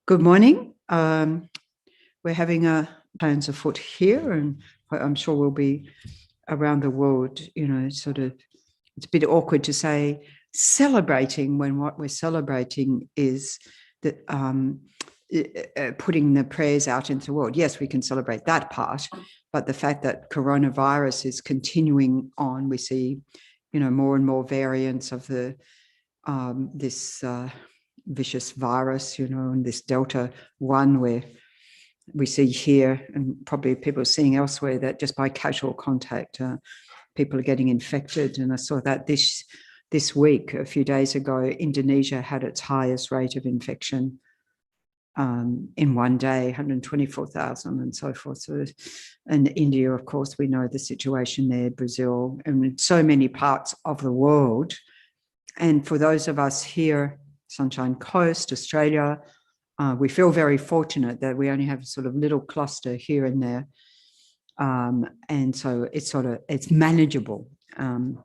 Good morning. We're having plans afoot here, and I'm sure we'll be around the world. You know, sort of, it's a bit awkward to say celebrating when what we're celebrating is that putting the prayers out into the world. Yes, we can celebrate that part, but the fact that coronavirus is continuing on, we see, you know, more and more variants of the this vicious virus, you know, and this Delta one, where we see here, and probably people are seeing elsewhere, that just by casual contact, people are getting infected. And I saw that this week, a few days ago, Indonesia had its highest rate of infection in one day, 124,000 and so forth. So, and India, of course, we know the situation there, Brazil, and so many parts of the world. And for those of us here, Sunshine Coast, Australia, we feel very fortunate that we only have a sort of little cluster here and there. And so it's manageable. And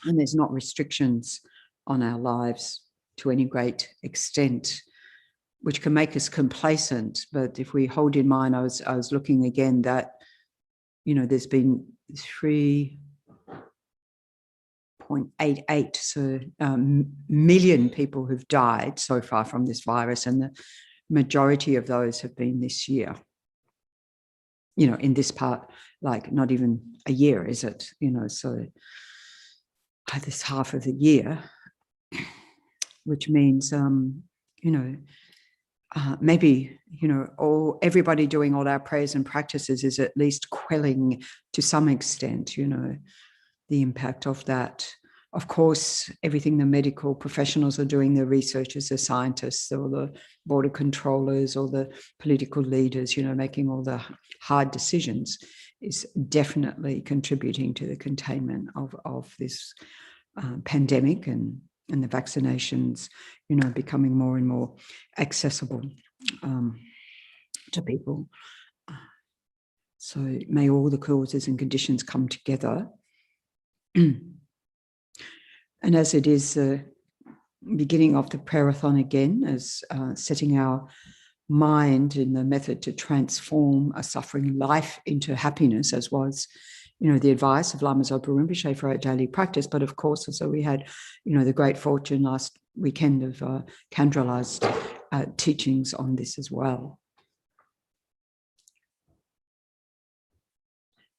there's not restrictions on our lives to any great extent, which can make us complacent. But if we hold in mind, I was looking again that, you know, there's been 3.88 million people who've died so far from this virus, and the majority of those have been this year. You know, in this part, like not even a year, is it? You know, so this half of the year, which means, you know, maybe, you know, everybody doing all our prayers and practices is at least quelling to some extent, you know, the impact of that. Of course, everything the medical professionals are doing, the researchers, the scientists, or the border controllers, or the political leaders, you know, making all the hard decisions, is definitely contributing to the containment of this pandemic, and the vaccinations, you know, becoming more and more accessible to people. So may all the causes and conditions come together. And as it is the beginning of the prayerathon again, as setting our mind in the method to transform a suffering life into happiness, as was, you know, the advice of Lama Zopa Rinpoche for our daily practice. But of course, also we had, you know, the great fortune last weekend of Candrala's teachings on this as well.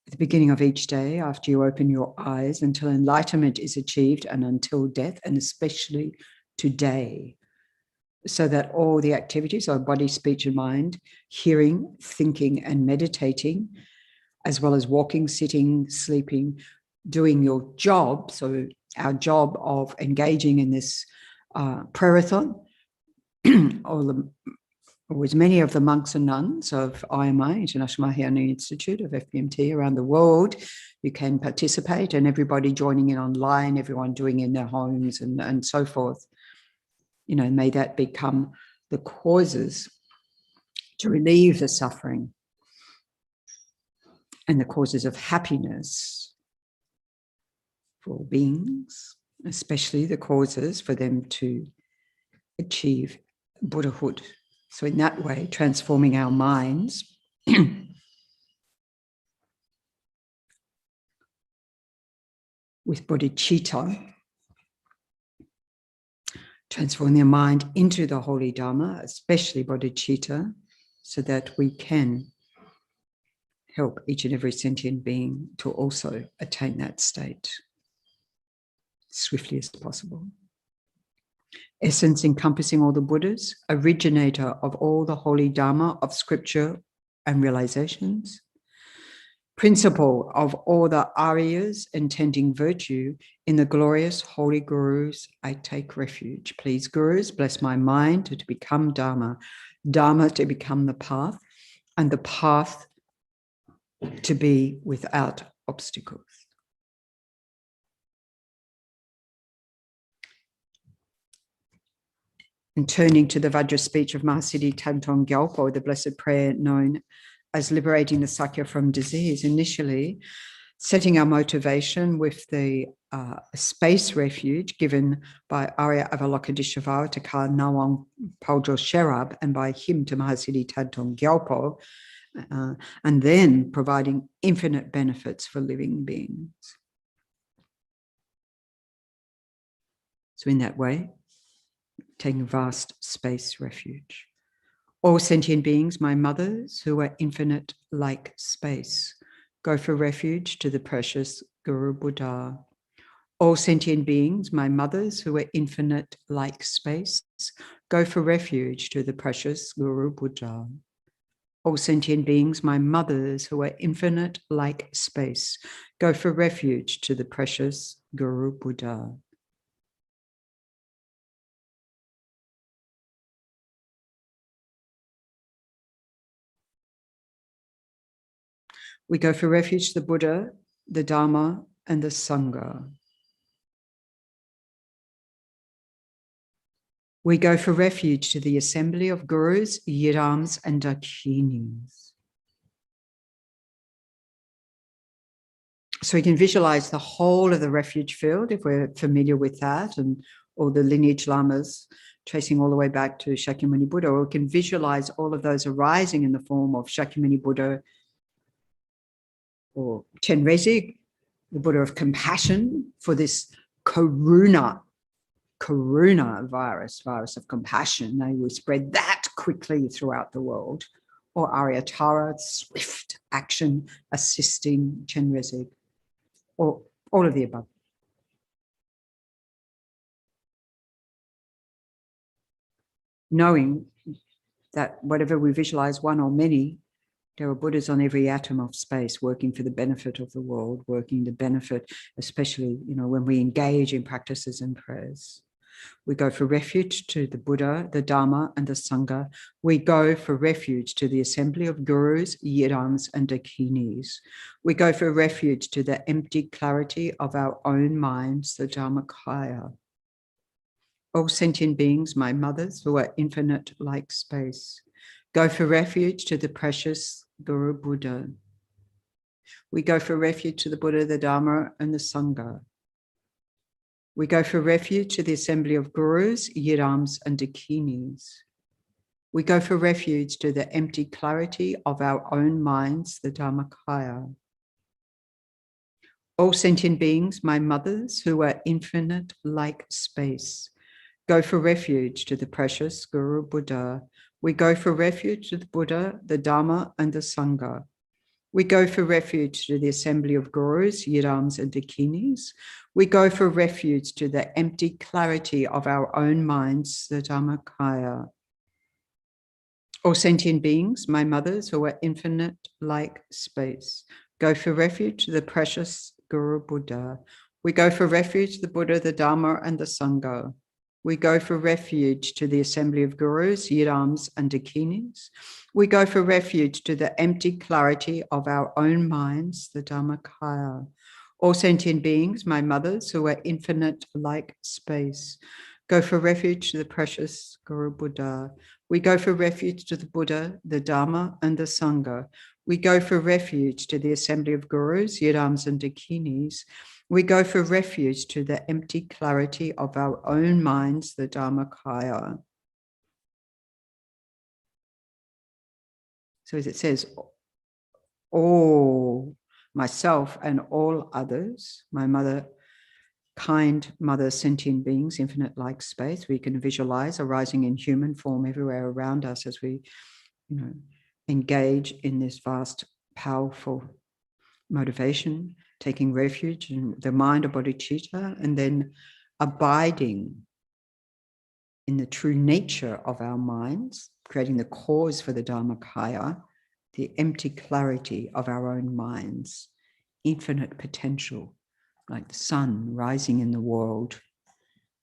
At the beginning of each day, after you open your eyes, until enlightenment is achieved, and until death, and especially today, so that all the activities of body, speech, and mind, hearing, thinking, and meditating, as well as walking, sitting, sleeping, doing your job, so our job of engaging in this prayerathon, or as many of the monks and nuns of IMI, International Mahayana Institute of FPMT around the world, you can participate, and everybody joining in online, everyone doing in their homes, and so forth. You know, may that become the causes to relieve the suffering and the causes of happiness for all beings, especially the causes for them to achieve Buddhahood. So in that way, transforming our minds with bodhicitta, transforming their mind into the holy Dharma, especially bodhicitta, so that we can help each and every sentient being to also attain that state as swiftly as possible. Essence encompassing all the Buddhas, originator of all the holy Dharma of scripture and realizations, principle of all the Aryas intending virtue, in the glorious holy Gurus I take refuge. Please, Gurus, bless my mind to become Dharma, Dharma to become the path, and the path to be without obstacles. And turning to the Vajra speech of Mahasiddhi Thangtong Gyalpo, the blessed prayer known as liberating the Sakya from disease, initially setting our motivation with the a space refuge given by Arya Avalokiteshvara to Ka Nawang Paljol Sherab and by him to Mahasiddhi Thangtong Gyalpo, and then providing infinite benefits for living beings. So in that way, taking vast space refuge. All sentient beings, my mothers, who are infinite like space, go for refuge to the precious Guru Buddha. All sentient beings, my mothers, who are infinite like space, go for refuge to the precious Guru Buddha. All sentient beings, my mothers, who are infinite like space, go for refuge to the precious Guru Buddha. We go for refuge to the Buddha, the Dharma, and the Sangha. We go for refuge to the assembly of gurus, yidams, and dakinis. So we can visualize the whole of the refuge field if we're familiar with that, and all the lineage lamas tracing all the way back to Shakyamuni Buddha, or we can visualize all of those arising in the form of Shakyamuni Buddha or Chenrezig, the Buddha of compassion for this karuna virus of compassion. They will spread that quickly throughout the world. Or Aryatara, swift action assisting Chenrezig, or all of the above. Knowing that whatever we visualize, one or many, there are Buddhas on every atom of space working for the benefit of the world, working to benefit, especially, when we engage in practices and prayers. We go for refuge to the Buddha, the Dharma, and the Sangha. We go for refuge to the assembly of gurus, yidams, and dakinis. We go for refuge to the empty clarity of our own minds, the Dharmakaya. All sentient beings, my mothers, who are infinite like space, go for refuge to the precious Guru Buddha. We go for refuge to the Buddha, the Dharma, and the Sangha. We go for refuge to the assembly of gurus, yidams, and dakinis. We go for refuge to the empty clarity of our own minds, the Dharmakaya. All sentient beings, my mothers, who are infinite like space, go for refuge to the precious Guru Buddha. We go for refuge to the Buddha, the Dharma, and the Sangha. We go for refuge to the assembly of gurus, yidams, and dakinis. We go for refuge to the empty clarity of our own minds, the Dharmakaya. All sentient beings, my mothers, who are infinite like space, go for refuge to the precious Guru Buddha. We go for refuge to the Buddha, the Dharma, and the Sangha. We go for refuge to the assembly of gurus, yidams, and dakinis. We go for refuge to the empty clarity of our own minds, the Dharmakaya. All sentient beings, my mothers, who are infinite like space, go for refuge to the precious Guru Buddha. We go for refuge to the Buddha, the Dharma, and the Sangha. We go for refuge to the assembly of gurus, yidams, and dakinis. We go for refuge to the empty clarity of our own minds, the Dharmakaya. So as it says, all, myself and all others, my mother, kind mother, sentient beings, infinite like space, we can visualize arising in human form everywhere around us as we, engage in this vast, powerful motivation, taking refuge in the mind of bodhicitta, and then abiding in the true nature of our minds, creating the cause for the Dharmakaya, the empty clarity of our own minds, infinite potential, like the sun rising in the world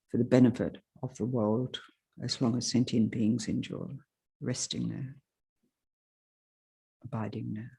for the benefit of the world, as long as sentient beings endure, resting there, abiding there.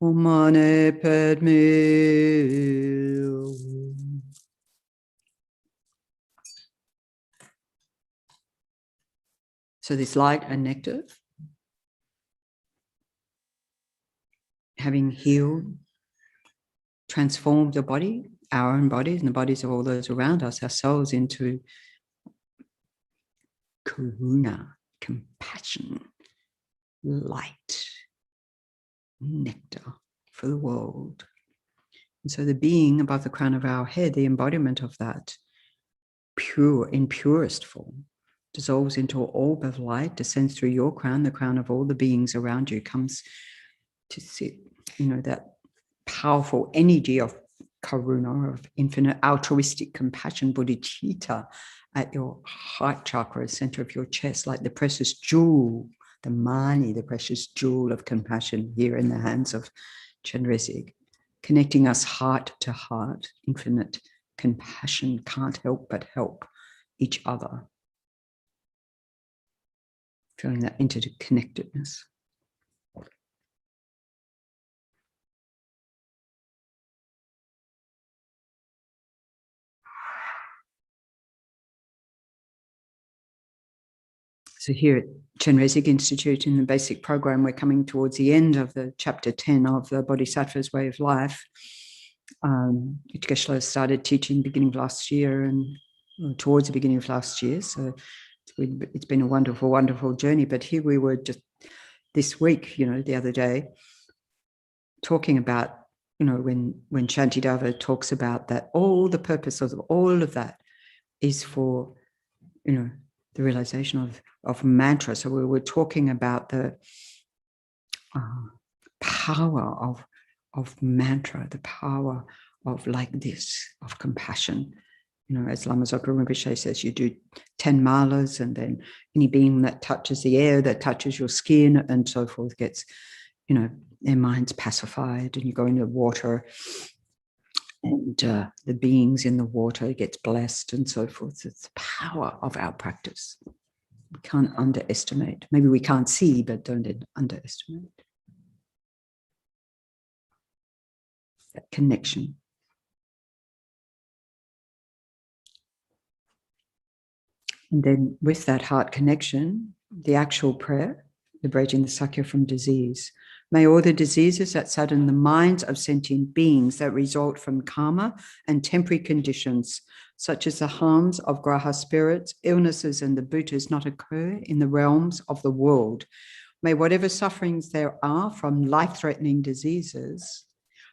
Omane Padme. So this light and nectar, having healed, transformed the body, our own bodies and the bodies of all those around us, our souls, into karuna, compassion, light, nectar for the world. And so the being above the crown of our head, the embodiment of that, pure, in purest form, dissolves into an orb of light, descends through your crown, the crown of all the beings around you, comes to sit, that powerful energy of karuna, of infinite altruistic compassion, bodhicitta, at your heart chakra, center of your chest, like the precious jewel, the mani, the precious jewel of compassion here in the hands of Chenrezig, connecting us heart to heart. Infinite compassion can't help but help each other. Feeling that interconnectedness. So here at Chenrezig Institute in the basic program, we're coming towards the end of the chapter 10 of the Bodhisattva's Way of Life. Geshe-la started teaching beginning of last year and towards the beginning of last year. So it's been a wonderful, wonderful journey. But here we were just this week, the other day, talking about, when Shantideva talks about that, all the purpose of all of that is for, the realization of mantra. So we were talking about the power of mantra, the power of like this, of compassion. As Lama Zopa Rinpoche says, you do 10 malas, and then any being that touches the air, that touches your skin and so forth gets, their mind's pacified, and you go into the water and the beings in the water gets blessed and so forth. It's the power of our practice. We can't underestimate. Maybe we can't see, but don't underestimate that connection. And then with that heart connection, the actual prayer, liberating the Sakya from disease. May all the diseases that sadden the minds of sentient beings that result from karma and temporary conditions, such as the harms of graha spirits, illnesses, and the bhutas, not occur in the realms of the world. May whatever sufferings there are from life-threatening diseases,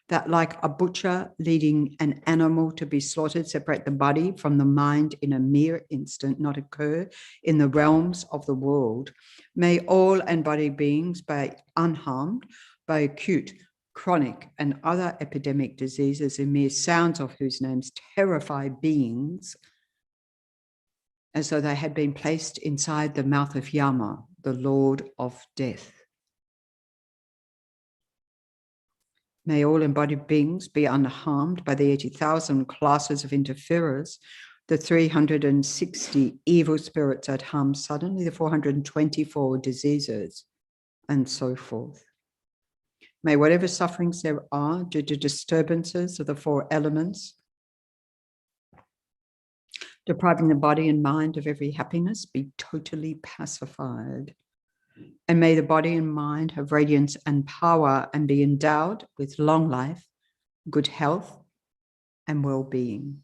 that like a butcher leading an animal to be slaughtered, separate the body from the mind in a mere instant, not occur in the realms of the world. May all embodied beings be unharmed by acute, chronic, and other epidemic diseases, the mere sounds of whose names terrify beings, as though they had been placed inside the mouth of Yama, the Lord of Death. May all embodied beings be unharmed by the 80,000 classes of interferers, the 360 evil spirits that harm suddenly, the 424 diseases, and so forth. May whatever sufferings there are due to disturbances of the four elements, depriving the body and mind of every happiness, be totally pacified. And may the body and mind have radiance and power and be endowed with long life, good health, and well-being.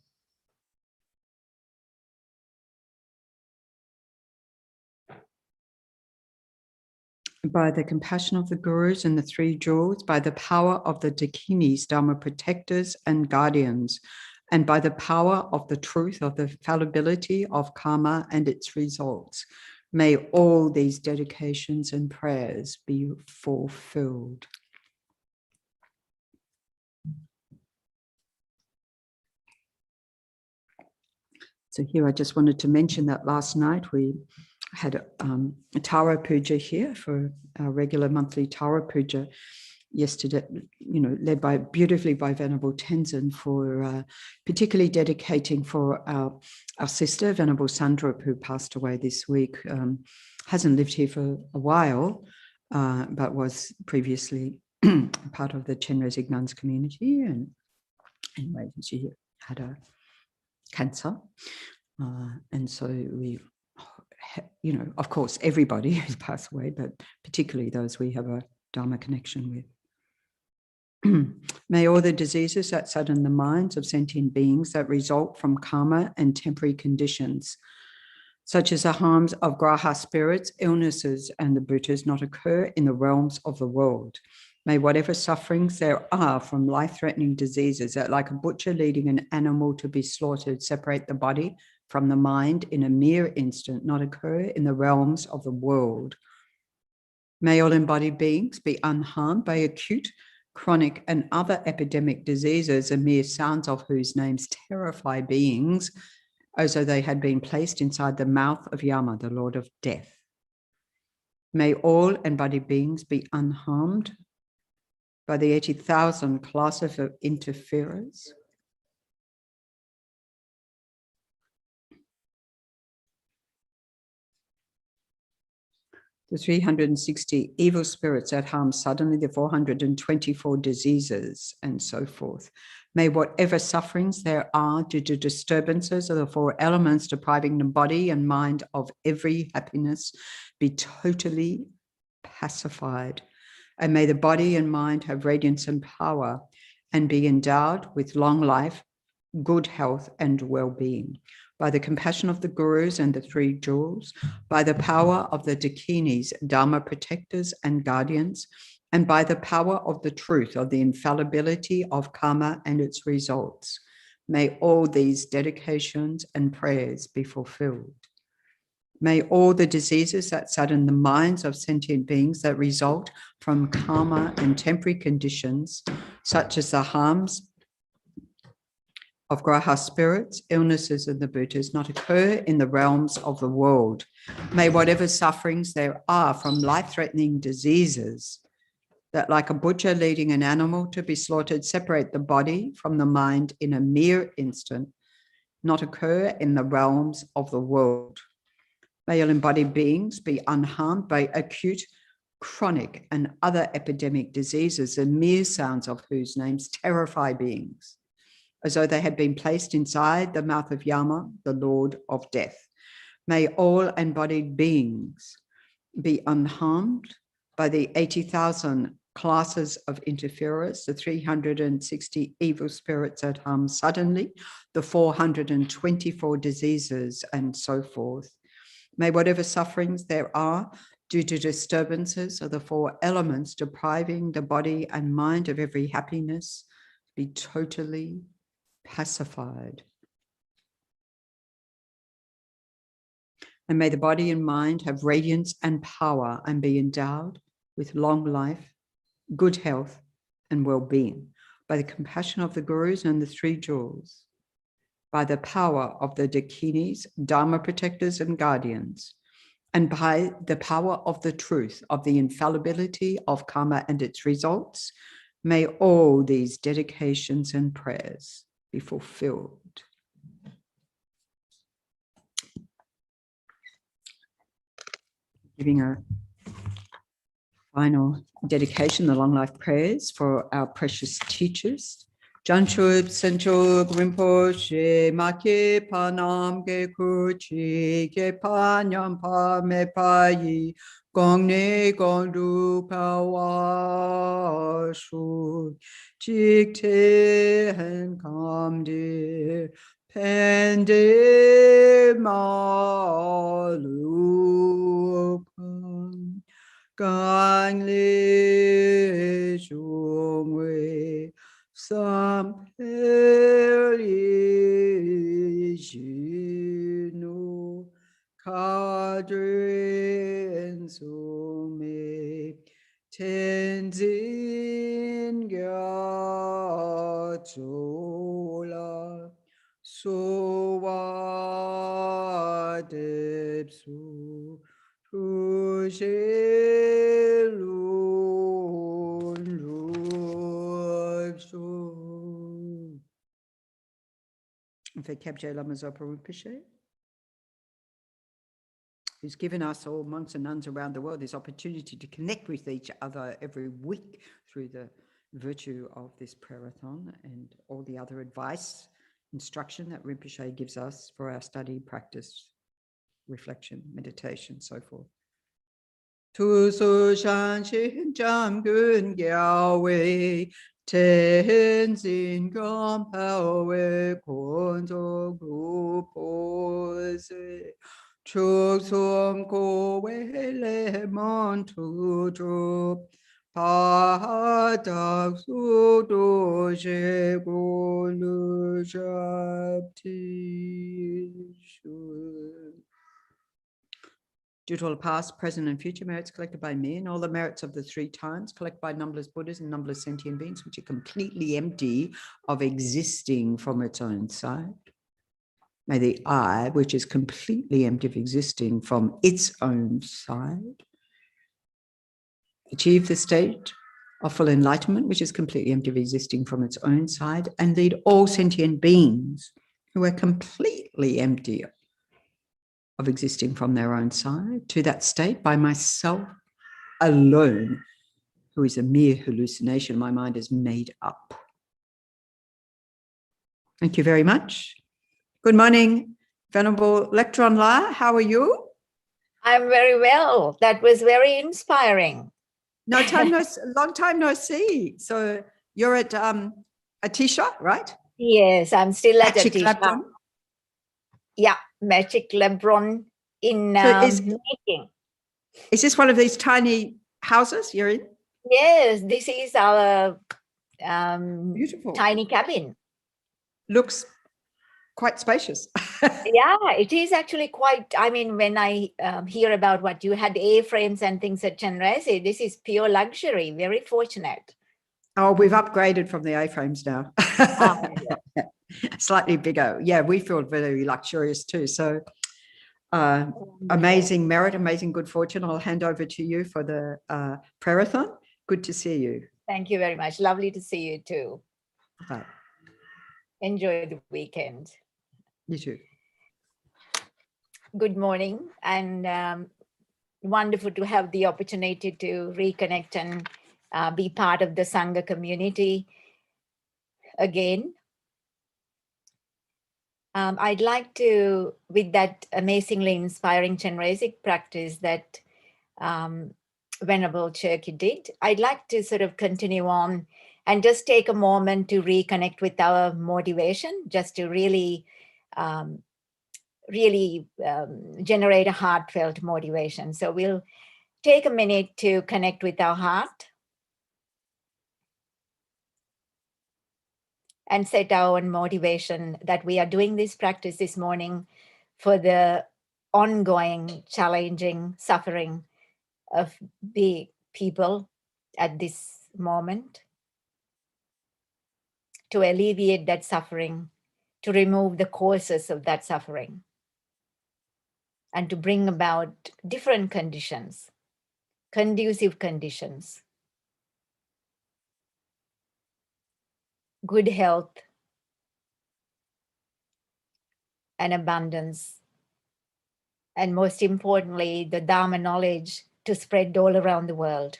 By the compassion of the gurus and the three jewels, by the power of the dakinis, Dharma protectors and guardians, and by the power of the truth of the fallibility of karma and its results, may all these dedications and prayers be fulfilled. So here I just wanted to mention that last night we had a Tara Puja here for our regular monthly Tara Puja yesterday, led beautifully by Venerable Tenzin, for particularly dedicating for our sister, Venerable Sandrup, who passed away this week. Hasn't lived here for a while, but was previously part of the Chenrezig nuns community, and anyway, she had a cancer, and so we, you know, of course, everybody who's passed away, but particularly those we have a Dharma connection with. May all the diseases that sadden the minds of sentient beings that result from karma and temporary conditions, such as the harms of graha spirits, illnesses, and the bhutas, not occur in the realms of the world. May whatever sufferings there are from life-threatening diseases that, like a butcher leading an animal to be slaughtered, separate the body from the mind in a mere instant, not occur in the realms of the world. May all embodied beings be unharmed by acute, chronic, and other epidemic diseases, the mere sounds of whose names terrify beings, as though they had been placed inside the mouth of Yama, the Lord of Death. May all embodied beings be unharmed by the 80,000 classes of interferers, the 360 evil spirits that harm suddenly, the 424 diseases, and so forth. May whatever sufferings there are due to disturbances of the four elements depriving the body and mind of every happiness be totally pacified. And may the body and mind have radiance and power and be endowed with long life, good health, and well-being. By the compassion of the gurus and the three jewels, by the power of the dakinis, dharma protectors and guardians, and by the power of the truth of the infallibility of karma and its results, may all these dedications and prayers be fulfilled. May all the diseases that sadden the minds of sentient beings that result from karma and temporary conditions, such as the harms of graha spirits, illnesses, and the bhutas, not occur in the realms of the world. May whatever sufferings there are from life-threatening diseases that, like a butcher leading an animal to be slaughtered, separate the body from the mind in a mere instant, not occur in the realms of the world. May all embodied beings be unharmed by acute, chronic, and other epidemic diseases, the mere sounds of whose names terrify beings, as though they had been placed inside the mouth of Yama, the Lord of Death. May all embodied beings be unharmed by the 80,000 classes of interferers, the 360 evil spirits that harm suddenly, the 424 diseases, and so forth. May whatever sufferings there are due to disturbances of the four elements depriving the body and mind of every happiness be totally pacified. And may the body and mind have radiance and power and be endowed with long life, good health, and well-being by the compassion of the gurus and the three jewels, by the power of the dakinis, dharma protectors and guardians, and by the power of the truth of the infallibility of karma and its results, may all these dedications and prayers be fulfilled. Giving a final dedication, the long life prayers for our precious teachers. Janchub Senchub Rinpoche Make Panam Ge Kuchi Ge Panyam Pa Me Payi Gong Ne Gong Du Pawa Shu Jik Te Hen Kam De Pende Malu Gang Le Chung Wei Sam Peri Jinu Kadrin Sume Tenzin Gyatsola Sowa Depsu Tujelun Rupsu. For Kyabje Lama Zopa Rinpoche. who's given us all monks and nuns around the world this opportunity to connect with each other every week through the virtue of this prayerathon and all the other advice, instruction that Rinpoche gives us for our study, practice, reflection, meditation, so forth. Tu su shan shin jam gun gyao wei ten sin gom pao wei kon zo gu po se chuk som ko wei le mon tu chu pa tak su do she gu lu shab ti shu. Due to all the past, present, and future merits collected by me and all the merits of the 3 times collected by numberless Buddhas and numberless sentient beings, which are completely empty of existing from its own side. May the I, which is completely empty of existing from its own side, achieve the state of full enlightenment, which is completely empty of existing from its own side, and lead all sentient beings who are completely empty of existing from their own side to that state by myself alone, who is a mere hallucination my mind is made up. Thank you very much. Good morning, Venerable Lectron La. How are you? I'm very well. That was very inspiring. Long time no see. So you're at Atisha, right? Yes, I'm still at Magic Atisha. Labron. Yeah, Magic Labron in making. Is this one of these tiny houses you're in? Yes, this is our Beautiful. tiny cabin. Looks quite spacious. Yeah, it is actually quite, I mean, when I hear about what you had A-frames and things at Chenrezig, this is pure luxury, very fortunate. Oh, we've upgraded from the A-frames now. Yeah. Slightly bigger. Yeah, we feel very luxurious too. So amazing merit, amazing good fortune. I'll hand over to you for the prayerathon. Good to see you. Thank you very much. Lovely to see you too. Bye. Enjoy the weekend. You too. Good morning, and wonderful to have the opportunity to reconnect and be part of the Sangha community again. I'd like to, with that amazingly inspiring Chenrezig practice that Venerable Cherky did, I'd like to sort of continue on and just take a moment to reconnect with our motivation, just to really generate a heartfelt motivation. So we'll take a minute to connect with our heart and set our own motivation that we are doing this practice this morning for the ongoing, challenging suffering of the people at this moment, to alleviate that suffering, to remove the causes of that suffering, and to bring about different conditions, conducive conditions, good health and abundance, and most importantly, the Dharma knowledge to spread all around the world.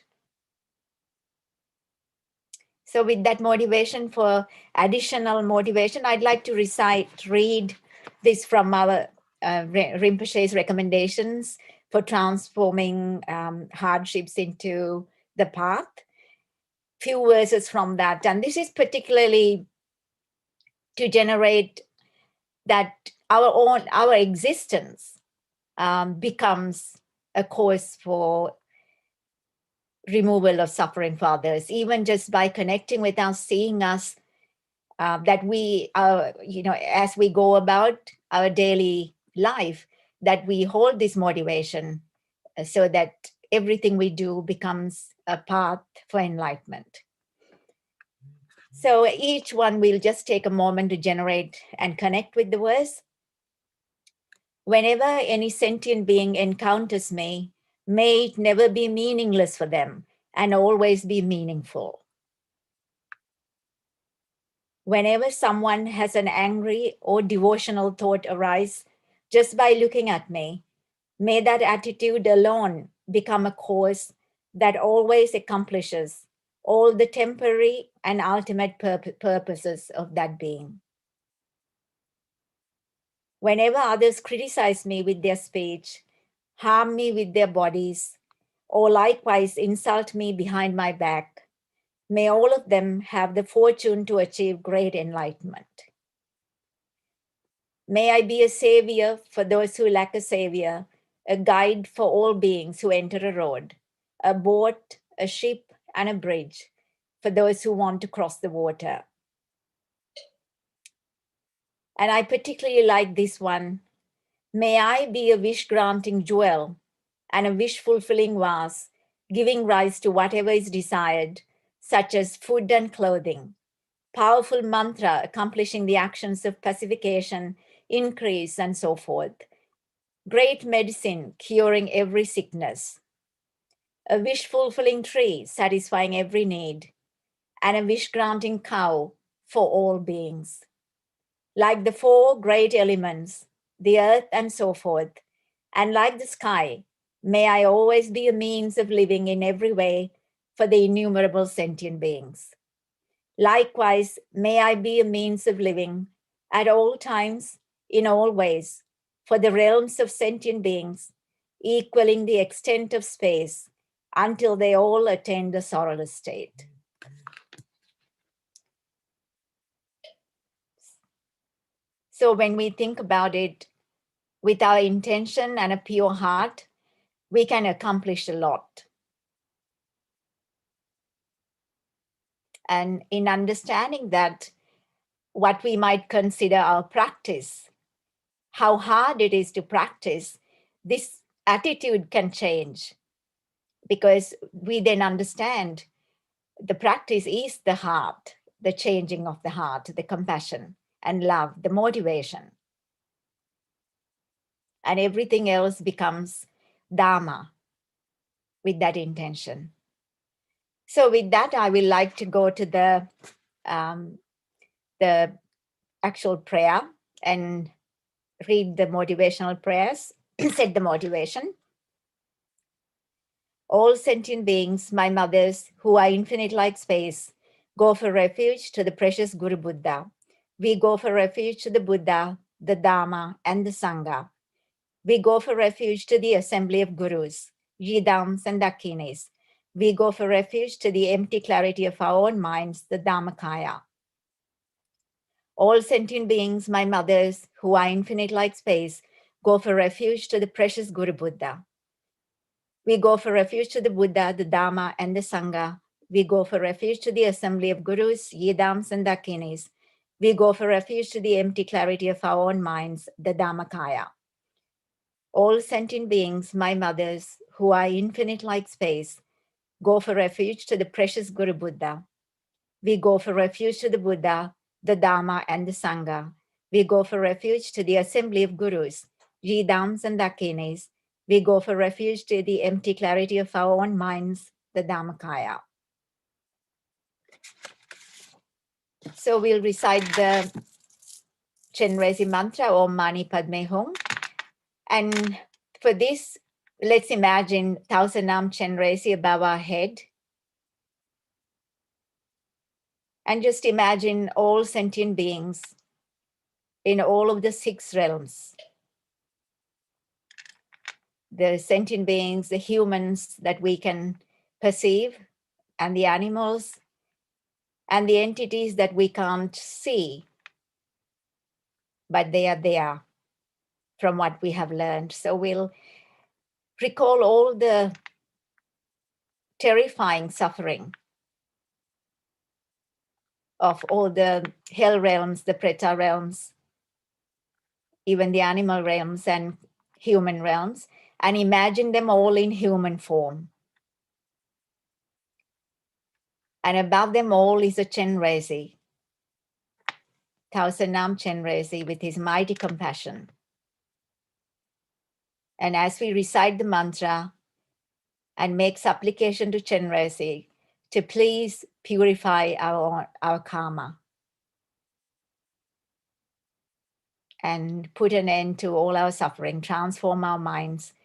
So with that motivation, for additional motivation, I'd like to read this from our Rinpoche's recommendations for transforming hardships into the path. Few verses from that. And this is particularly to generate that our existence becomes a cause for removal of suffering for others, even just by connecting with us, seeing us, that we are, as we go about our daily life, that we hold this motivation so that everything we do becomes a path for enlightenment. So each one will just take a moment to generate and connect with the verse. Whenever any sentient being encounters me, may it never be meaningless for them and always be meaningful. Whenever someone has an angry or devotional thought arise just by looking at me, May that attitude alone become a cause that always accomplishes all the temporary and ultimate purposes of that being. Whenever others criticize me with their speech, harm me with their bodies, or likewise insult me behind my back, may all of them have the fortune to achieve great enlightenment. May I be a savior for those who lack a savior, a guide for all beings who enter a road, a boat, a ship, and a bridge for those who want to cross the water. And I particularly like this one. May I be a wish-granting jewel and a wish-fulfilling vase, giving rise to whatever is desired, such as food and clothing. Powerful mantra accomplishing the actions of pacification, increase, and so forth. Great medicine curing every sickness. A wish-fulfilling tree satisfying every need. And a wish-granting cow for all beings. Like the four great elements, the earth and so forth, and like the sky, may I always be a means of living in every way for the innumerable sentient beings. Likewise, may I be a means of living at all times, in all ways, for the realms of sentient beings, equaling the extent of space until they all attain the sorrowless state. So when we think about it with our intention and a pure heart, we can accomplish a lot. And in understanding that, what we might consider our practice, how hard it is to practice, this attitude can change, because we then understand the practice is the heart, the changing of the heart, the compassion and love, the motivation. And everything else becomes Dharma with that intention. So with that, I will like to go to the actual prayer and read the motivational prayers, set the motivation. All sentient beings, my mothers, who are infinite like space, go for refuge to the precious Guru Buddha. We go for refuge to the Buddha, the Dharma, and the Sangha. We go for refuge to the assembly of Gurus, Yidams and Dakinis. We go for refuge to the empty clarity of our own minds, the Dhammakaya. All sentient beings, my mothers, who are infinite like space, go for refuge to the precious Guru Buddha. We go for refuge to the Buddha, the Dharma, and the Sangha. We go for refuge to the assembly of Gurus, Yidams, and Dakinis. We go for refuge to the empty clarity of our own minds, the Dhammakaya. All sentient beings, my mothers, who are infinite like space, go for refuge to the precious Guru Buddha. We go for refuge to the Buddha, the Dharma, and the Sangha. We go for refuge to the assembly of Gurus, Yidams, and Dakinis. We go for refuge to the empty clarity of our own minds, the Dhammakaya. So we'll recite the Chenrezig mantra, Om Mani Padme Hum. And for this, let's imagine 1000 Nam Chenrezig above our head. And just imagine all sentient beings in all of the 6 realms. The sentient beings, the humans that we can perceive, and the animals, and the entities that we can't see, but they are there from what we have learned. So we'll recall all the terrifying suffering of all the hell realms, the preta realms, even the animal realms and human realms, and imagine them all in human form. And above them all is a Chenrezig, 1000 Nam Chenrezig, with his mighty compassion. And as we recite the mantra and make supplication to Chenrezig to please purify our karma and put an end to all our suffering, transform our minds,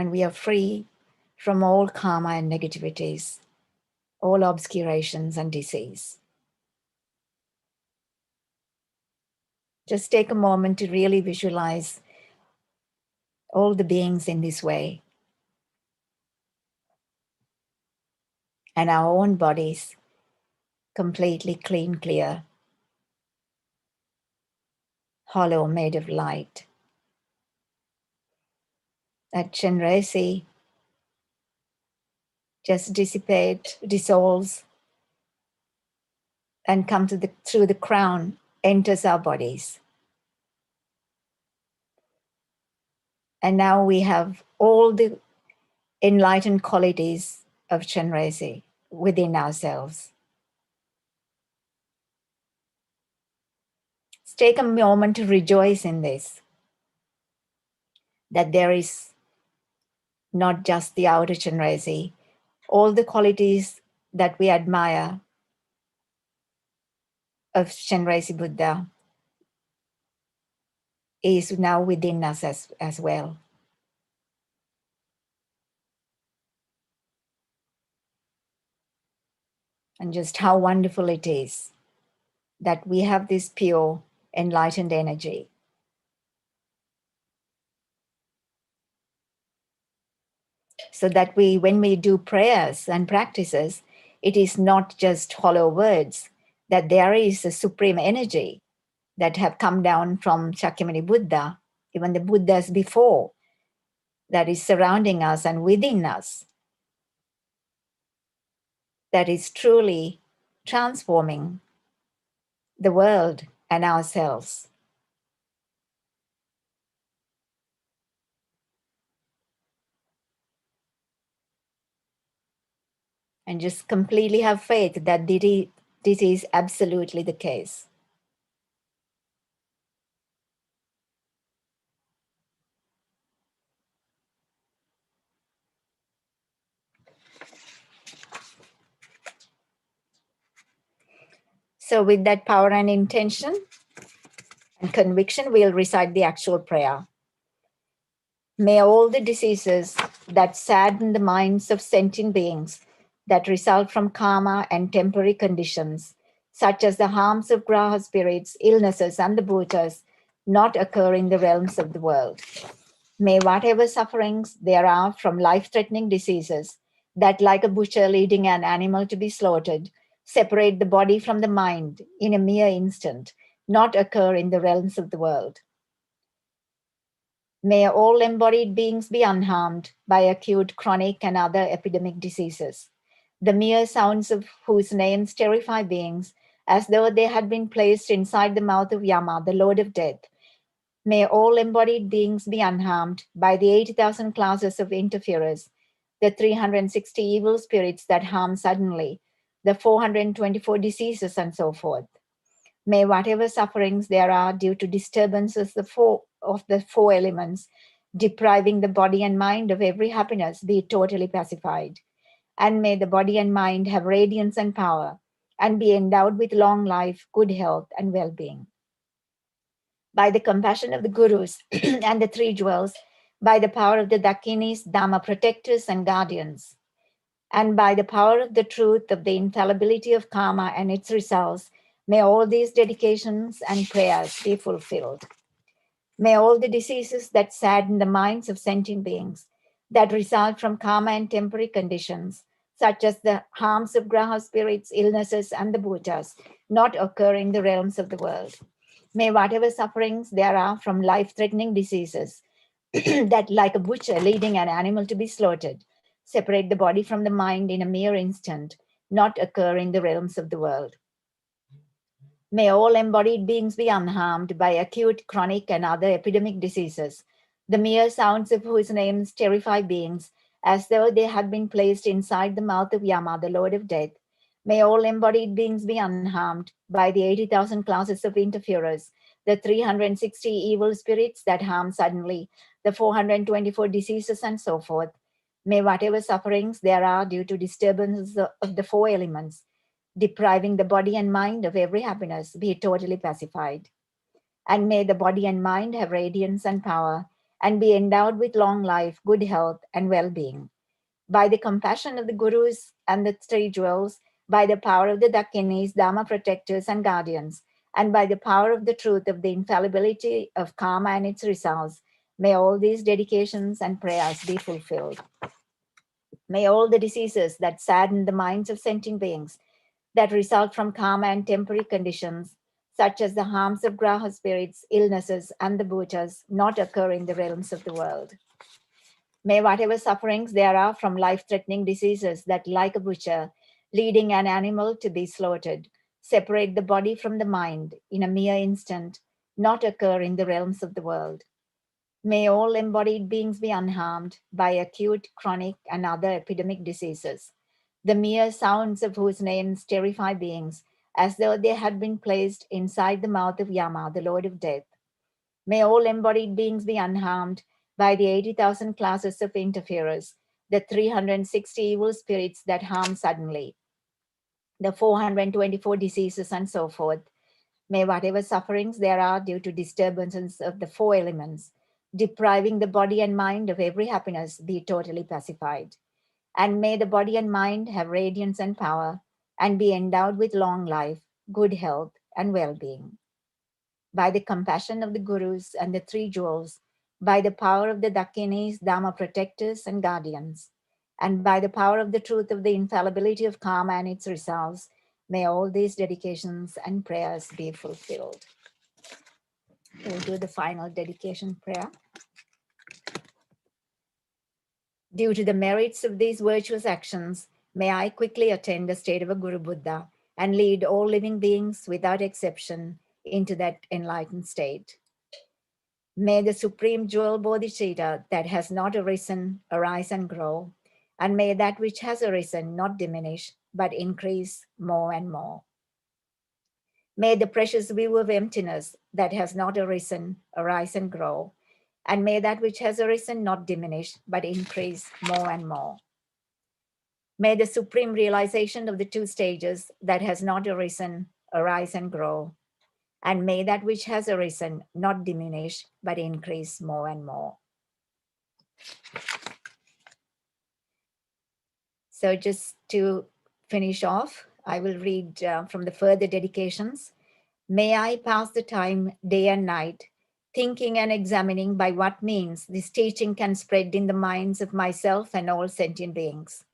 and we are free from all karma and negativities, all obscurations and disease. Just take a moment to really visualize all the beings in this way and our own bodies completely clean, clear, hollow, made of light. That Chenrezig just dissolves, and come through the crown, enters our bodies. And now we have all the enlightened qualities of Chenrezig within ourselves. Let's take a moment to rejoice in this, that there is not just the outer Chenrezig, all the qualities that we admire of Chenrezig Buddha is now within us as well. And just how wonderful it is that we have this pure, enlightened energy. So that when we do prayers and practices, it is not just hollow words, that there is a supreme energy that have come down from Shakyamuni Buddha, even the Buddhas before, that is surrounding us and within us, that is truly transforming the world and ourselves. And just completely have faith that this is absolutely the case. So with that power and intention and conviction, we'll recite the actual prayer. May all the diseases that sadden the minds of sentient beings that result from karma and temporary conditions, such as the harms of graha spirits, illnesses, and the bhutas, not occur in the realms of the world. May whatever sufferings there are from life-threatening diseases that, like a butcher leading an animal to be slaughtered, separate the body from the mind in a mere instant, not occur in the realms of the world. May all embodied beings be unharmed by acute, chronic, and other epidemic diseases, the mere sounds of whose names terrify beings as though they had been placed inside the mouth of Yama, the Lord of Death. May all embodied beings be unharmed by the 80,000 classes of interferers, the 360 evil spirits that harm suddenly, the 424 diseases, and so forth. May whatever sufferings there are due to disturbances of the four elements, depriving the body and mind of every happiness, be totally pacified. And may the body and mind have radiance and power, and be endowed with long life, good health, and well-being. By the compassion of the Gurus and the three jewels, by the power of the Dakinis, Dhamma protectors and guardians, and by the power of the truth of the infallibility of karma and its results, may all these dedications and prayers be fulfilled. May all the diseases that sadden the minds of sentient beings, that result from karma and temporary conditions, such as the harms of graha spirits, illnesses, and the bhutas, not occur in the realms of the world. May whatever sufferings there are from life-threatening diseases, that, like a butcher leading an animal to be slaughtered, separate the body from the mind in a mere instant, not occur in the realms of the world. May all embodied beings be unharmed by acute, chronic, and other epidemic diseases, the mere sounds of whose names terrify beings as though they had been placed inside the mouth of Yama, the Lord of Death. May all embodied beings be unharmed by the 80,000 classes of interferers, the 360 evil spirits that harm suddenly, the 424 diseases, and so forth. May whatever sufferings there are due to disturbances of the four elements, depriving the body and mind of every happiness, be totally pacified. And may the body and mind have radiance and power, and be endowed with long life, good health, and well-being. By the compassion of the Gurus and the three jewels, by the power of the Dakinis, Dharma protectors and guardians, and by the power of the truth of the infallibility of karma and its results, may all these dedications and prayers be fulfilled. May all the diseases that sadden the minds of sentient beings, that result from karma and temporary conditions, such as the harms of graha spirits, illnesses, and the bhutas, not occur in the realms of the world. May whatever sufferings there are from life-threatening diseases that, like a butcher, leading an animal to be slaughtered, separate the body from the mind in a mere instant, not occur in the realms of the world. May all embodied beings be unharmed by acute, chronic, and other epidemic diseases, the mere sounds of whose names terrify beings, as though they had been placed inside the mouth of Yama, the Lord of Death. May all embodied beings be unharmed by the 80,000 classes of interferers, the 360 evil spirits that harm suddenly, the 424 diseases, and so forth. May whatever sufferings there are due to disturbances of the four elements, depriving the body and mind of every happiness, be totally pacified. And may the body and mind have radiance and power and be endowed with long life, good health, and well-being. By the compassion of the Gurus and the three jewels, by the power of the Dakinis, Dharma protectors and guardians, and by the power of the truth of the infallibility of karma and its results, may all these dedications and prayers be fulfilled. We'll do the final dedication prayer. Due to the merits of these virtuous actions, may I quickly attain the state of a Guru Buddha and lead all living beings without exception into that enlightened state. May the supreme jewel bodhicitta that has not arisen arise and grow, and may that which has arisen not diminish, but increase more and more. May the precious view of emptiness that has not arisen arise and grow, and may that which has arisen not diminish, but increase more and more. May the supreme realization of the two stages that has not arisen arise and grow, and may that which has arisen not diminish, but increase more and more. So just to finish off, I will read from the further dedications. May I pass the time day and night, thinking and examining by what means this teaching can spread in the minds of myself and all sentient beings.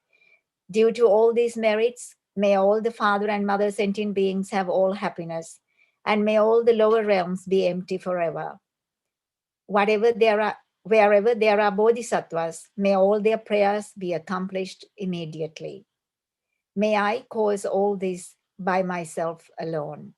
Due to all these merits, may all the father and mother sentient beings have all happiness, and may all the lower realms be empty forever. Wherever there are bodhisattvas, may all their prayers be accomplished immediately. May I cause all this by myself alone.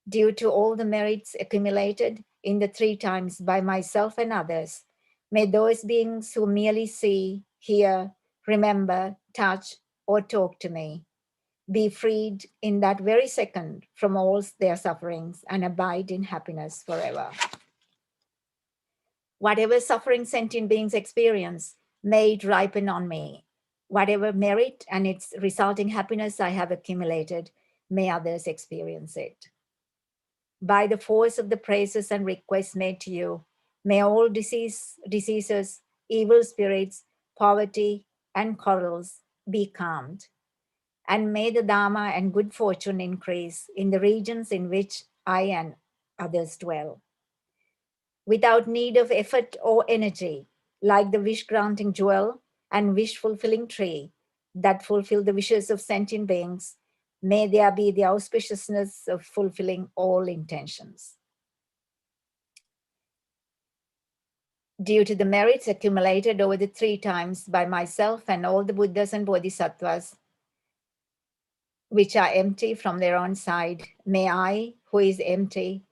Due to all the merits accumulated in the three times by myself and others, may those beings who merely see, hear, remember, touch, or talk to me be freed in that very second from all their sufferings and abide in happiness forever. Whatever suffering sentient beings experience, may it ripen on me. Whatever merit and its resulting happiness I have accumulated, may others experience it. By the force of the praises and requests made to you, may all diseases, evil spirits, poverty, and quarrels be calmed. And may the Dharma and good fortune increase in the regions in which I and others dwell. Without need of effort or energy, like the wish-granting jewel and wish-fulfilling tree that fulfill the wishes of sentient beings, may there be the auspiciousness of fulfilling all intentions. Due to the merits accumulated over the three times by myself and all the Buddhas and Bodhisattvas, which are empty from their own side, may I, who is empty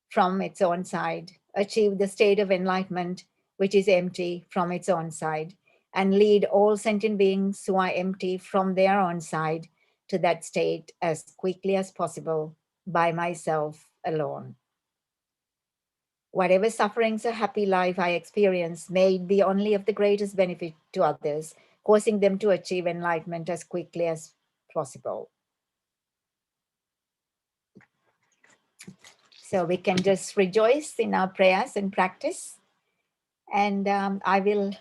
from its own side, achieve the state of enlightenment, which is empty from its own side, and lead all sentient beings who are empty from their own side to that state as quickly as possible by myself alone. Whatever sufferings or happy life I experience, may it be only of the greatest benefit to others, causing them to achieve enlightenment as quickly as possible. So we can just rejoice in our prayers and practice And I will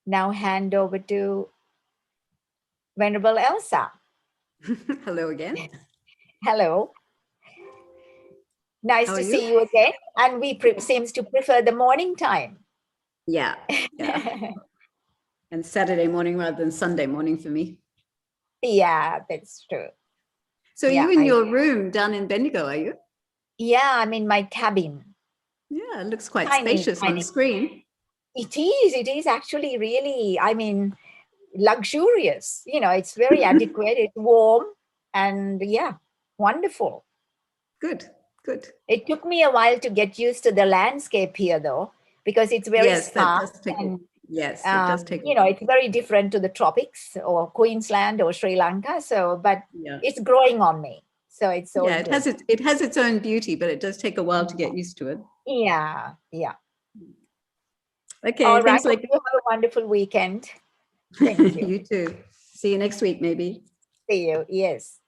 now hand over to Venerable Elsa. Hello again. Hello. Nice How to are see you? you again. And we seems to prefer the morning time. Yeah. And Saturday morning rather than Sunday morning for me. Yeah, that's true. So Yeah, you in your room down in Bendigo, are you? Yeah, I'm in my cabin. Yeah, it looks quite Tiny, spacious tiny. on screen. It is actually really, I mean, luxurious. You know, it's very adequate, it's warm, and yeah, wonderful. Good, good. It took me a while to get used to the landscape here, though, because it's very Yes, that sparse does take and yes, it does take you know, it's very different to the tropics or Queensland or Sri Lanka. So, but yeah. it's growing on me. So it's all Yeah, good. it has its own beauty, but it does take a while to get used to it. Yeah, yeah. Okay, All right. thanks, Hope like you have a wonderful weekend. Thank you. You too. See you next week, maybe. See you. Yes.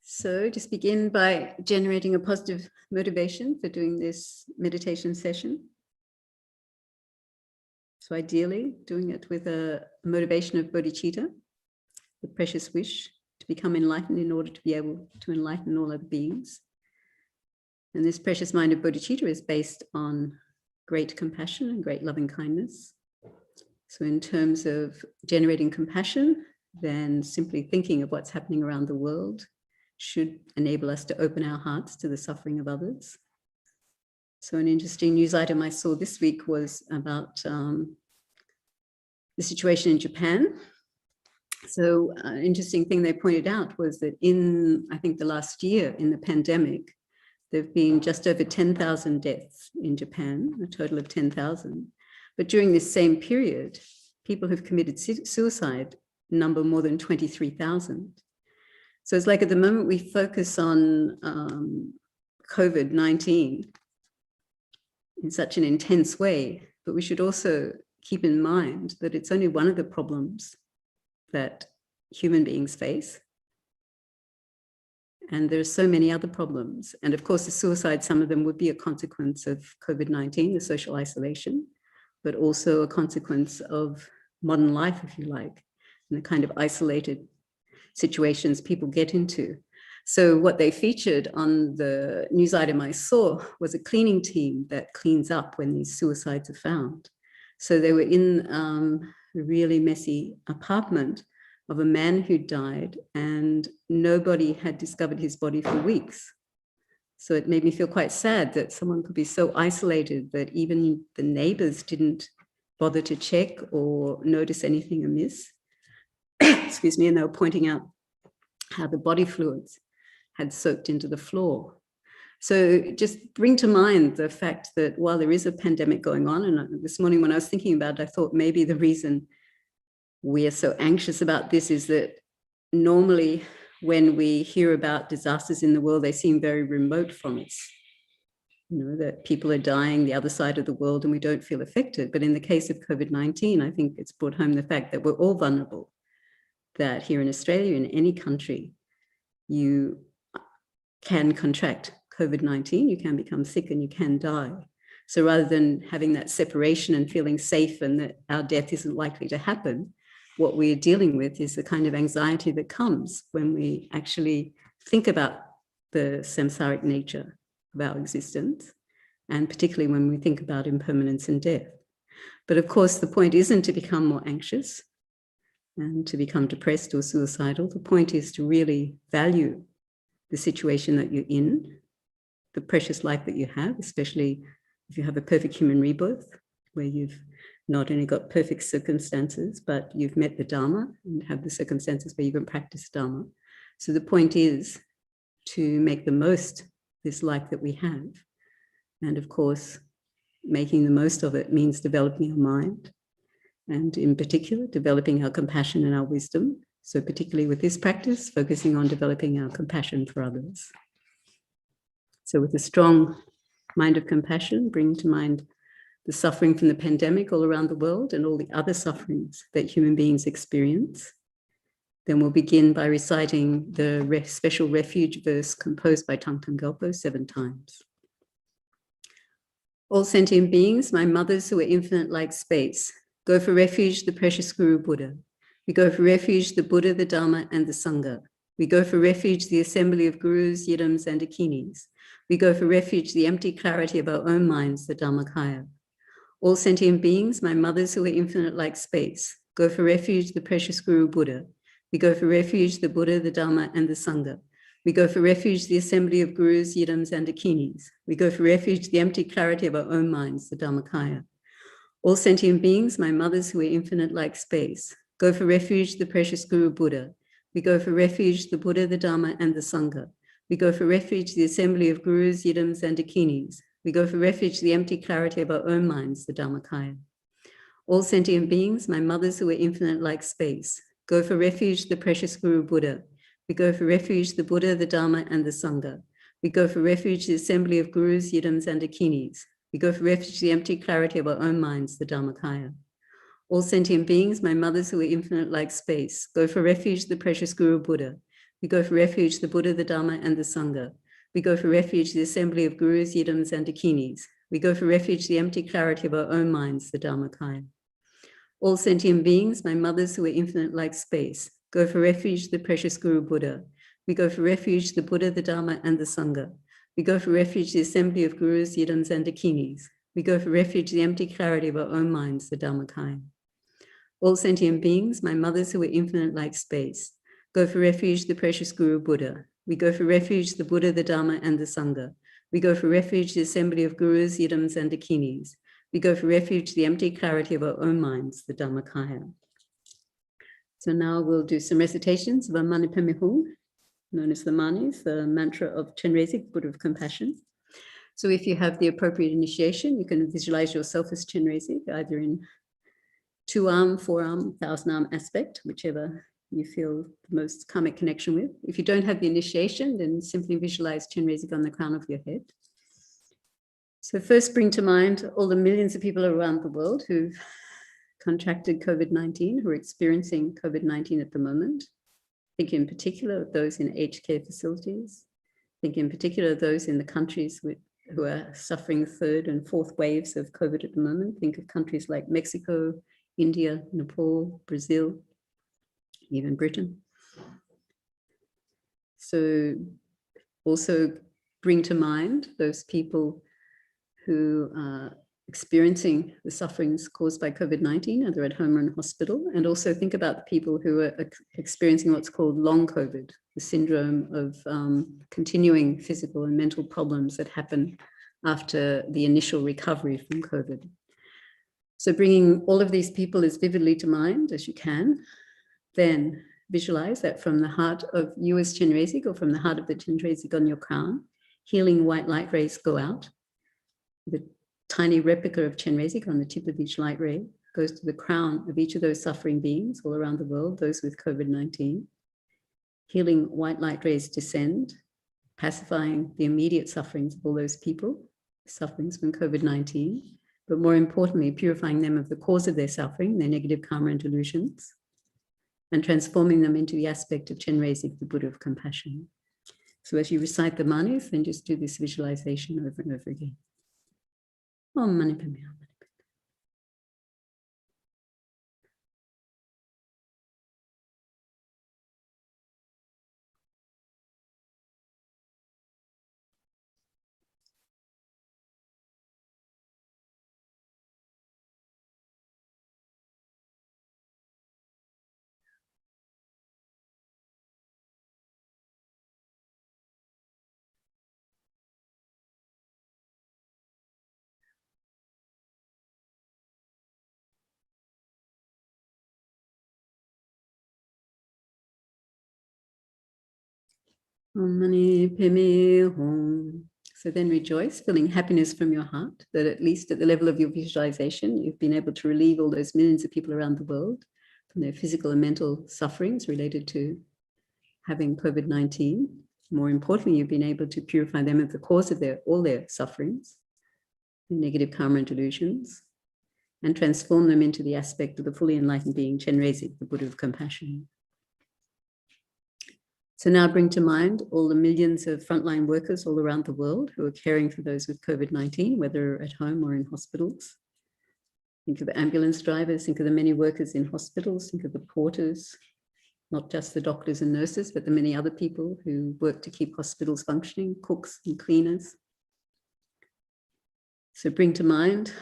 So just begin by generating a positive motivation for doing this meditation session. So ideally, doing it with a motivation of bodhicitta, the precious wish to become enlightened in order to be able to enlighten all other beings. And this precious mind of bodhicitta is based on great compassion and great loving kindness. So in terms of generating compassion, then simply thinking of what's happening around the world should enable us to open our hearts to the suffering of others. So an interesting news item I saw this week was about the situation in Japan. So an interesting thing they pointed out was that in, I think, the last year in the pandemic, there have been just over 10,000 deaths in Japan, a total of 10,000. But during this same period, people who've committed suicide number more than 23,000. So it's like at the moment we focus on COVID-19 in such an intense way, but we should also keep in mind that it's only one of the problems that human beings face. And there are so many other problems. And of course, the suicide, some of them would be a consequence of COVID-19, the social isolation, but also a consequence of modern life, if you like, and the kind of isolated situations people get into. So what they featured on the news item I saw was a cleaning team that cleans up when these suicides are found. So they were in a really messy apartment of a man who died and nobody had discovered his body for weeks. So it made me feel quite sad that someone could be so isolated that even the neighbors didn't bother to check or notice anything amiss. Excuse me, and they were pointing out how the body fluids had soaked into the floor. So just bring to mind the fact that while there is a pandemic going on, and this morning when I was thinking about it, I thought maybe the reason we are so anxious about this is that normally when we hear about disasters in the world, they seem very remote from us. You know, that people are dying the other side of the world and we don't feel affected. But in the case of COVID-19, I think it's brought home the fact that we're all vulnerable, that here in Australia, in any country, you can contract COVID-19, you can become sick and you can die. So rather than having that separation and feeling safe and that our death isn't likely to happen, what we're dealing with is the kind of anxiety that comes when we actually think about the samsaric nature of our existence, and particularly when we think about impermanence and death. But of course, the point isn't to become more anxious and to become depressed or suicidal. The point is to really value the situation that you're in, the precious life that you have, especially if you have a perfect human rebirth, where you've not only got perfect circumstances, but you've met the Dharma and have the circumstances where you can practice Dharma. So the point is to make the most of this life that we have. And of course, making the most of it means developing our mind, and in particular, developing our compassion and our wisdom. So particularly with this practice, focusing on developing our compassion for others. So with a strong mind of compassion, bring to mind the suffering from the pandemic all around the world and all the other sufferings that human beings experience. Then we'll begin by reciting the special refuge verse composed by Thangtong Gyalpo 7 times. All sentient beings, my mothers who are infinite like space, go for refuge the precious Guru Buddha. We go for refuge the Buddha, the Dharma, and the Sangha. We go for refuge the assembly of Gurus, Yidams, and Dakinis. We go for refuge the empty clarity of our own minds, the Dhammakaya. All sentient beings, my mothers who are infinite like space, go for refuge the precious Guru Buddha. We go for refuge the Buddha, the Dharma, and the Sangha. We go for refuge the assembly of Gurus, Yidams, and Dakinis. We go for refuge the empty clarity of our own minds, the Dhammakaya. All sentient beings, my mothers who are infinite like space, go for refuge the precious Guru Buddha. We go for refuge the Buddha, the Dharma, and the Sangha. We go for refuge the assembly of Gurus, Yidams, and Dakinis. We go for refuge the empty clarity of our own minds, the Dhammakaya. All sentient beings, my mothers who are infinite like space, go for refuge the precious Guru Buddha. We go for refuge the Buddha, the Dharma, and the Sangha. We go for refuge the assembly of Gurus, Yidams, and Dakinis. We go for refuge the empty clarity of our own minds, the Dhammakaya. All sentient beings, my mothers who are infinite like space, go for refuge the precious Guru Buddha. We go for refuge the Buddha, the Dharma, and the Sangha. We go for refuge the assembly of Gurus, Yidams, and Dakinis. We go for refuge the empty clarity of our own minds, the Dhammakaya. All sentient beings, my mothers who are infinite like space, go for refuge the precious Guru Buddha. We go for refuge the Buddha, the Dharma, and the Sangha. We go for refuge the assembly of Gurus, Yidams, and Dakinis. We go for refuge the empty clarity of our own minds, the Dhammakaya. All sentient beings, my mothers who are infinite like space, go for refuge the precious Guru Buddha. We go for refuge the Buddha, the Dharma, and the Sangha. We go for refuge the assembly of Gurus, Yidams, and Dakinis. We go for refuge the empty clarity of our own minds, the Dhammakaya. So now we'll do some recitations of our Mani Padme Hum, known as the Manis, the mantra of Chenrezig, Buddha of Compassion. So if you have the appropriate initiation, you can visualize yourself as Chenrezig, either in 2-arm, 4-arm, 1,000-arm aspect, whichever you feel the most karmic connection with. If you don't have the initiation, then simply visualize Chenrezig on the crown of your head. So first bring to mind all the millions of people around the world who've contracted COVID-19, who are experiencing COVID-19 at the moment. Think in particular of those in aged care facilities. Think in particular of those in the countries who are suffering third and fourth waves of COVID at the moment. Think of countries like Mexico, India, Nepal, Brazil, even Britain. So also bring to mind those people who are experiencing the sufferings caused by COVID-19, either at home or in hospital, and also think about the people who are experiencing what's called long COVID, the syndrome of continuing physical and mental problems that happen after the initial recovery from COVID. So bringing all of these people as vividly to mind as you can, then visualize that from the heart of you as Chenrezig, or from the heart of the Chenrezig on your crown, healing white light rays go out. The tiny replica of Chenrezig on the tip of each light ray goes to the crown of each of those suffering beings all around the world, those with COVID-19. Healing white light rays descend, pacifying the immediate sufferings of all those people, sufferings from COVID-19, but more importantly, purifying them of the cause of their suffering, their negative karma and delusions, and transforming them into the aspect of Chenrezig, the Buddha of Compassion. So as you recite the manis, then just do this visualization over and over again. Om Mani Padme Hum. Om Mani Padme Hum. So then rejoice, feeling happiness from your heart, that at least at the level of your visualization, you've been able to relieve all those millions of people around the world from their physical and mental sufferings related to having COVID-19. More importantly, you've been able to purify them of the cause of all their sufferings, the negative karma and delusions, and transform them into the aspect of the fully enlightened being, Chenrezig, the Buddha of Compassion. So now bring to mind all the millions of frontline workers all around the world who are caring for those with COVID-19, whether at home or in hospitals. Think of the ambulance drivers, think of the many workers in hospitals, think of the porters, not just the doctors and nurses, but the many other people who work to keep hospitals functioning, cooks and cleaners. So bring to mind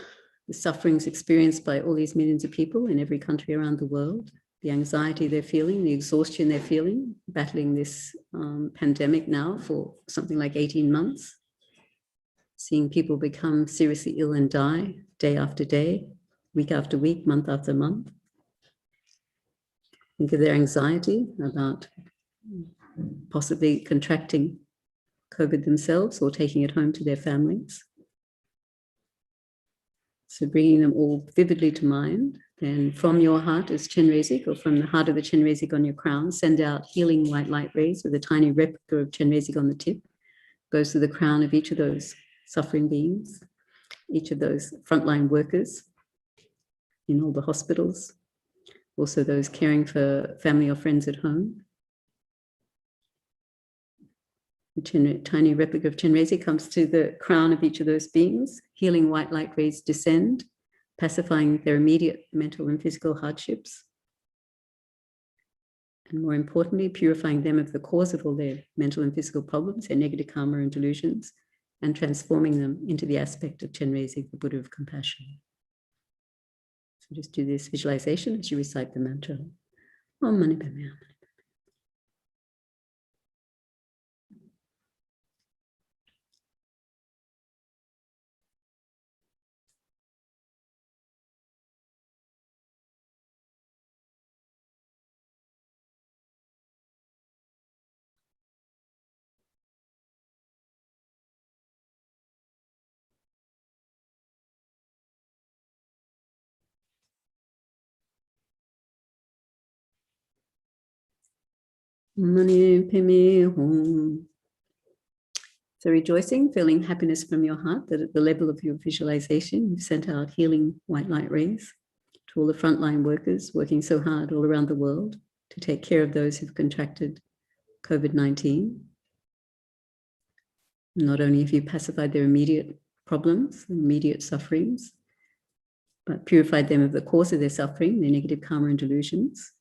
the sufferings experienced by all these millions of people in every country around the world, the anxiety they're feeling, the exhaustion they're feeling, battling this pandemic now for something like 18 months, seeing people become seriously ill and die day after day, week after week, month after month. Think of their anxiety about possibly contracting COVID themselves or taking it home to their families. So bringing them all vividly to mind, then from your heart as Chenrezig, or from the heart of the Chenrezig on your crown, send out healing white light rays with a tiny replica of Chenrezig on the tip, goes to the crown of each of those suffering beings, each of those frontline workers in all the hospitals, also those caring for family or friends at home. The tiny replica of Chenrezig comes to the crown of each of those beings. Healing white light rays descend, pacifying their immediate mental and physical hardships. And more importantly, purifying them of the cause of all their mental and physical problems, their negative karma and delusions, and transforming them into the aspect of Chenrezig, the Buddha of compassion. So just do this visualization as you recite the mantra. Om Mani Padme Hum. Mani Padme Hum. So rejoicing, feeling happiness from your heart that at the level of your visualization, you've sent out healing white light rays to all the frontline workers working so hard all around the world to take care of those who've contracted COVID-19. Not only have you pacified their immediate problems, immediate sufferings, but purified them of the cause of their suffering, their negative karma and delusions,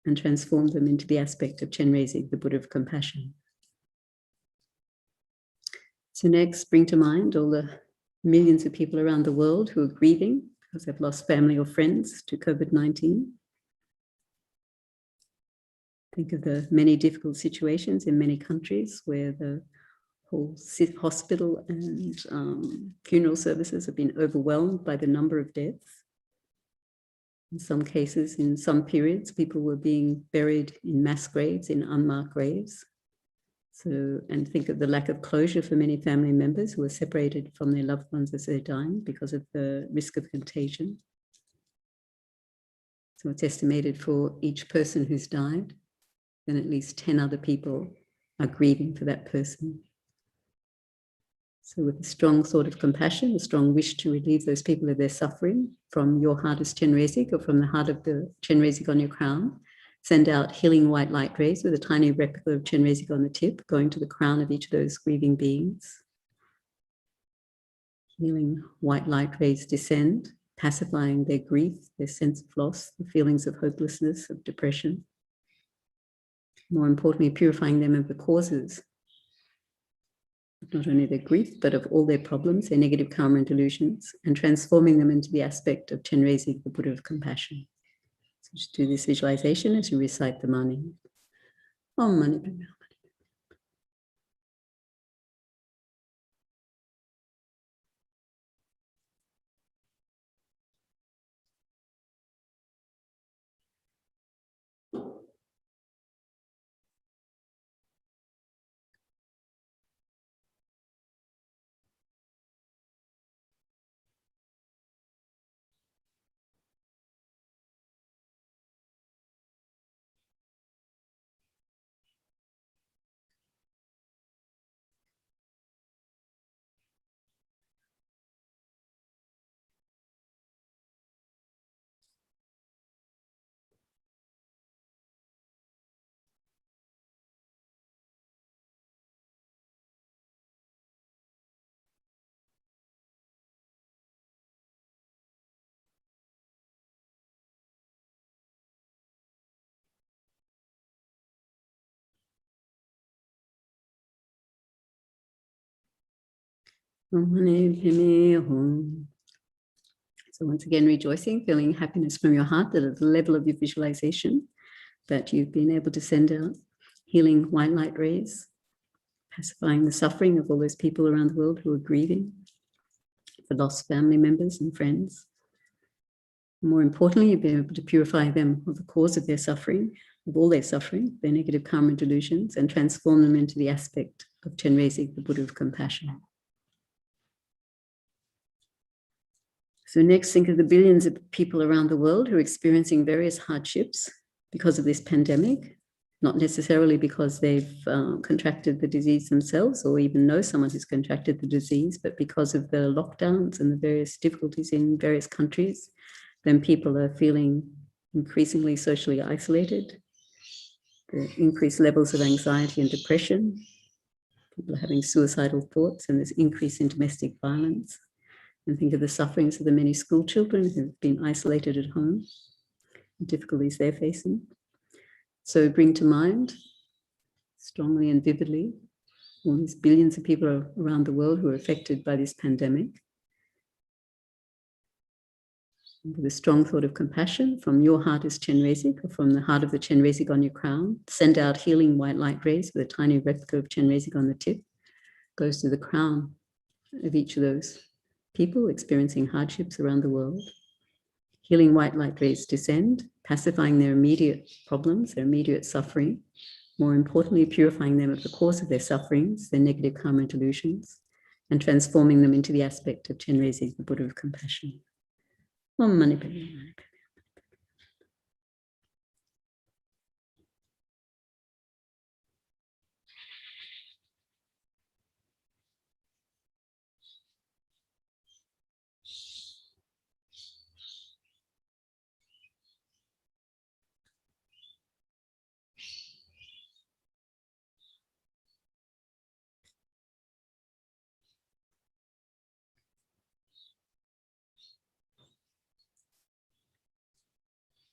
and transformed them into the aspect of Chenrezig, the Buddha of compassion. So next, bring to mind all the millions of people around the world who are grieving because they've lost family or friends to COVID-19. Think of the many difficult situations in many countries where the whole hospital and funeral services have been overwhelmed by the number of deaths. In some cases, in some periods, people were being buried in mass graves, in unmarked graves. So, and think of the lack of closure for many family members who were separated from their loved ones as they're dying because of the risk of contagion. So it's estimated for each person who's died, then at least 10 other people are grieving for that person. So with a strong sort of compassion, a strong wish to relieve those people of their suffering from your heart as Chenrezig or from the heart of the Chenrezig on your crown, send out healing white light rays with a tiny replica of Chenrezig on the tip, going to the crown of each of those grieving beings. Healing white light rays descend, pacifying their grief, their sense of loss, the feelings of hopelessness, of depression. More importantly, purifying them of the causes, not only their grief, but of all their problems, their negative karma and delusions, and transforming them into the aspect of Chenrezig, the Buddha of compassion. So just do this visualization as you recite the Mani. Om Mani Padme Hum. So once again, rejoicing, feeling happiness from your heart that at the level of your visualization, that you've been able to send out healing white light rays, pacifying the suffering of all those people around the world who are grieving for lost family members and friends. More importantly, you've been able to purify them of the cause of their suffering, of all their suffering, their negative karma and delusions, and transform them into the aspect of Chenrezig, the Buddha of compassion. So next, think of the billions of people around the world who are experiencing various hardships because of this pandemic, not necessarily because they've contracted the disease themselves or even know someone who's contracted the disease, but because of the lockdowns and the various difficulties in various countries. Then people are feeling increasingly socially isolated, the increased levels of anxiety and depression. People are having suicidal thoughts, and there's increase in domestic violence. And think of the sufferings of the many school children who've been isolated at home, the difficulties they're facing. So bring to mind, strongly and vividly, all these billions of people around the world who are affected by this pandemic. And with a strong thought of compassion from your heart as Chenrezig, or from the heart of the Chenrezig on your crown, send out healing white light rays with a tiny replica of Chenrezig on the tip, goes to the crown of each of those people experiencing hardships around the world. Healing white light rays descend, pacifying their immediate problems, their immediate suffering, more importantly, purifying them of the cause of their sufferings, their negative karma and delusions, and transforming them into the aspect of Chenrezig, the Buddha of compassion. Om Mani Padme Hum.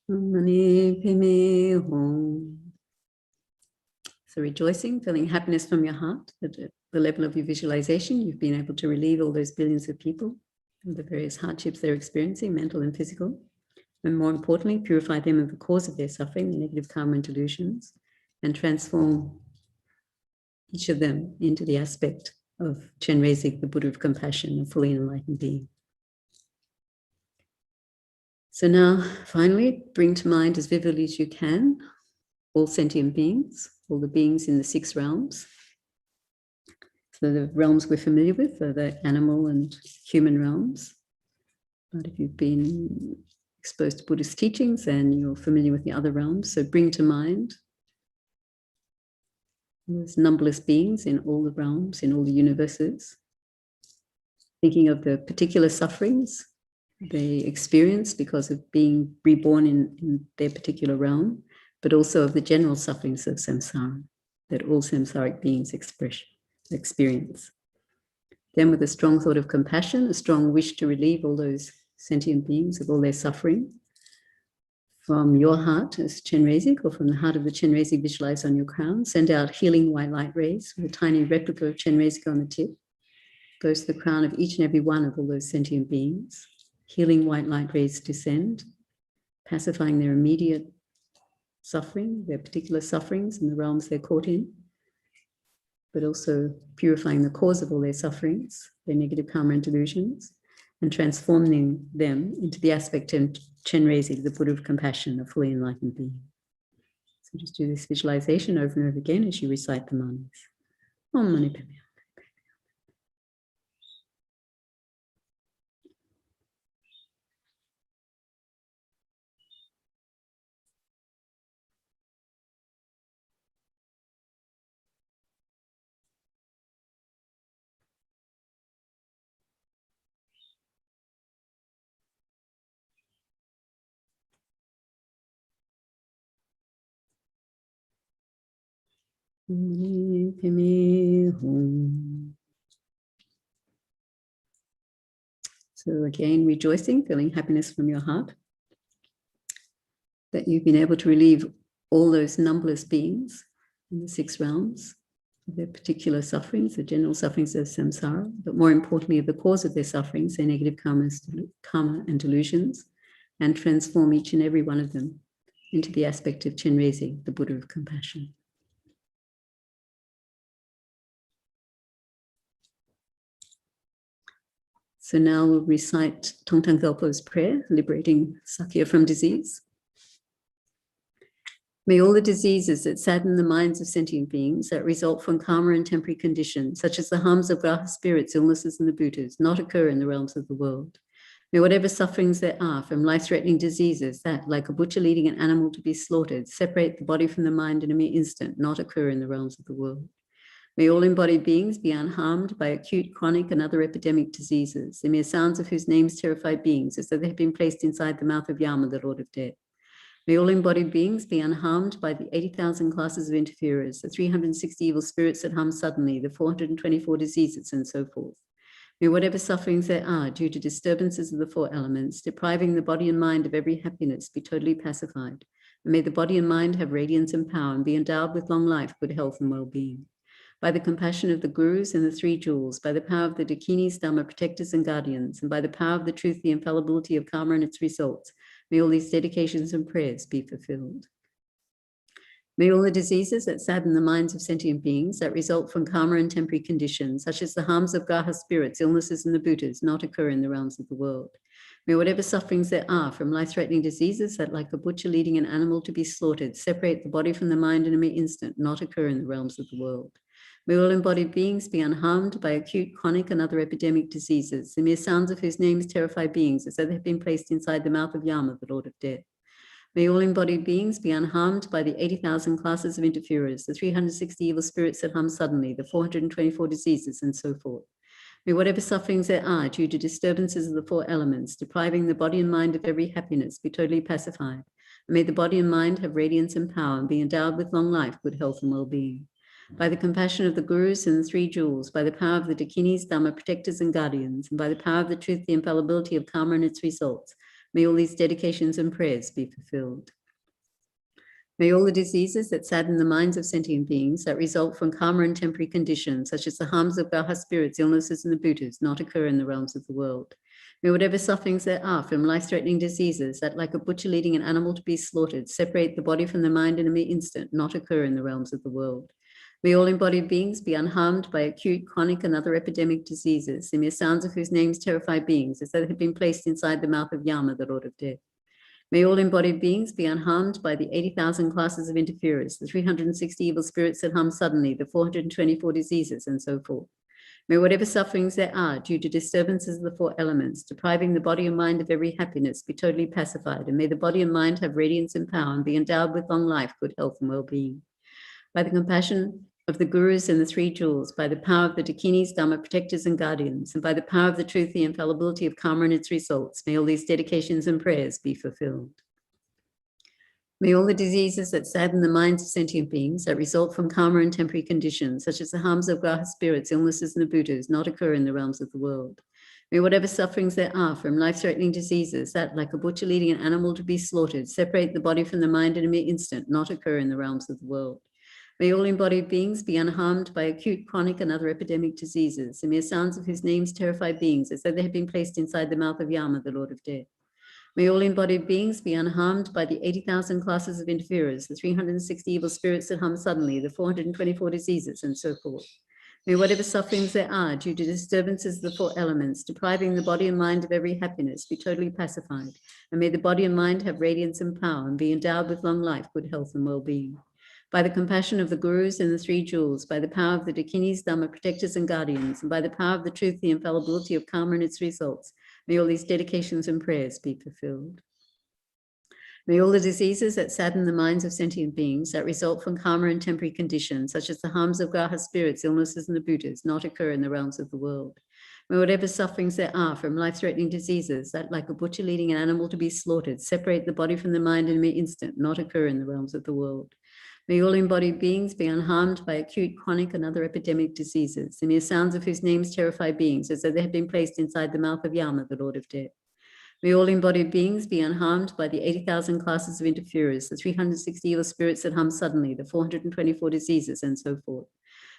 Om Mani Padme Hum. So rejoicing, feeling happiness from your heart, that at the level of your visualization, you've been able to relieve all those billions of people of the various hardships they're experiencing, mental and physical. And more importantly, purify them of the cause of their suffering, the negative karma and delusions, and transform each of them into the aspect of Chenrezig, the Buddha of compassion, a fully enlightened being. So now, finally, bring to mind as vividly as you can all sentient beings, all the beings in the 6 realms. So the realms we're familiar with are the animal and human realms. But if you've been exposed to Buddhist teachings, then you're familiar with the other realms. So bring to mind those numberless beings in all the realms, in all the universes, thinking of the particular sufferings they experience because of being reborn in their particular realm, but also of the general sufferings of samsara that all samsaric beings experience. Then with a strong thought of compassion, a strong wish to relieve all those sentient beings of all their suffering, from your heart as Chenrezig, or from the heart of the Chenrezig visualized on your crown, send out healing white light rays with a tiny replica of Chenrezig on the tip, goes to the crown of each and every one of all those sentient beings. Healing white light rays descend, pacifying their immediate suffering, their particular sufferings in the realms they're caught in, but also purifying the cause of all their sufferings, their negative karma and delusions, and transforming them into the aspect of Chenrezig, the Buddha of compassion, a fully enlightened being. So just do this visualization over and over again as you recite the mantras. Om Mani Padme Hum. So again, rejoicing, feeling happiness from your heart, that you've been able to relieve all those numberless beings in the 6 realms their particular sufferings, the general sufferings of samsara, but more importantly, the cause of their sufferings, their negative karma and delusions, and transform each and every one of them into the aspect of Chenrezig, the Buddha of compassion. So now we'll recite Thangtong Gyalpo's prayer, liberating Sakya from disease. May all the diseases that sadden the minds of sentient beings that result from karma and temporary conditions, such as the harms of graha spirits, illnesses, and the bhutas, not occur in the realms of the world. May whatever sufferings there are from life-threatening diseases that, like a butcher leading an animal to be slaughtered, separate the body from the mind in a mere instant, not occur in the realms of the world. May all embodied beings be unharmed by acute, chronic, and other epidemic diseases, the mere sounds of whose names terrify beings as though they had been placed inside the mouth of Yama, the Lord of Death. May all embodied beings be unharmed by the 80,000 classes of interferers, the 360 evil spirits that hum suddenly, the 424 diseases, and so forth. May whatever sufferings there are due to disturbances of the four elements, depriving the body and mind of every happiness, be totally pacified. And may the body and mind have radiance and power and be endowed with long life, good health, and well-being. By the compassion of the gurus and the three jewels, by the power of the dakinis, dhamma protectors and guardians, and by the power of the truth, the infallibility of karma and its results, may all these dedications and prayers be fulfilled. May all the diseases that sadden the minds of sentient beings that result from karma and temporary conditions, such as the harms of graha spirits, illnesses, and the bhutas, not occur in the realms of the world. May whatever sufferings there are from life-threatening diseases that, like a butcher leading an animal to be slaughtered, separate the body from the mind in a mere instant, not occur in the realms of the world. May all embodied beings be unharmed by acute, chronic, and other epidemic diseases, the mere sounds of whose names terrify beings as though they have been placed inside the mouth of Yama, the Lord of Death. May all embodied beings be unharmed by the 80,000 classes of interferers, the 360 evil spirits that hum suddenly, the 424 diseases, and so forth. May whatever sufferings there are due to disturbances of the four elements, depriving the body and mind of every happiness, be totally pacified. And may the body and mind have radiance and power and be endowed with long life, good health, and well-being. By the compassion of the gurus and the three jewels, by the power of the dakinis, dhamma protectors and guardians, and by the power of the truth, the infallibility of karma and its results, may all these dedications and prayers be fulfilled. May all the diseases that sadden the minds of sentient beings that result from karma and temporary conditions, such as the harms of graha spirits, illnesses, and the bhutas, not occur in the realms of the world. May whatever sufferings there are from life-threatening diseases that, like a butcher leading an animal to be slaughtered, separate the body from the mind in a mere instant, not occur in the realms of the world. May all embodied beings be unharmed by acute, chronic, and other epidemic diseases, the mere sounds of whose names terrify beings as though they had been placed inside the mouth of Yama, the Lord of Death. May all embodied beings be unharmed by the 80,000 classes of interferers, the 360 evil spirits that hum suddenly, the 424 diseases, and so forth. May whatever sufferings there are due to disturbances of the four elements, depriving the body and mind of every happiness, be totally pacified, and may the body and mind have radiance and power and be endowed with long life, good health, and well-being. By the compassion of the gurus and the three jewels, by the power of the dakinis, dhamma protectors and guardians, and by the power of the truth, the infallibility of karma and its results, may all these dedications and prayers be fulfilled. May all the diseases that sadden the minds of sentient beings that result from karma and temporary conditions, such as the harms of graha spirits, illnesses, and the bhutas, not occur in the realms of the world. May whatever sufferings there are from life-threatening diseases that, like a butcher leading an animal to be slaughtered, separate the body from the mind in a mere instant, not occur in the realms of the world. May all embodied beings be unharmed by acute, chronic, and other epidemic diseases, the mere sounds of whose names terrify beings as though they had been placed inside the mouth of Yama, the Lord of Death. May all embodied beings be unharmed by the 80,000 classes of interferers, the 360 evil spirits that hum suddenly, the 424 diseases, and so forth. May whatever sufferings there are due to disturbances of the four elements, depriving the body and mind of every happiness, be totally pacified, and may the body and mind have radiance and power and be endowed with long life, good health, and well-being. By the compassion of the gurus and the three jewels, by the power of the dakinis, dhamma protectors and guardians, and by the power of the truth, the infallibility of karma and its results, may all these dedications and prayers be fulfilled. May all the diseases that sadden the minds of sentient beings that result from karma and temporary conditions, such as the harms of graha spirits, illnesses, and the bhutas, not occur in the realms of the world. May whatever sufferings there are from life-threatening diseases that, like a butcher leading an animal to be slaughtered, separate the body from the mind in a mere instant, not occur in the realms of the world. May all embodied beings be unharmed by acute, chronic, and other epidemic diseases, the mere sounds of whose names terrify beings as though they had been placed inside the mouth of Yama, the Lord of Death. May all embodied beings be unharmed by the 80,000 classes of interferers, the 360 evil spirits that hum suddenly, the 424 diseases, and so forth.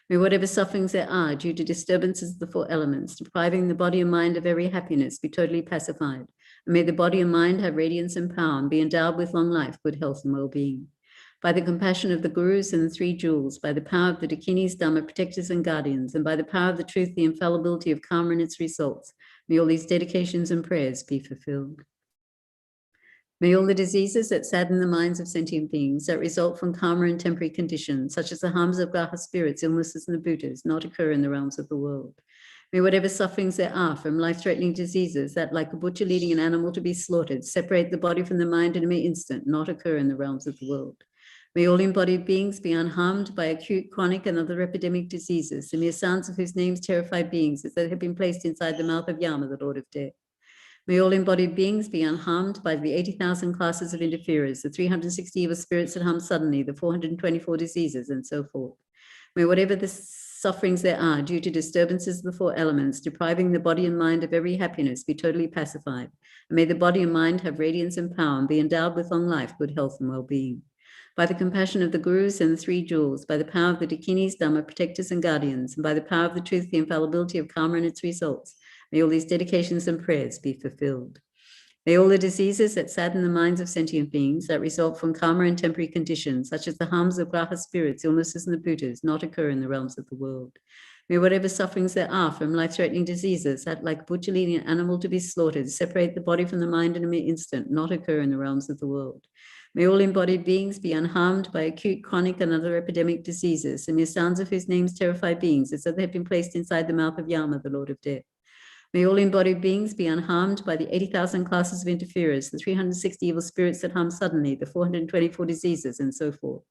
May whatever sufferings there are due to disturbances of the four elements, depriving the body and mind of every happiness, be totally pacified. And may the body and mind have radiance and power and be endowed with long life, good health and well-being. By the compassion of the Gurus and the Three Jewels, by the power of the Dakinis, Dhamma, protectors and guardians, and by the power of the truth, the infallibility of karma and its results, may all these dedications and prayers be fulfilled. May all the diseases that sadden the minds of sentient beings, that result from karma and temporary conditions, such as the harms of graha spirits, illnesses, and the Buddhas, not occur in the realms of the world. May whatever sufferings there are from life-threatening diseases that, like a butcher leading an animal to be slaughtered, separate the body from the mind in a mere instant, not occur in the realms of the world. May all embodied beings be unharmed by acute, chronic, and other epidemic diseases, the mere sounds of whose names terrify beings as they have been placed inside the mouth of Yama, the Lord of Death. May all embodied beings be unharmed by the 80,000 classes of interferers, the 360 evil spirits that harm suddenly, the 424 diseases, and so forth. May whatever the sufferings there are due to disturbances of the four elements, depriving the body and mind of every happiness, be totally pacified. And may the body and mind have radiance and power and be endowed with long life, good health, and well-being. By the compassion of the Gurus and the Three Jewels, by the power of the Dakinis, Dhamma, protectors and guardians, and by the power of the truth, the infallibility of karma and its results, may all these dedications and prayers be fulfilled. May all the diseases that sadden the minds of sentient beings, that result from karma and temporary conditions, such as the harms of graha spirits, illnesses, and the Buddhas, not occur in the realms of the world. May whatever sufferings there are from life-threatening diseases that, like butcher leading an animal to be slaughtered, separate the body from the mind in a mere instant, not occur in the realms of the world. May all embodied beings be unharmed by acute, chronic, and other epidemic diseases, the mere sounds of whose names terrify beings as though they have been placed inside the mouth of Yama, the Lord of Death. May all embodied beings be unharmed by the 80,000 classes of interferers, the 360 evil spirits that harm suddenly, the 424 diseases, and so forth.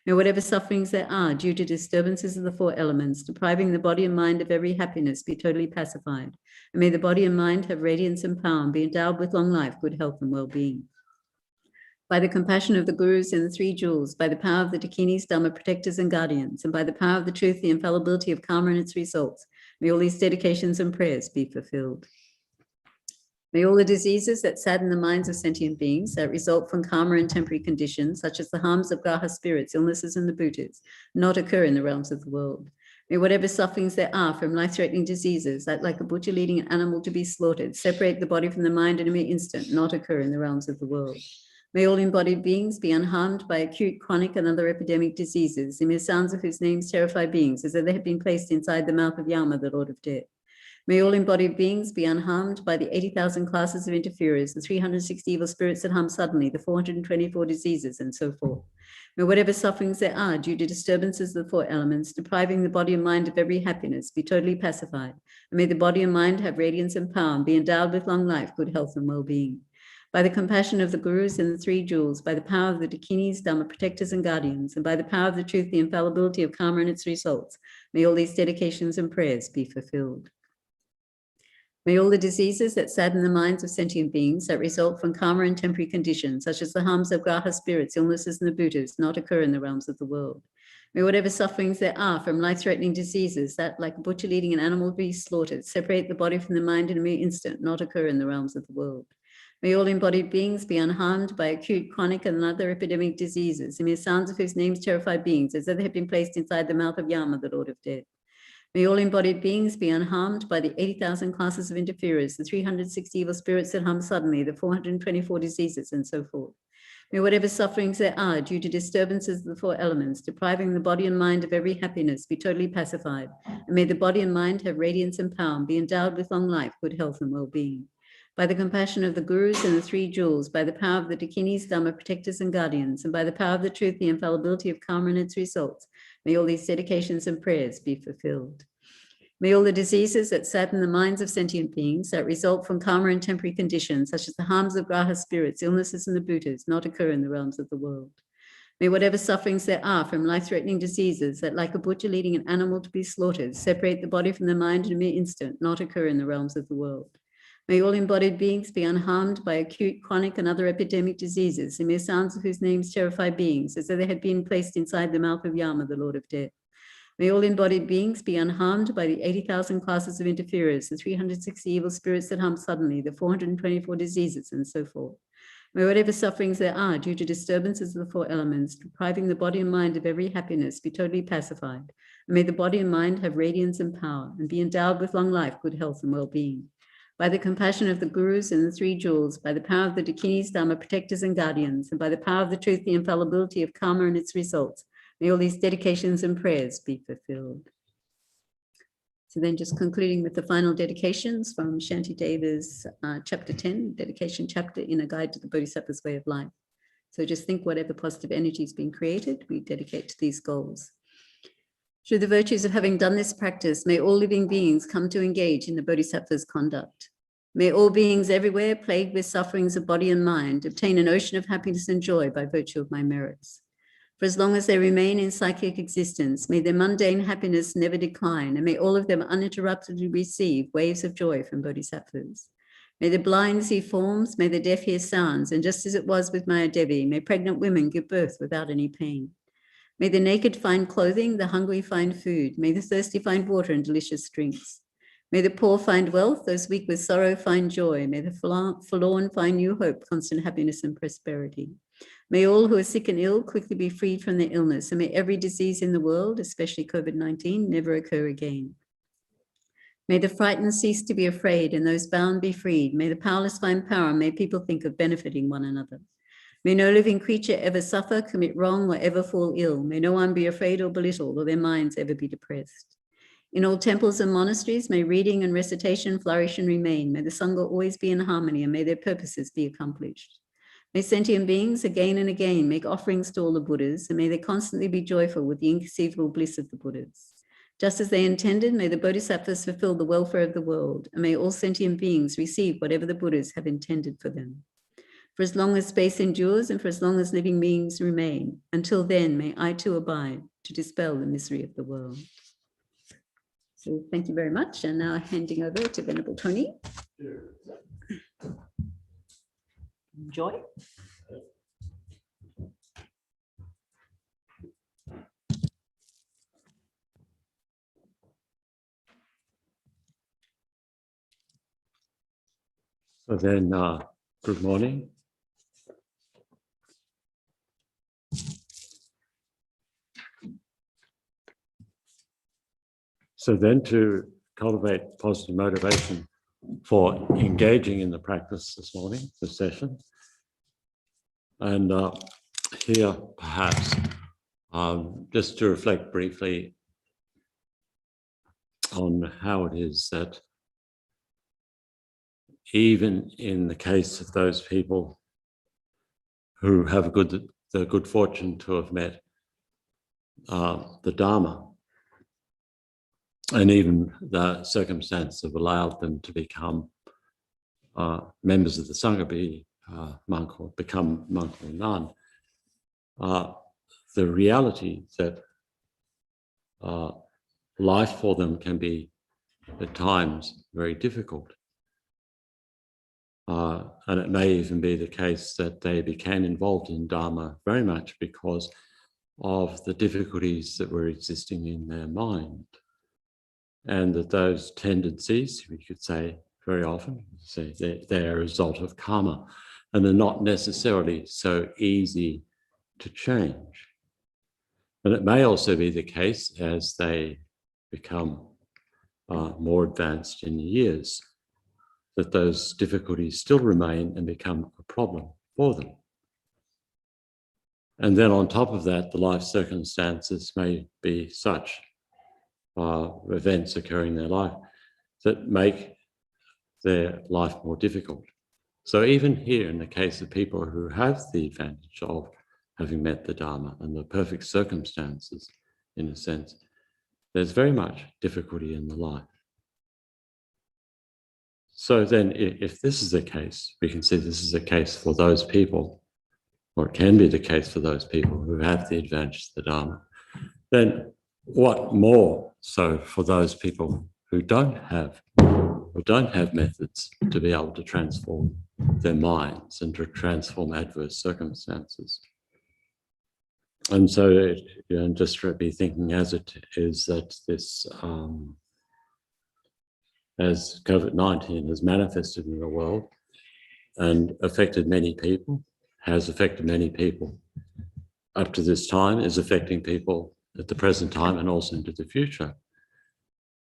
May whatever sufferings there are due to disturbances of the four elements, depriving the body and mind of every happiness, be totally pacified. And may the body and mind have radiance and power and be endowed with long life, good health, and well-being. By the compassion of the Gurus and the Three Jewels, by the power of the Dakinis, Dhamma, protectors and guardians, and by the power of the truth, the infallibility of karma and its results, may all these dedications and prayers be fulfilled. May all the diseases that sadden the minds of sentient beings, that result from karma and temporary conditions, such as the harms of graha spirits, illnesses, and the Buddhas, not occur in the realms of the world. May whatever sufferings there are from life-threatening diseases, that, like a butcher leading an animal to be slaughtered, separate the body from the mind in a mere instant, not occur in the realms of the world. May all embodied beings be unharmed by acute, chronic, and other epidemic diseases, the mere sounds of whose names terrify beings as though they had been placed inside the mouth of Yama, the Lord of Death. May all embodied beings be unharmed by the 80,000 classes of interferers, the 360 evil spirits that harm suddenly, the 424 diseases, and so forth. May whatever sufferings there are due to disturbances of the four elements, depriving the body and mind of every happiness, be totally pacified. And may the body and mind have radiance and power and be endowed with long life, good health, and well-being. By the compassion of the Gurus and the Three Jewels, by the power of the Dakinis, Dhamma, protectors and guardians, and by the power of the truth, the infallibility of karma and its results, may all these dedications and prayers be fulfilled. May all the diseases that sadden the minds of sentient beings, that result from karma and temporary conditions, such as the harms of graha spirits, illnesses, and the Buddhas, not occur in the realms of the world. May whatever sufferings there are from life-threatening diseases that, like a butcher leading an animal to be slaughtered, separate the body from the mind in a mere instant, not occur in the realms of the world. May all embodied beings be unharmed by acute, chronic, and other epidemic diseases, the mere sounds of whose names terrify beings as though they had been placed inside the mouth of Yama, the Lord of Death. May all embodied beings be unharmed by the 80,000 classes of interferers, the 360 evil spirits that harm suddenly, the 424 diseases, and so forth. May whatever sufferings there are due to disturbances of the four elements, depriving the body and mind of every happiness, be totally pacified. And may the body and mind have radiance and power and be endowed with long life, good health, and well-being. By the compassion of the Gurus and the Three Jewels, by the power of the Dakinis, Dhamma, protectors and guardians, and by the power of the truth, the infallibility of karma and its results, may all these dedications and prayers be fulfilled. May all the diseases that sadden the minds of sentient beings, that result from karma and temporary conditions, such as the harms of graha spirits, illnesses, and the Buddhas, not occur in the realms of the world. May whatever sufferings there are from life-threatening diseases that, like a butcher leading an animal to be slaughtered, separate the body from the mind in a mere instant, not occur in the realms of the world. May all embodied beings be unharmed by acute, chronic, and other epidemic diseases, the mere sounds of whose names terrify beings as though they had been placed inside the mouth of Yama, the Lord of Death. May all embodied beings be unharmed by the 80,000 classes of interferers, the 360 evil spirits that harm suddenly, the 424 diseases, and so forth. May whatever sufferings there are due to disturbances of the four elements, depriving the body and mind of every happiness, be totally pacified. May the body and mind have radiance and power and be endowed with long life, good health and well-being. By the compassion of the gurus and the three jewels, by the power of the Dakinis, Dharma protectors and guardians, and by the power of the truth, the infallibility of karma and its results, may all these dedications and prayers be fulfilled. So then just concluding with the final dedications from Shanti Deva's chapter 10, dedication chapter in A Guide to the Bodhisattva's Way of Life. So just think whatever positive energy has been created, we dedicate to these goals. Through the virtues of having done this practice, may all living beings come to engage in the Bodhisattva's conduct. May all beings everywhere plagued with sufferings of body and mind obtain an ocean of happiness and joy by virtue of my merits. For as long as they remain in psychic existence, may their mundane happiness never decline, and may all of them uninterruptedly receive waves of joy from bodhisattvas. May the blind see forms, may the deaf hear sounds, and just as it was with Maya Devi, may pregnant women give birth without any pain. May the naked find clothing, the hungry find food, may the thirsty find water and delicious drinks. May the poor find wealth, those weak with sorrow find joy, may the forlorn find new hope, constant happiness and prosperity. May all who are sick and ill quickly be freed from their illness, and may every disease in the world, especially COVID-19, never occur again. May the frightened cease to be afraid, and those bound be freed. May the powerless find power, and may people think of benefiting one another. May no living creature ever suffer, commit wrong, or ever fall ill. May no one be afraid or belittled, or their minds ever be depressed. In all temples and monasteries, may reading and recitation flourish and remain. May the Sangha always be in harmony, and may their purposes be accomplished. May sentient beings again and again make offerings to all the Buddhas, and may they constantly be joyful with the inconceivable bliss of the Buddhas. Just as they intended, may the Bodhisattvas fulfill the welfare of the world, and may all sentient beings receive whatever the Buddhas have intended for them. For as long as space endures, and for as long as living beings remain, until then may I too abide to dispel the misery of the world. So thank you very much, and now handing over to Venerable Tony. Enjoy. So then, good morning. So then to cultivate positive motivation for engaging in the practice this morning, this session. And here, perhaps, just to reflect briefly on how it is that even in the case of those people who have the good fortune to have met the Dharma, and even the circumstance have allowed them to become members of the Sangha, be monk or become monk or nun, the reality that life for them can be at times very difficult. And it may even be the case that they became involved in Dharma very much because of the difficulties that were existing in their mind. And that those tendencies, we could say very often, they're a result of karma, and they're not necessarily so easy to change. And it may also be the case as they become more advanced in years, that those difficulties still remain and become a problem for them. And then on top of that, the life circumstances may be such events occurring in their life that make their life more difficult. So even here, in the case of people who have the advantage of having met the Dharma and the perfect circumstances, in a sense, there's very much difficulty in the life. So then if this is the case, we can see this is the case for those people, or it can be the case for those people who have the advantage of the Dharma, then what more so for those people who don't have methods to be able to transform their minds and to transform adverse circumstances. And so just to be thinking as it is that this, as COVID-19 has manifested in the world and affected many people, has affected many people up to this time, is affecting people at the present time and also into the future,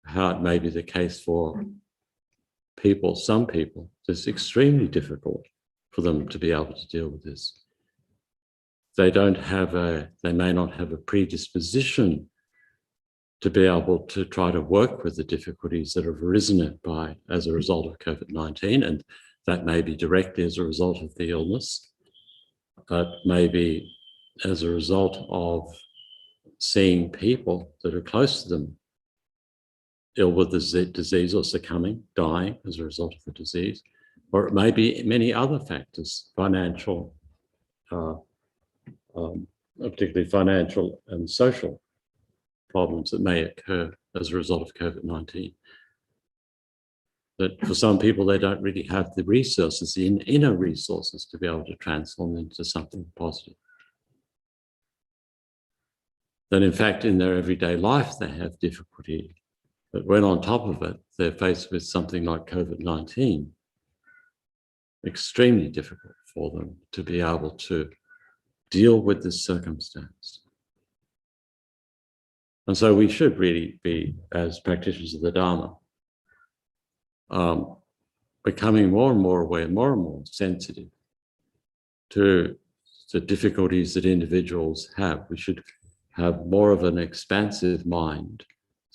how it may be the case for people, some people, it's extremely difficult for them to be able to deal with this. They may not have a predisposition to be able to try to work with the difficulties that have arisen as a result of COVID-19, and that may be directly as a result of the illness, but maybe as a result of seeing people that are close to them ill with the disease or succumbing, dying as a result of the disease, or it may be many other factors, financial, particularly financial and social problems that may occur as a result of COVID-19. That for some people, they don't really have the resources, the inner resources to be able to transform into something positive. That in fact, in their everyday life, they have difficulty. But when on top of it, they're faced with something like COVID-19, extremely difficult for them to be able to deal with this circumstance. And so we should really be, as practitioners of the Dharma, becoming more and more aware, more and more sensitive to the difficulties that individuals have. We should have more of an expansive mind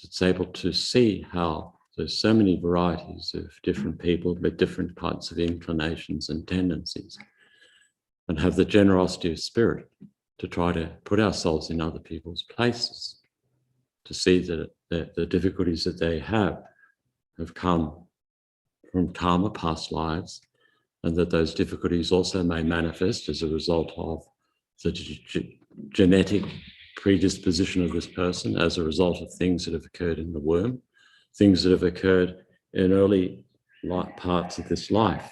that's able to see how there's so many varieties of different people with different kinds of inclinations and tendencies, and have the generosity of spirit to try to put ourselves in other people's places, to see that the difficulties that they have come from karma, past lives, and that those difficulties also may manifest as a result of the genetic predisposition of this person, as a result of things that have occurred in the womb, things that have occurred in early parts of this life,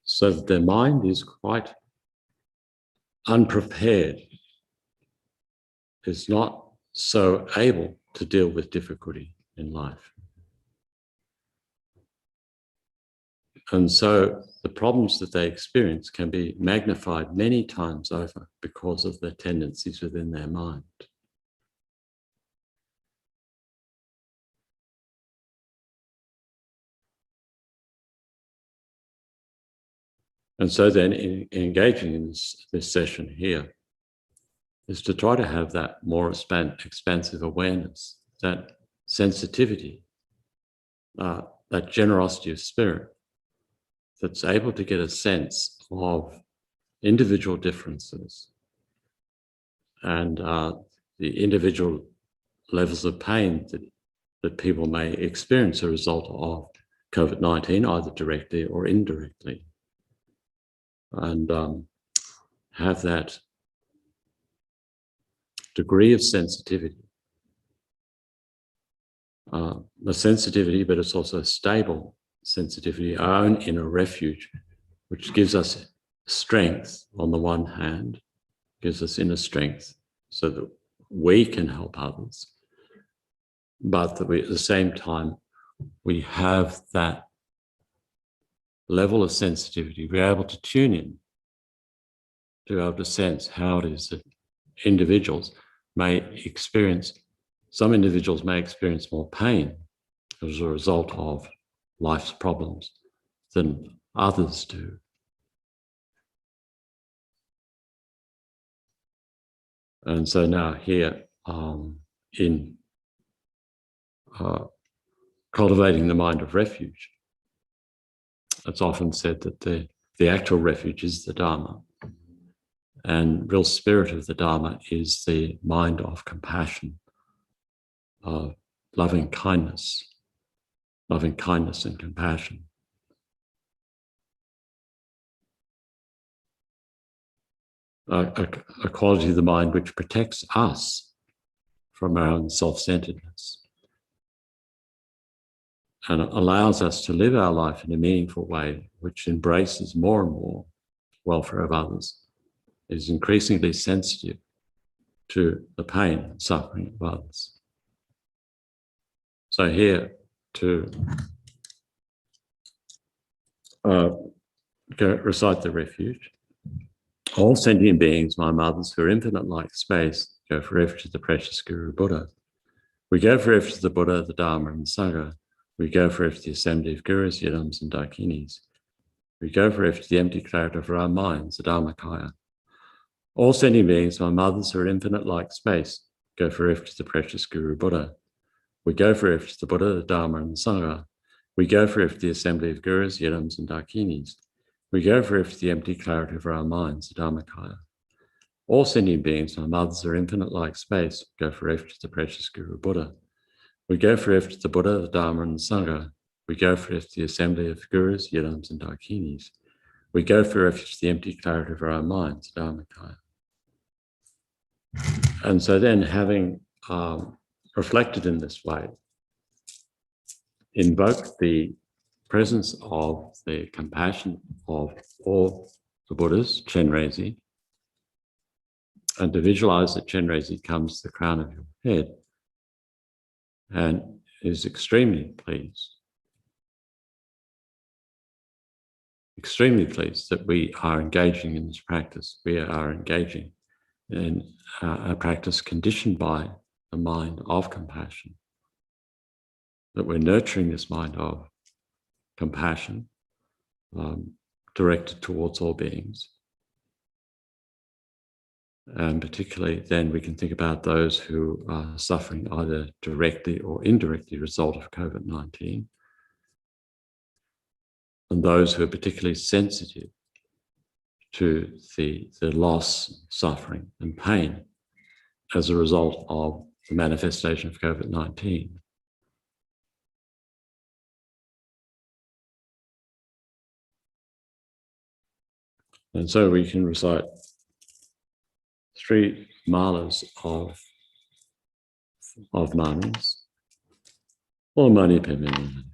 so that their mind is quite unprepared, is not so able to deal with difficulty in life. And so the problems that they experience can be magnified many times over because of the tendencies within their mind. And so then engaging in this session here is to try to have that more expansive awareness, that sensitivity, that generosity of spirit, that's able to get a sense of individual differences and the individual levels of pain that people may experience as a result of COVID-19, either directly or indirectly. And have that degree of sensitivity. The sensitivity, but it's also a stable sensitivity, our own inner refuge, which gives us strength on the one hand, gives us inner strength so that we can help others, but that we, at the same time, we have that level of sensitivity. We're able to tune in, to be able to sense how it is that individuals may experience, some individuals may experience more pain as a result of life's problems than others do. And so now here in cultivating the mind of refuge, it's often said that the actual refuge is the Dharma, and real spirit of the Dharma is the mind of compassion, of loving kindness and compassion. A quality of the mind which protects us from our own self-centeredness and allows us to live our life in a meaningful way which embraces more and more welfare of others, is increasingly sensitive to the pain and suffering of others. So here to recite the refuge. All sentient beings, my mothers, who are infinite like space, go forever to the precious Guru Buddha. We go forever to the Buddha, the Dharma, and the Sangha. We go forever to the assembly of Gurus, Yidams, and Dakinis. We go forever to the empty clarity of our minds, the Dharmakaya. All sentient beings, my mothers who are infinite like space, go forever to the precious Guru Buddha. We go forever to the Buddha, the Dharma, and the Sangha. We go forever to the assembly of Gurus, Yidams, and Dakinis. We go forever to the empty clarity of our minds, the Dharmakaya. All sentient beings, my mothers are infinite like space, go forever to the precious Guru Buddha. We go forever to the Buddha, the Dharma, and the Sangha. We go forever to the assembly of Gurus, Yidams, and Dakinis. We go forever to the empty clarity of our minds, the Dharmakaya. And so then, having reflected in this way, invoke the presence of the compassion of all the Buddhas, Chenrezig, and to visualize that Chenrezig comes to the crown of your head and is extremely pleased that we are engaging in this practice. We are engaging in a practice conditioned by the mind of compassion, that we're nurturing this mind of compassion directed towards all beings. And particularly then we can think about those who are suffering either directly or indirectly as a result of COVID-19, and those who are particularly sensitive to the loss, suffering, and pain as a result of the manifestation of COVID-19. And so we can recite 3 malas of manas, or mani padme hum.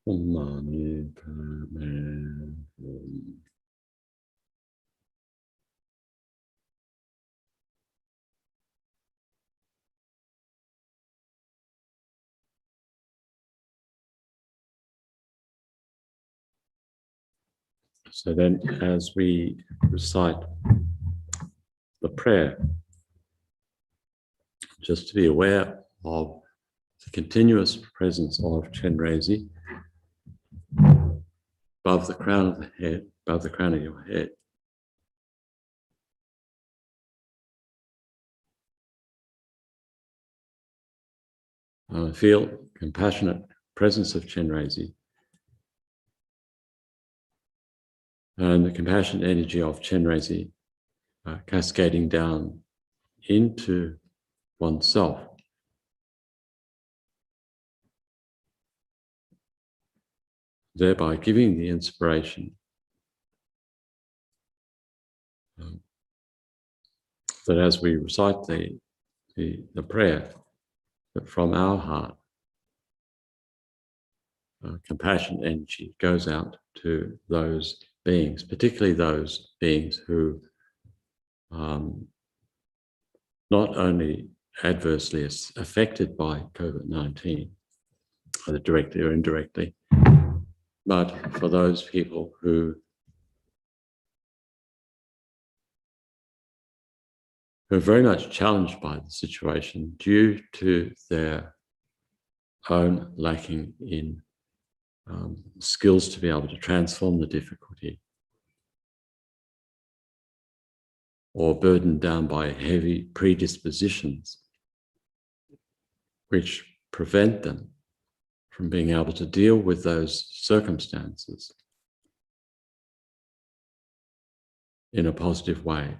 Mani Padme Hum. So then, as we recite the prayer, just to be aware of the continuous presence of Chenrezig above the crown of the head, above the crown of your head. Feel compassionate presence of Chenrezig and the compassionate energy of Chenrezig cascading down into oneself. Thereby giving the inspiration that as we recite the prayer, that from our heart, compassion energy goes out to those beings, particularly those beings who not only adversely affected by COVID-19, either directly or indirectly, but for those people who are very much challenged by the situation due to their own lacking in skills to be able to transform the difficulty, or burdened down by heavy predispositions which prevent them from being able to deal with those circumstances in a positive way.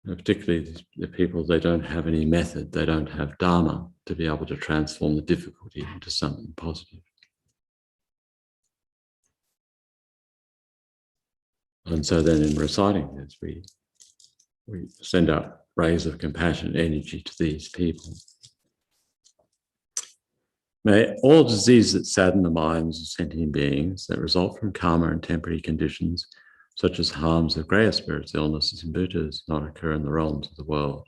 Particularly the people, they don't have any method, they don't have dharma to be able to transform the difficulty into something positive. And so then in reciting this, we send out rays of compassionate energy to these people. May all diseases that sadden the minds of sentient beings that result from karma and temporary conditions, such as harms of greater spirits, illnesses, and bhutas, not occur in the realms of the world.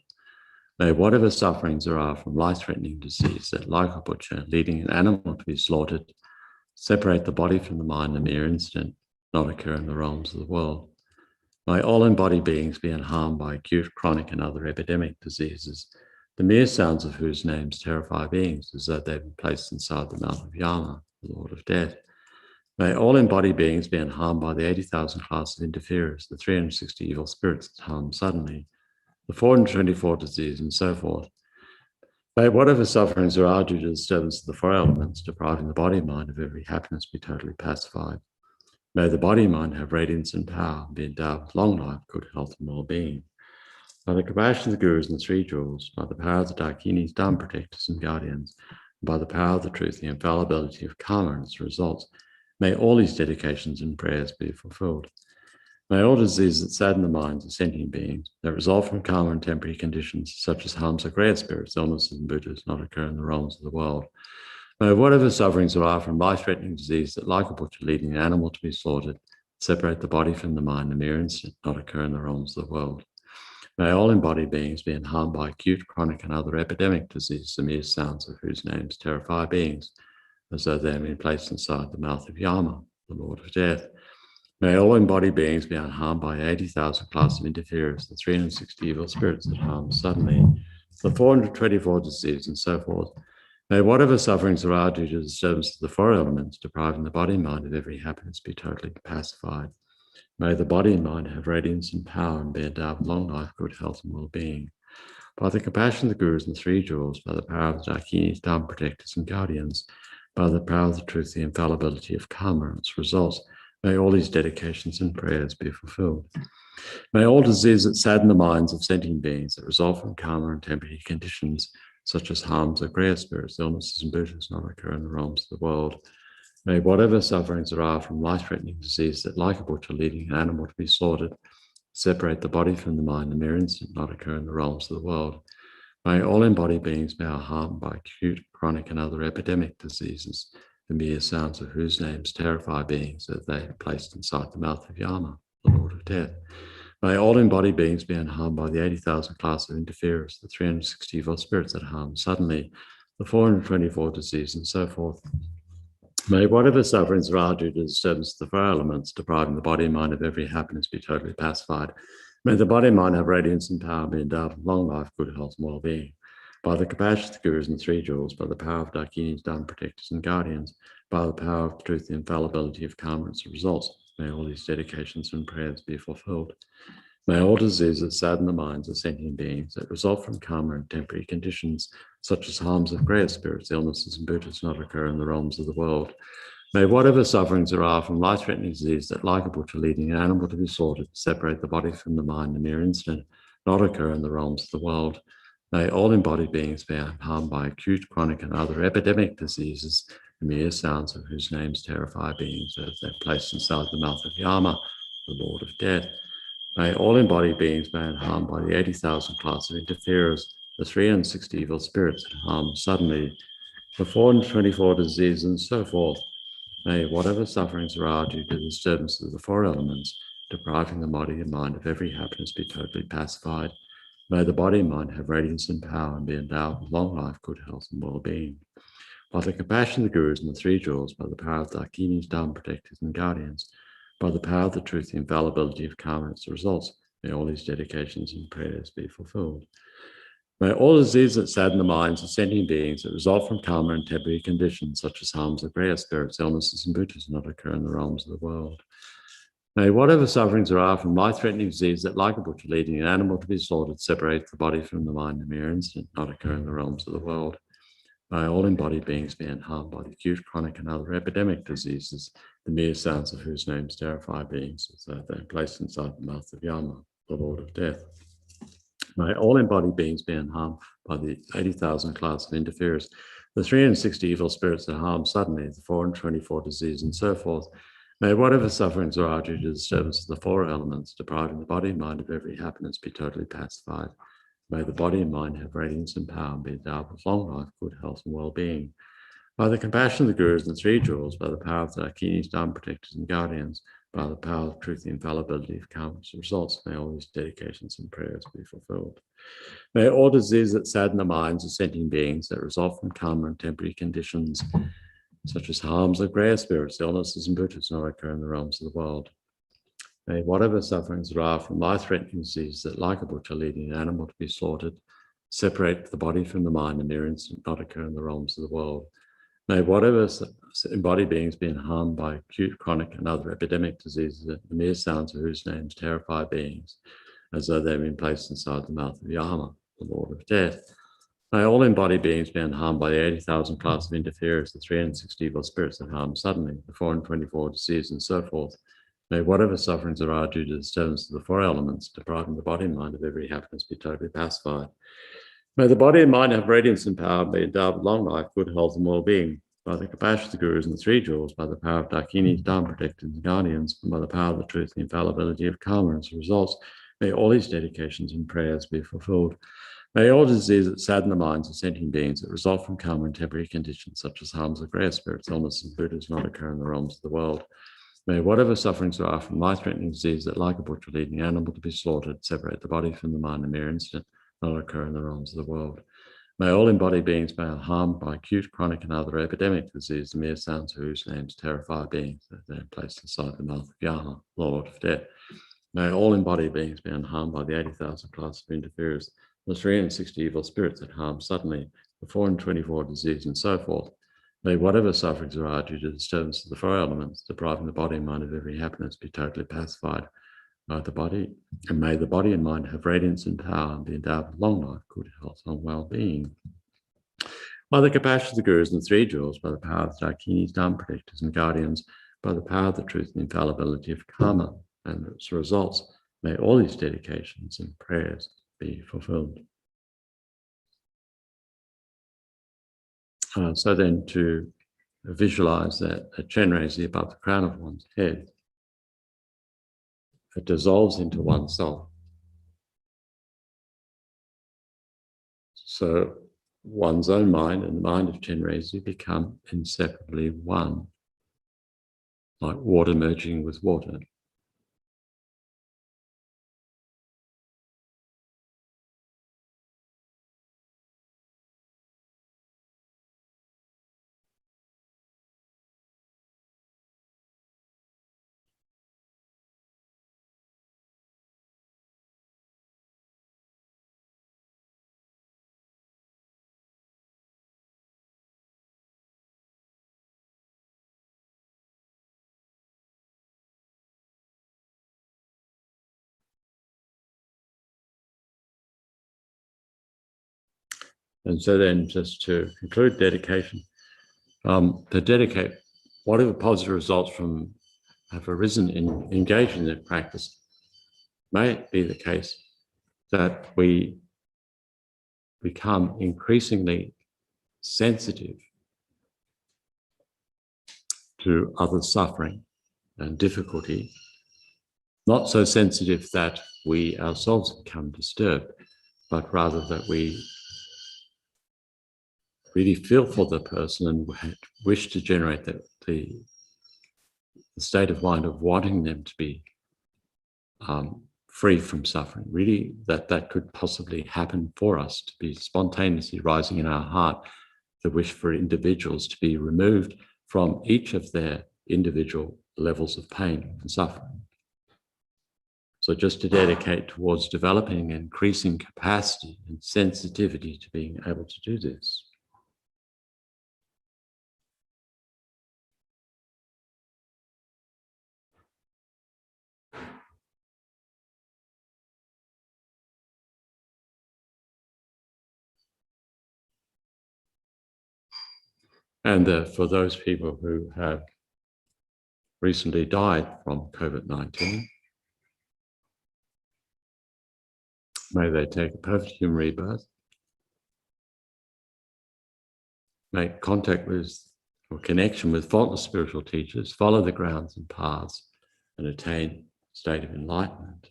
May whatever sufferings there are from life-threatening disease that, like a butcher leading an animal to be slaughtered, separate the body from the mind in a mere instant, not occur in the realms of the world. May all embodied beings be unharmed by acute, chronic, and other epidemic diseases, the mere sounds of whose names terrify beings as though they've been placed inside the mouth of Yama, the Lord of Death. May all embodied beings be unharmed by the 80,000 class of interferers, the 360 evil spirits that harm suddenly, the 424 diseases, and so forth. May whatever sufferings there are due to the disturbance of the four elements, depriving the body and mind of every happiness, be totally pacified. May the body and mind have radiance and power, and be endowed with long life, good health, and well-being. By the compassion of the gurus and the three jewels, by the power of the Dakinis, Dharma protectors, and guardians, and by the power of the truth, the infallibility of karma and its results, may all these dedications and prayers be fulfilled. May all diseases that sadden the minds of sentient beings, that result from karma and temporary conditions, such as harms of greater spirits, illnesses, and bhutas, not occur in the realms of the world. May whatever sufferings there are from life-threatening disease that, like a butcher leading an animal to be slaughtered, separate the body from the mind in a mere instant, not occur in the realms of the world. May all embodied beings be unharmed by acute, chronic, and other epidemic diseases, the mere sounds of whose names terrify beings, as though they have been placed inside the mouth of Yama, the Lord of Death. May all embodied beings be unharmed by 80,000 class of interferers, the 360 evil spirits that harm suddenly, the 424 diseases, and so forth. May whatever sufferings there are due to the disturbance of the four elements, depriving the body and mind of every happiness, be totally pacified. May the body and mind have radiance and power, and be endowed with long life, good health, and well-being. By the compassion of the gurus and the three jewels, by the power of the Dakinis, Dharma protectors, and guardians, by the power of the truth, the infallibility of karma and its results, may all these dedications and prayers be fulfilled. May all diseases that sadden the minds of sentient beings that result from karma and temporary conditions, such as harms of greater spirits, illnesses, and bhutas, not occur in the realms of the world. May whatever sufferings there are from life-threatening disease that, like a butcher leading an animal to be slaughtered, separate the body from the mind in a mere instant, not occur in the realms of the world. May all embodied beings be harmed by acute, chronic, and other epidemic diseases, the mere sounds of whose names terrify beings that they have placed inside the mouth of Yama, the Lord of Death. May all embodied beings be unharmed by the 80,000 class of interferers, the 360 evil spirits that harm suddenly, the 424 disease, and so forth. May whatever sufferings are due to disturbance of the four elements, depriving the body and mind of every happiness, be totally pacified. May the body and mind have radiance and power, be endowed with long life, good health, and well-being. By the compassion of the gurus and three jewels, by the power of Dakinis, Dharma protectors and guardians, by the power of truth, the infallibility of karma and its results, may all these dedications and prayers be fulfilled. May all diseases that sadden the minds of sentient beings that result from karma and temporary conditions, such as harms of greater spirits, illnesses, and bhutas, not occur in the realms of the world. May whatever sufferings there are from life-threatening disease that, like a butcher leading an animal to be slaughtered, separate the body from the mind in a mere instant, not occur in the realms of the world. May all embodied beings be harmed by acute, chronic, and other epidemic diseases, the mere sounds of whose names terrify beings as they're placed inside the mouth of Yama, the Lord of Death. May all embodied beings be harmed by the 80,000 class of interferers, the 360 evil spirits that harm suddenly, the 424 diseases, and so forth. May whatever sufferings there are due to the disturbance of the four elements, depriving the body and mind of every happiness, be totally pacified. May the body and mind have radiance and power and be endowed with long life, good health, and well-being. By the compassion of the gurus and the three jewels, by the power of the Dakinis, Dharma protectors and guardians, by the power of the truth, the infallibility of karma and its results, may all these dedications and prayers be fulfilled. May all diseases that sadden the minds of sentient beings that result from karma and temporary conditions, such as harms of greater spirits, illnesses, and bhutas, not occur in the realms of the world. May whatever sufferings there are from life-threatening disease that, like a butcher leading an animal to be slaughtered, separate the body from the mind in a mere instant, not occur in the realms of the world. May all embodied beings be unharmed by the acute, chronic, and other epidemic diseases, the mere sounds of whose names terrify beings, as though they are placed inside the mouth of Yama, the Lord of Death. May all embodied beings be unharmed by the 80,000 class of interferers, the 360 evil spirits that harm suddenly, the 424 disease, and so forth. May whatever sufferings there are due to the disturbance of the four elements, depriving the body and mind of every happiness, be totally pacified. May the body and mind have radiance and power and be endowed with long life, good health, and well-being. By the compassion of the gurus and the three jewels, by the power of the Dakinis, Dharma protectors and guardians, by the power of truth, the infallibility of karma's results, may all these dedications and prayers be fulfilled. May all diseases that sadden the minds of sentient beings that result from karma and temporary conditions, such as harms of greater spirits, illnesses, and bhutas, not occur in the realms of the world. May whatever sufferings there are from life-threatening disease that, like a butcher leading an animal to be slaughtered, separate the body from the mind in a mere instant, not occur in the realms of the world. May whatever embodied beings be harmed by acute, chronic, and other epidemic diseases, the mere sounds of whose names terrify beings, as though they have been placed inside the mouth of Yama, the Lord of Death. May all embodied beings be unharmed by the 80,000 class of interferers, the 360 evil spirits that harm suddenly, the 424 disease, and so forth. May whatever sufferings there are due to the disturbance of the four elements, depriving the body and mind of every happiness, be totally pacified. May the body and mind have radiance and power, be endowed with long life, good health, and well-being. By the compassion of the gurus and the three jewels, by the power of Dakinis, Dharma protectors and guardians, and by the power of the truth, the infallibility of karma and its results, may all these dedications and prayers be fulfilled. May all diseases that sadden the minds of sentient beings that result from karma and temporary conditions, such as harms of greater spirits, illnesses, and bhutas, not occur in the realms of the world. May whatever sufferings there are from life-threatening disease that, like a butcher leading an animal to be slaughtered, separate the body from the mind in a mere instant, not occur in the realms of the world. May all embodied beings be harmed by acute, chronic, and other epidemic disease, the mere sounds of whose names terrify beings that they are placed inside the mouth of Yama, Lord of Death. May all embodied beings be unharmed by the 80,000 class of interferers, the 360 evil spirits that harm suddenly, the 424 disease, and so forth. May whatever sufferings there are due to the disturbance of the four elements, depriving the body and mind of every happiness, be totally pacified by the body, and may the body and mind have radiance and power and be endowed with long life, good health, and well-being. By the compassion of the gurus and the three jewels, by the power of the Dakinis, Dharma protectors and guardians, by the power of the truth and infallibility of karma and its results, may all these dedications and prayers be fulfilled. So then to visualize that Chenrezig above the crown of one's head, it dissolves into oneself. So one's own mind and the mind of Chenrezig become inseparably one, like water merging with water. And so then, just to conclude dedication, to dedicate whatever positive results have arisen in engaging in the practice, may it be the case that we become increasingly sensitive to others' suffering and difficulty, not so sensitive that we ourselves become disturbed, but rather that we really feel for the person and wish to generate the state of mind of wanting them to be free from suffering. Really, that could possibly happen for us, to be spontaneously rising in our heart, the wish for individuals to be removed from each of their individual levels of pain and suffering. So just to dedicate towards developing and increasing capacity and sensitivity to being able to do this. And for those people who have recently died from COVID-19, may they take a perfect human rebirth, make contact with or connection with faultless spiritual teachers, follow the grounds and paths, and attain a state of enlightenment.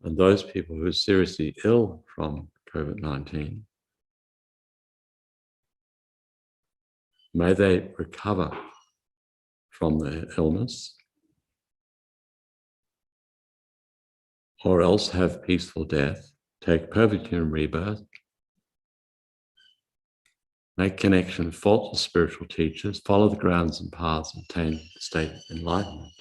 And those people who are seriously ill from COVID-19, may they recover from their illness, or else have peaceful death, take perfect human rebirth, make connection with faultless spiritual teachers, follow the grounds and paths, and attain the state of enlightenment.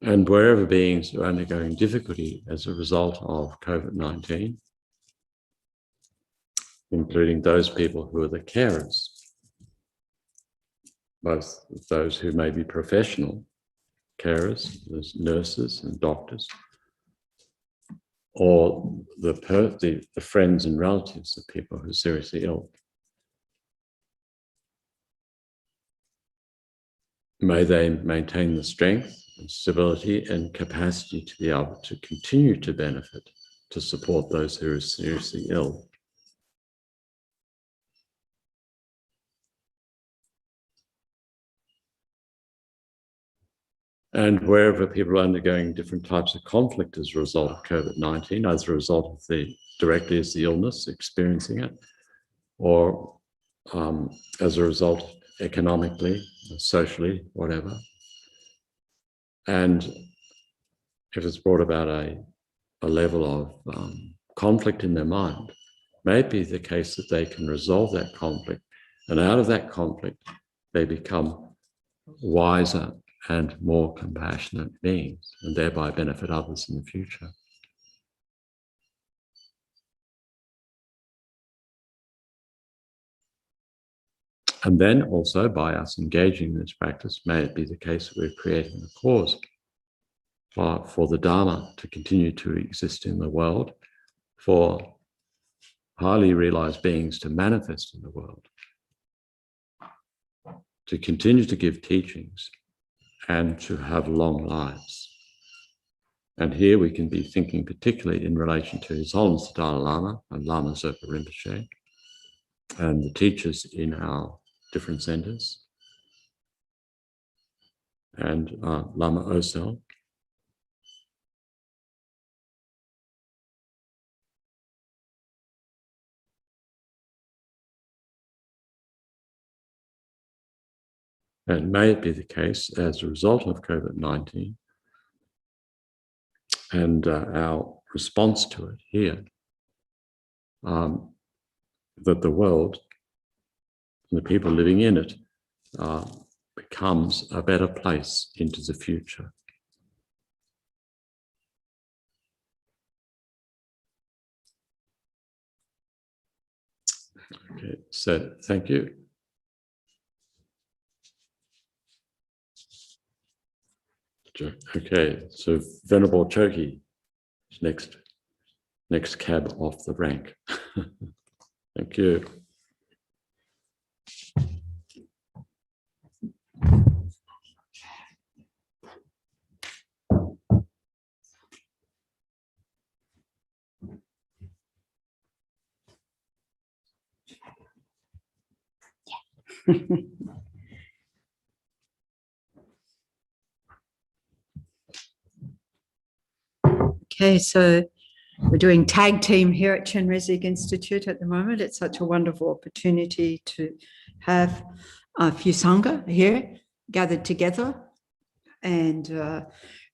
And wherever beings are undergoing difficulty as a result of COVID-19, including those people who are the carers, both those who may be professional carers, as nurses and doctors, or the friends and relatives of people who are seriously ill. May they maintain the strength and stability and capacity to be able to continue to benefit, to support those who are seriously ill. And wherever people are undergoing different types of conflict as a result of COVID-19, as a result of directly as the illness, experiencing it, or as a result economically, socially, whatever. And if it's brought about a level of conflict in their mind, may it be the case that they can resolve that conflict, and out of that conflict, they become wiser and more compassionate beings, and thereby benefit others in the future. And then also, by us engaging in this practice, may it be the case that we're creating a cause for the Dharma to continue to exist in the world, for highly realized beings to manifest in the world, to continue to give teachings, and to have long lives. And here we can be thinking particularly in relation to His Holiness the Dalai Lama and Lama Zopa Rinpoche, and the teachers in our different centers, and Lama Osel, And may it be the case as a result of COVID-19 and our response to it here, that the world and the people living in it becomes a better place into the future. Okay, so thank you. Okay, so Venerable Choki is next cab off the rank. Thank you. Okay, so we're doing tag team here at Chenrezig Institute at the moment. It's such a wonderful opportunity to have a few Sangha here gathered together and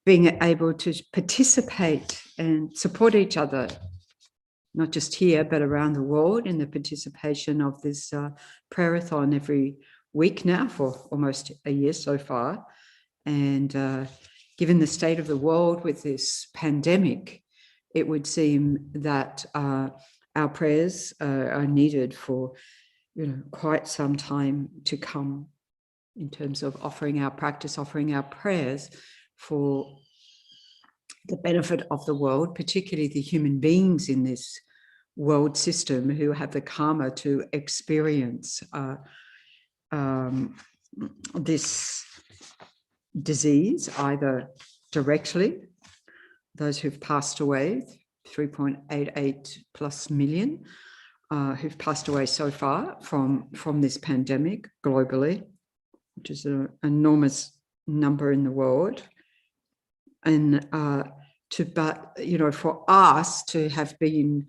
being able to participate and support each other, not just here, but around the world in the participation of this prayerathon every week now for almost a year so far. And given the state of the world with this pandemic, it would seem that our prayers are needed for quite some time to come in terms of offering our practice, offering our prayers for the benefit of the world, particularly the human beings in this world system who have the karma to experience this disease, either directly, those who've passed away, 3.88 plus million who've passed away so far from this pandemic globally, which is an enormous number in the world. And for us to have been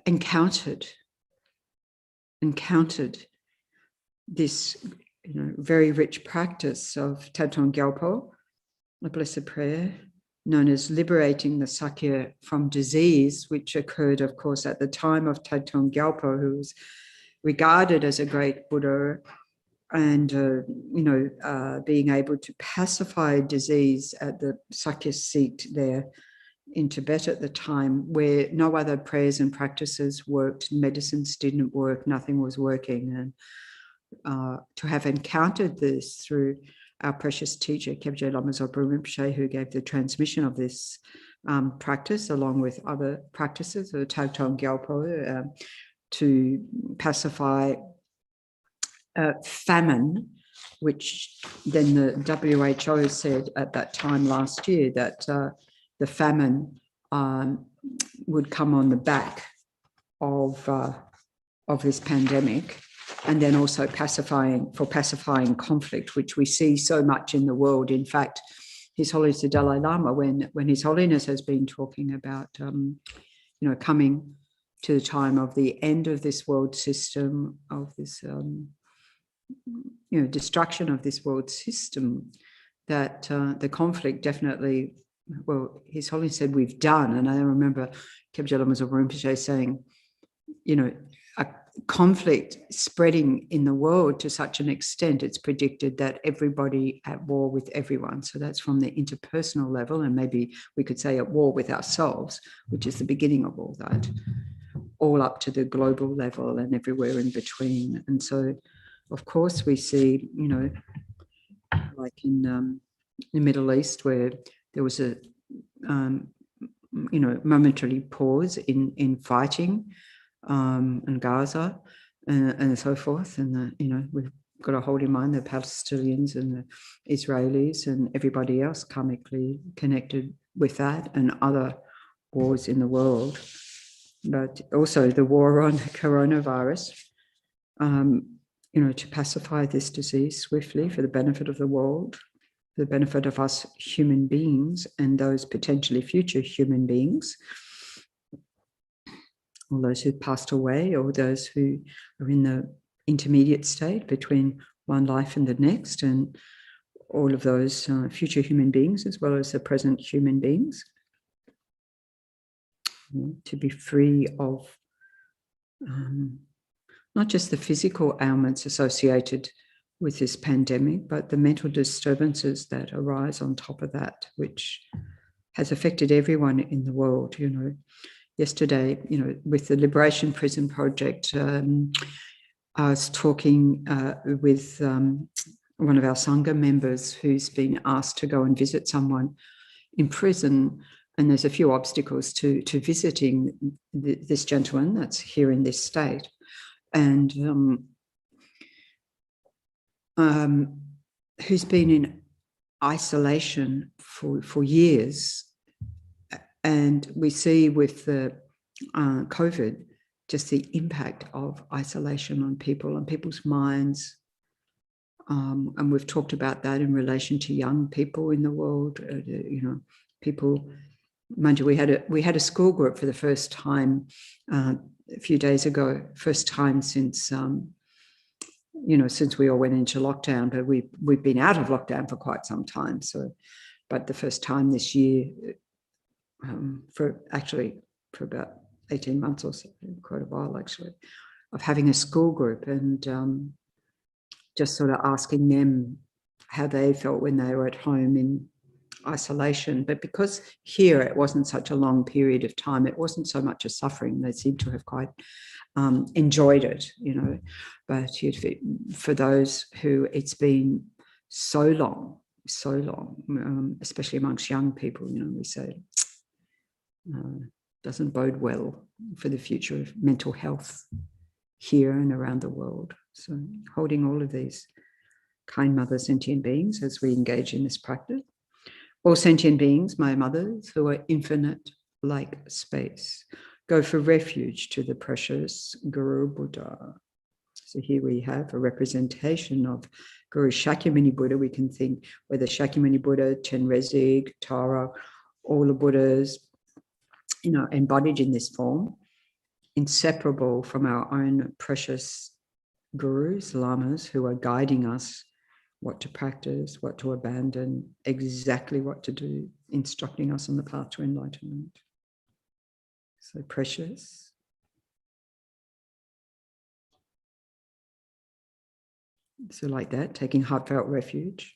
encountered this very rich practice of Thangtong Gyalpo, a blessed prayer, known as liberating the Sakya from disease, which occurred, of course, at the time of Thangtong Gyalpo, who was regarded as a great Buddha, and being able to pacify disease at the Sakya seat there in Tibet at the time, where no other prayers and practices worked, medicines didn't work, nothing was working. And to have encountered this through our precious teacher, Kyabje Lama Zopa Rinpoche, who gave the transmission of this practice, along with other practices of Thangtong Gyalpo, to pacify famine, which then the WHO said at that time last year that the famine would come on the back of this pandemic, and then also pacifying conflict, which we see so much in the world. In fact, His Holiness the Dalai Lama, when His Holiness has been talking about coming to the time of the end of this world system, of this destruction of this world system, that the conflict definitely, well, His Holiness said we've done. And I remember Kyabje Lama Zopa Rinpoche saying, a conflict spreading in the world to such an extent, it's predicted that everybody at war with everyone. So that's from the interpersonal level, and maybe we could say at war with ourselves, which is the beginning of all that, all up to the global level and everywhere in between. And so, of course, we see, like in the Middle East, where there was a, momentary pause in fighting, in Gaza and so forth. And, we've got to hold in mind the Palestinians and the Israelis and everybody else karmically connected with that, and other wars in the world. But also the war on the coronavirus, to pacify this disease swiftly for the benefit of the world, for the benefit of us human beings and those potentially future human beings, all those who passed away or those who are in the intermediate state between one life and the next, and all of those future human beings as well as the present human beings, to be free of not just the physical ailments associated with this pandemic, but the mental disturbances that arise on top of that, which has affected everyone in the world. Yesterday, with the Liberation Prison Project, I was talking with one of our Sangha members who's been asked to go and visit someone in prison, and there's a few obstacles to visiting this gentleman that's here in this state, and who's been in isolation for years. And we see with the COVID just the impact of isolation on people and people's minds. And we've talked about that in relation to young people in the world. People, mind you, we had a school group for the first time a few days ago, first time since since we all went into lockdown, but we've been out of lockdown for quite some time. So, but the first time this year, for about 18 months or so, quite a while actually, of having a school group and just sort of asking them how they felt when they were at home in isolation. But because here it wasn't such a long period of time, it wasn't so much a suffering. They seemed to have quite enjoyed it, But for those who it's been so long, especially amongst young people, we say doesn't bode well for the future of mental health here and around the world. So holding all of these kind mother sentient beings as we engage in this practice. All sentient beings, my mothers, who are infinite like space, go for refuge to the precious Guru Buddha. So here we have a representation of Guru Shakyamuni Buddha. We can think whether Shakyamuni Buddha, Chenrezig, Tara, all the Buddhas, embodied in this form, inseparable from our own precious gurus, lamas, who are guiding us what to practice, what to abandon, exactly what to do, instructing us on the path to enlightenment. So precious. So like that, taking heartfelt refuge.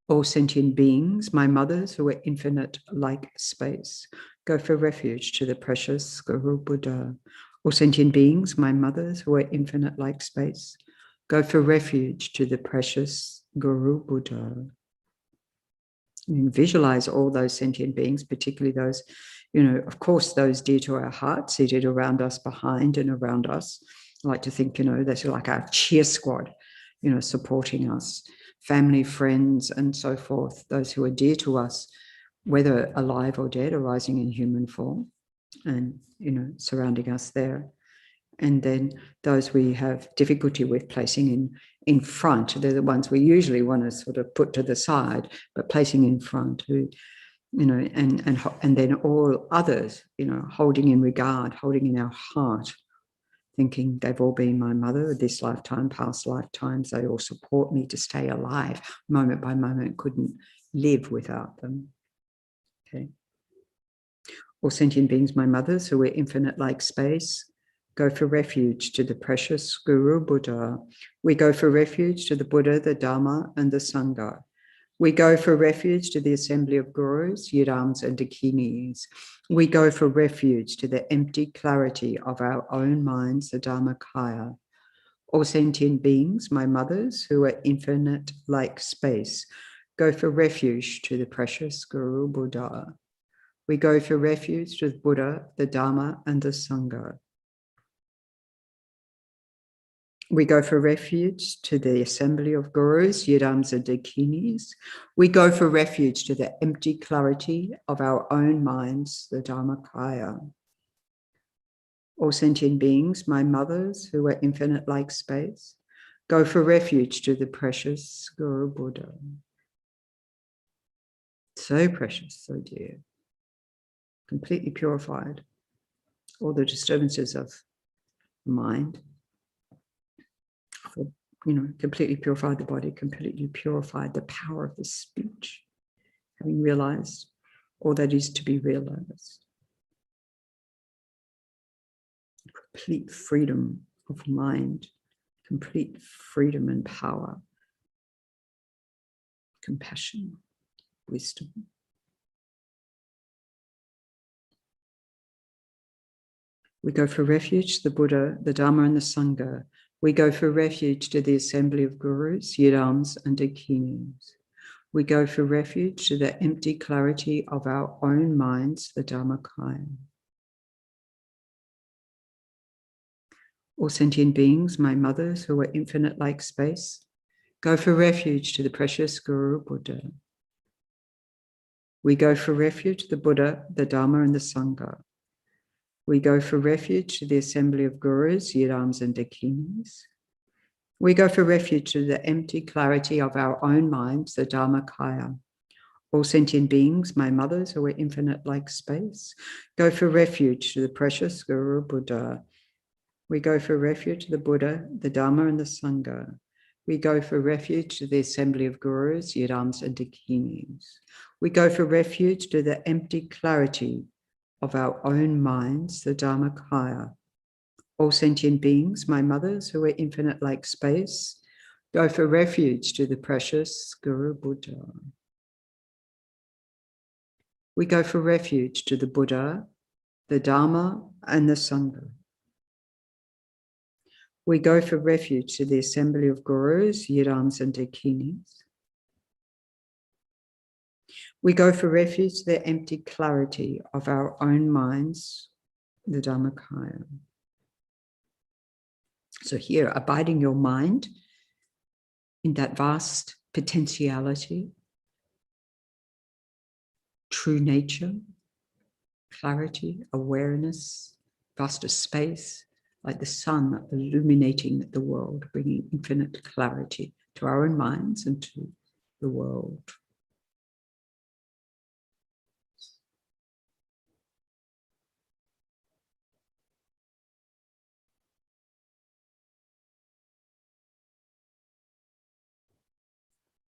All sentient beings, my mothers, who are infinite like space, go for refuge to the precious Guru Buddha. All sentient beings, my mothers, who are infinite like space, go for refuge to the precious Guru Buddha. And visualize all those sentient beings, particularly those, of course, those dear to our heart, seated around us, behind and around us. I like to think, they're like our cheer squad, supporting us, family, friends, and so forth, those who are dear to us, whether alive or dead, arising in human form and, surrounding us there. And then those we have difficulty with placing in front, they're the ones we usually want to sort of put to the side, but placing in front, who, and then all others, holding in regard, holding in our heart, thinking they've all been my mother this lifetime, past lifetimes, they all support me to stay alive, moment by moment, couldn't live without them. Okay. All sentient beings, my mothers, who are infinite like space, go for refuge to the precious Guru Buddha. We go for refuge to the Buddha, the Dharma, and the Sangha. We go for refuge to the assembly of gurus, yidams, and dakinis. We go for refuge to the empty clarity of our own minds, the Dharmakaya. All sentient beings, my mothers, who are infinite like space, go for refuge to the precious Guru Buddha. We go for refuge to the Buddha, the Dharma, and the Sangha. We go for refuge to the assembly of gurus, yidams, and dakinis. We go for refuge to the empty clarity of our own minds, the Dharmakaya. All sentient beings, my mothers, who are infinite like space, go for refuge to the precious Guru Buddha. So precious, so dear, completely purified. All the disturbances of mind, for completely purified the body, completely purified the power of the speech, having realized all that is to be realized. Complete freedom of mind, complete freedom and power, compassion, wisdom. We go for refuge to the Buddha, the Dharma, and the Sangha. We go for refuge to the assembly of gurus, yidams, and dakinis. We go for refuge to the empty clarity of our own minds, the Dharmakaya. All sentient beings, my mothers who are infinite like space, go for refuge to the precious Guru Buddha. We go for refuge to the Buddha, the Dharma, and the Sangha. We go for refuge to the assembly of gurus, yidams, and dakinis. We go for refuge to the empty clarity of our own minds, the Dharmakaya. All sentient beings, my mothers who are infinite like space, go for refuge to the precious Guru Buddha. We go for refuge to the Buddha, the Dharma, and the Sangha. We go for refuge to the assembly of gurus, yidams, and dakinis. We go for refuge to the empty clarity of our own minds, the Dharmakaya. All sentient beings, my mothers who are infinite like space, go for refuge to the precious Guru Buddha. We go for refuge to the Buddha, the Dharma, and the Sangha. We go for refuge to the assembly of gurus, yidams, and dakinis. We go for refuge to the empty clarity of our own minds, the Dharmakaya. So here, abiding your mind in that vast potentiality, true nature, clarity, awareness, vaster space, like the sun illuminating the world, bringing infinite clarity to our own minds and to the world.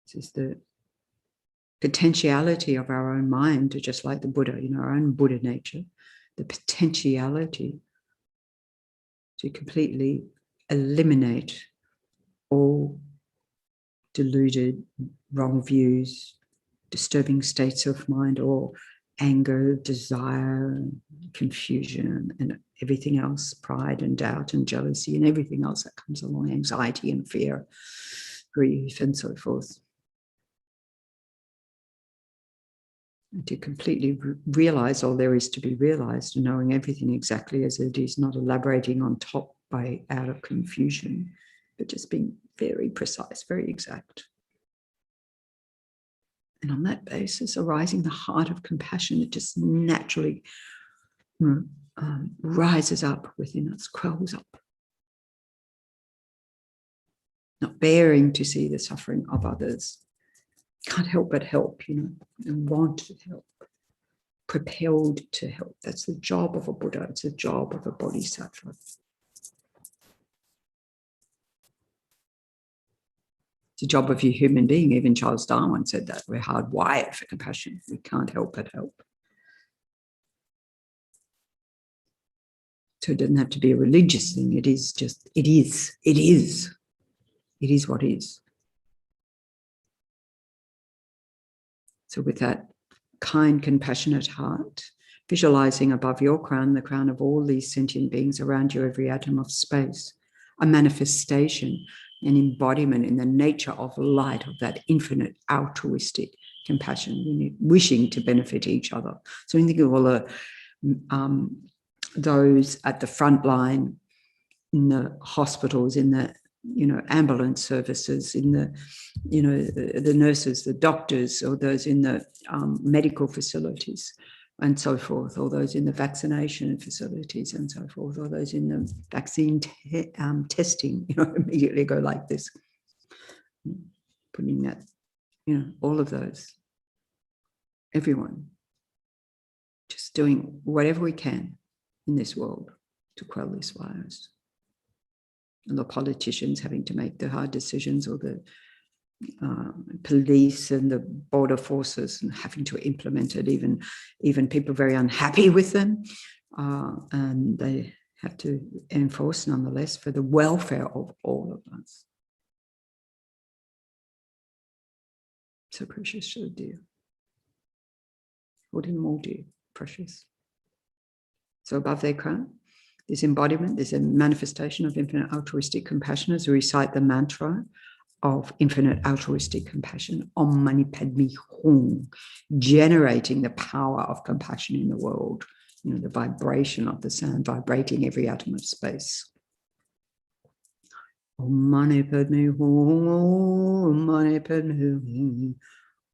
This is the potentiality of our own mind, just like the Buddha, our own Buddha nature, the potentiality to completely eliminate all deluded, wrong views, disturbing states of mind, or anger, desire, confusion, and everything else, pride and doubt and jealousy and everything else that comes along, anxiety and fear, grief and so forth. And to completely realize all there is to be realized, and knowing everything exactly as it is, not elaborating on top out of confusion, but just being very precise, very exact. And on that basis, arising the heart of compassion, it just naturally rises up within us, quells up. Not bearing to see the suffering of others. Can't help but help, and want to help. Propelled to help. That's the job of a Buddha. It's the job of a bodhisattva. It's the job of a human being. Even Charles Darwin said that. We're hardwired for compassion. We can't help but help. So it doesn't have to be a religious thing. It is just, it is. It is. It is what is. So with that kind, compassionate heart, visualizing above your crown, the crown of all these sentient beings around you, every atom of space, a manifestation, an embodiment in the nature of light, of that infinite altruistic compassion, wishing to benefit each other. So when you think of all those at the front line, in the hospitals, in the ambulance services, in the nurses, the doctors, or those in the medical facilities and so forth, or those in the vaccination facilities and so forth, or those in the vaccine testing, immediately go like this, putting that, all of those, everyone, just doing whatever we can in this world to quell this virus. the politicians having to make the hard decisions, or the police and the border forces and having to implement it, even people very unhappy with them, and they have to enforce nonetheless for the welfare of all of us. So precious, so dear. Holding them all dear, precious. So above their crown, this embodiment, this manifestation of infinite altruistic compassion, as we recite the mantra of infinite altruistic compassion, Om Mani Padme Hum, generating the power of compassion in the world, the vibration of the sound vibrating every atom of space. Om Mani Padme Hum, Om Mani Padme Hum,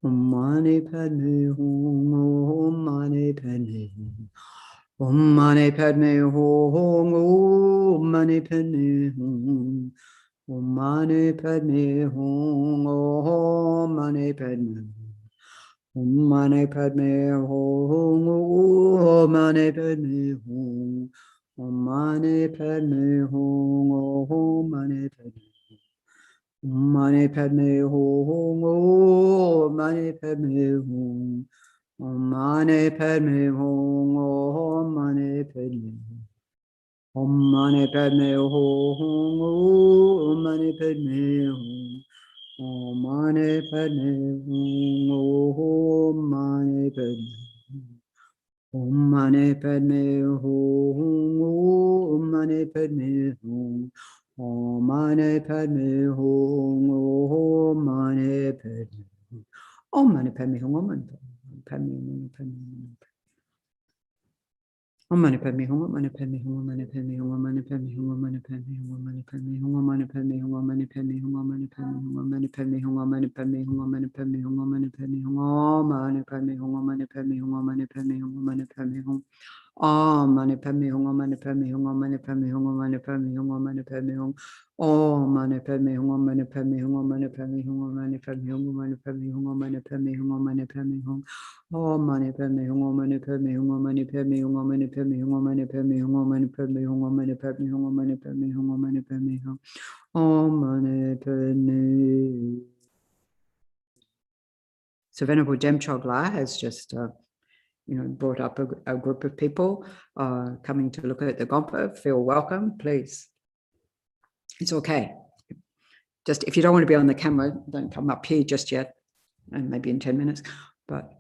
Om Mani Padme Hum, Om Mani Padme Hum. Om Mani Padme Hum, Om Mani Padme Hum, Om Mani Padme Hum, Om Mani Padme Hum, Om Mani Padme Hum, Om Mani Padme Hum, Om Mani Padme Hum, Om Mani Padme Hum, Om Mani Padme Hum, Om Mani Padme Hum. Om Mani Padme Hum, Om Mani Padme Hum. Om Mani Padme Hum, Om Mani Padme Hum. Om Mani Padme Hum, Om Mani Padme Hum. Om Mani Padme Hum, Om Mani Padme Hum. Om Mani Padme Hum, Om Mani Padme Hum. Om Mani Padme Hum, Om Mani Padme Hum. Om Mani Padme Hum, Om Mani Padme Hum, Om Mani Padme Hum, Om Mani Padme Hum, Om Mani Padme Hum, Om Mani Padme Hum, Om Mani Padme Hum, Om Mani Padme Hum, Om Mani Padme Hum, Om Mani Padme Hum, Om Mani Padme Hum, Om Mani Padme Hum, Om Mani Padme Hum, Om Mani Padme Hum, Om Mani Padme Hum, Om Mani Padme Hum, Om Mani Padme Hum. Om Mani Padme Hum, Om Mani Padme Hum, Om Mani Padme Hum, Om Mani Padme Hum, Om Mani Padme Hum. Om Mani Padme Hum, Om Mani Padme Hum, Om Mani Padme Hum, Om Mani Padme Hum, Om Mani Padme Hum, Om Mani Padme Hum, Om Mani Padme Hum. Om Mani Padme Hum, Om Mani Padme Hum, Om Mani Padme Hum, Om Mani Padme Hum, Om Mani Padme Hum, Om Mani Padme Hum, Om Mani Padme Hum, Om Mani Padme Hum, Om Mani Padme Hum. Om Mani Padme. So Venerable Demchog La has just brought up a group of people coming to look at the Gompa. Feel welcome, please. It's okay. Just if you don't want to be on the camera, don't come up here just yet, and maybe in 10 minutes. But,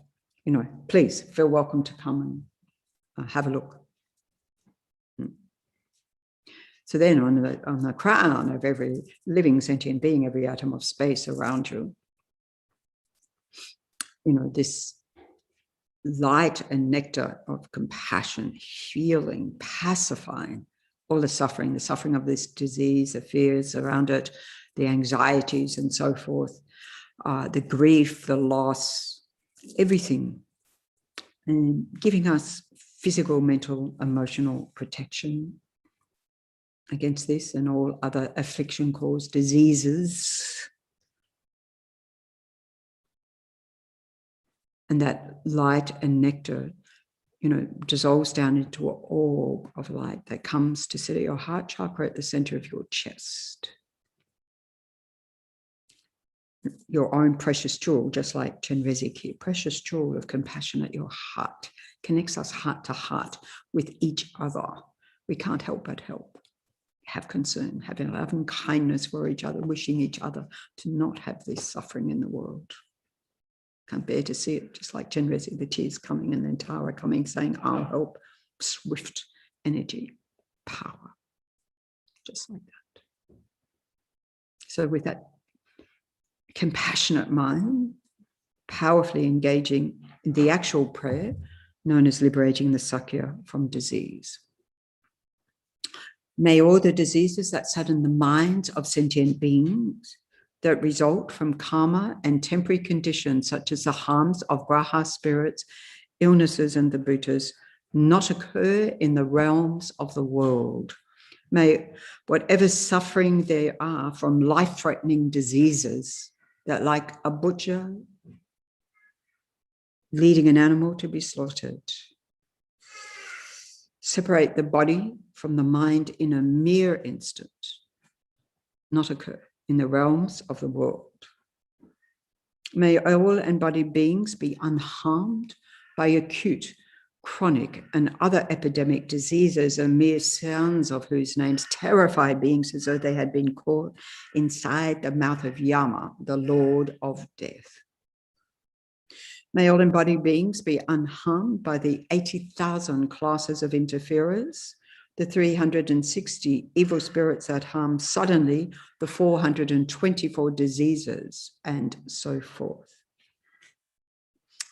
please feel welcome to come and have a look. So then on the crown of every living sentient being, every atom of space around you, this light and nectar of compassion, healing, pacifying all the suffering of this disease, the fears around it, the anxieties and so forth, the grief, the loss, everything, and giving us physical, mental, emotional protection against this and all other affliction-caused diseases. And that light and nectar, dissolves down into an orb of light that comes to sit at your heart chakra at the center of your chest. Your own precious jewel, just like Chenrezig here, precious jewel of compassion at your heart, connects us heart to heart with each other. We can't help but help. Have concern, having love and kindness for each other, wishing each other to not have this suffering in the world. Can't bear to see it, just like Chenrezig, the tears coming and then Tara coming saying, I'll help, swift energy, power, just like that. So with that compassionate mind, powerfully engaging in the actual prayer, known as liberating the Sakya from disease. May all the diseases that sadden the minds of sentient beings that result from karma and temporary conditions such as the harms of graha spirits, illnesses and the bhutas not occur in the realms of the world. May whatever suffering there are from life-threatening diseases that, like a butcher leading an animal to be slaughtered, separate the body from the mind in a mere instant not occur in the realms of the world. May all embodied beings be unharmed by acute, chronic, and other epidemic diseases, and mere sounds of whose names terrify beings as though they had been caught inside the mouth of Yama, the Lord of Death. May all embodied beings be unharmed by the 80,000 classes of interferers, the 360 evil spirits that harm suddenly, the 424 diseases, and so forth.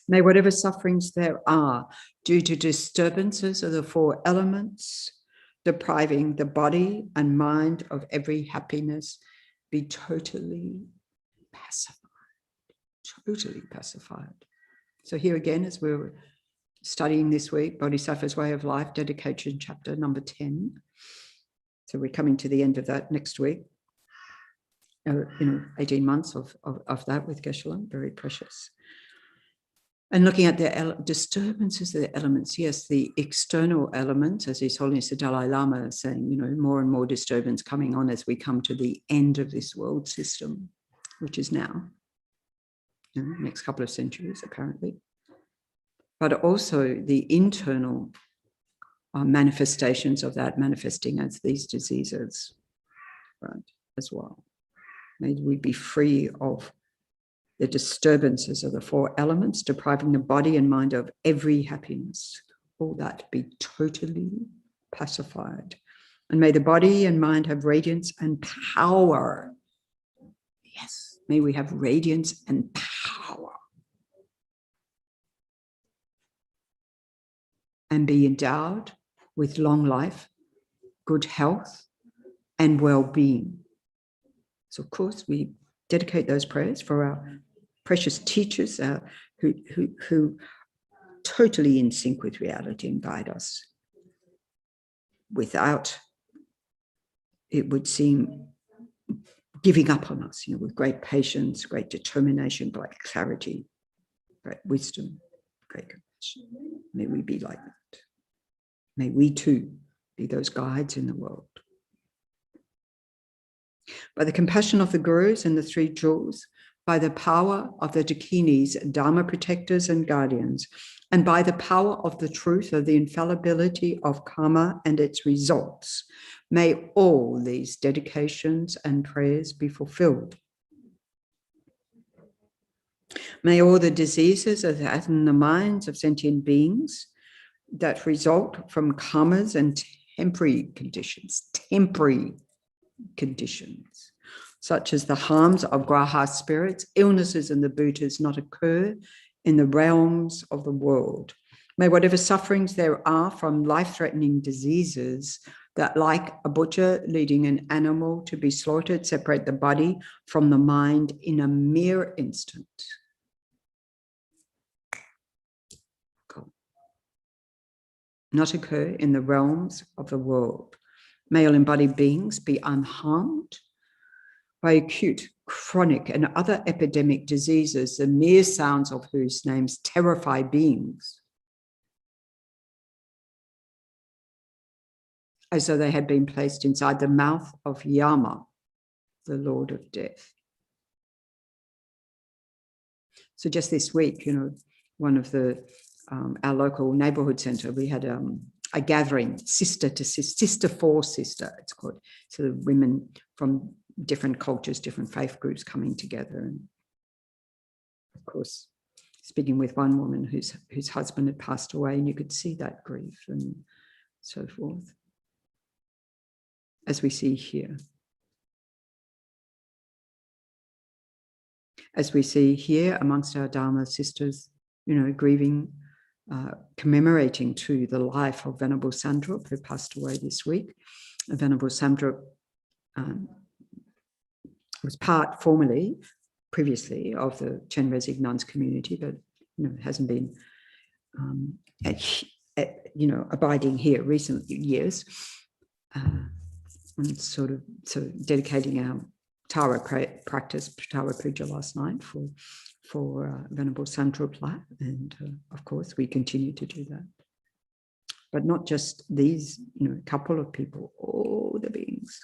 May whatever sufferings there are due to disturbances of the four elements, depriving the body and mind of every happiness, be totally pacified, totally pacified. So here again, as we're studying this week, Bodhisattva's Way of Life, dedication chapter number 10. So we're coming to the end of that next week. 18 months of that with Geshe-la, very precious. And looking at the disturbances of the elements, yes, the external elements, as His Holiness the Dalai Lama is saying, more and more disturbance coming on as we come to the end of this world system, which is now, next couple of centuries, apparently. But also the internal manifestations of that manifesting as these diseases, right, as well. May we be free of the disturbances of the four elements, depriving the body and mind of every happiness. All that be totally pacified. And may the body and mind have radiance and power. Yes, may we have radiance and power. And be endowed with long life, good health, and well-being. So of course we dedicate those prayers for our precious teachers who totally in sync with reality and guide us. Without, it would seem, giving up on us, with great patience, great determination, great clarity, great wisdom, great compassion. May we be like that. May we too be those guides in the world. By the compassion of the Gurus and the three jewels, by the power of the Dakinis, Dharma protectors and guardians, and by the power of the truth of the infallibility of karma and its results, may all these dedications and prayers be fulfilled. May all the diseases that in the minds of sentient beings that result from karmas and temporary conditions, such as the harms of graha spirits, illnesses and the bhutas not occur in the realms of the world. May whatever sufferings there are from life-threatening diseases that, like a butcher leading an animal to be slaughtered, separate the body from the mind in a mere instant. Not occur in the realms of the world. May all embodied beings be unharmed by acute, chronic, and other epidemic diseases, the mere sounds of whose names terrify beings, as though they had been placed inside the mouth of Yama, the Lord of Death. So just this week, one of the our local neighborhood center, we had a gathering, sister to sister for sister, it's called. So the women from different cultures, different faith groups coming together. And of course, speaking with one woman whose husband had passed away, and you could see that grief and so forth, as we see here. As we see here amongst our Dharma sisters, grieving, commemorating to the life of Venerable Sandrup, who passed away this week. Venerable Sandrup was part formerly, previously, of the Chenrezig nuns community, but hasn't been, abiding here recent years, and so dedicating our Tara practice, Tara Puja last night for Venerable Sandrup, and of course we continue to do that. But not just these, couple of people, all the beings.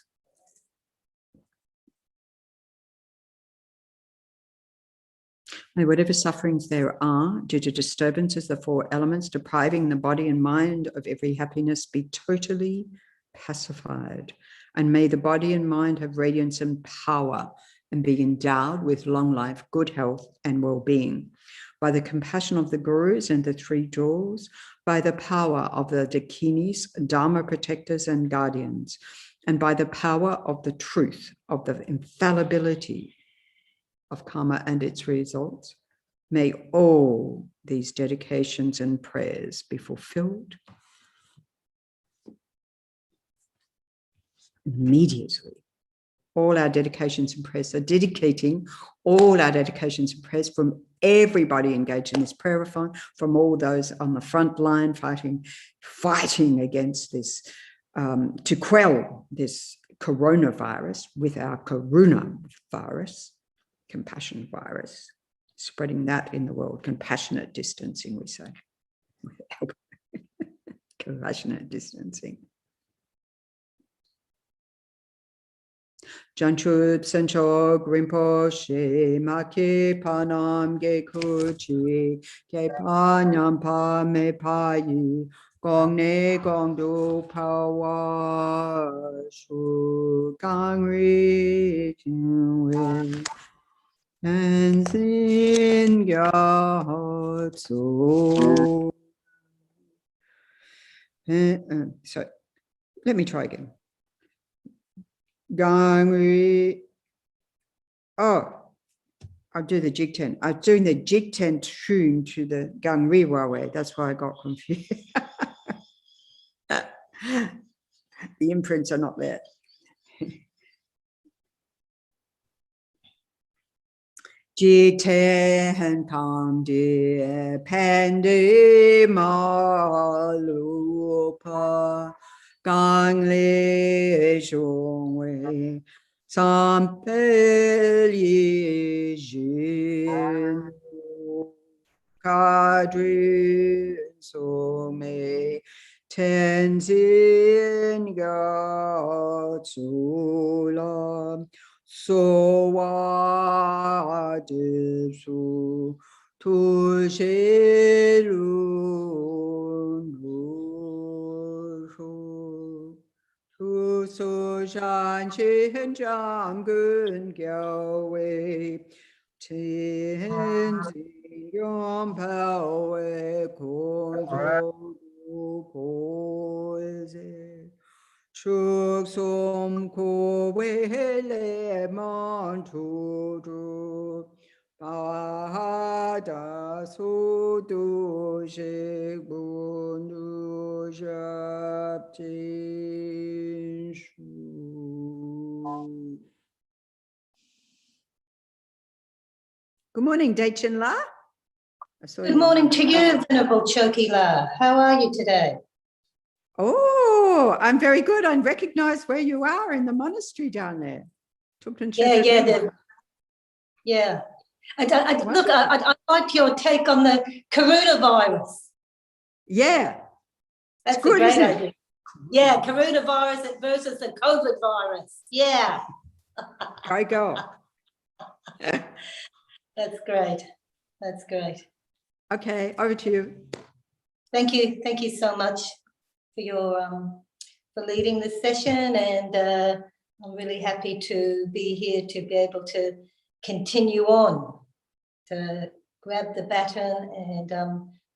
May whatever sufferings there are due to disturbances of the four elements depriving the body and mind of every happiness be totally pacified. And may the body and mind have radiance and power and be endowed with long life, good health, and well-being. By the compassion of the gurus and the three jewels, by the power of the dakinis, dharma protectors and guardians, and by the power of the truth, of the infallibility of karma and its results, may all these dedications and prayers be fulfilled immediately. All our dedications and prayers are dedicating all our dedications and prayers from everybody engaged in this prayer-a-thon, from all those on the front line fighting against this, to quell this coronavirus with our karuna virus, compassion virus, spreading that in the world, compassionate distancing, we say. Compassionate distancing. Janchub Senchog Rinpoche Maki Panam Ge Kuchi Ge Panyam Pa Me Payi Gong Ne Gong Du Pawa Shu Gang Ri Jingwei and Sin Gyalpo. So let me try again. Gangri. Oh, I'll do the jig-ten. I was doing the jig-ten tune to the Gangri Wawe. That's why I got confused. The imprints are not there. Jig-ten tam de pende malupa gang le zhong wei sam pe li jin ka dui so mei ten zin ga zu lam so wa de su tu she lu lu tu so shan chen zhang gun giao wei chen zi yong pao wei kong zhou du po zi Shuk som ko we le man tu du pa da su du she bun du shap tin shu. Good morning, Daichin La. Good morning to you, Venerable Choki La. How are you today? Oh, I'm very good. I recognize where you are in the monastery down there. Yeah. I like your take on the coronavirus. Yeah. That's good, a great isn't it? idea. Yeah, coronavirus versus the COVID virus. Yeah. Go. That's great. That's great. Okay, over to you. Thank you. Thank you so much for your for leading this session, and I'm really happy to be here to be able to continue on, to grab the baton and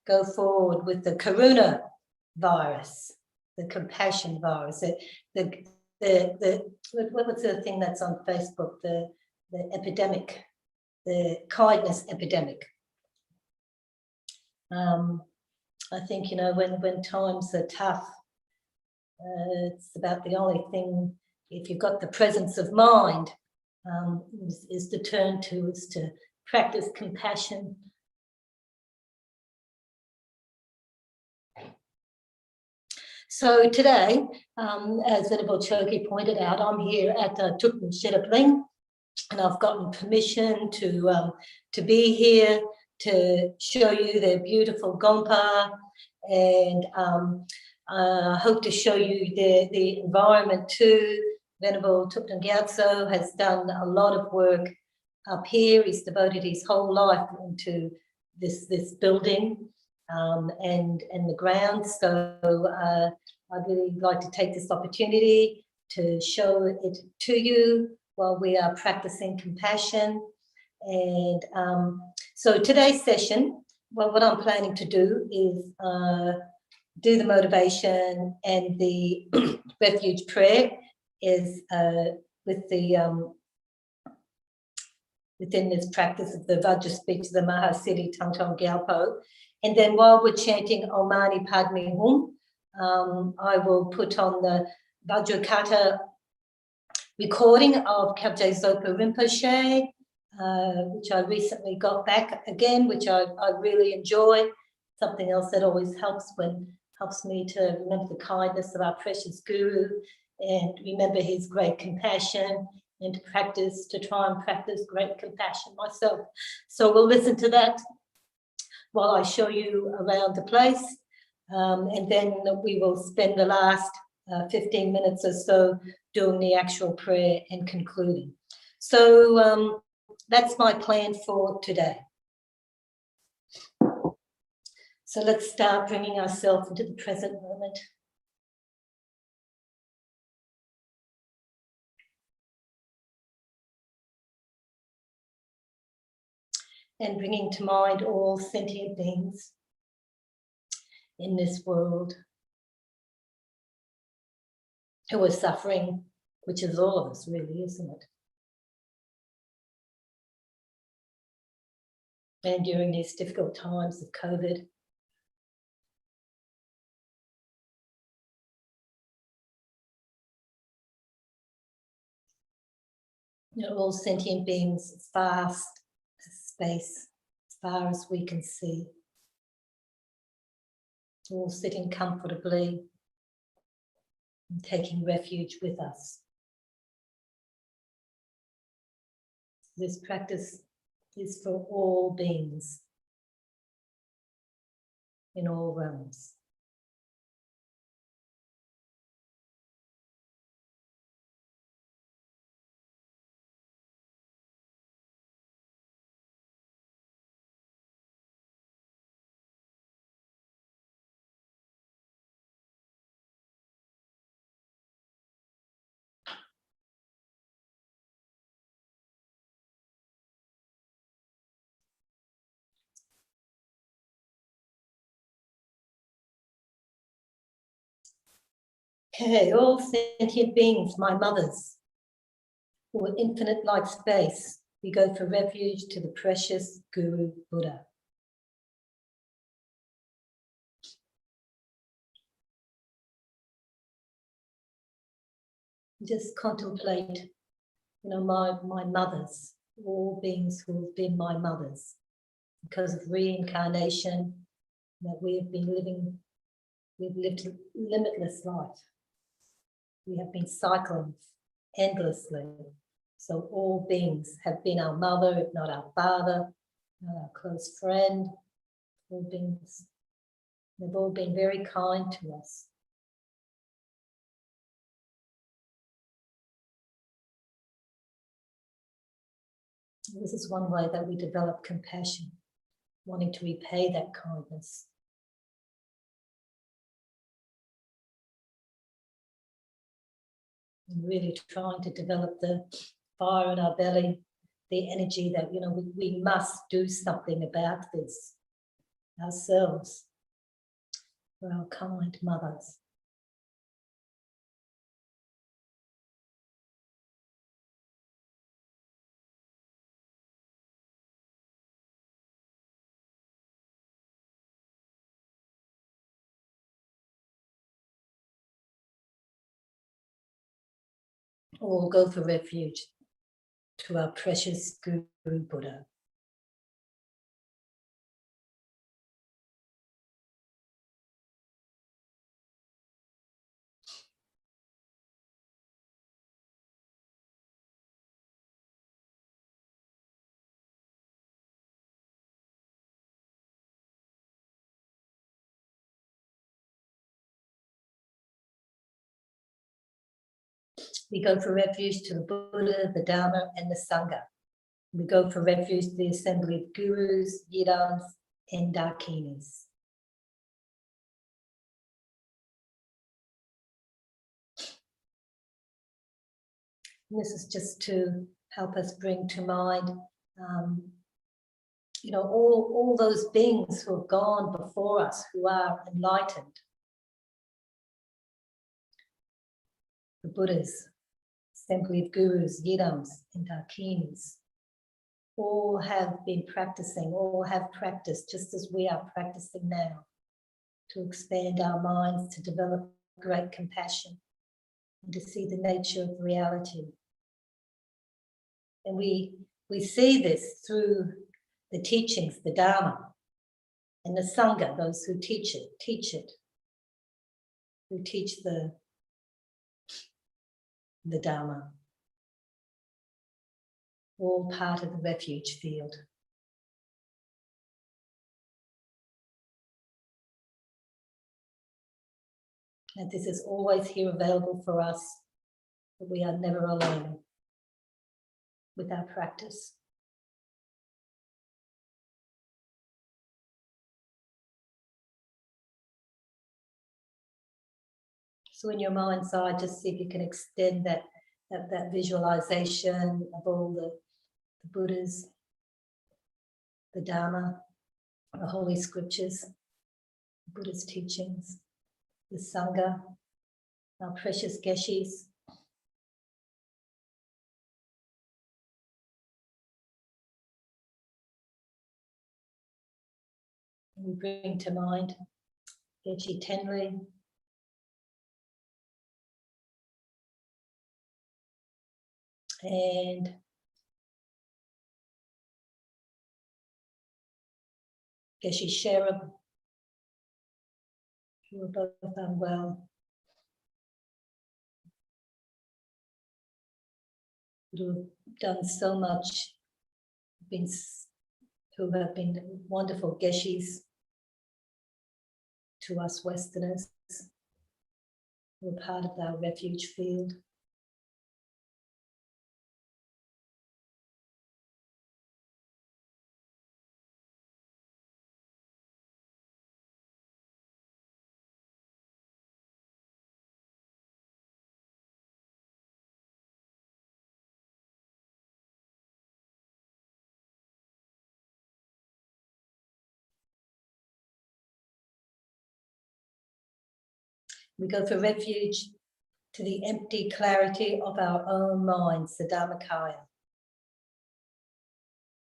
go forward with the corona virus, the compassion virus, what was the thing that's on Facebook, the epidemic, the kindness epidemic. I think, you know, when times are tough, it's about the only thing, if you've got the presence of mind, is to turn to, is to practice compassion. So today, as Venerable Choki pointed out, I'm here at Thukten Shedapling, and I've gotten permission to be here to show you their beautiful gompa, and I hope to show you the environment too. Venerable Thukten Gyalpo has done a lot of work up here. He's devoted his whole life into this building and the grounds. So I'd really like to take this opportunity to show it to you while we are practicing compassion. And so today's session, well, what I'm planning to do is do the motivation and the refuge prayer is with the within this practice of the Vajra speech of the Mahasiddhi Thangtong Gyalpo. And then while we're chanting Om Mani Padme Hum, I will put on the Vajrakata recording of Kyabje Zopa Rinpoche, which I recently got back again, which I really enjoy. Something else that always helps me to remember the kindness of our precious Guru and remember his great compassion and to try and practice great compassion myself. So we'll listen to that while I show you around the place. And then we will spend the last 15 minutes or so doing the actual prayer and concluding. So that's my plan for today. So let's start bringing ourselves into the present moment. And bringing to mind all sentient beings in this world who are suffering, which is all of us really, isn't it? And during these difficult times of COVID, all sentient beings, as vast space, as far as we can see, all sitting comfortably and taking refuge with us. This practice is for all beings in all realms. Okay, all sentient beings, my mothers, who are infinite like space, we go for refuge to the precious Guru Buddha. Just contemplate, my mothers, all beings who have been my mothers, because of reincarnation, that we've lived limitless life. We have been cycling endlessly. So all beings have been our mother, if not our father, not our close friend. All beings, they've all been very kind to us. This is one way that we develop compassion, wanting to repay that kindness. And really trying to develop the fire in our belly, the energy that, we must do something about this ourselves for our kind mothers. All go for refuge to our precious Guru Buddha. We go for refuge to the Buddha, the Dharma, and the Sangha. We go for refuge to the assembly of gurus, yidams, and dakinis. This is just to help us bring to mind, you know, all those beings who have gone before us, who are enlightened. The Buddhas, assembly of gurus, yidams, and dakinis, all have been practicing, all have practiced just as we are practicing now, to expand our minds, to develop great compassion, and to see the nature of reality. And we see this through the teachings, the Dharma, and the Sangha, those who teach it, who teach the Dharma, all part of the refuge field. And this is always here available for us, but we are never alone with our practice. So in your mind's eye, just see if you can extend that visualization of all the Buddhas, the Dharma, the Holy Scriptures, the Buddha's teachings, the Sangha, our precious Geshis. We bring to mind Geshe Tenri, and Geshe Sherab, who are both unwell, who have done so much, who have been wonderful Geshis to us Westerners, who are part of our refuge field. We go for refuge to the empty clarity of our own minds, the Dharmakaya.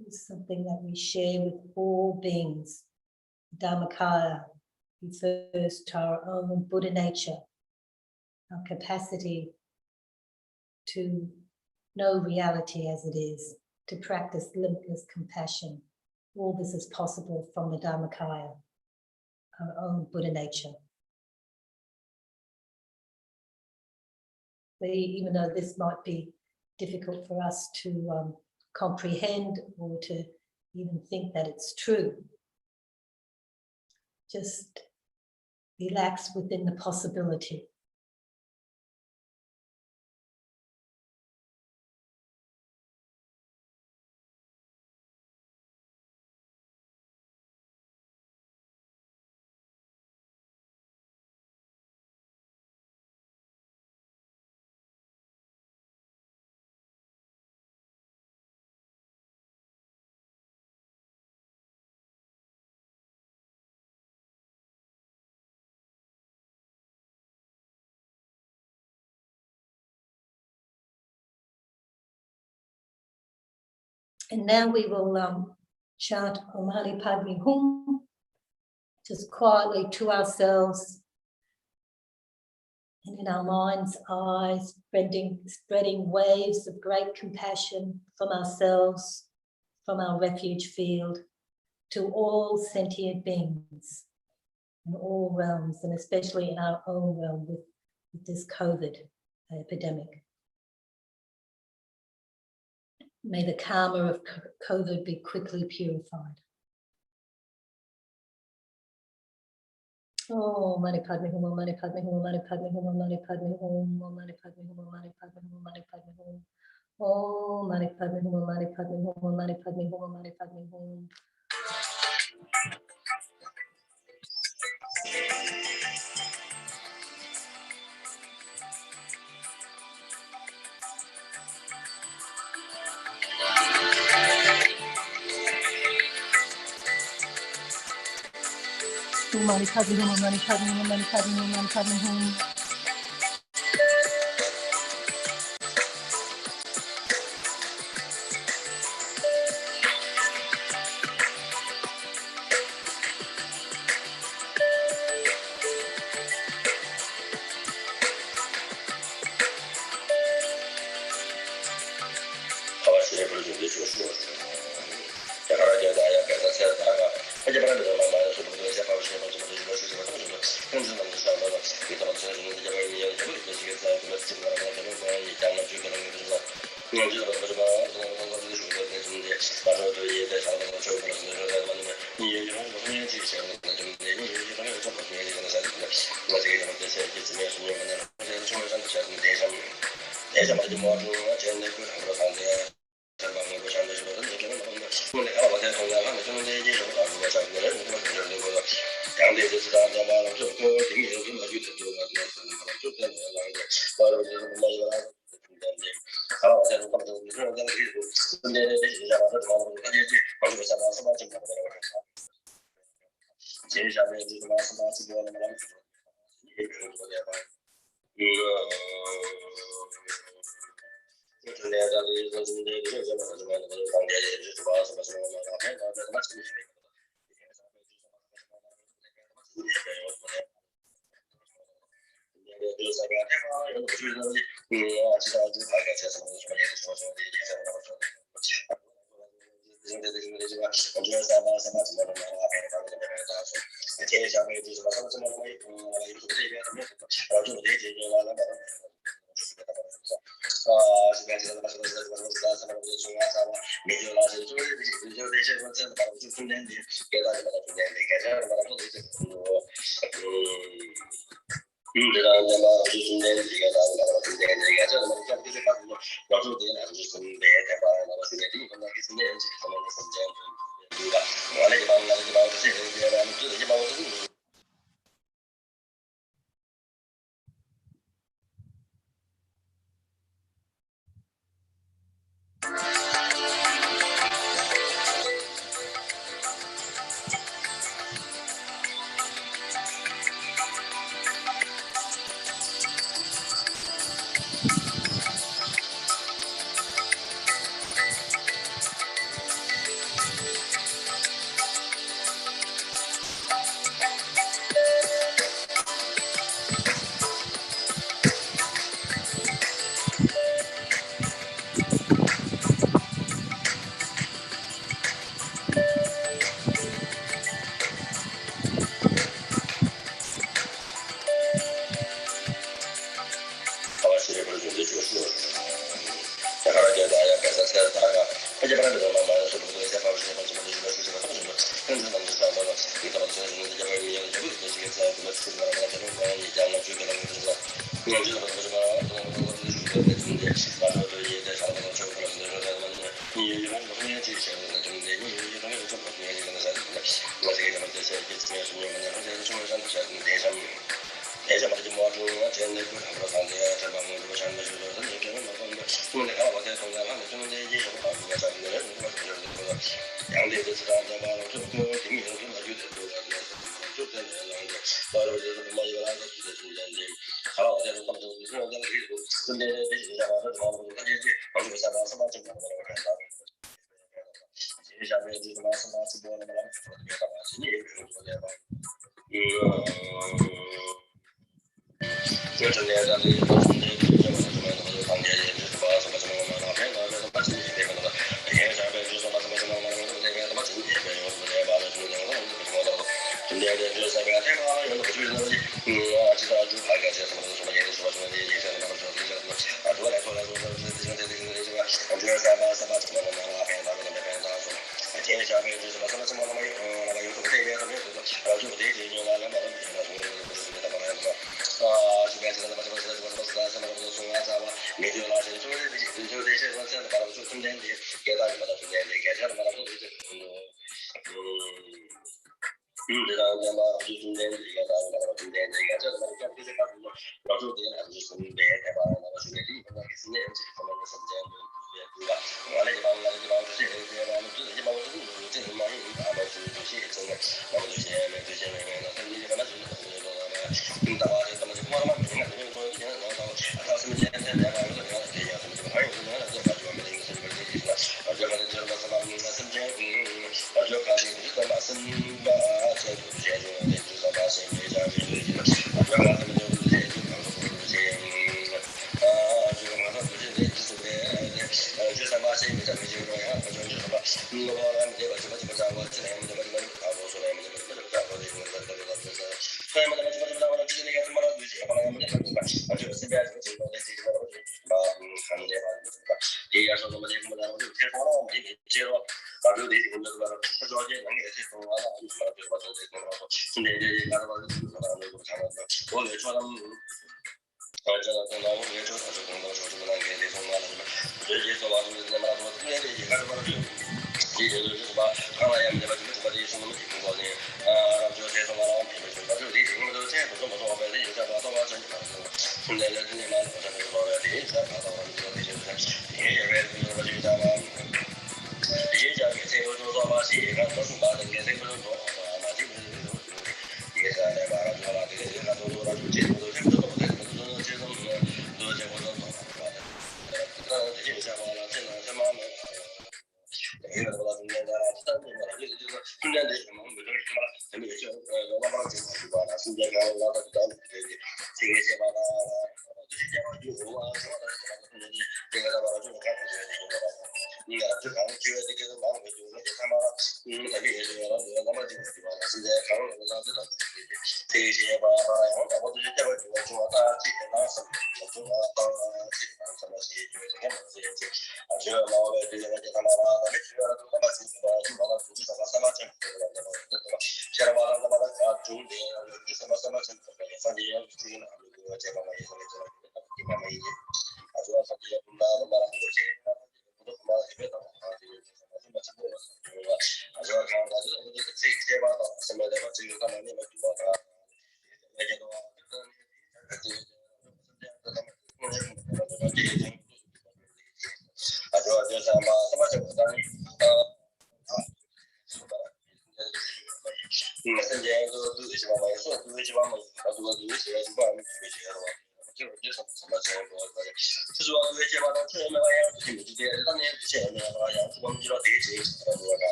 It's something that we share with all beings. Dharmakaya refers to our own Buddha nature, our capacity to know reality as it is, to practice limitless compassion. All this is possible from the Dharmakaya, our own Buddha nature. But even though this might be difficult for us to comprehend or to even think that it's true, just relax within the possibility. And now we will chant Om Mani Padme Hum, just quietly to ourselves and in our mind's eyes, spreading waves of great compassion from ourselves, from our refuge field, to all sentient beings in all realms, and especially in our own realm with this COVID epidemic. May the karma of COVID be quickly purified. Oh, Mani Padme Hum, Mani Padme Hum, Mani Padme Hum, Mani Padme Hum, Mani Padme Hum, Mani Padme Hum, Mani Padme Hum, Oh, Mani Padme Hum, Mani Padme Hum, Mani Padme Hum, Mani Padme Hum. Mani Padme Hum, Mani Padme Hum, Mani Padme Hum, Mani Padme Hum.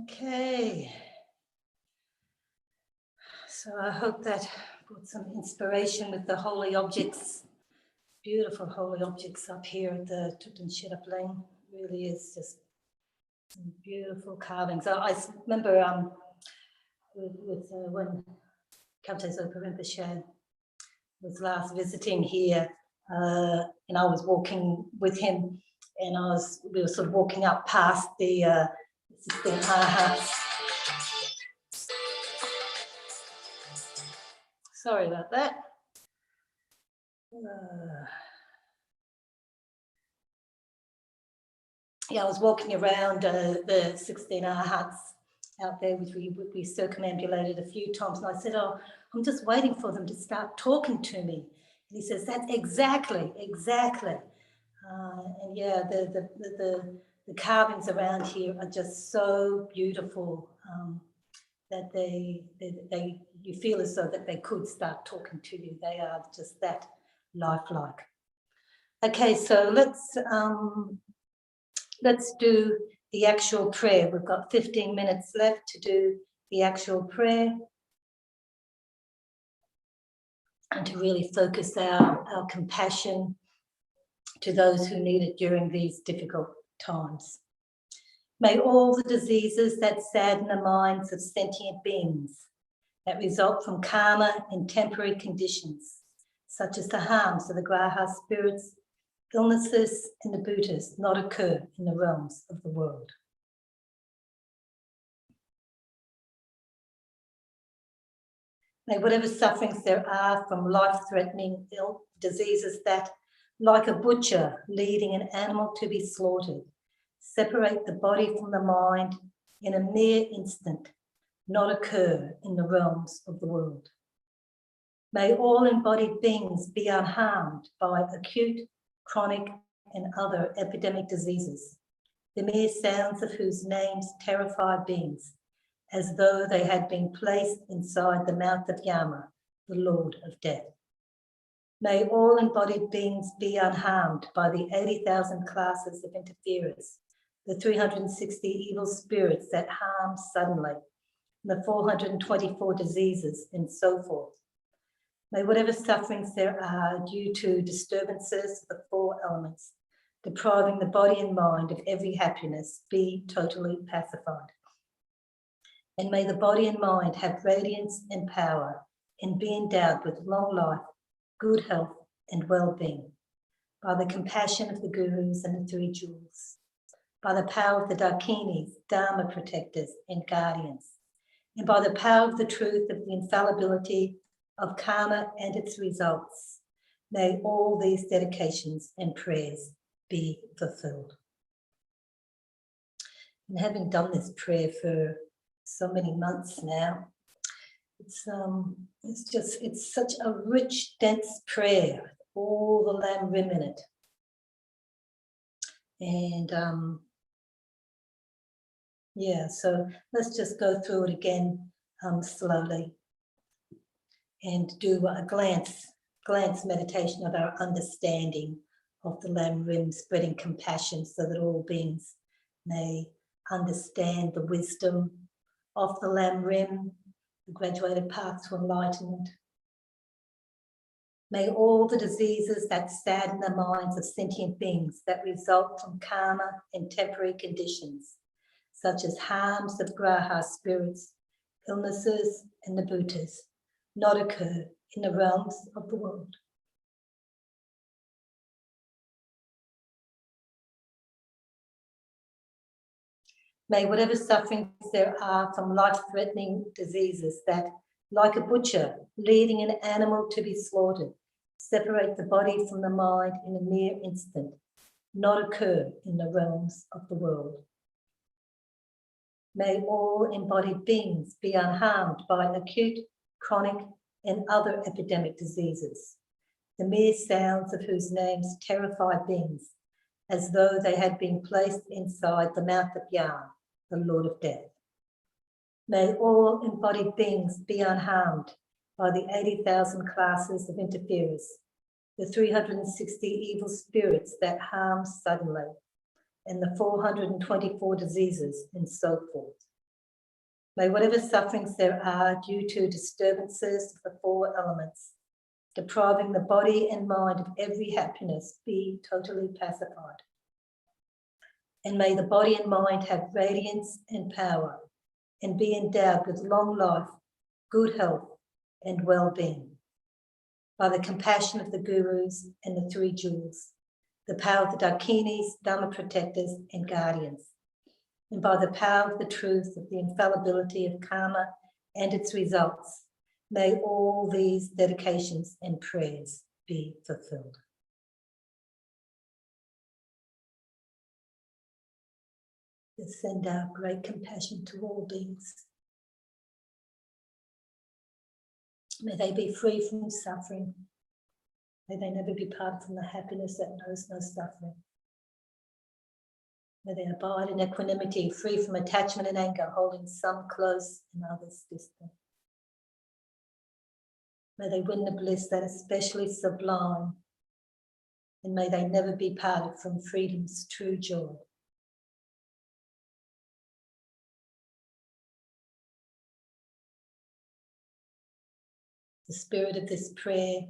Okay. So I hope that brought some inspiration with the holy objects, beautiful holy objects up here at the Thangtong Gyalpo Prayer. Really is just some beautiful carvings. I remember when Kyabje Lama Zopa Rinpoche was last visiting here, and I was walking with him, and we were sort of walking up past the Arhats. Sorry about that. Yeah, I was walking around the 16 Arhats out there, which we circumambulated a few times, and I said, "Oh, I'm just waiting for them to start talking to me." And he says, "That's exactly." And yeah, the carvings around here are just so beautiful that you feel as though that they could start talking to you. They are just that lifelike. Okay, so let's do the actual prayer. We've got 15 minutes left to do the actual prayer and to really focus our compassion to those who need it during these difficult times. May all the diseases that sadden the minds of sentient beings, that result from karma and temporary conditions, such as the harms of the Graha spirits, illnesses and the Buddhas, not occur in the realms of the world. May whatever sufferings there are from life-threatening diseases that, like a butcher leading an animal to be slaughtered, separate the body from the mind in a mere instant, not occur in the realms of the world. May all embodied beings be unharmed by acute, chronic, and other epidemic diseases, the mere sounds of whose names terrify beings, as though they had been placed inside the mouth of Yama, the Lord of Death. May all embodied beings be unharmed by the 80,000 classes of interferers, the 360 evil spirits that harm suddenly, the 424 diseases, and so forth. May whatever sufferings there are due to disturbances of the four elements, depriving the body and mind of every happiness, be totally pacified. And may the body and mind have radiance and power and be endowed with long life, good health and well-being, by the compassion of the gurus and the three jewels, by the power of the Dakinis, Dharma protectors and guardians, and by the power of the truth of the infallibility of karma and its results. May all these dedications and prayers be fulfilled. And having done this prayer for so many months now, it's such a rich, dense prayer with all the Lam Rim in it. And yeah, so let's just go through it again slowly. and do a glance meditation of our understanding of the Lam Rim, spreading compassion so that all beings may understand the wisdom of the Lam Rim, the graduated path to enlightenment. May all the diseases that sadden the minds of sentient beings that result from karma and temporary conditions, such as harms of graha spirits, illnesses, and nibbutas, not occur in the realms of the world. May whatever sufferings there are from life-threatening diseases that, like a butcher leading an animal to be slaughtered, separate the body from the mind in a mere instant, not occur in the realms of the world. May all embodied beings be unharmed by acute, chronic, and other epidemic diseases, the mere sounds of whose names terrify beings, as though they had been placed inside the mouth of Yah, the Lord of Death. May all embodied beings be unharmed by the 80,000 classes of interferers, the 360 evil spirits that harm suddenly, and the 424 diseases, and so forth. May whatever sufferings there are due to disturbances of the four elements, depriving the body and mind of every happiness, be totally pacified. And may the body and mind have radiance and power, and be endowed with long life, good health, and well-being. By the compassion of the gurus and the three jewels, the power of the Dakinis, Dharma protectors, and guardians, and by the power of the truth of the infallibility of karma and its results, may all these dedications and prayers be fulfilled. Let's send our great compassion to all beings. May they be free from suffering. May they never be parted from the happiness that knows no suffering. May they abide in equanimity, free from attachment and anger, holding some close and others distant. May they win the bliss that is specially sublime, and may they never be parted from freedom's true joy. The spirit of this prayer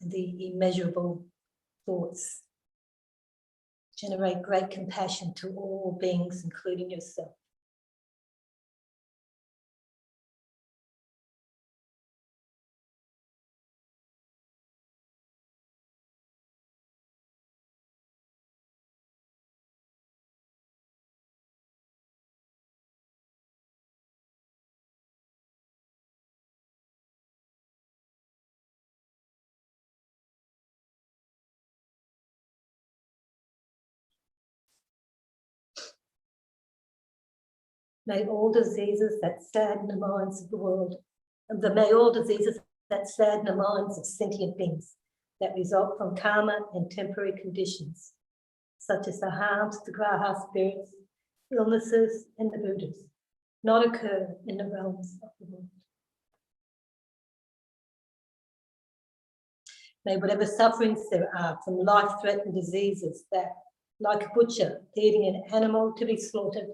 and the immeasurable thoughts generate great compassion to all beings, including yourself. May all diseases that sadden the minds of the world, may all diseases that sadden the minds of sentient beings that result from karma and temporary conditions, such as the harms to graha spirits, illnesses, and the Buddhas, not occur in the realms of the world. May whatever sufferings there are from life-threatening diseases that, like a butcher leading an animal to be slaughtered,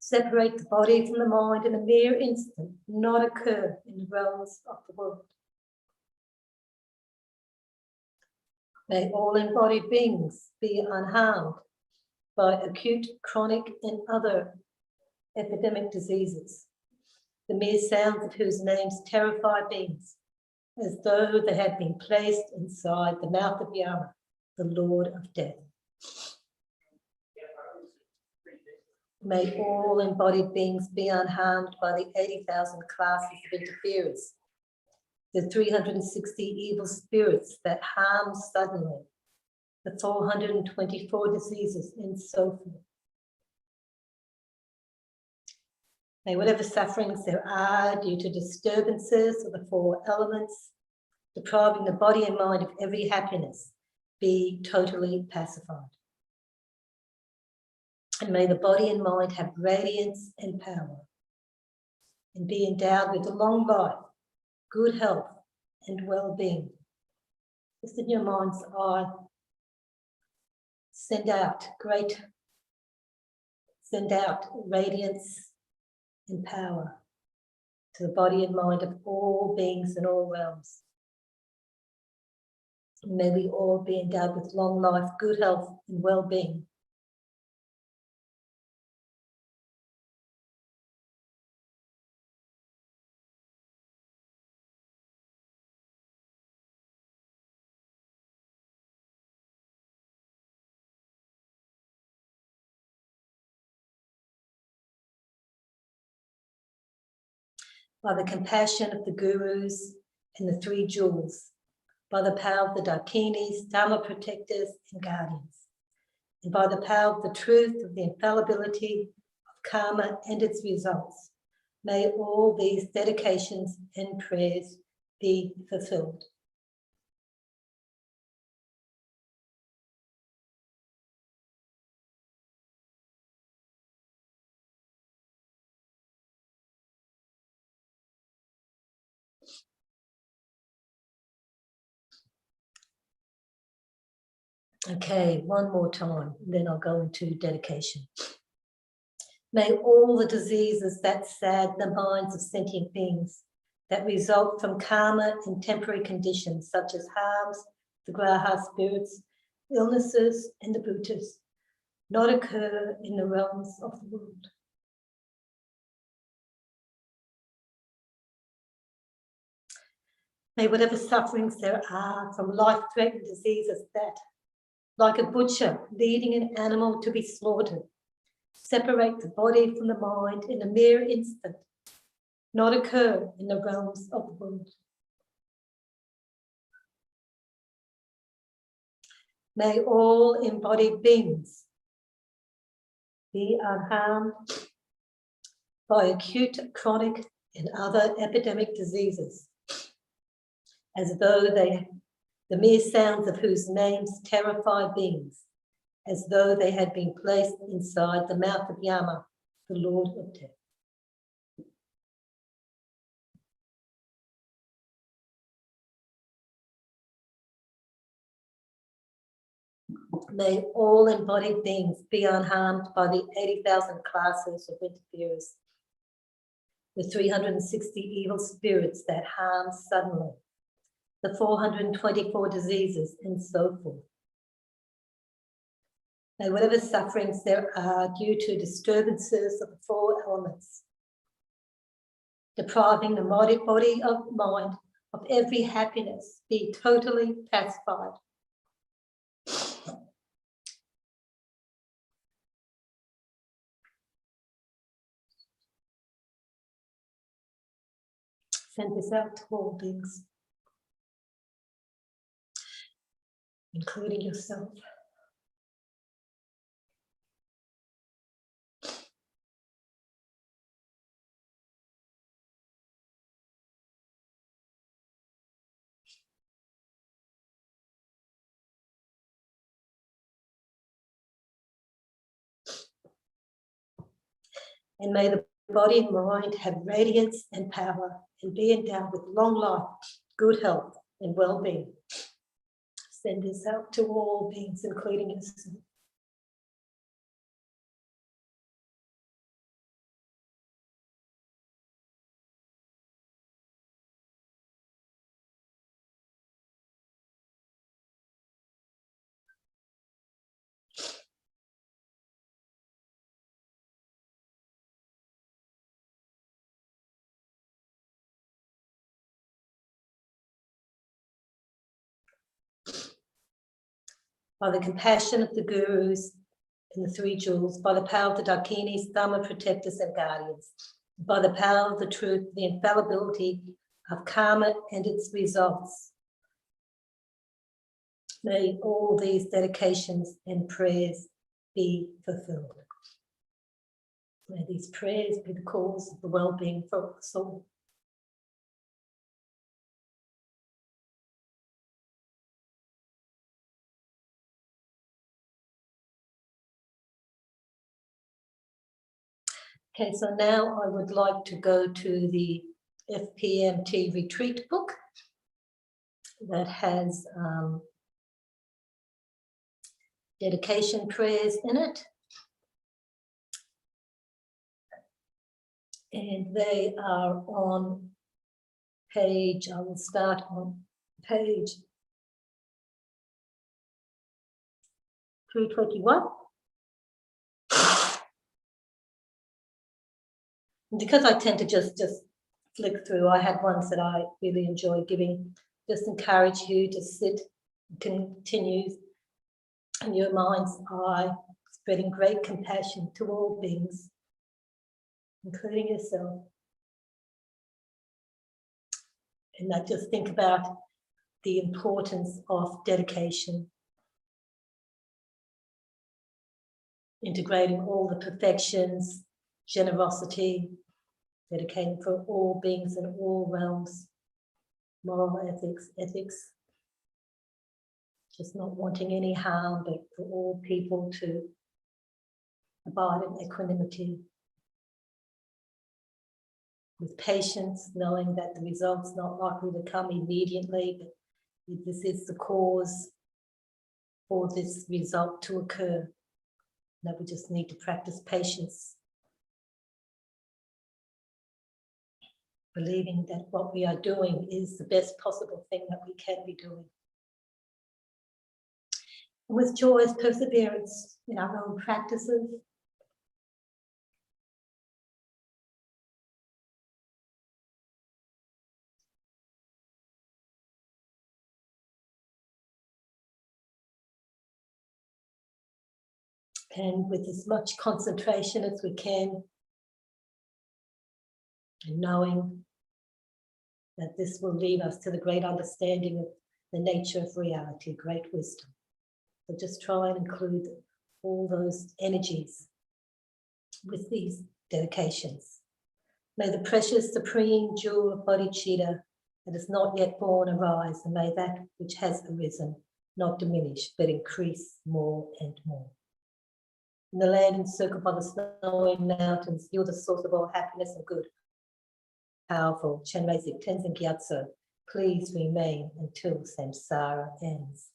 separate the body from the mind in a mere instant, not occur in the realms of the world. May all embodied beings be unharmed by acute, chronic, and other epidemic diseases, the mere sounds of whose names terrify beings, as though they had been placed inside the mouth of Yama, the Lord of Death. May all embodied beings be unharmed by the 80,000 classes of interferers, the 360 evil spirits that harm suddenly, the 424 diseases, and so forth. May whatever sufferings there are due to disturbances of the four elements, depriving the body and mind of every happiness, be totally pacified. And may the body and mind have radiance and power. and be endowed with a long life, good health, and well-being. Just in your mind's eye, send out radiance and power to the body and mind of all beings in all realms. And may we all be endowed with long life, good health, and well-being. By the compassion of the gurus and the three jewels, by the power of the Dakinis, Dharma protectors and guardians, and by the power of the truth of the infallibility of karma and its results, may all these dedications and prayers be fulfilled. Okay, one more time, then I'll go into dedication. May all the diseases that sadden the minds of sentient beings, that result from karma and temporary conditions such as harms, the graha spirits, illnesses, and the bhutas, not occur in the realms of the world. May whatever sufferings there are from life-threatening diseases that, like a butcher leading an animal to be slaughtered, separate the body from the mind in a mere instant, not occur in the realms of the world. May all embodied beings be unharmed by acute, chronic, and other epidemic diseases, as though the mere sounds of whose names terrify beings, as though they had been placed inside the mouth of Yama, the Lord of Death. May all embodied beings be unharmed by the 80,000 classes of interferers, the 360 evil spirits that harm suddenly, the 424 diseases, and so forth. May whatever sufferings there are due to disturbances of the four elements, depriving the body of mind of every happiness, be totally pacified. Send this out to all beings, including yourself. And may the body and mind have radiance and power and be endowed with long life, good health, and well-being. Send this out to all beings, including yourself. By the compassion of the gurus and the three jewels, by the power of the Dakinis, Dharma protectors and guardians, by the power of the truth, the infallibility of karma and its results, may all these dedications and prayers be fulfilled. May these prayers be the cause of the well-being for us all. Okay, so now I would like to go to the FPMT retreat book that has dedication prayers in it. And they are on page, I will start on page 321. And because I tend to just flick through, I had ones that I really enjoy giving, just encourage you to sit and continue in your mind's eye, spreading great compassion to all beings, including yourself. And I just think about the importance of dedication, integrating all the perfections, generosity, dedicating for all beings in all realms, moral ethics, just not wanting any harm, but for all people to abide in equanimity, with patience, knowing that the result's not likely to come immediately, but this is the cause for this result to occur, that we just need to practice patience, believing that what we are doing is the best possible thing that we can be doing. And with joyous perseverance in our own practices, and with as much concentration as we can, and knowing that this will lead us to the great understanding of the nature of reality, great wisdom. So just try and include all those energies with these dedications. May the precious supreme jewel of bodhicitta that is not yet born arise, and may that which has arisen not diminish, but increase more and more. In the land encircled by the snowy mountains, you're the source of all happiness and good. Powerful Chenrezig Gyalpo, please remain until samsara ends.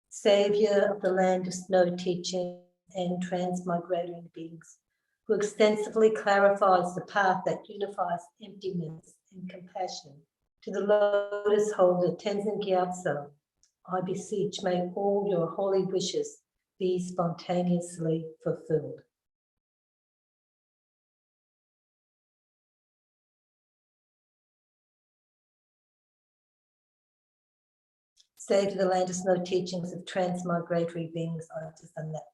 Savior of the land of snow teaching and transmigrating beings, who extensively clarifies the path that unifies emptiness and compassion. To the lotus holder Thangtong Gyalpo, I beseech, may all your holy wishes be spontaneously fulfilled. Say to the land of snow teachings of transmigratory beings, I've just done that.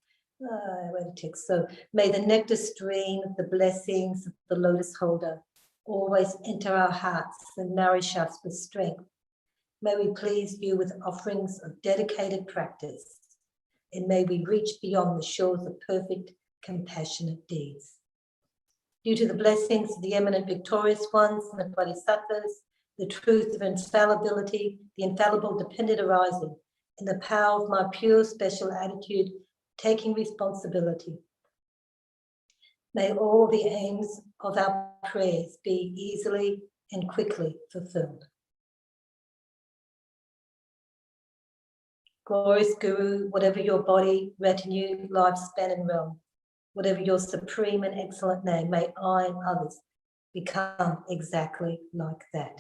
I read a text. So may the nectar stream of the blessings of the lotus holder always enter our hearts and nourish us with strength. May we please you with offerings of dedicated practice, and may we reach beyond the shores of perfect, compassionate deeds. Due to the blessings of the eminent victorious ones and the bodhisattvas, the truth of infallibility, the infallible dependent arising, and the power of my pure special attitude, taking responsibility. May all the aims of our prayers be easily and quickly fulfilled. Glorious Guru, whatever your body, retinue, lifespan and realm, whatever your supreme and excellent name, may I and others become exactly like that.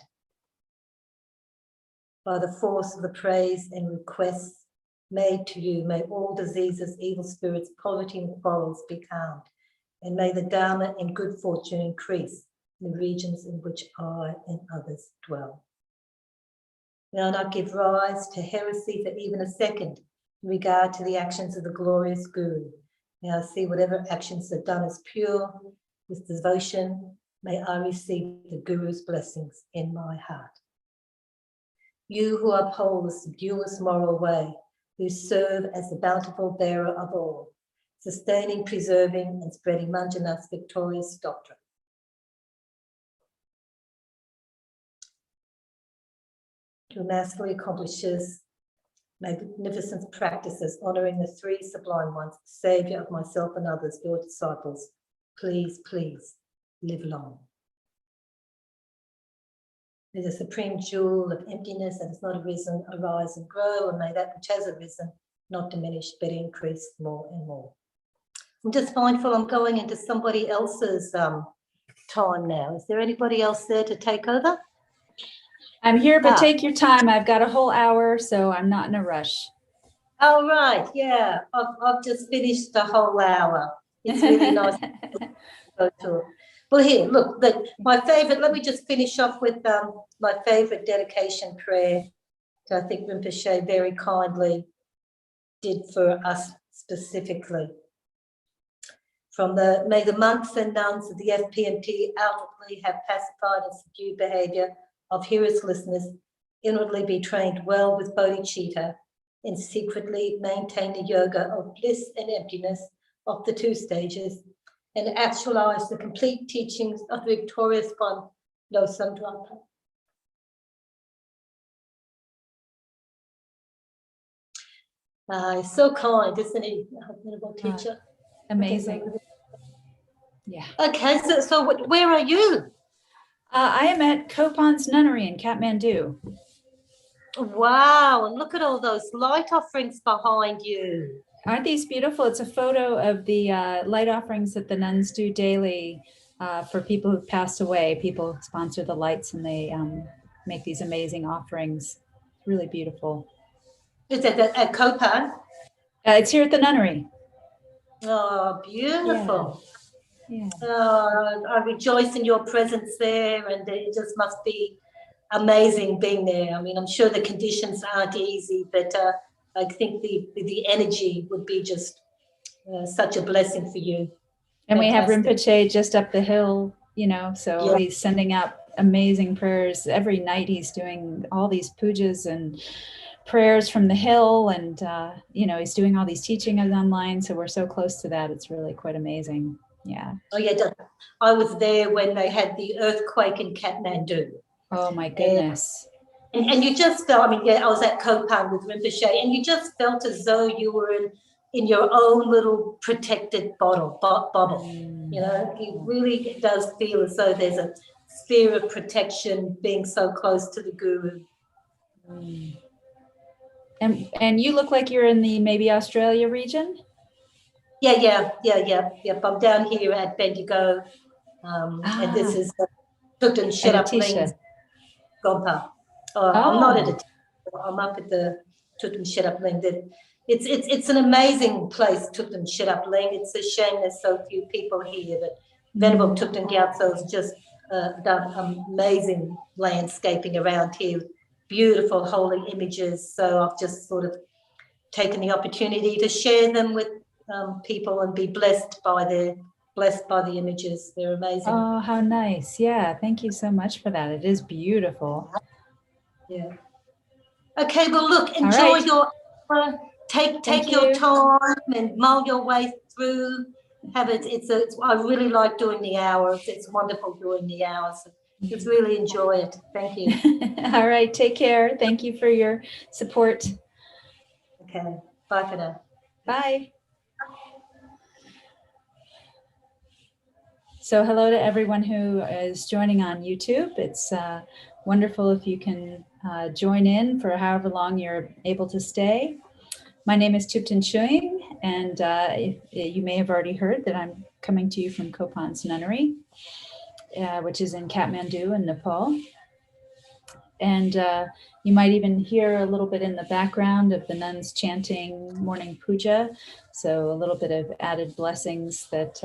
By the force of the praise and requests made to you, may all diseases, evil spirits, poverty and quarrels be calmed, and may the Dharma and good fortune increase in the regions in which I and others dwell. May I not give rise to heresy for even a second in regard to the actions of the glorious Guru. May I see whatever actions are done as pure, with devotion. May I receive the Guru's blessings in my heart. You who uphold the subduous moral way, who serve as the bountiful bearer of all, sustaining, preserving, and spreading Manjunath's victorious doctrine. Who masterfully accomplishes magnificent practices, honoring the three sublime ones, Savior of myself and others, your disciples. Please, please live long. There's a supreme jewel of emptiness that has not arisen, arise and grow, and may that which has arisen not diminish, but increase more and more. I'm just mindful I'm going into somebody else's time now. Is there anybody else there to take over? I'm here, but take your time. I've got a whole hour, so I'm not in a rush. Oh, right. Yeah. I've just finished the whole hour. It's really nice to go to it. Well, here, look, my favorite, let me just finish off with my favorite dedication prayer that I think Rinpoche very kindly did for us specifically. From may the monks and nuns of the FPMT outwardly have pacified and subdued behavior of hearerlessness, inwardly be trained well with bodhicitta, and secretly maintain the yoga of bliss and emptiness of the two stages, and actualize the complete teachings of the victorious one, no Samdhrapa. He's so kind, isn't he? Honorable teacher. Amazing. Yeah. Okay, so where are you? I am at Kopan's Nunnery in Kathmandu. Wow, and look at all those light offerings behind you. Aren't these beautiful? It's a photo of the light offerings that the nuns do daily for people who've passed away. People sponsor the lights and they make these amazing offerings. Really beautiful. Is that at Kopan? It's here at the nunnery. Oh, beautiful. Yeah. I rejoice in your presence there, and it just must be amazing being there. I mean, I'm sure the conditions aren't easy, but I think the energy would be just such a blessing for you. And we have Fantastic. Rinpoche just up the hill, you know, so Yeah. he's sending out amazing prayers. Every night he's doing all these pujas and prayers from the hill, and, you know, he's doing all these teachings online. So we're so close to that. It's really quite amazing. Yeah. Oh, yeah. I was there when they had the earthquake in Kathmandu. Oh, my goodness. And you just felt, I mean, yeah, I was at Kopan with Rinpoche, and you just felt as though you were in your own little protected bubble. You know, it really does feel as though there's a sphere of protection being so close to the guru. And you look like you're in the maybe Australia region? Yeah. I'm down here at Bendigo, and this is Thangtong Gyalpo Prayers, Gompa. I'm not at it. I'm up at the Thangtong Gyalpo Prayers. It's an amazing place, Thangtong Gyalpo Prayers. It's a shame there's so few people here, but Venerable Thangtong Gyalpo has just done amazing landscaping around here, beautiful holy images. So I've just sort of taken the opportunity to share them with people and be blessed by the images. They're amazing. Oh, how nice. Yeah. Thank you so much for that. It is beautiful. Yeah. Okay, well, look, enjoy your take your time and mull your way through. Have it. I really like doing the hours. It's wonderful doing the hours. Just really enjoy it. Thank you. All right. Take care. Thank you for your support. Okay. Bye for now. Bye. So hello to everyone who is joining on YouTube. It's wonderful if you can join in for however long you're able to stay. My name is Thupten Chuing, and you may have already heard that I'm coming to you from Kopan's Nunnery, which is in Kathmandu in Nepal. And you might even hear a little bit in the background of the nuns chanting morning puja. So a little bit of added blessings that,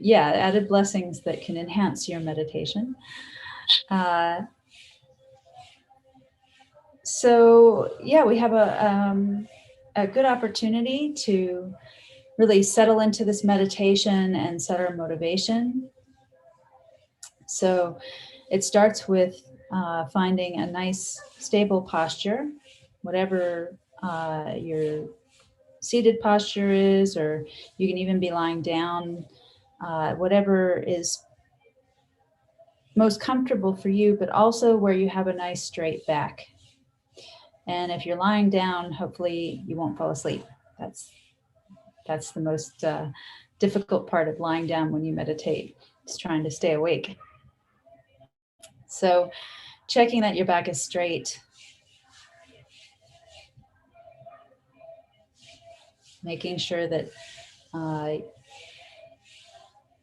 added blessings that can enhance your meditation. We have a good opportunity to really settle into this meditation and set our motivation. So it starts with finding a nice stable posture, whatever your seated posture is, or you can even be lying down, whatever is most comfortable for you, but also where you have a nice straight back. And if you're lying down, hopefully you won't fall asleep. That's the most difficult part of lying down when you meditate, is trying to stay awake. So checking that your back is straight, making sure that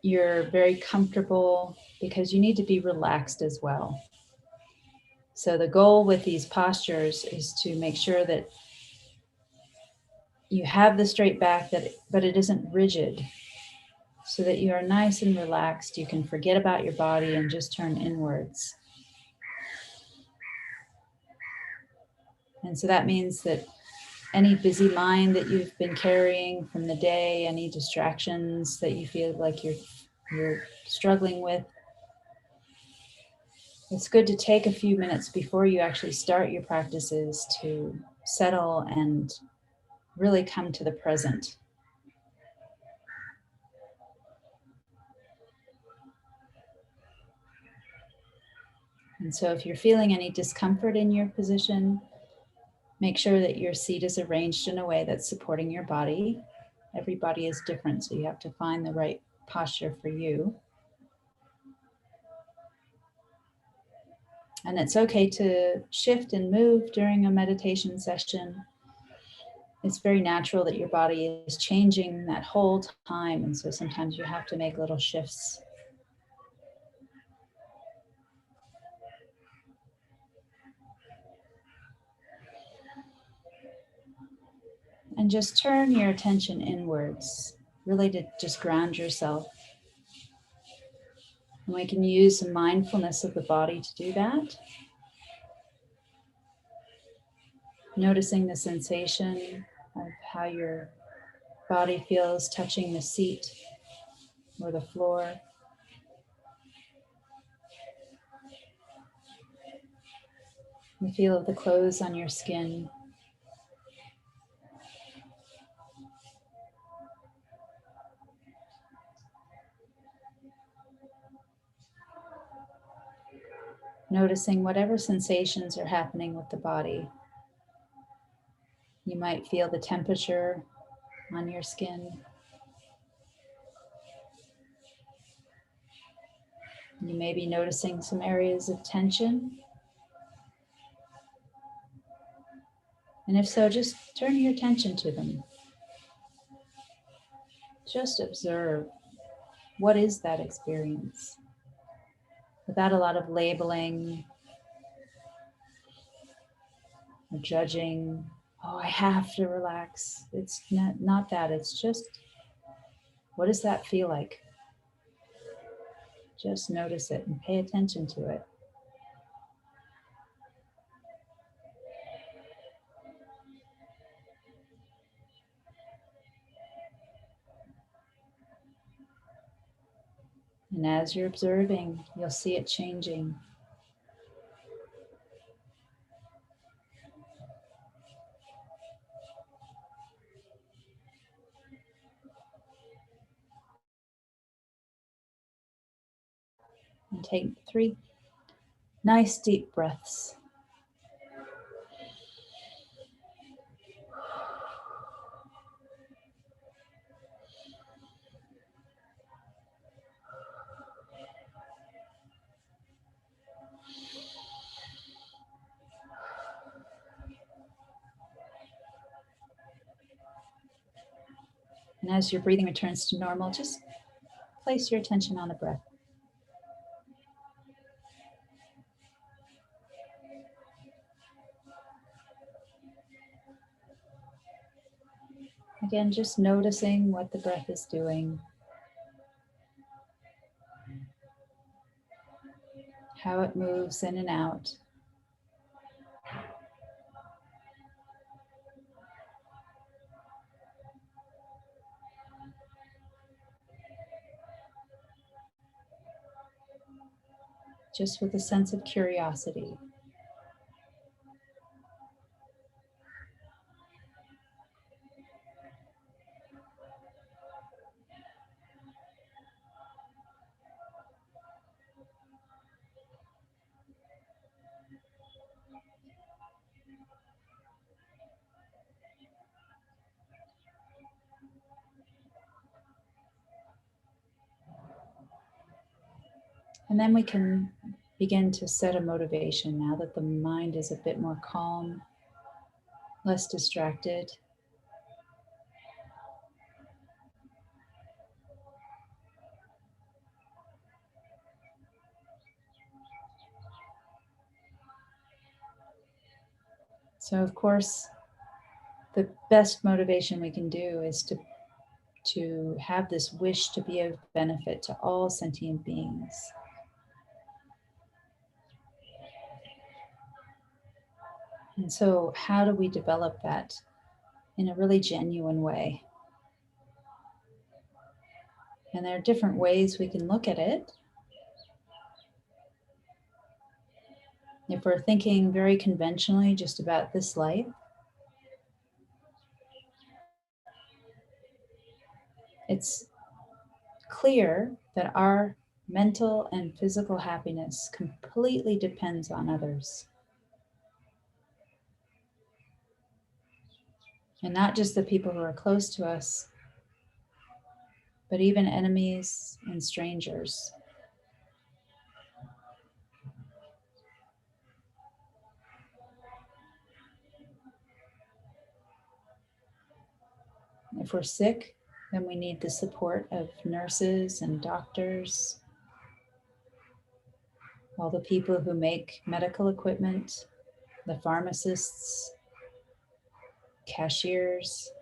you're very comfortable, because you need to be relaxed as well. So the goal with these postures is to make sure that you have the straight back, but it isn't rigid, so that you are nice and relaxed. You can forget about your body and just turn inwards. And so that means that any busy mind that you've been carrying from the day, any distractions that you feel like you're struggling with, it's good to take a few minutes before you actually start your practices to settle and really come to the present. And so if you're feeling any discomfort in your position, make sure that your seat is arranged in a way that's supporting your body. Every body is different, so you have to find the right posture for you. And it's okay to shift and move during a meditation session. It's very natural that your body is changing that whole time, and so sometimes you have to make little shifts. And just turn your attention inwards, really to just ground yourself. And we can use some mindfulness of the body to do that. Noticing the sensation of how your body feels touching the seat or the floor. The feel of the clothes on your skin. Noticing whatever sensations are happening with the body. You might feel the temperature on your skin. You may be noticing some areas of tension. And if so, just turn your attention to them. Just observe, what is that experience? Without a lot of labeling or judging. Oh, I have to relax. It's not that. It's just, what does that feel like? Just notice it and pay attention to it. And as you're observing, you'll see it changing. And take 3 nice deep breaths. And as your breathing returns to normal, just place your attention on the breath. Again, just noticing what the breath is doing, how it moves in and out. Just with a sense of curiosity. And then we can begin to set a motivation now that the mind is a bit more calm, less distracted. So of course, the best motivation we can do is to have this wish to be of benefit to all sentient beings. And so how do we develop that in a really genuine way? And there are different ways we can look at it. If we're thinking very conventionally just about this life, it's clear that our mental and physical happiness completely depends on others. And not just the people who are close to us, but even enemies and strangers. If we're sick, then we need the support of nurses and doctors, all the people who make medical equipment, the pharmacists, cashiers,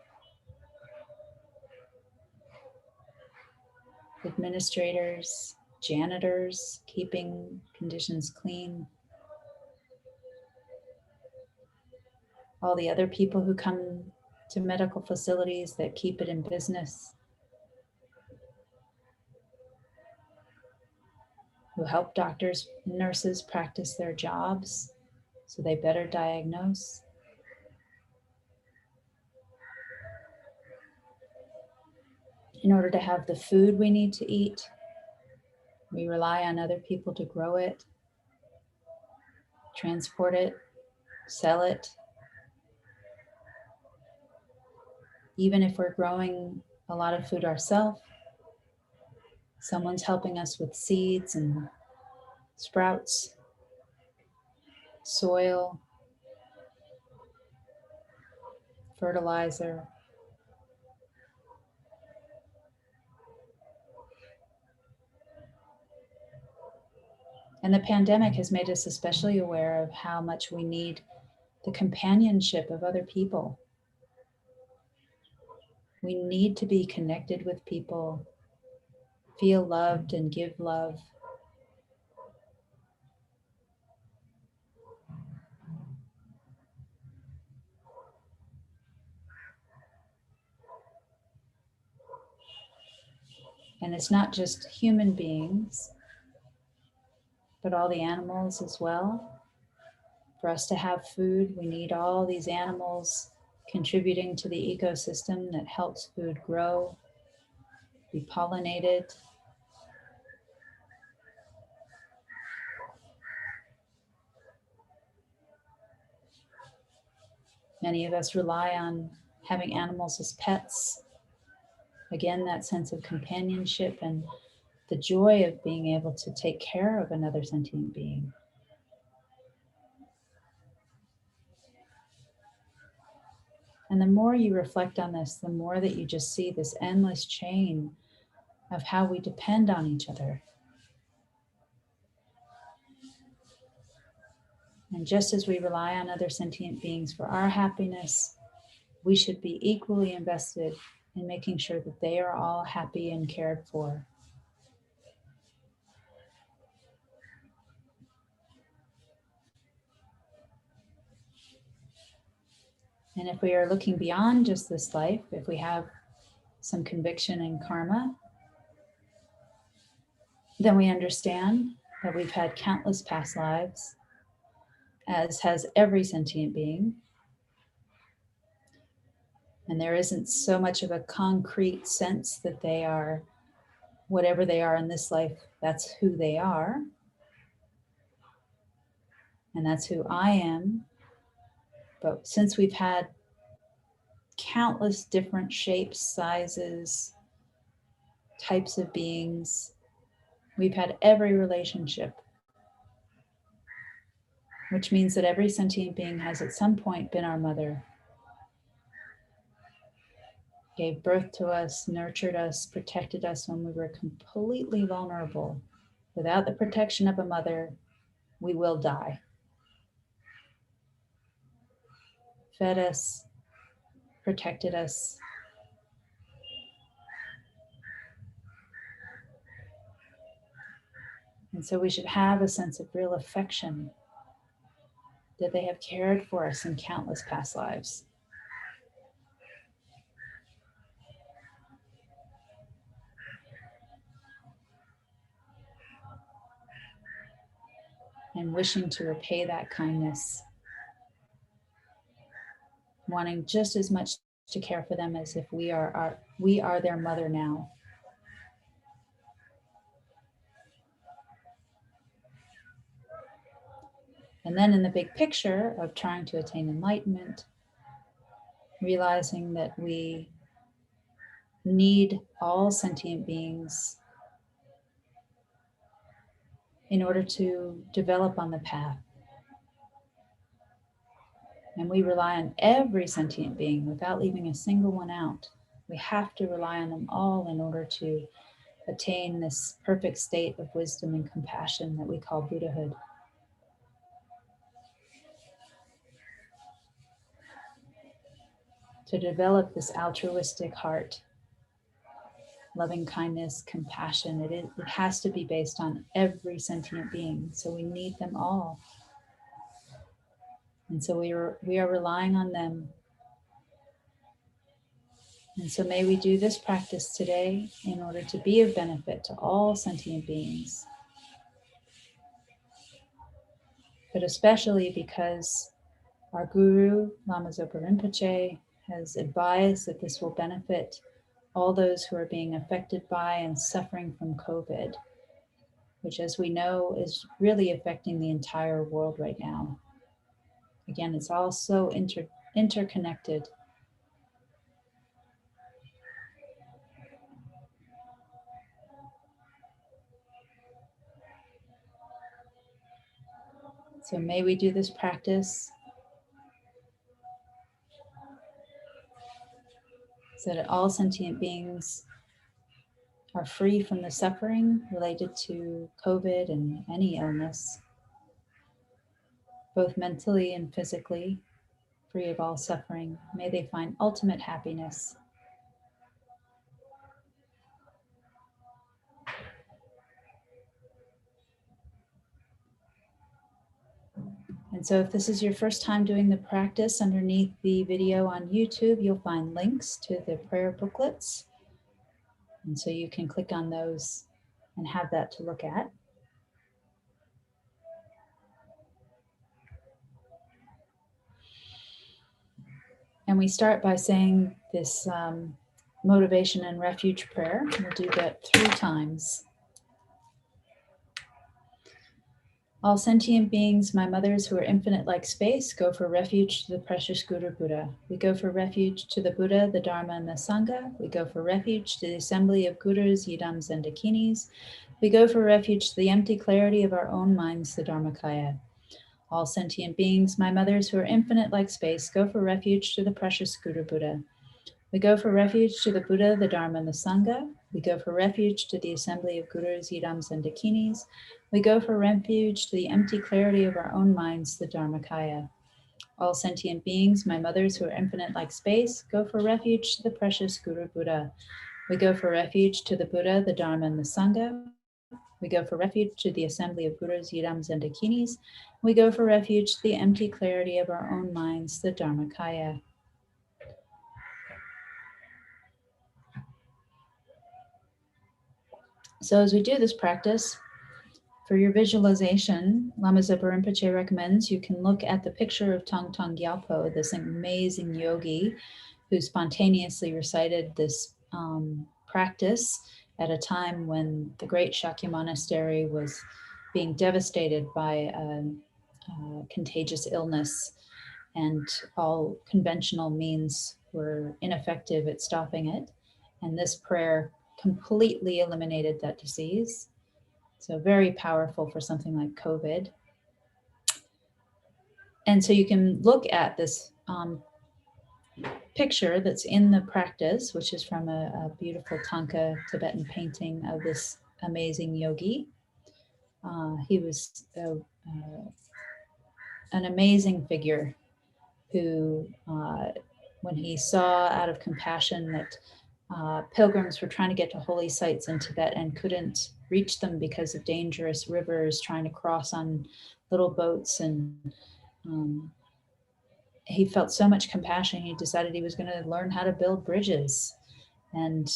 administrators, janitors, keeping conditions clean, all the other people who come to medical facilities that keep it in business, who help doctors and nurses practice their jobs so they better diagnose. In order to have the food we need to eat, we rely on other people to grow it, transport it, sell it. Even if we're growing a lot of food ourselves, someone's helping us with seeds and sprouts, soil, fertilizer. And the pandemic has made us especially aware of how much we need the companionship of other people. We need to be connected with people, feel loved and give love. And it's not just human beings, but all the animals as well. For us to have food, we need all these animals contributing to the ecosystem that helps food grow, be pollinated. Many of us rely on having animals as pets. Again, that sense of companionship and the joy of being able to take care of another sentient being. And the more you reflect on this, the more that you just see this endless chain of how we depend on each other. And just as we rely on other sentient beings for our happiness, we should be equally invested in making sure that they are all happy and cared for. And if we are looking beyond just this life, if we have some conviction in karma, then we understand that we've had countless past lives, as has every sentient being. And there isn't so much of a concrete sense that they are, whatever they are in this life, that's who they are. And that's who I am. But since we've had countless different shapes, sizes, types of beings, We've had every relationship, which means that every sentient being has at some point been our mother, gave birth to us, nurtured us, protected us when we were completely vulnerable. Without the protection of a mother, we will die. Fed us, protected us. And so we should have a sense of real affection that they have cared for us in countless past lives. And wishing to repay that kindness, wanting just as much to care for them as if we are their mother now. And then in the big picture of trying to attain enlightenment, realizing that we need all sentient beings in order to develop on the path. And we rely on every sentient being without leaving a single one out. We have to rely on them all in order to attain this perfect state of wisdom and compassion that we call Buddhahood. To develop this altruistic heart, loving kindness, compassion, it has to be based on every sentient being. So we need them all. And so we are relying on them. And so may we do this practice today in order to be of benefit to all sentient beings. But especially because our Guru, Lama Zopa Rinpoche, has advised that this will benefit all those who are being affected by and suffering from COVID, which, as we know, is really affecting the entire world right now. Again, it's all so interconnected. So may we do this practice so that all sentient beings are free from the suffering related to COVID and any illness, both mentally and physically, free of all suffering. May they find ultimate happiness. And so if this is your first time doing the practice, underneath the video on YouTube, you'll find links to the prayer booklets. And so you can click on those and have that to look at. And we start by saying this motivation and refuge prayer. We'll do that 3 times. All sentient beings, my mothers who are infinite like space, go for refuge to the precious Guru Buddha. We go for refuge to the Buddha, the Dharma, and the Sangha. We go for refuge to the assembly of Gurus, Yidams, and Dakinis. We go for refuge to the empty clarity of our own minds, the Dharmakaya. All sentient beings, my mothers who are infinite like space, go for refuge to the precious Guru Buddha. We go for refuge to the Buddha, the Dharma, and the Sangha. We go for refuge to the assembly of Gurus, Yidams, and Dakinis. We go for refuge to the empty clarity of our own minds, the Dharmakaya. All sentient beings, my mothers who are infinite like space, go for refuge to the precious Guru Buddha. We go for refuge to the Buddha, the Dharma, and the Sangha. We go for refuge to the assembly of Gurus, Yidams, and Dakinis. We go for refuge to the empty clarity of our own minds, the Dharmakaya. So as we do this practice, for your visualization, Lama Zopa Rinpoche recommends you can look at the picture of Thangtong Gyalpo, this amazing yogi who spontaneously recited this practice at a time when the great Shakya monastery was being devastated by a contagious illness, and all conventional means were ineffective at stopping it. And this prayer completely eliminated that disease. So very powerful for something like COVID. And so you can look at this picture that's in the practice, which is from a beautiful Thangka Tibetan painting of this amazing yogi. He was an amazing figure who, when he saw out of compassion that pilgrims were trying to get to holy sites in Tibet and couldn't reach them because of dangerous rivers, trying to cross on little boats, and he felt so much compassion, he decided he was going to learn how to build bridges. And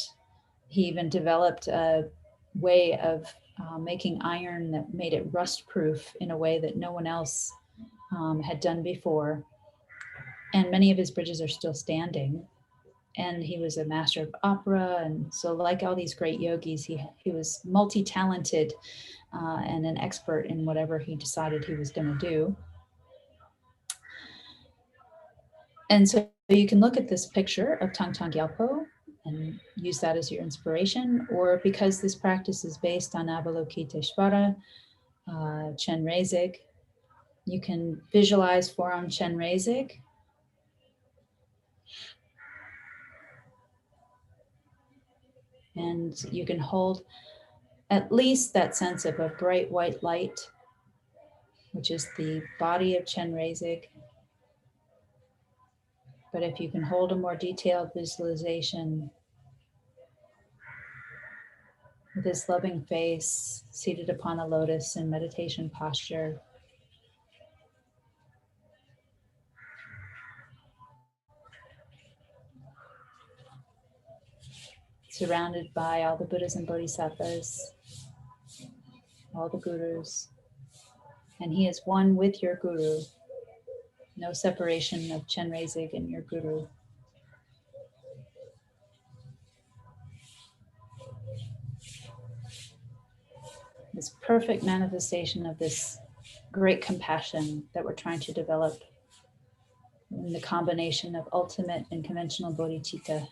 he even developed a way of making iron that made it rust proof in a way that no one else had done before. And many of his bridges are still standing. And he was a master of opera. And so like all these great yogis, he was multi-talented and an expert in whatever he decided he was going to do. And so you can look at this picture of Thangtong Gyalpo and use that as your inspiration, or because this practice is based on Avalokiteshvara, Chenrezig, you can visualize forearm Chenrezig. And you can hold at least that sense of a bright white light, which is the body of Chenrezig. But if you can hold a more detailed visualization with his loving face, seated upon a lotus in meditation posture, surrounded by all the Buddhas and Bodhisattvas, all the gurus, and he is one with your guru. No separation of Chenrezig and your guru. This perfect manifestation of this great compassion that we're trying to develop in the combination of ultimate and conventional bodhicitta.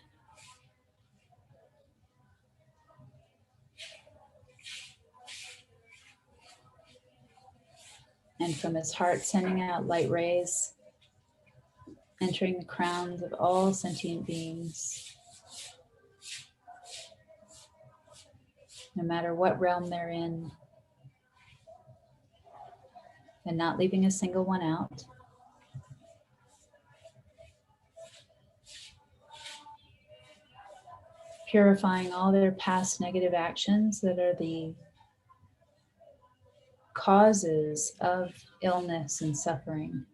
And from his heart, sending out light rays, entering the crowns of all sentient beings, no matter what realm they're in, and not leaving a single one out. Purifying all their past negative actions that are the causes of illness and suffering.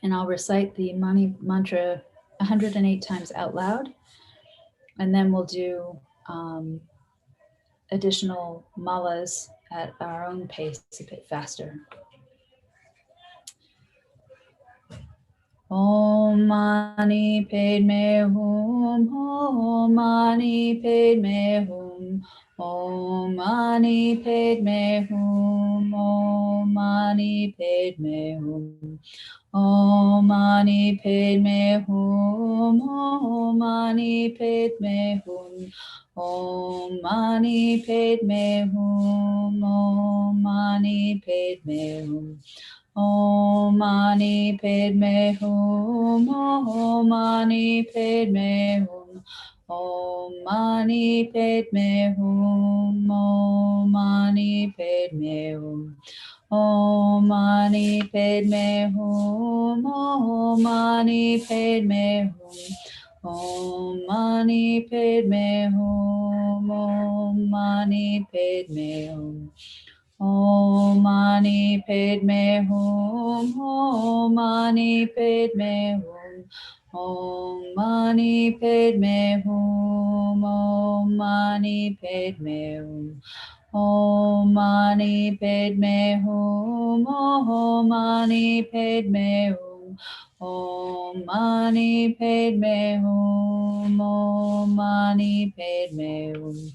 And I'll recite the Mani mantra 108 times out loud, and then we'll do additional malas at our own pace, a bit faster. Om Mani Padme Hum, Om Mani Padme Hum, Om Mani Padme Hum, Om Mani Padme Hum, Om Mani Padme Hum, Om Mani Padme Hum, Om Mani Padme Hum, Om Mani Padme Hum. Om Mani Padme Hum, Om Mani Padme Hum, Om Mani Padme Hum, Om Mani Padme Hum, Om Mani Padme Hum, Om Mani Padme Hum, Om Mani Padme Hum, Om Mani Padme Hum. Om Mani Padme Hum, Om Mani Padme Hum, Om Mani Padme Hum, Om Mani Padme Hum, Om Mani Padme Hum, Om Mani Padme Hum, Om Mani Padme Hum, Om Mani Padme Hum.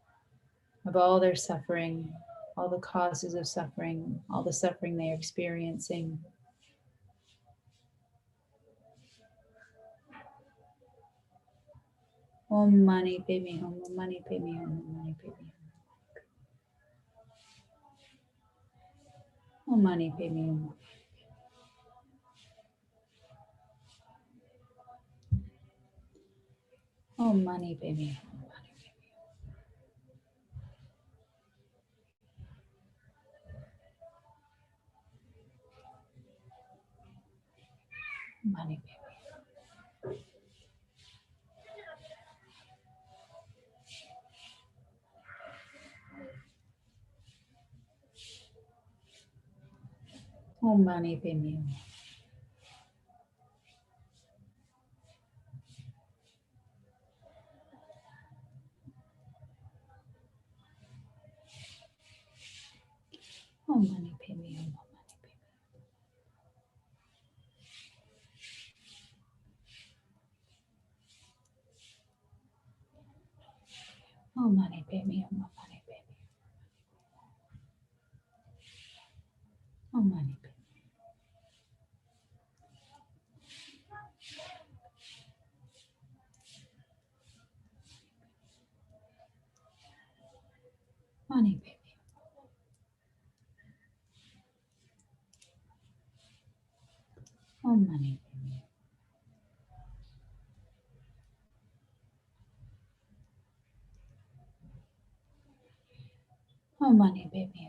of all their suffering, all the causes of suffering, all the suffering they are experiencing. Om Mani Padme Hum, Om Mani Padme Hum, Om Mani Padme Hum. Om Mani Padme Hum. Om Mani Padme Hum. Mani Padme. Om Mani Padme Hum. Om Mani Padme Hum. Om Mani Padme Hum. Om Mani Padme. Mani Padme. Om Mani Padme. Om Mani Padme.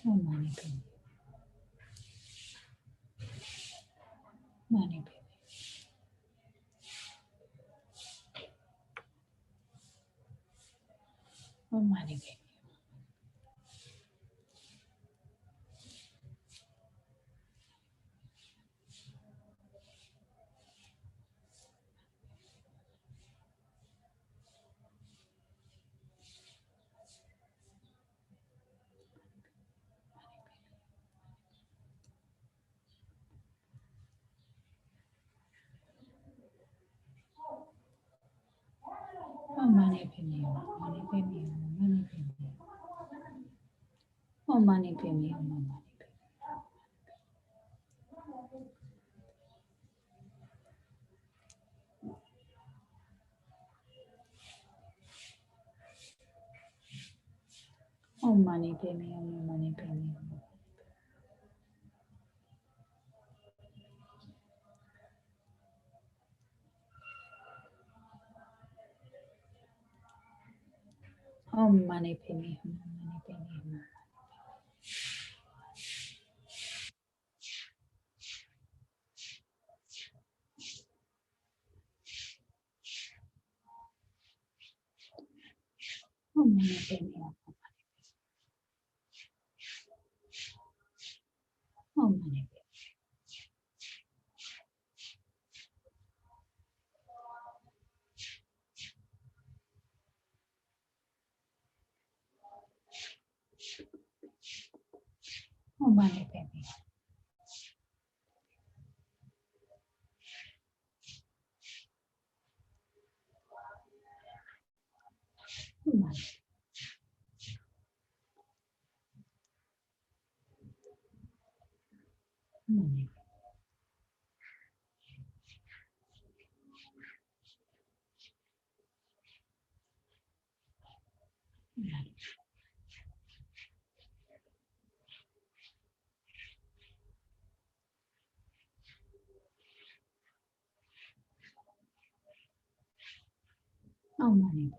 Om Mani Padme. Mani Padme. Om Mani Padme. Om Mani Padme. Mani Padme. Mani Padme. Om Mani Padme. Om Mani Padme. Om Mani Padme. Om Mani Padme. Om Mani Padme. Om Mani Padme. Om Mani Padme. Om Mani. Mani. Om Mani.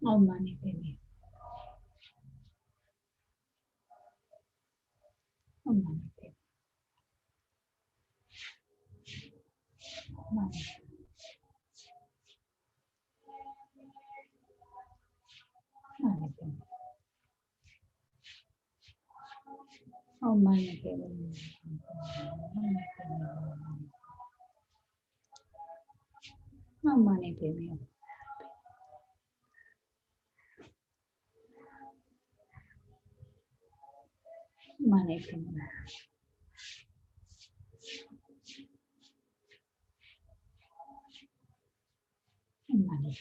Om Mani Padme. Om Mani Padme. Mani. Mani Padme. Om Mani Padme. Mani Padme. Om Mani Padme. Mani Padme. Mani.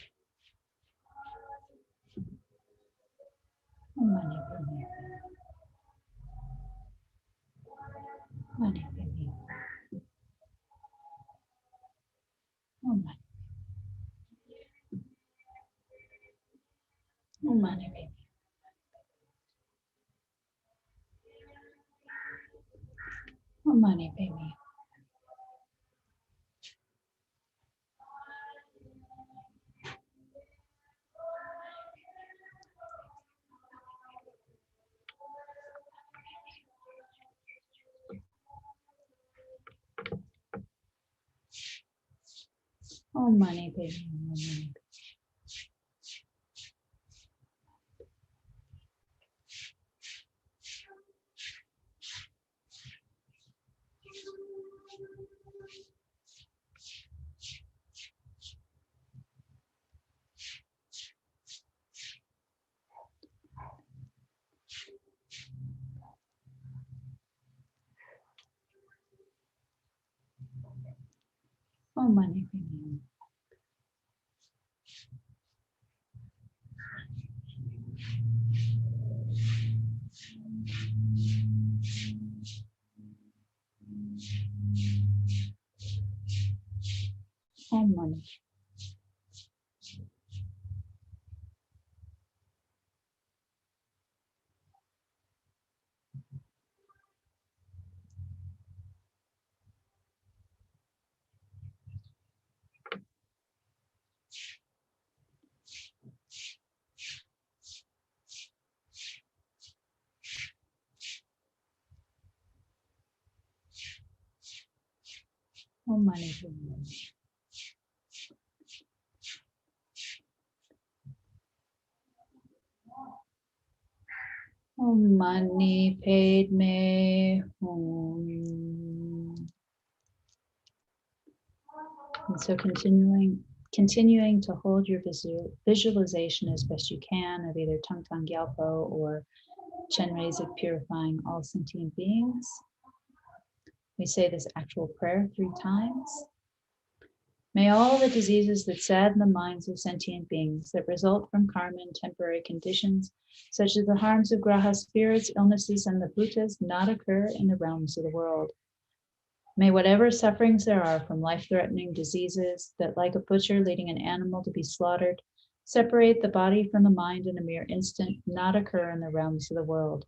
Mani Padme. Mani Padme. Mani. Mani Padme. Mani Padme. Oh, Mani Padme. Oh, Mani Padme. Oh, Mani. Oh, Mani Padme. Oh, Mani Padme Hum. And so continuing to hold your visualization as best you can of either Thangtong Gyalpo or Chenrezig purifying all sentient beings. We say this actual prayer 3 times. May all the diseases that sadden the minds of sentient beings that result from karma and temporary conditions, such as the harms of graha spirits, illnesses, and the bhutas, not occur in the realms of the world. May whatever sufferings there are from life-threatening diseases that, like a butcher leading an animal to be slaughtered, separate the body from the mind in a mere instant, not occur in the realms of the world.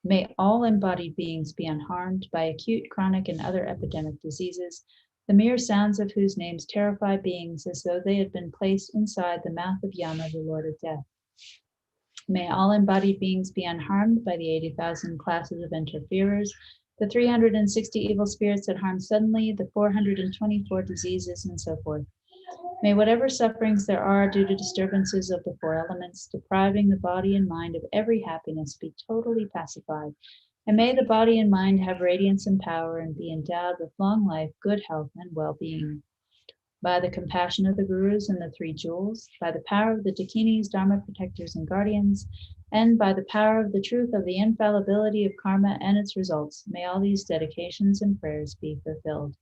May all embodied beings be unharmed by acute, chronic, and other epidemic diseases, the mere sounds of whose names terrify beings as though they had been placed inside the mouth of Yama, the Lord of Death. May all embodied beings be unharmed by the 80,000 classes of interferers, the 360 evil spirits that harm suddenly, the 424 diseases, and so forth. May whatever sufferings there are due to disturbances of the 4 elements, depriving the body and mind of every happiness, be totally pacified. And may the body and mind have radiance and power and be endowed with long life, good health, and well-being. By the compassion of the gurus and the 3 jewels, by the power of the dakinis, dharma protectors, and guardians, and by the power of the truth of the infallibility of karma and its results, may all these dedications and prayers be fulfilled.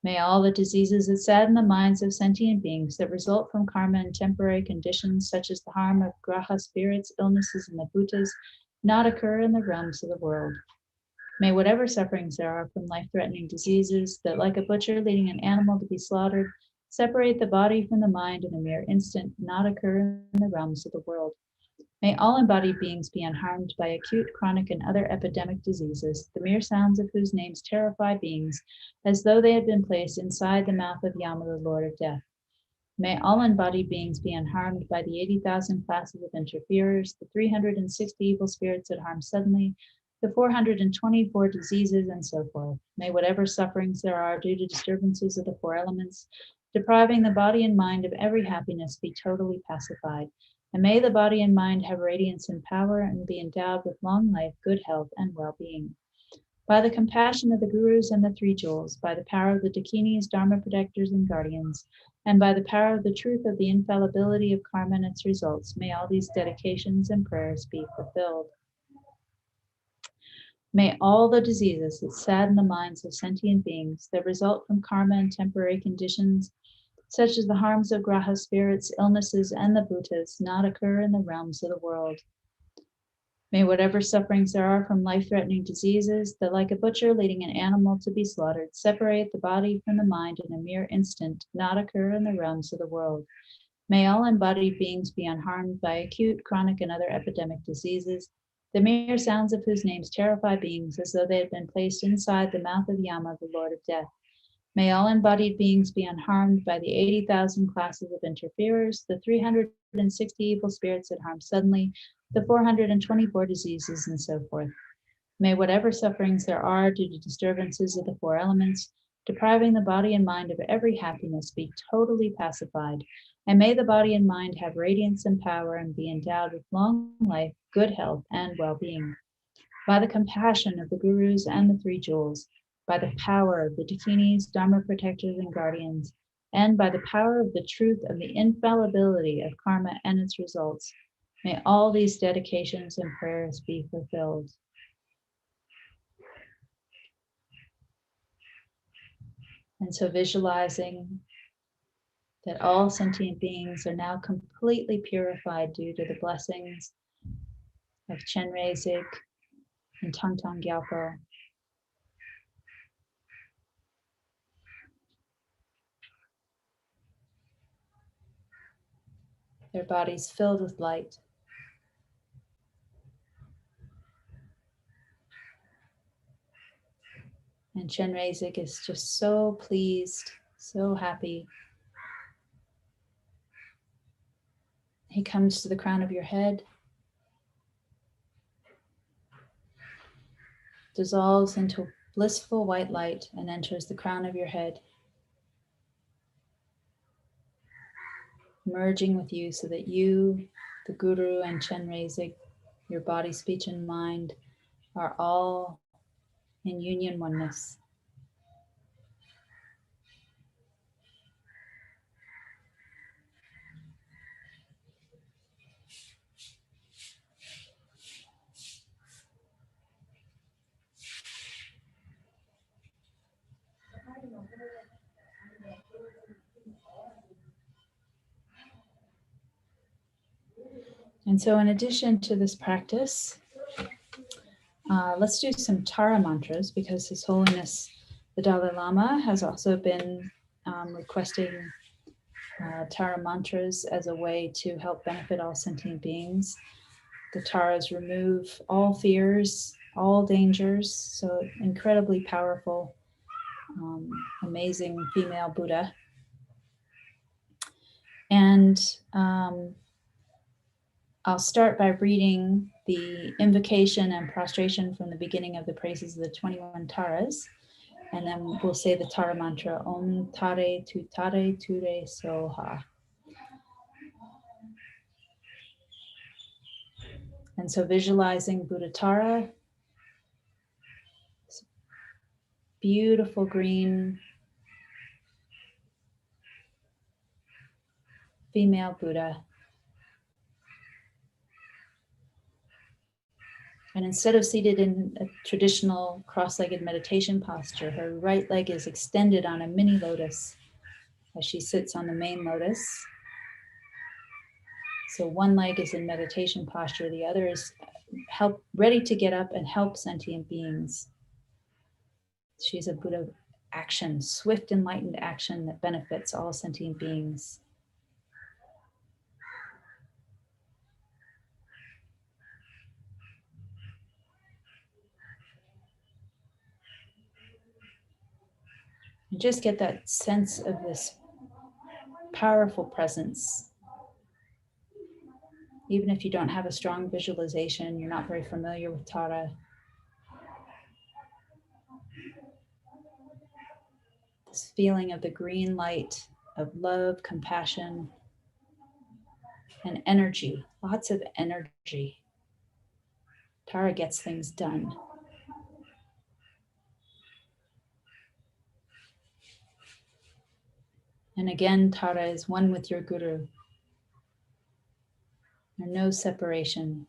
May all the diseases that sadden the minds of sentient beings that result from karma and temporary conditions, such as the harm of graha spirits, illnesses, and the bhutas, not occur in the realms of the world. May whatever sufferings there are from life-threatening diseases that, like a butcher leading an animal to be slaughtered, separate the body from the mind in a mere instant, not occur in the realms of the world. May all embodied beings be unharmed by acute, chronic, and other epidemic diseases, the mere sounds of whose names terrify beings as though they had been placed inside the mouth of Yama, the Lord of Death. May all embodied beings be unharmed by the 80,000 classes of interferers, the 360 evil spirits that harm suddenly, the 424 diseases, and so forth. May whatever sufferings there are due to disturbances of the 4 elements, depriving the body and mind of every happiness, be totally pacified. And may the body and mind have radiance and power and be endowed with long life, good health, and well-being. By the compassion of the gurus and the 3 jewels, by the power of the dakinis, dharma protectors, and guardians, and by the power of the truth of the infallibility of karma and its results, may all these dedications and prayers be fulfilled. May all the diseases that sadden the minds of sentient beings that result from karma and temporary conditions, such as the harms of graha spirits, illnesses, and the bhutas, not occur in the realms of the world. May whatever sufferings there are from life-threatening diseases that, like a butcher leading an animal to be slaughtered, separate the body from the mind in a mere instant, not occur in the realms of the world. May all embodied beings be unharmed by acute, chronic, and other epidemic diseases, the mere sounds of whose names terrify beings as though they had been placed inside the mouth of Yama, the Lord of Death. May all embodied beings be unharmed by the 80,000 classes of interferers, the 360 evil spirits that harm suddenly, the 424 diseases, and so forth. May whatever sufferings there are due to disturbances of the four elements, depriving the body and mind of every happiness, be totally pacified. And may the body and mind have radiance and power and be endowed with long life, good health, and well-being. By the compassion of the gurus and the three jewels, by the power of the Dakinis, Dharma protectors, and guardians, and by the power of the truth of the infallibility of karma and its results, may all these dedications and prayers be fulfilled. And so visualizing that all sentient beings are now completely purified due to the blessings of Chenrezig and Thangtong Gyalpo. Their bodies filled with light. And Chenrezig is just so pleased, so happy. He comes to the crown of your head, dissolves into blissful white light, and enters the crown of your head, merging with you so that you, the Guru, and Chenrezig, your body, speech, and mind, are all in union oneness. And so in addition to this practice, let's do some Tara mantras, because His Holiness the Dalai Lama has also been requesting Tara mantras as a way to help benefit all sentient beings. The Taras remove all fears, all dangers, so incredibly powerful, amazing female Buddha. And I'll start by reading the invocation and prostration from the beginning of the praises of the 21 Taras. And then we'll say the Tara mantra, Om Tare Tu Tare Ture Soha. And so visualizing Buddha Tara, beautiful green female Buddha. And instead of seated in a traditional cross-legged meditation posture, her right leg is extended on a mini lotus as she sits on the main lotus. So one leg is in meditation posture, the other is ready to get up and help sentient beings. She's a Buddha of action, swift enlightened action that benefits all sentient beings. And just get that sense of this powerful presence. Even if you don't have a strong visualization, you're not very familiar with Tara, this feeling of the green light of love, compassion, and energy, lots of energy. Tara gets things done. And again, Tara is one with your Guru. There's no separation.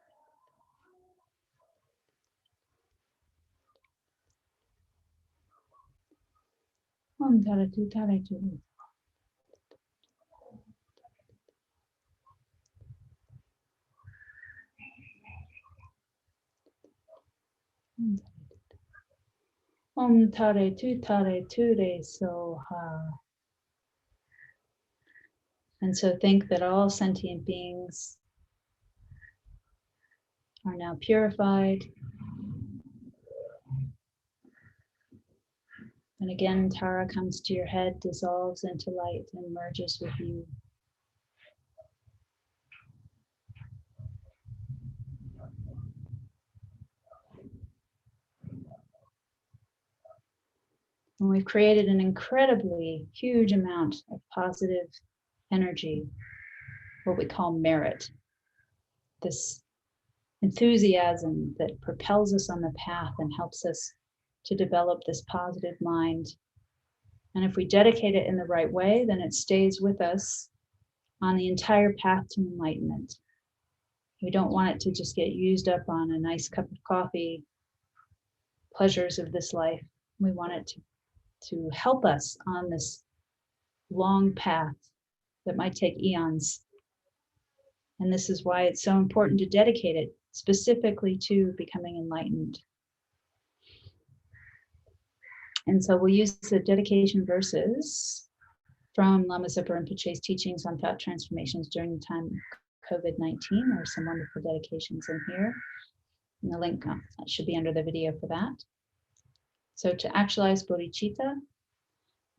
Om Tare Tu Tare Tu. Om Tare Tu Tare Tu Re Soha. And so think that all sentient beings are now purified. And again, Tara comes to your head, dissolves into light, and merges with you. And we've created an incredibly huge amount of positive energy, what we call merit. This enthusiasm that propels us on the path and helps us to develop this positive mind. And if we dedicate it in the right way, then it stays with us on the entire path to enlightenment. We don't want it to just get used up on a nice cup of coffee, pleasures of this life. We want it to help us on this long path that might take eons. And this is why it's so important to dedicate it specifically to becoming enlightened. And so we'll use the dedication verses from Lama Zopa Rinpoche's teachings on thought transformations during the time of COVID-19. There are some wonderful dedications in here. And the link should be under the video for that. So to actualize bodhicitta,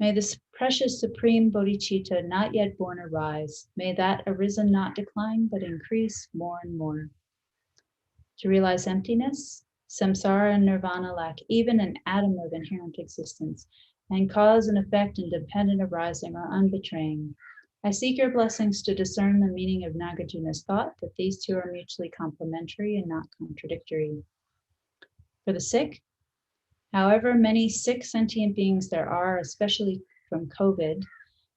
may this precious supreme bodhicitta not yet born arise. May that arisen not decline, but increase more and more. To realize emptiness, samsara and nirvana lack even an atom of inherent existence, and cause and effect and dependent arising are unbetraying. I seek your blessings to discern the meaning of Nagarjuna's thought, that these two are mutually complementary and not contradictory. For the sick, however many sick sentient beings there are, especially from COVID,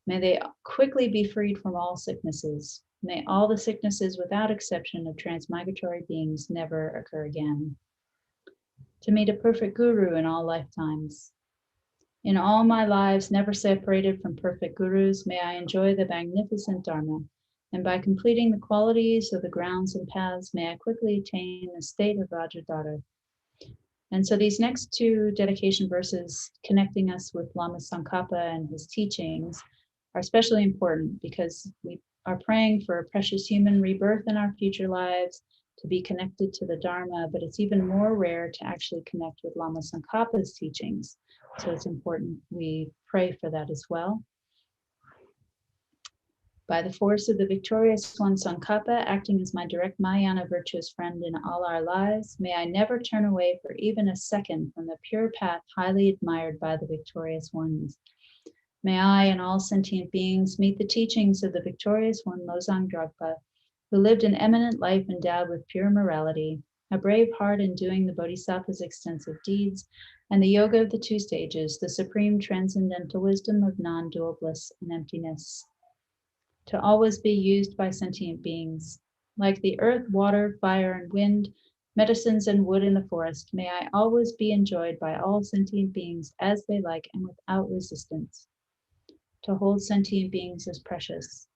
may they quickly be freed from all sicknesses. May all the sicknesses without exception of transmigratory beings never occur again. To meet a perfect guru in all lifetimes. In all my lives, never separated from perfect gurus, may I enjoy the magnificent Dharma, and by completing the qualities of the grounds and paths, may I quickly attain the state of Vajradhara. And so these next two dedication verses connecting us with Lama Tsongkhapa and his teachings are especially important because we are praying for a precious human rebirth in our future lives, to be connected to the Dharma, but it's even more rare to actually connect with Lama Tsongkhapa's teachings. So it's important we pray for that as well. By the force of the victorious one Tsongkhapa, acting as my direct Mahayana virtuous friend in all our lives, may I never turn away for even a second from the pure path highly admired by the victorious ones. May I and all sentient beings meet the teachings of the victorious one Losang Dragpa, who lived an eminent life endowed with pure morality, a brave heart in doing the Bodhisattva's extensive deeds, and the yoga of the two stages, the supreme transcendental wisdom of non-dual bliss and emptiness. To always be used by sentient beings. Like the earth, water, fire, and wind, medicines and wood in the forest, may I always be enjoyed by all sentient beings as they like and without resistance. To hold sentient beings as precious.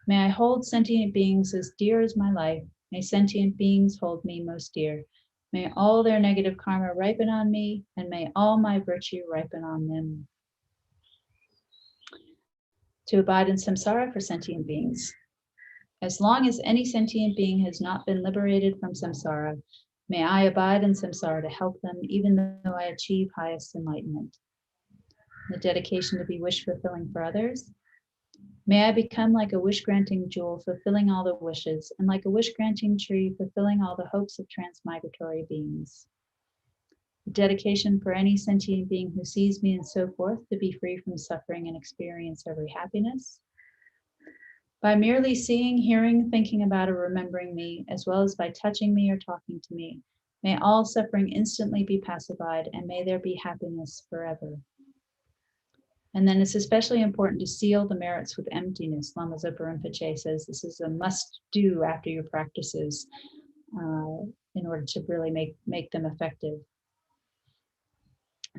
May I hold sentient beings as dear as my life. May sentient beings hold me most dear. May all their negative karma ripen on me, and may all my virtue ripen on them. To abide in samsara for sentient beings. As long as any sentient being has not been liberated from samsara, may I abide in samsara to help them, even though I achieve highest enlightenment. The dedication to be wish fulfilling for others. May I become like a wish-granting jewel, fulfilling all the wishes, and like a wish-granting tree, fulfilling all the hopes of transmigratory beings. The dedication for any sentient being who sees me and so forth, to be free from suffering and experience every happiness. By merely seeing, hearing, thinking about, or remembering me, as well as by touching me or talking to me, may all suffering instantly be pacified, and may there be happiness forever. And then it's especially important to seal the merits with emptiness. Lama Zopa Rinpoche says this is a must-do after your practices in order to really make them effective.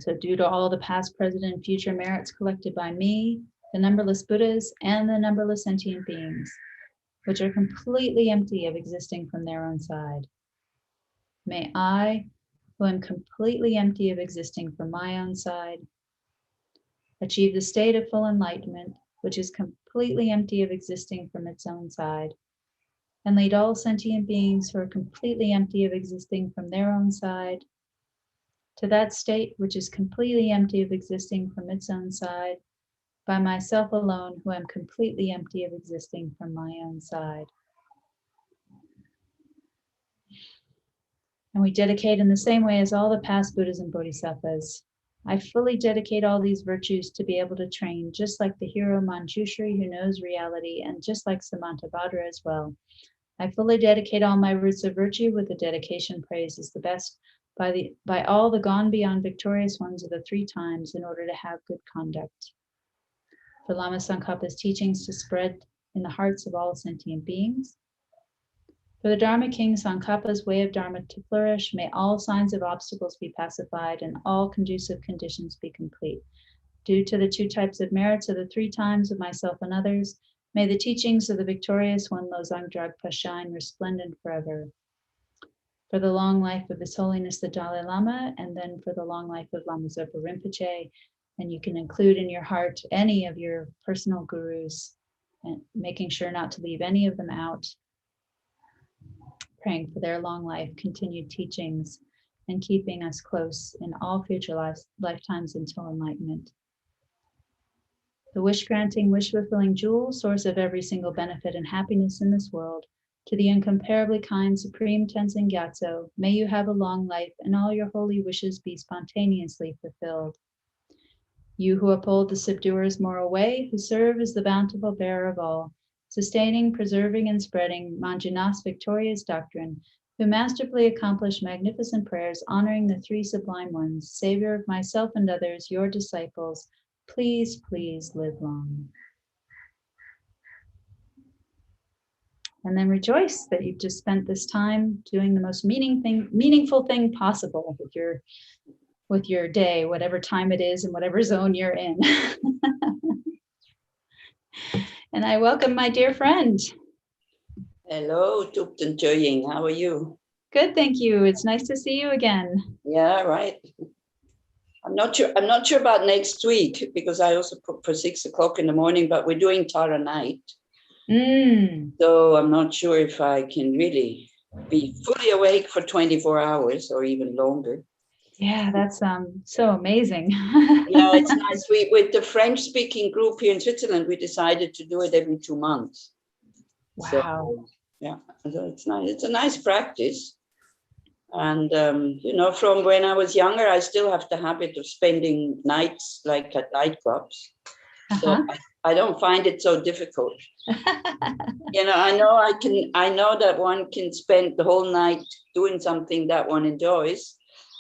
So due to all the past, present, and future merits collected by me, the numberless Buddhas, and the numberless sentient beings, which are completely empty of existing from their own side, may I, who am completely empty of existing from my own side, achieve the state of full enlightenment, which is completely empty of existing from its own side, and lead all sentient beings who are completely empty of existing from their own side to that state which is completely empty of existing from its own side, by myself alone, who am completely empty of existing from my own side. And we dedicate in the same way as all the past Buddhas and Bodhisattvas. I fully dedicate all these virtues to be able to train, just like the hero Manjushri who knows reality, and just like Samantabhadra as well. I fully dedicate all my roots of virtue with the dedication praise is the best by all the gone beyond victorious ones of the 3 times in order to have good conduct. For Lama Tsongkhapa's teachings to spread in the hearts of all sentient beings. For the Dharma King Tsongkhapa's way of Dharma to flourish, may all signs of obstacles be pacified and all conducive conditions be complete. Due to the 2 types of merits of the 3 times of myself and others, may the teachings of the victorious one Losang Dragpa shine resplendent forever. For the long life of His Holiness the Dalai Lama, and then for the long life of Lama Zopa Rinpoche, and you can include in your heart any of your personal gurus, and making sure not to leave any of them out. Praying for their long life, continued teachings, and keeping us close in all future lifetimes until enlightenment. The wish-granting, wish-fulfilling jewel, source of every single benefit and happiness in this world, to the incomparably kind Supreme Tenzin Gyatso, may you have a long life and all your holy wishes be spontaneously fulfilled. You who uphold the subduer's moral way, who serve as the bountiful bearer of all, sustaining, preserving, and spreading Manjunath's victorious doctrine, who masterfully accomplish magnificent prayers honoring the 3 sublime ones, Savior of myself and others, your disciples, please, please live long. And then rejoice that you've just spent this time doing the most meaningful thing possible with your day, whatever time it is and whatever zone you're in. And I welcome my dear friend. Hello, Thupten Choying. How are you? Good, thank you. It's nice to see you again. Yeah, right. I'm not sure about next week because I also put for 6 o'clock in the morning, but we're doing Tara night. So I'm not sure if I can really be fully awake for 24 hours or even longer. Yeah, that's so amazing. Yeah, it's nice. With the French-speaking group here in Switzerland, we decided to do it every 2 months. Wow. So, yeah, so it's nice. It's a nice practice. And, from when I was younger, I still have the habit of spending nights like at nightclubs. So I don't find it so difficult. I know that one can spend the whole night doing something that one enjoys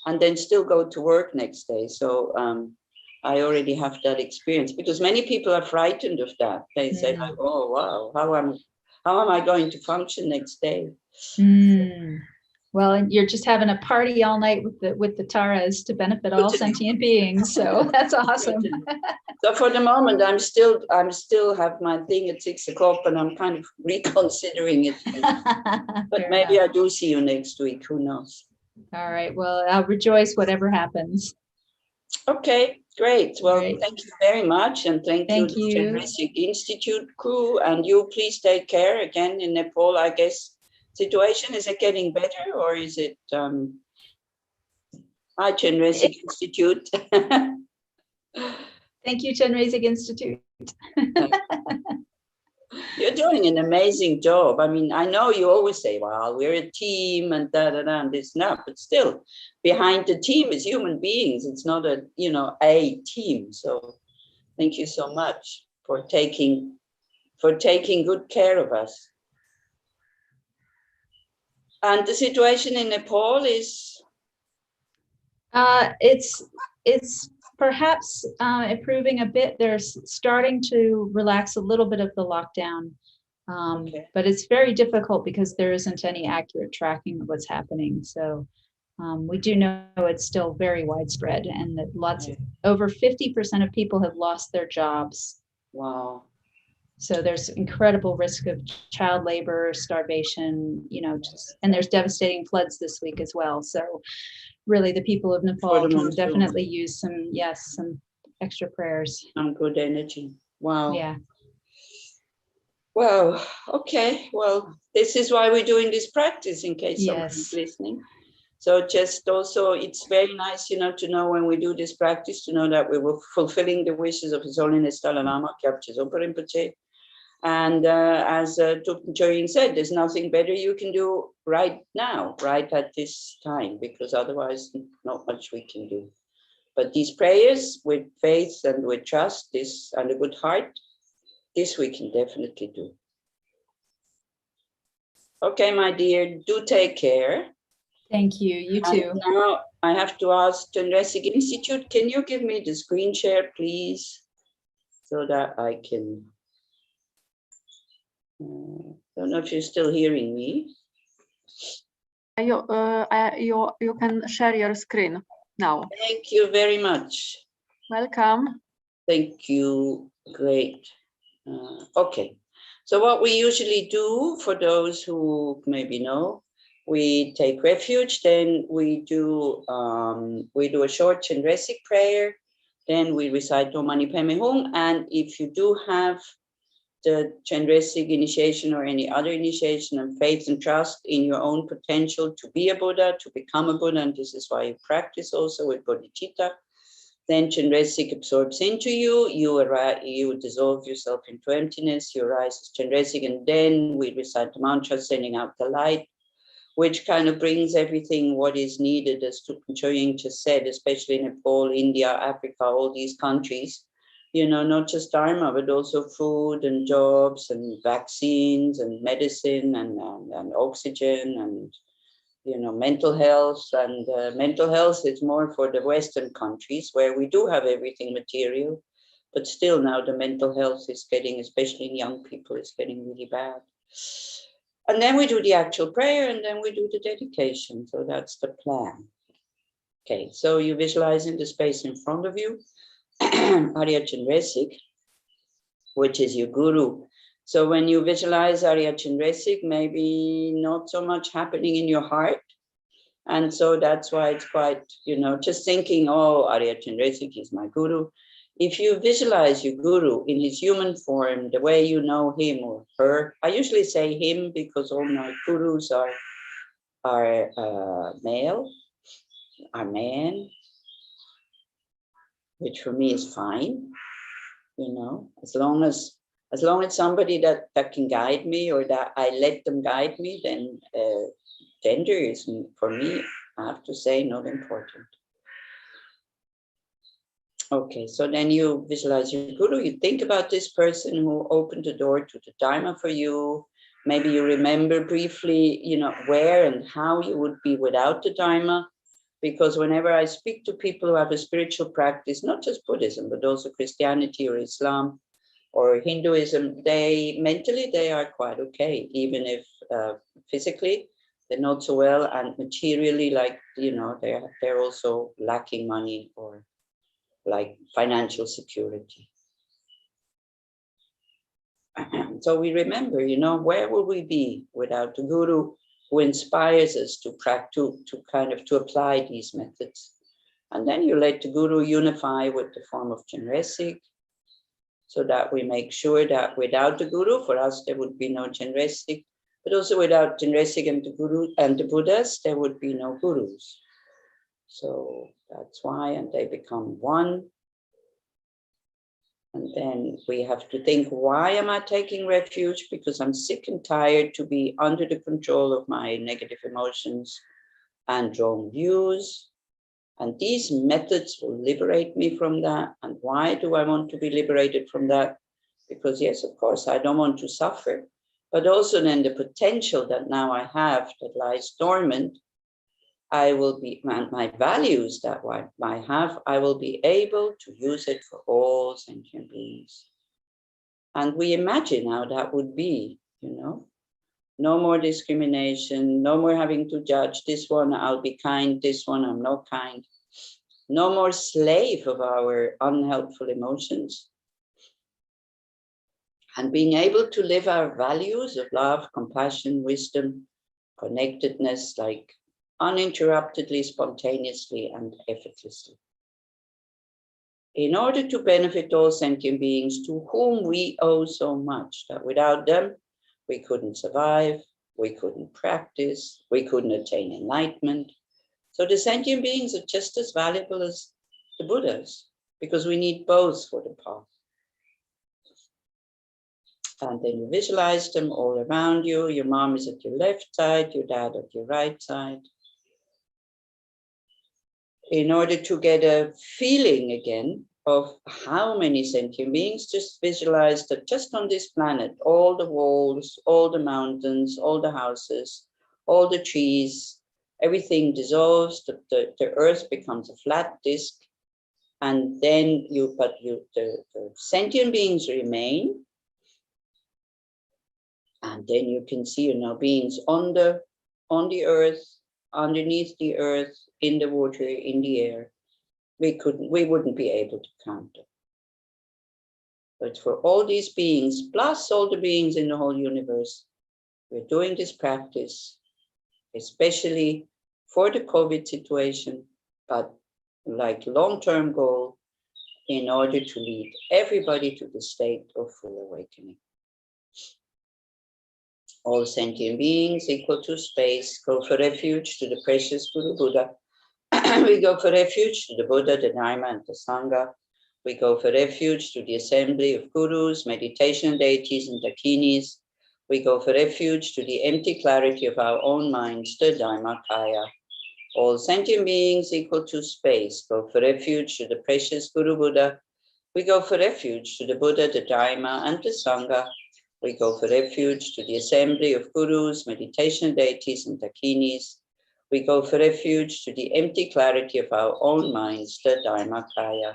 and then still go to work next day. So I already have that experience because many people are frightened of that. They say, like, oh, wow, how am I going to function next day? Well, you're just having a party all night with the Taras to benefit all sentient beings. So that's awesome. So for the moment, I'm still have my thing at 6 o'clock, and I'm kind of reconsidering it. But maybe I do see you next week. Who knows? All right. Well, I'll rejoice whatever happens. Okay, great. Well, Thank you very much, and thank you, Chenrezig Institute crew, and you. Please take care again in Nepal. I guess situation is it getting better or is it? Hi, Chenrezig Institute. Thank you, Chenrezig Institute. You're doing an amazing job. I mean, I know you always say, well, we're a team and and this and that, but still behind the team is human beings. It's not a team. So thank you so much for taking good care of us. And the situation in Nepal is? It's perhaps improving a bit. They're starting to relax a little bit of the lockdown, but it's very difficult because there isn't any accurate tracking of what's happening. So We do know it's still very widespread, and that over 50% of people have lost their jobs. Wow. So there's incredible risk of child labor, starvation, and there's devastating floods this week as well. So really the people of Nepal can definitely use some extra prayers. Some good energy. Wow. Yeah. Wow. Okay. Well, this is why we're doing this practice, in case someone's listening. So just also, it's very nice, to know when we do this practice, to know that we were fulfilling the wishes of His Holiness Dalai Lama, Kyabje Zopa Rinpoche. And as Thangtong Gyalpo said, there's nothing better you can do right now, right at this time, because otherwise not much we can do. But these prayers with faith and with trust, this and a good heart, this we can definitely do. Okay, my dear, do take care. Thank you. You too. And now I have to ask Chenrezig Institute, can you give me the screen share, please, so that I can. Don't know if you're still hearing me. You can share your screen now. Thank you very much. Welcome. Thank you. Great. Okay. So what we usually do, for those who maybe know, we take refuge, then we do a short Chenrezig prayer, then we recite Om Mani Padme Hum, and if you do have the Chenrezig initiation or any other initiation and faith and trust in your own potential to be a Buddha, to become a Buddha, and this is why you practice also with bodhicitta, then Chenrezig absorbs into you, you dissolve yourself into emptiness, you arise as Chenrezig, and then we recite the mantra, sending out the light, which kind of brings everything what is needed, as Thangtong Gyalpo just said, especially in Nepal, India, Africa, all these countries, not just Dharma, but also food and jobs and vaccines and medicine and oxygen and, mental health. And mental health is more for the Western countries where we do have everything material, but still now the mental health is getting, especially in young people, is getting really bad. And then we do the actual prayer, and then we do the dedication. So that's the plan. Okay, so you visualize in the space in front of you, Arya Chenrezig, which is your guru. So when you visualize Arya Chenrezig, maybe not so much happening in your heart. And so that's why it's quite, just thinking, oh, Arya Chenrezig is my guru. If you visualize your guru in his human form, the way you know him or her, I usually say him because all my gurus are male, are men, which for me is fine, as long as somebody that can guide me, or that I let them guide me, then gender is, for me, I have to say, not important. Okay, so then you visualize your guru, you think about this person who opened the door to the Dharma for you. Maybe you remember briefly, where and how you would be without the Dharma. Because whenever I speak to people who have a spiritual practice, not just Buddhism, but also Christianity or Islam or Hinduism, mentally they are quite okay, even if physically they're not so well, and materially, like, they're also lacking money or like financial security. So we remember, where will we be without the guru who inspires us to apply these methods? And then you let the guru unify with the form of Chenrezig, so that we make sure that without the guru, for us, there would be no Chenrezig, but also without Chenrezig and the guru and the Buddhas, there would be no gurus. So that's why, and they become one. And then we have to think, why am I taking refuge? Because I'm sick and tired to be under the control of my negative emotions and wrong views. And these methods will liberate me from that. And why do I want to be liberated from that? Because yes, of course, I don't want to suffer, but also then the potential that now I have that lies dormant, I will be, my values that I have, I will be able to use it for all sentient beings. And we imagine how that would be, No more discrimination, no more having to judge this one, I'll be kind, this one, I'm not kind. No more slave of our unhelpful emotions. And being able to live our values of love, compassion, wisdom, connectedness, like uninterruptedly, spontaneously, and effortlessly. In order to benefit all sentient beings to whom we owe so much, that without them, we couldn't survive, we couldn't practice, we couldn't attain enlightenment. So the sentient beings are just as valuable as the Buddhas, because we need both for the path. And then you visualize them all around you. Your mom is at your left side, your dad at your right side. In order to get a feeling again of how many sentient beings, just visualize that just on this planet, all the walls, all the mountains, all the houses, all the trees, everything dissolves, the earth becomes a flat disk, and then the sentient beings remain. And then you can see, beings on the earth, underneath the earth, in the water, in the air. We wouldn't be able to count them. But for all these beings, plus all the beings in the whole universe, we're doing this practice, especially for the COVID situation, but like long-term goal, in order to lead everybody to the state of full awakening. All sentient beings equal to space go for refuge to the precious Guru Buddha. We go for refuge to the Buddha, the Dharma, and the Sangha. We go for refuge to the assembly of gurus, meditation deities, and dakinis. We go for refuge to the empty clarity of our own minds, the Dharmakaya. All sentient beings equal to space go for refuge to the precious Guru Buddha. We go for refuge to the Buddha, the Dharma, and the Sangha. We go for refuge to the assembly of gurus, meditation deities, and dakinis. We go for refuge to the empty clarity of our own minds, the Dharmakaya.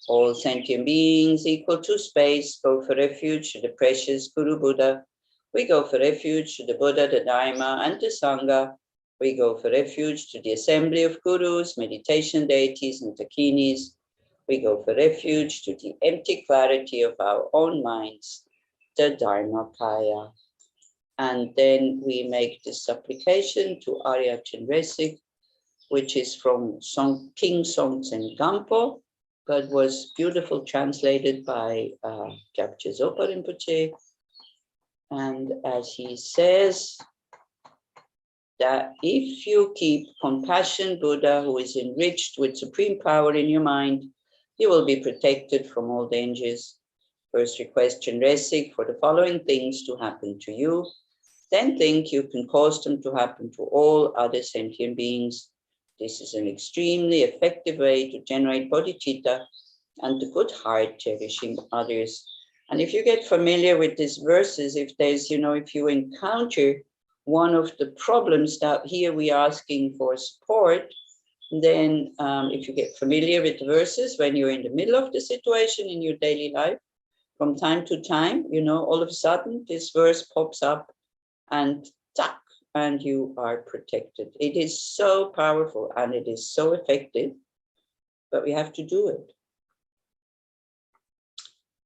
All sentient beings equal to space go for refuge to the precious Guru Buddha. We go for refuge to the Buddha, the Dharma, and the Sangha. We go for refuge to the assembly of gurus, meditation deities, and dakinis. We go for refuge to the empty clarity of our own minds, the Dharmakaya. And then we make this supplication to Arya Chenrezig, which is from King Thangtong Gyalpo, but was beautifully translated by Kyabje Zopa Rinpoche. And as he says, that if you keep compassion Buddha, who is enriched with supreme power in your mind, you will be protected from all dangers. First request Chenrezig for the following things to happen to you. Then think you can cause them to happen to all other sentient beings. This is an extremely effective way to generate bodhicitta and the good heart cherishing others. And if you get familiar with these verses, if there's, if you encounter one of the problems that here we are asking for support, then if you get familiar with the verses, when you're in the middle of the situation in your daily life, from time to time, all of a sudden this verse pops up and tuck, and you are protected. It is so powerful and it is so effective, but we have to do it.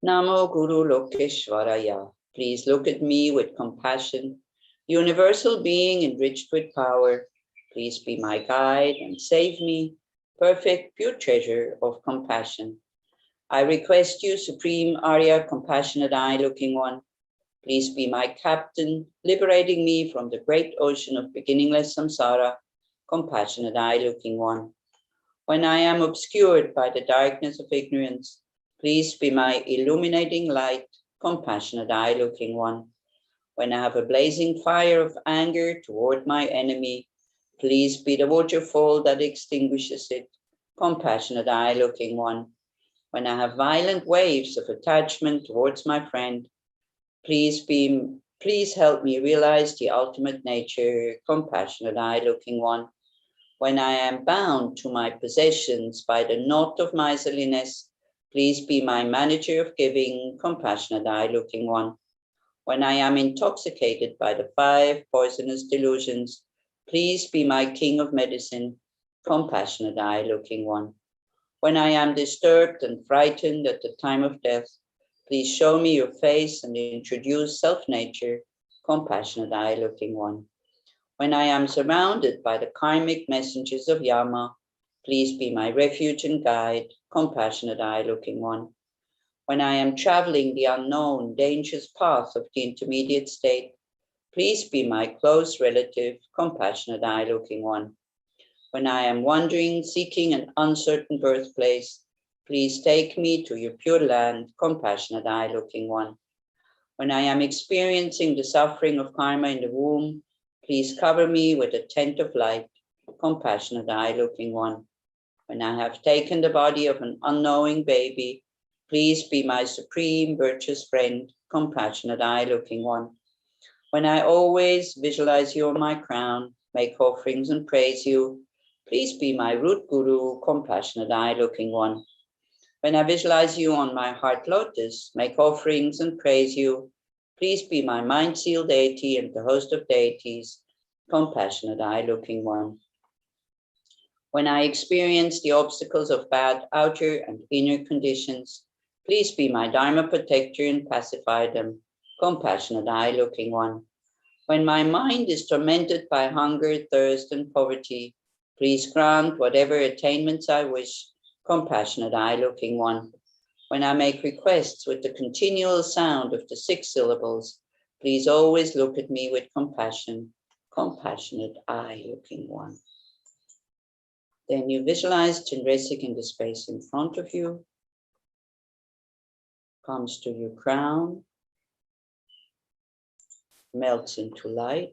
Namo Guru Lokeshwaraya. Please look at me with compassion. Universal being enriched with power, please be my guide and save me, perfect pure treasure of compassion. I request you, Supreme Arya, compassionate eye-looking one, please be my captain, liberating me from the great ocean of beginningless samsara, compassionate eye-looking one. When I am obscured by the darkness of ignorance, please be my illuminating light, compassionate eye-looking one. When I have a blazing fire of anger toward my enemy, please be the waterfall that extinguishes it, compassionate eye-looking one. When I have violent waves of attachment towards my friend, please help me realize the ultimate nature, compassionate eye-looking one. When I am bound to my possessions by the knot of miserliness, please be my manager of giving, compassionate eye-looking one. When I am intoxicated by the 5 poisonous delusions, please be my king of medicine, compassionate eye-looking one. When I am disturbed and frightened at the time of death, please show me your face and introduce self-nature, compassionate eye-looking one. When I am surrounded by the karmic messengers of Yama, please be my refuge and guide, compassionate eye-looking one. When I am traveling the unknown, dangerous path of the intermediate state, please be my close relative, compassionate eye-looking one. When I am wandering, seeking an uncertain birthplace, please take me to your pure land, compassionate eye-looking one. When I am experiencing the suffering of karma in the womb, please cover me with a tent of light, compassionate eye-looking one. When I have taken the body of an unknowing baby, please be my supreme virtuous friend, compassionate eye-looking one. When I always visualize you on my crown, make offerings and praise you, please be my root guru, compassionate eye-looking one. When I visualize you on my heart lotus, make offerings and praise you, please be my mind seal deity and the host of deities, compassionate eye-looking one. When I experience the obstacles of bad outer and inner conditions, please be my Dharma protector and pacify them, compassionate eye-looking one. When my mind is tormented by hunger, thirst, and poverty, please grant whatever attainments I wish, compassionate eye-looking one. When I make requests with the continual sound of the 6 syllables, please always look at me with compassion, compassionate eye-looking one. Then you visualize Chenrezig in the space in front of you, comes to your crown, melts into light.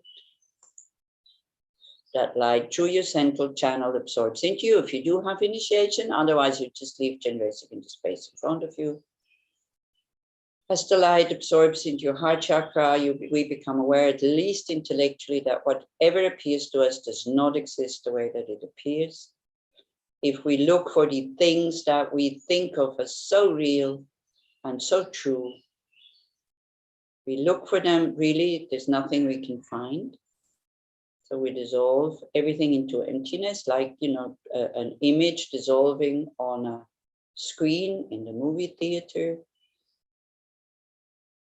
That light through your central channel absorbs into you if you do have initiation, otherwise you just leave Chenrezig in the space in front of you. As the light absorbs into your heart chakra, we become aware, at least intellectually, that whatever appears to us does not exist the way that it appears. If we look for the things that we think of as so real and so true, we look for them, really, there's nothing we can find. So we dissolve everything into emptiness, like, an image dissolving on a screen in the movie theater.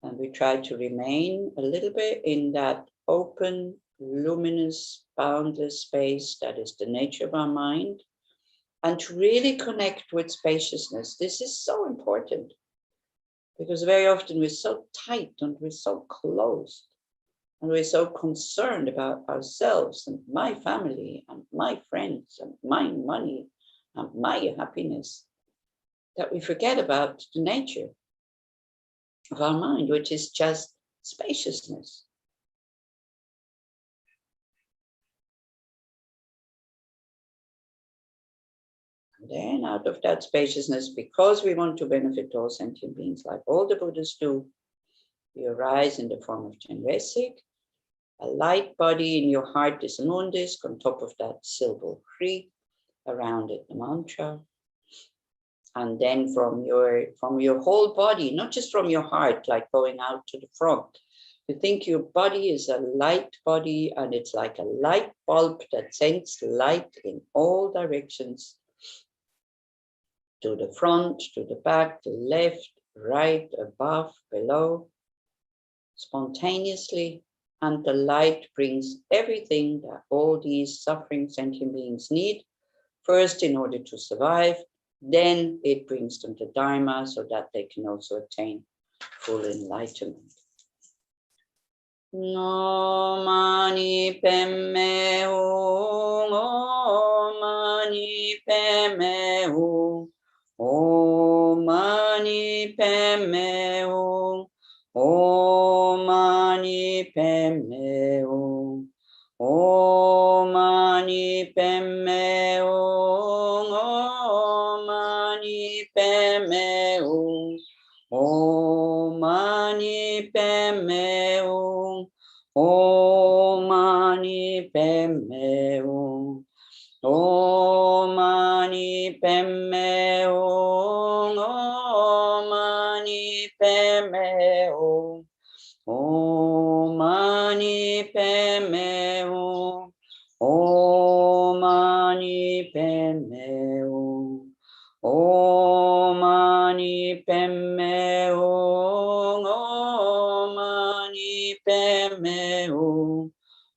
And we try to remain a little bit in that open, luminous, boundless space that is the nature of our mind, and to really connect with spaciousness. This is so important because very often we're so tight and we're so closed. And we're so concerned about ourselves and my family and my friends and my money and my happiness that we forget about the nature of our mind, which is just spaciousness. And then out of that spaciousness, because we want to benefit all sentient beings like all the Buddhas do, we arise in the form of Chenrezig. A light body in your heart is a moon disk, on top of that silver tree, around it the mantra. And then from your whole body, not just from your heart, like going out to the front, you think your body is a light body and it's like a light bulb that sends light in all directions, to the front, to the back, the left, right, above, below, spontaneously. And the light brings everything that all these suffering sentient beings need, first in order to survive, then it brings them to Dharma so that they can also attain full enlightenment. No mani pemme hu, no mani pemme hu, o mani pemme hu. Om Mani Padme Hum. Om Mani Padme Hum. Om Mani Padme Hum. Om Mani Padme Hum. Om Mani Padme Hum. Om Mani Padme Hum. Om Mani Padme Hum. Om Padme Hum. Om Mani Padme Hum. Om Mani Padme Hum.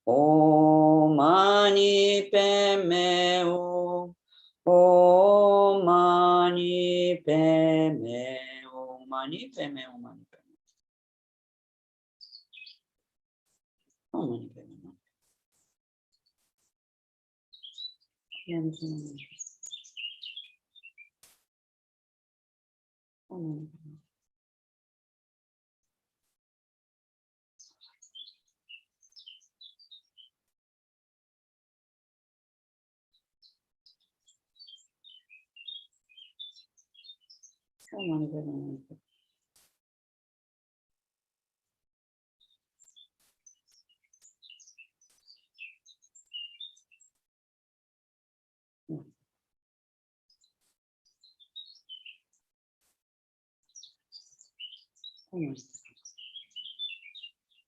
Om Mani Padme Hum. Om Mani Padme Hum. Mani Padme Hum. Mani Padme. Om Mani Padme Hum.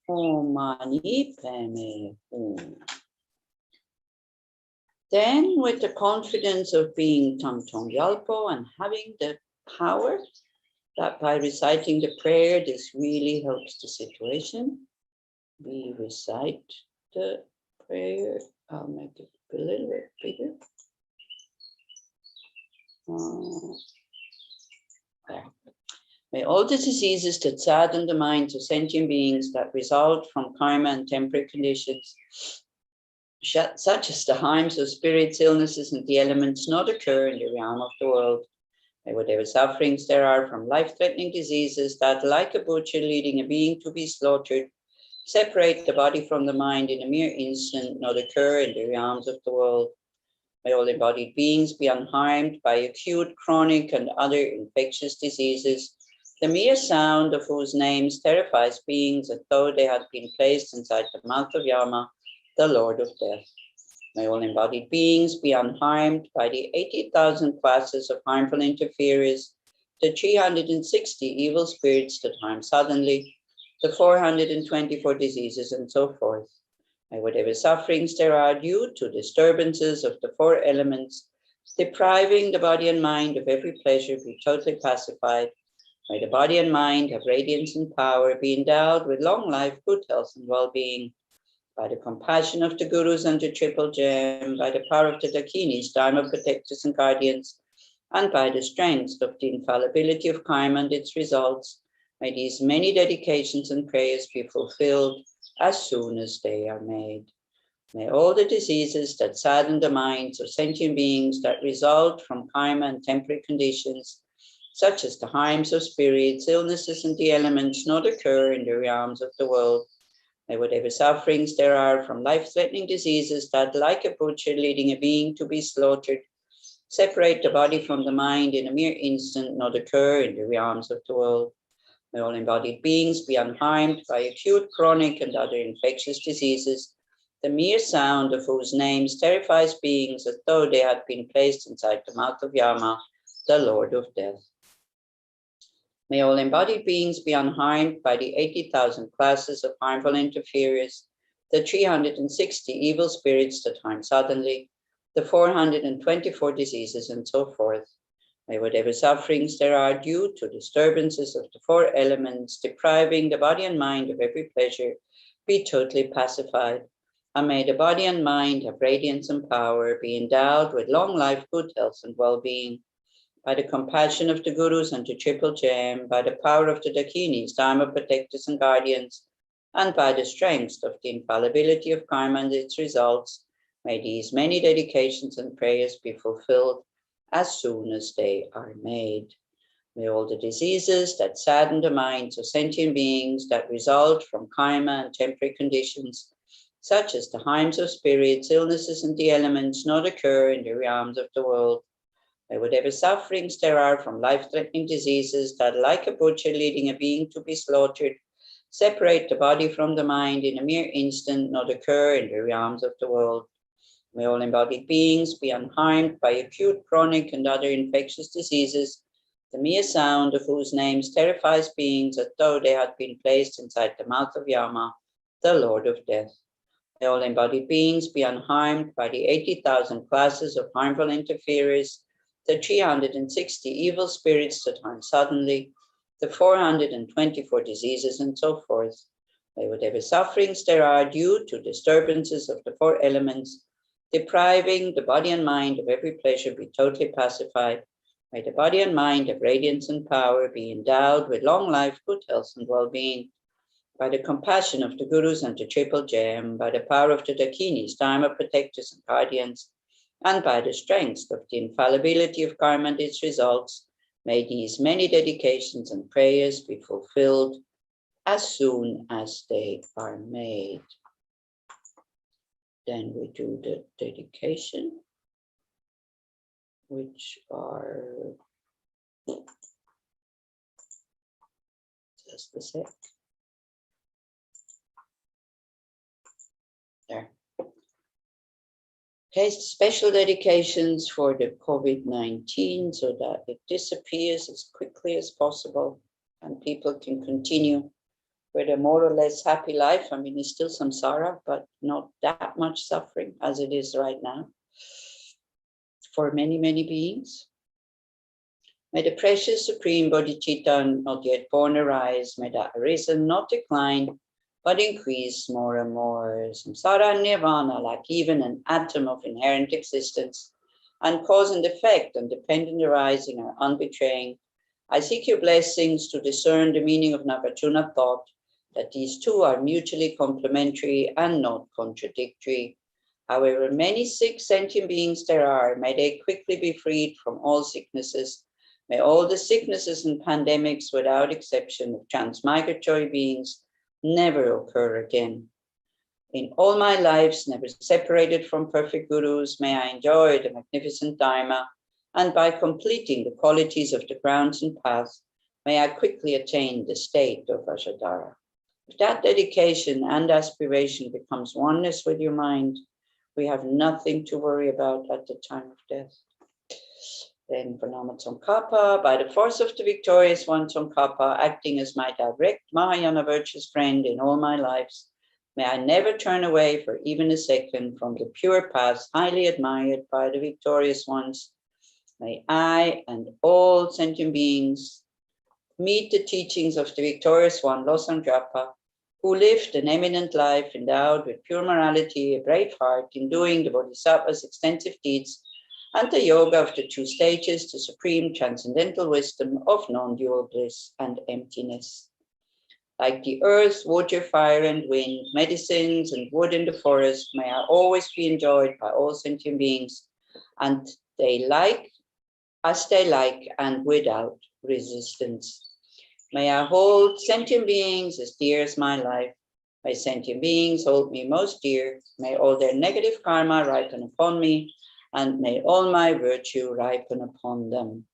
Om Mani Padme Hum. Then, with the confidence of being Thangtong Gyalpo and having the power that by reciting the prayer, this really helps the situation, we recite the prayer. I'll make it a little bit bigger. There. May all the diseases that sadden the minds of sentient beings that result from karma and temporary conditions, such as the harms of spirits, illnesses, and the elements, not occur in the realm of the world. May whatever sufferings there are from life-threatening diseases that, like a butcher leading a being to be slaughtered, separate the body from the mind in a mere instant, not occur in the realms of the world. May all embodied beings be unharmed by acute, chronic, and other infectious diseases, the mere sound of whose names terrifies beings as though they had been placed inside the mouth of Yama, the Lord of Death. May all embodied beings be unharmed by the 80,000 classes of harmful interferers, the 360 evil spirits that harm suddenly, the 424 diseases, and so forth. May whatever sufferings there are due to disturbances of the four elements, depriving the body and mind of every pleasure, be totally pacified. May the body and mind have radiance and power, be endowed with long life, good health, and well-being. By the compassion of the Gurus and the Triple Gem, by the power of the Dakinis, Dharma protectors and guardians, and by the strength of the infallibility of karma and its results, may these many dedications and prayers be fulfilled as soon as they are made. May all the diseases that sadden the minds of sentient beings that result from karma and temporary conditions, such as the harms of spirits, illnesses, and the elements, not occur in the realms of the world. May whatever sufferings there are from life-threatening diseases that, like a butcher leading a being to be slaughtered, separate the body from the mind in a mere instant, not occur in the realms of the world. May all embodied beings be unharmed by acute, chronic, and other infectious diseases, the mere sound of whose names terrifies beings as though they had been placed inside the mouth of Yama, the Lord of Death. May all embodied beings be unharmed by the 80,000 classes of harmful interferers, the 360 evil spirits that harm suddenly, the 424 diseases, and so forth. May whatever sufferings there are due to disturbances of the four elements, depriving the body and mind of every pleasure, be totally pacified. And may the body and mind have radiance and power, be endowed with long life, good health, and well-being. By the compassion of the Gurus and the Triple Gem, by the power of the Dakinis, Dharma protectors and guardians, and by the strength of the infallibility of karma and its results, may these many dedications and prayers be fulfilled as soon as they are made. May all the diseases that sadden the minds of sentient beings that result from karma and temporary conditions, such as the harms of spirits, illnesses, and the elements, not occur in the realms of the world. May whatever sufferings there are from life-threatening diseases that, like a butcher leading a being to be slaughtered, separate the body from the mind in a mere instant, not occur in the realms of the world. May all embodied beings be unharmed by acute, chronic, and other infectious diseases, the mere sound of whose names terrifies beings as though they had been placed inside the mouth of Yama, the Lord of Death. May all embodied beings be unharmed by the 80,000 classes of harmful interferers, the 360 evil spirits that harm suddenly, the 424 diseases, and so forth. May whatever sufferings there are due to disturbances of the four elements, depriving the body and mind of every pleasure, be totally pacified. May the body and mind of radiance and power be endowed with long life, good health, and well-being. By the compassion of the Gurus and the Triple Gem, by the power of the Dakinis, Dharma protectors and guardians, and by the strength of the infallibility of karma and its results, may these many dedications and prayers be fulfilled as soon as they are made. Then we do the dedication, which are just a sec. There. Okay, special dedications for the COVID-19 so that it disappears as quickly as possible and people can continue with a more or less happy life. I mean, there's still samsara, but not that much suffering as it is right now for many, many beings. May the precious supreme bodhicitta not yet born arise. May that arisen not decline, but increase more and more. Samsara and nirvana, like even an atom of inherent existence, and cause and effect and dependent arising are unbetraying. I seek your blessings to discern the meaning of Nagarjuna thought, that these two are mutually complementary and not contradictory. However many sick sentient beings there are, may they quickly be freed from all sicknesses. May all the sicknesses and pandemics, without exception, of transmigratory beings never occur again. In all my lives, never separated from perfect gurus, may I enjoy the magnificent Dharma, and by completing the qualities of the grounds and paths, may I quickly attain the state of Vajradhara. If that dedication and aspiration becomes oneness with your mind, we have nothing to worry about at the time of death. Then Pranama Tsongkhapa, by the force of the victorious one Tsongkhapa, acting as my direct Mahayana virtuous friend in all my lives, may I never turn away for even a second from the pure paths highly admired by the victorious ones. May I and all sentient beings meet the teachings of the victorious one, Losang Drapa, who lived an eminent life endowed with pure morality, a brave heart in doing the Bodhisattva's extensive deeds, and the yoga of the two stages, the supreme transcendental wisdom of non-dual bliss and emptiness. Like the earth, water, fire, and wind, medicines, and wood in the forest, may I always be enjoyed by all sentient beings, and they like as they like and without resistance. May I hold sentient beings as dear as my life. May sentient beings hold me most dear. May all their negative karma ripen upon me, and may all my virtue ripen upon them.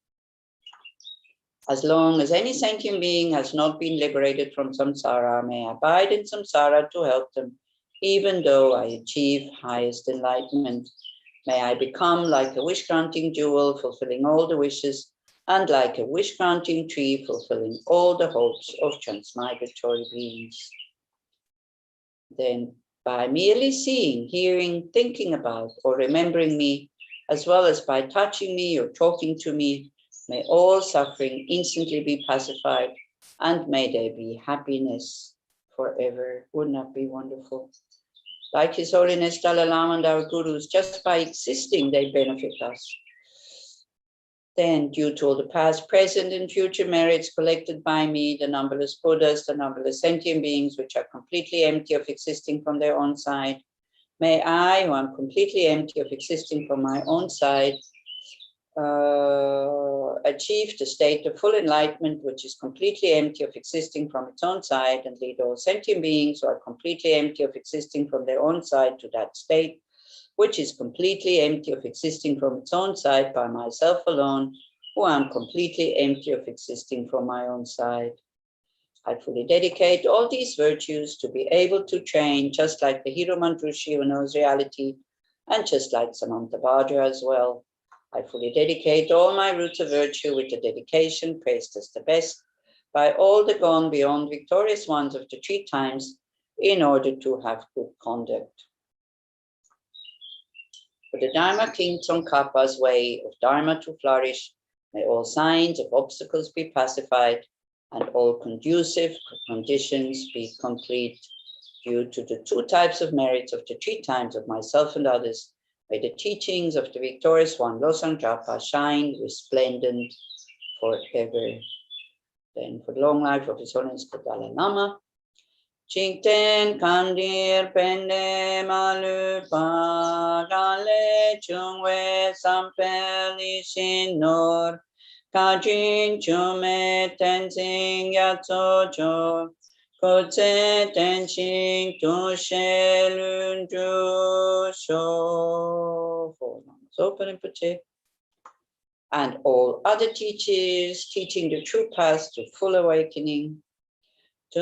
As long as any sentient being has not been liberated from samsara, may I abide in samsara to help them, even though I achieve highest enlightenment. May I become like a wish-granting jewel, fulfilling all the wishes, and like a wish-granting tree, fulfilling all the hopes of transmigratory beings. Then, by merely seeing, hearing, thinking about, or remembering me, as well as by touching me or talking to me, may all suffering instantly be pacified, and may there be happiness forever. Wouldn't that be wonderful? Like His Holiness Dalai Lama and our gurus, just by existing, they benefit us. Then, due to all the past, present, and future merits collected by me, the numberless Buddhas, the numberless sentient beings which are completely empty of existing from their own side, may I, who am completely empty of existing from my own side, achieve the state of full enlightenment, which is completely empty of existing from its own side, and lead all sentient beings who are completely empty of existing from their own side to that state, which is completely empty of existing from its own side by myself alone, who am completely empty of existing from my own side. I fully dedicate all these virtues to be able to train, just like the Hero Mandrushi who knows reality, and just like Samantabhadra as well. I fully dedicate all my roots of virtue with the dedication praised as the best by all the gone beyond victorious ones of the 3 times in order to have good conduct. For the Dharma King Tsongkhapa's way of Dharma to flourish, may all signs of obstacles be pacified and all conducive conditions be complete. Due to the two types of merits of the three times of myself and others, may the teachings of the victorious one, Losang Drapa, shine resplendent forever. Then for the long life of His Holiness the Dalai Lama, Chingten Kandir Pende Malupa Gale Chungwe Sampeli Shinor Kajin Chume Tenzing Yatso Jo Kotse Tenching Tushelun Jusho Zopa Rinpoche and all other teachers teaching the true path to full awakening. Tu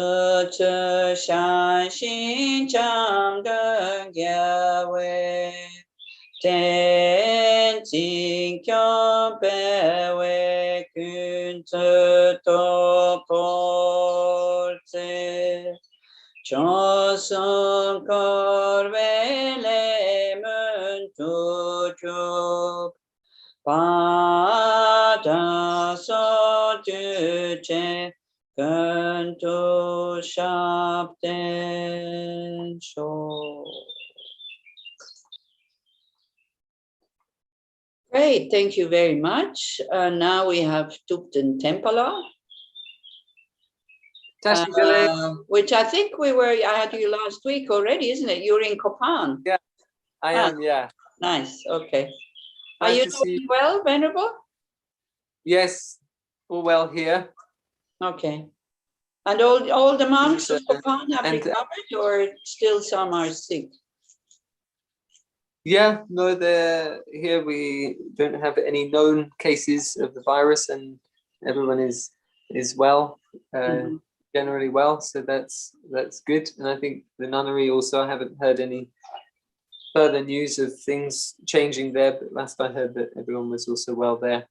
shan xin chang de gia wei ten jing kyong pe wei kun tu to por se cho song kor wei le mun tu chu pa da so tu che Kanto Shabden Sho. Great, thank you very much. Now we have Thupten Tempala, which I think I had you last week already, isn't it? You're in Kopan. Yeah, I am, yeah. Nice, okay. Are Nice you to see doing well, Venerable? Yes, all well here. Okay. And all the monks of And, Kopan have recovered, or still some are sick? Yeah, no, here we don't have any known cases of the virus, and everyone is well, generally well. So that's good. And I think the nunnery also, I haven't heard any further news of things changing there, but last I heard that everyone was also well there.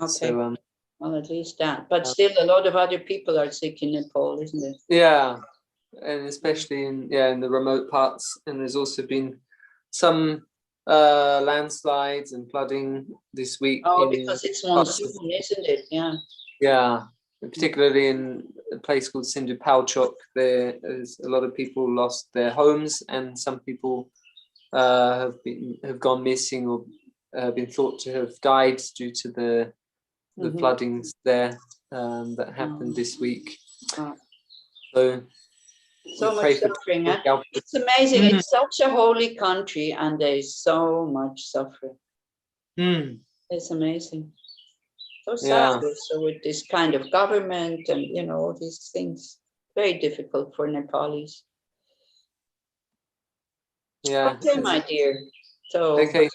Okay. So, well, at least that. But still, a lot of other people are sick in Nepal, isn't it? Yeah, and especially in the remote parts. And there's also been some landslides and flooding this week. Oh, because it's monsoon, isn't it? Yeah. Yeah, and particularly in a place called Sindhu Palchok, there's a lot of people lost their homes, and some people have gone missing or been thought to have died due to the floodings there that happened this week. So much suffering. It's amazing. It's such a holy country, and there's so much suffering. It's amazing. So sad. So with this kind of government and all these things, very difficult for Nepalis. Yeah. Okay, my dear. So okay.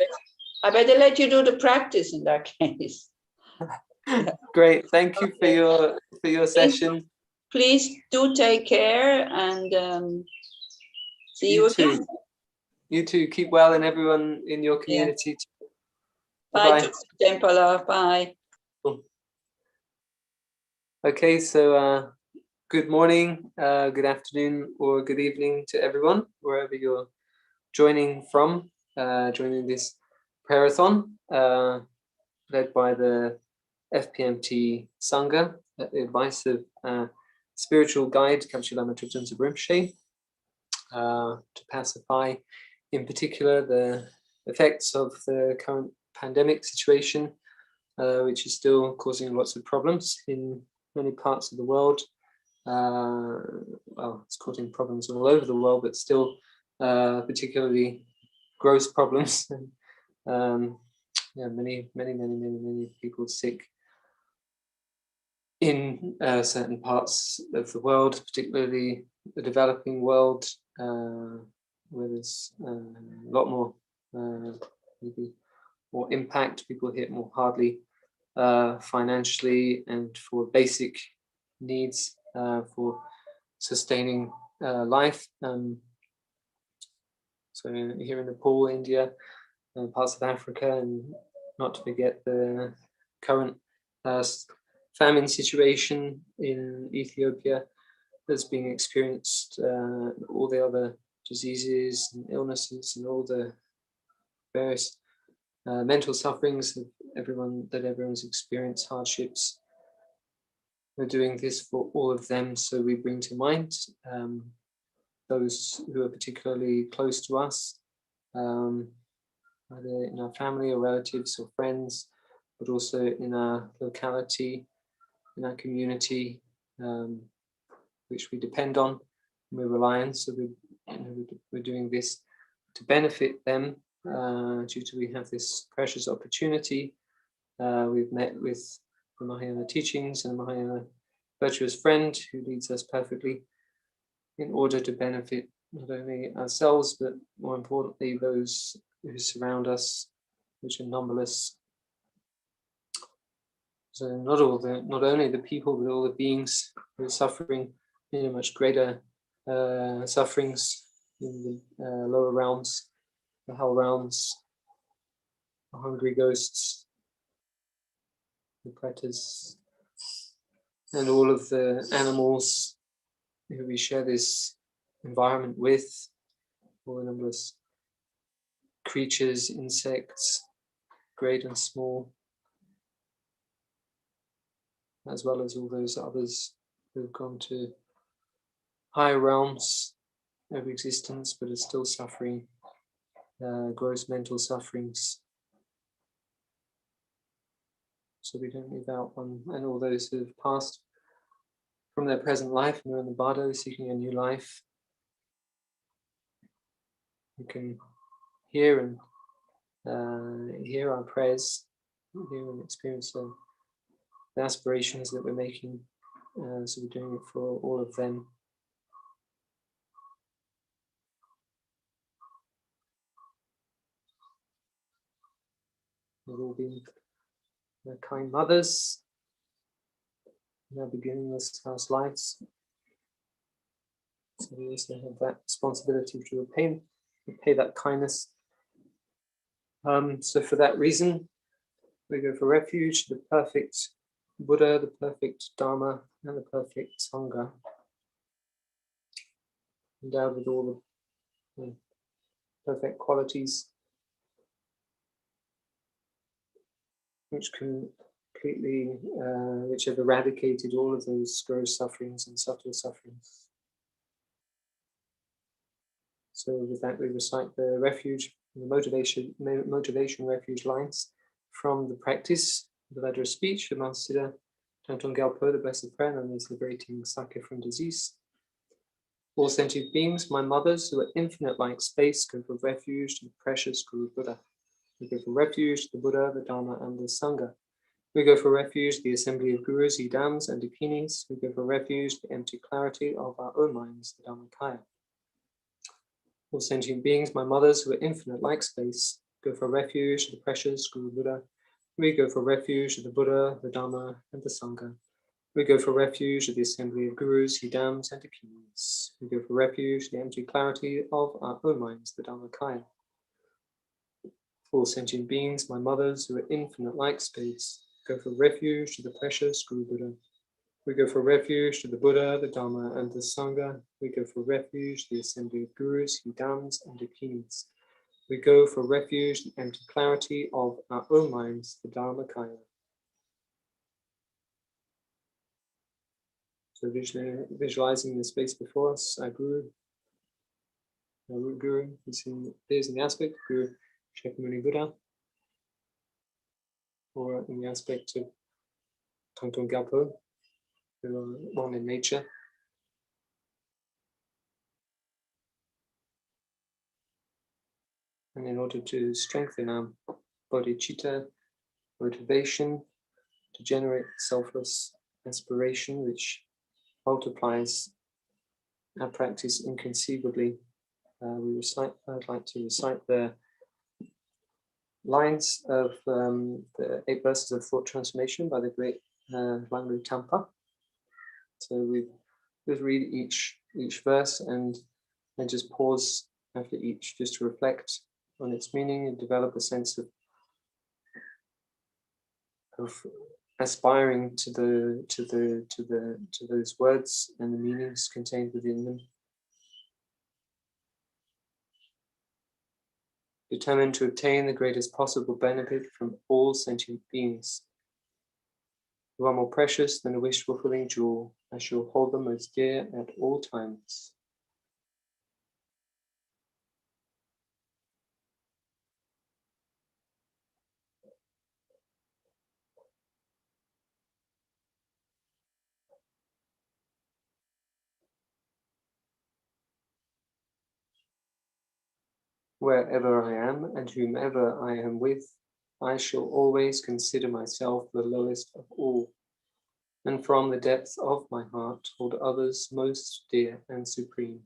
I better let you do the practice in that case. Great. Thank you for your session. Please do take care, and see you again. Too. You too. Keep well, and everyone in your community. Yeah. Bye, Tempala. Bye. Okay, so good morning, good afternoon, or good evening to everyone, wherever you're joining from, joining this prayerathon, led by the FPMT Sangha, at the advice of spiritual guide Kyabje Lama Zopa Rinpoche, to pacify, in particular, the effects of the current pandemic situation, which is still causing lots of problems in many parts of the world. Well, it's causing problems all over the world, but still particularly gross problems. Many people sick in certain parts of the world, particularly the developing world, where there's a lot more, maybe more impact. People hit more hardly financially and for basic needs for sustaining life. So here in Nepal, India, parts of Africa, and not to forget the current famine situation in Ethiopia that's being experienced, all the other diseases and illnesses and all the various mental sufferings of everyone's experienced hardships. We're doing this for all of them, so we bring to mind those who are particularly close to us, either in our family or relatives or friends, but also in our locality, in our community, which we depend on, and we rely on. So we're doing this to benefit them, due to we have this precious opportunity. We've met with the Mahayana teachings and the Mahayana virtuous friend who leads us perfectly in order to benefit not only ourselves, but more importantly, those who surround us, which are numberless. So not only the people, but all the beings who are suffering in much greater sufferings in the lower realms, the hell realms, the hungry ghosts, the pretas, and all of the animals who we share this environment with, all the numberless creatures, insects, great and small, as well as all those others who have gone to higher realms of existence but are still suffering gross mental sufferings. So we don't leave out one, and all those who have passed from their present life and are in the bardo seeking a new life. You can hear and hear our prayers, hear and experience the aspirations that we're making. So we're doing it for all of them. We've all been kind mothers in our beginningless house lives. So we also have that responsibility to repay that kindness. So for that reason, we go for refuge, the perfect Buddha, the perfect Dharma, and the perfect Sangha, endowed with all the perfect qualities, which have eradicated all of those gross sufferings and subtle sufferings. So with that, we recite the refuge, the motivation refuge lines from the practice, the letter of speech, the Master Siddha, Thangtong Gyalpo, the Blessed Prayer, and is liberating Sakya from disease. All sentient beings, my mothers, who are infinite like space, go for refuge to the precious Guru Buddha. We go for refuge to the Buddha, the Dharma, and the Sangha. We go for refuge the assembly of gurus, idams, and dakinis. We go for refuge the empty clarity of our own minds, the Dhammakaya. All sentient beings, my mothers, who are infinite like space, go for refuge to the precious Guru Buddha. We go for refuge to the Buddha, the Dharma, and the Sangha. We go for refuge to the assembly of gurus, idams, and dakinis. We go for refuge to the empty clarity of our own minds, the Dhammakaya. All sentient beings, my mothers, who are infinite like space, go for refuge to the precious Guru Buddha. We go for refuge to the Buddha, the Dharma, and the Sangha. We go for refuge to the assembly of gurus, idams, and dakinis. We go for refuge to the empty clarity of our own minds, the Dhammakaya. So visualizing the space before us, our Guru, our root Guru, appears in the aspect of Guru Shakyamuni Buddha, or in the aspect of Thangtong Gyalpo, who are one in nature. And in order to strengthen our bodhicitta, motivation, to generate selfless aspiration, which multiplies our practice inconceivably, I'd like to recite the lines of the 8 verses of thought transformation by the great Langlu Tampa. So we just read each verse and just pause after each, just to reflect on its meaning and develop a sense of aspiring to those words and the meanings contained within them. determined to obtain the greatest possible benefit from all sentient beings. You are more precious than a wish-fulfilling jewel. I shall hold them most dear at all times. Wherever I am and whomever I am with, I shall always consider myself the lowest of all, and from the depths of my heart hold others most dear and supreme.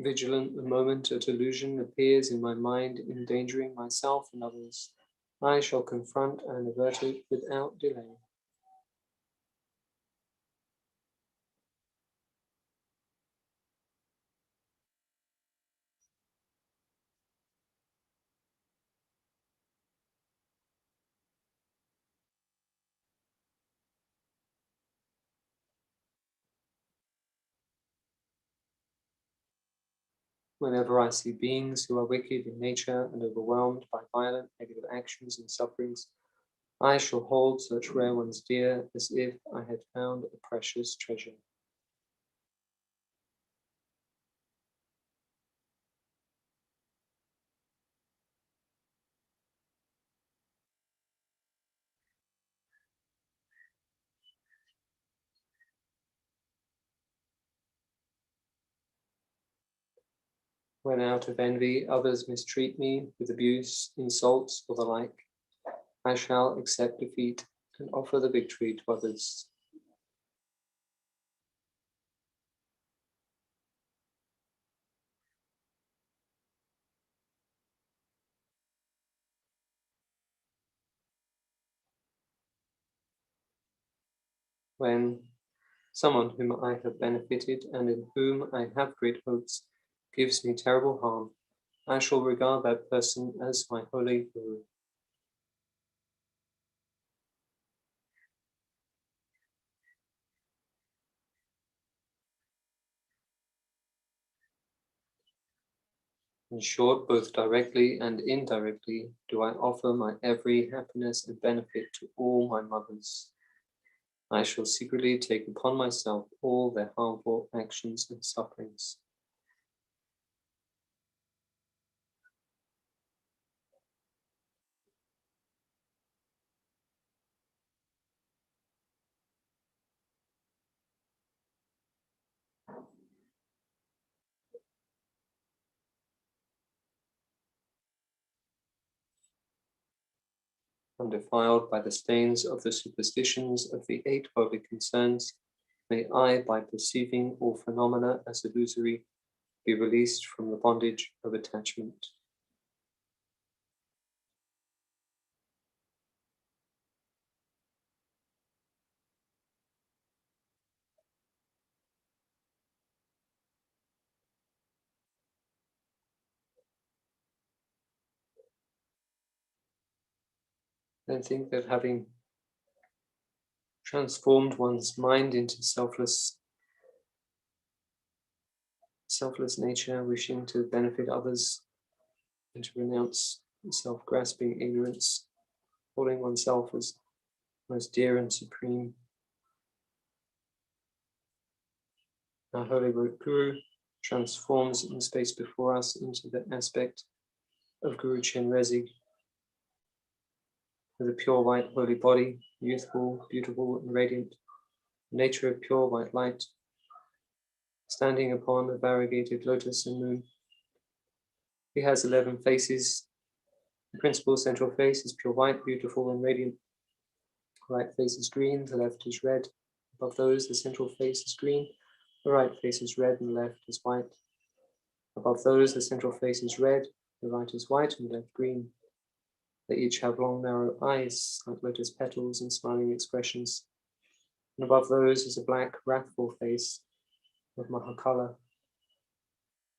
Vigilant the moment a delusion appears in my mind, endangering myself and others, I shall confront and avert it without delay. Whenever I see beings who are wicked in nature and overwhelmed by violent negative actions and sufferings, I shall hold such rare ones dear as if I had found a precious treasure. When out of envy others mistreat me with abuse, insults, or the like, I shall accept defeat and offer the victory to others. When someone whom I have benefited and in whom I have great hopes gives me terrible harm, I shall regard that person as my holy guru. In short, both directly and indirectly do I offer my every happiness and benefit to all my mothers. I shall secretly take upon myself all their harmful actions and sufferings. Undefiled by the stains of the superstitions of the 8 worldly concerns, may I, by perceiving all phenomena as illusory, be released from the bondage of attachment. Then think that having transformed one's mind into selfless nature, wishing to benefit others, and to renounce self-grasping ignorance, holding oneself as most dear and supreme. Our Holy Guru transforms the space before us into the aspect of Guru Chenrezig, with a pure white holy body, youthful, beautiful, and radiant, nature of pure white light, standing upon a variegated lotus and moon. He has 11 faces. The principal central face is pure white, beautiful, and radiant. The right face is green, the left is red. Above those, the central face is green, the right face is red, and the left is white. Above those, the central face is red, the right is white, and the left green. They each have long, narrow eyes, like lotus petals, and smiling expressions. And above those is a black, wrathful face of Mahakala.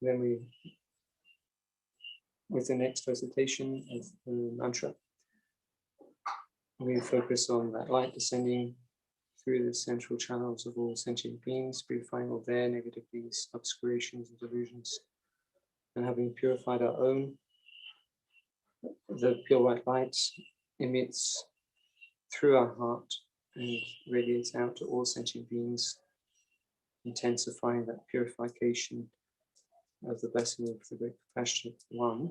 Then we, with the next recitation of the mantra, we focus on that light descending through the central channels of all sentient beings, purifying all their negative deeds, obscurations, and delusions. And having purified our own, the pure white light emits through our heart and radiates out to all sentient beings, intensifying that purification of the blessing of the great compassionate one.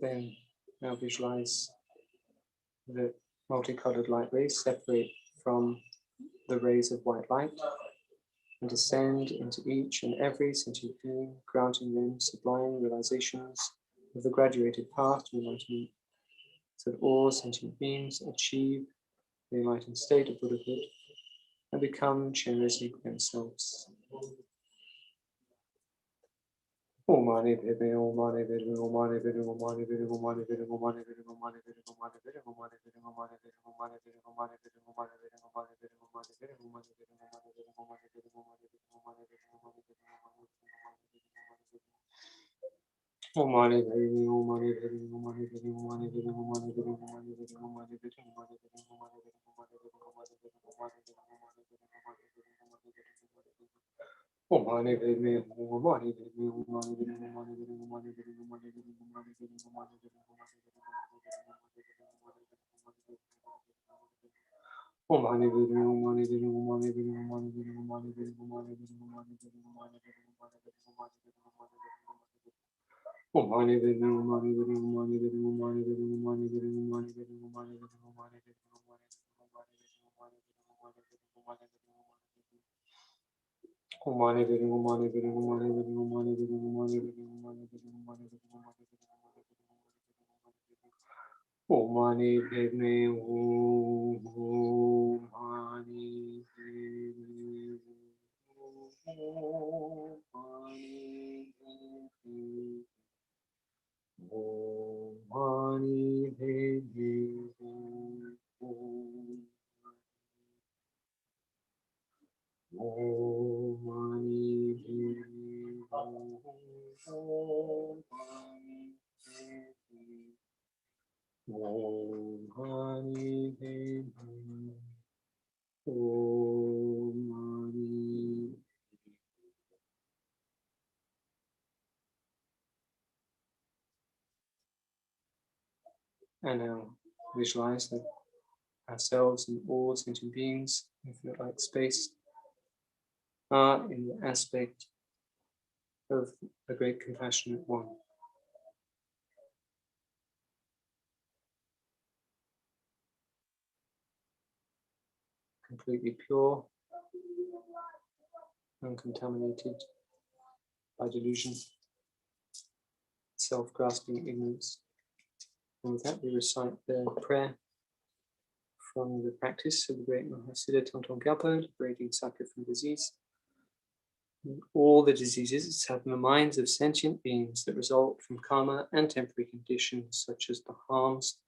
Then now visualize the multicolored light rays separate from the rays of white light and descend into each and every sentient being, granting them sublime realizations of the graduated path to enlightenment, so that all sentient beings achieve the enlightened state of Buddhahood and become Chenrezig themselves. And now visualize that ourselves and all sentient beings, if you like space, are in the aspect of the great compassionate one. Completely pure, uncontaminated by delusion, self-grasping ignorance. And with that, we recite the prayer from the practice of the great Mahasiddha Thangtong Gyalpo, liberating suffering from disease. And all the diseases have in the minds of sentient beings that result from karma and temporary conditions, such as the harms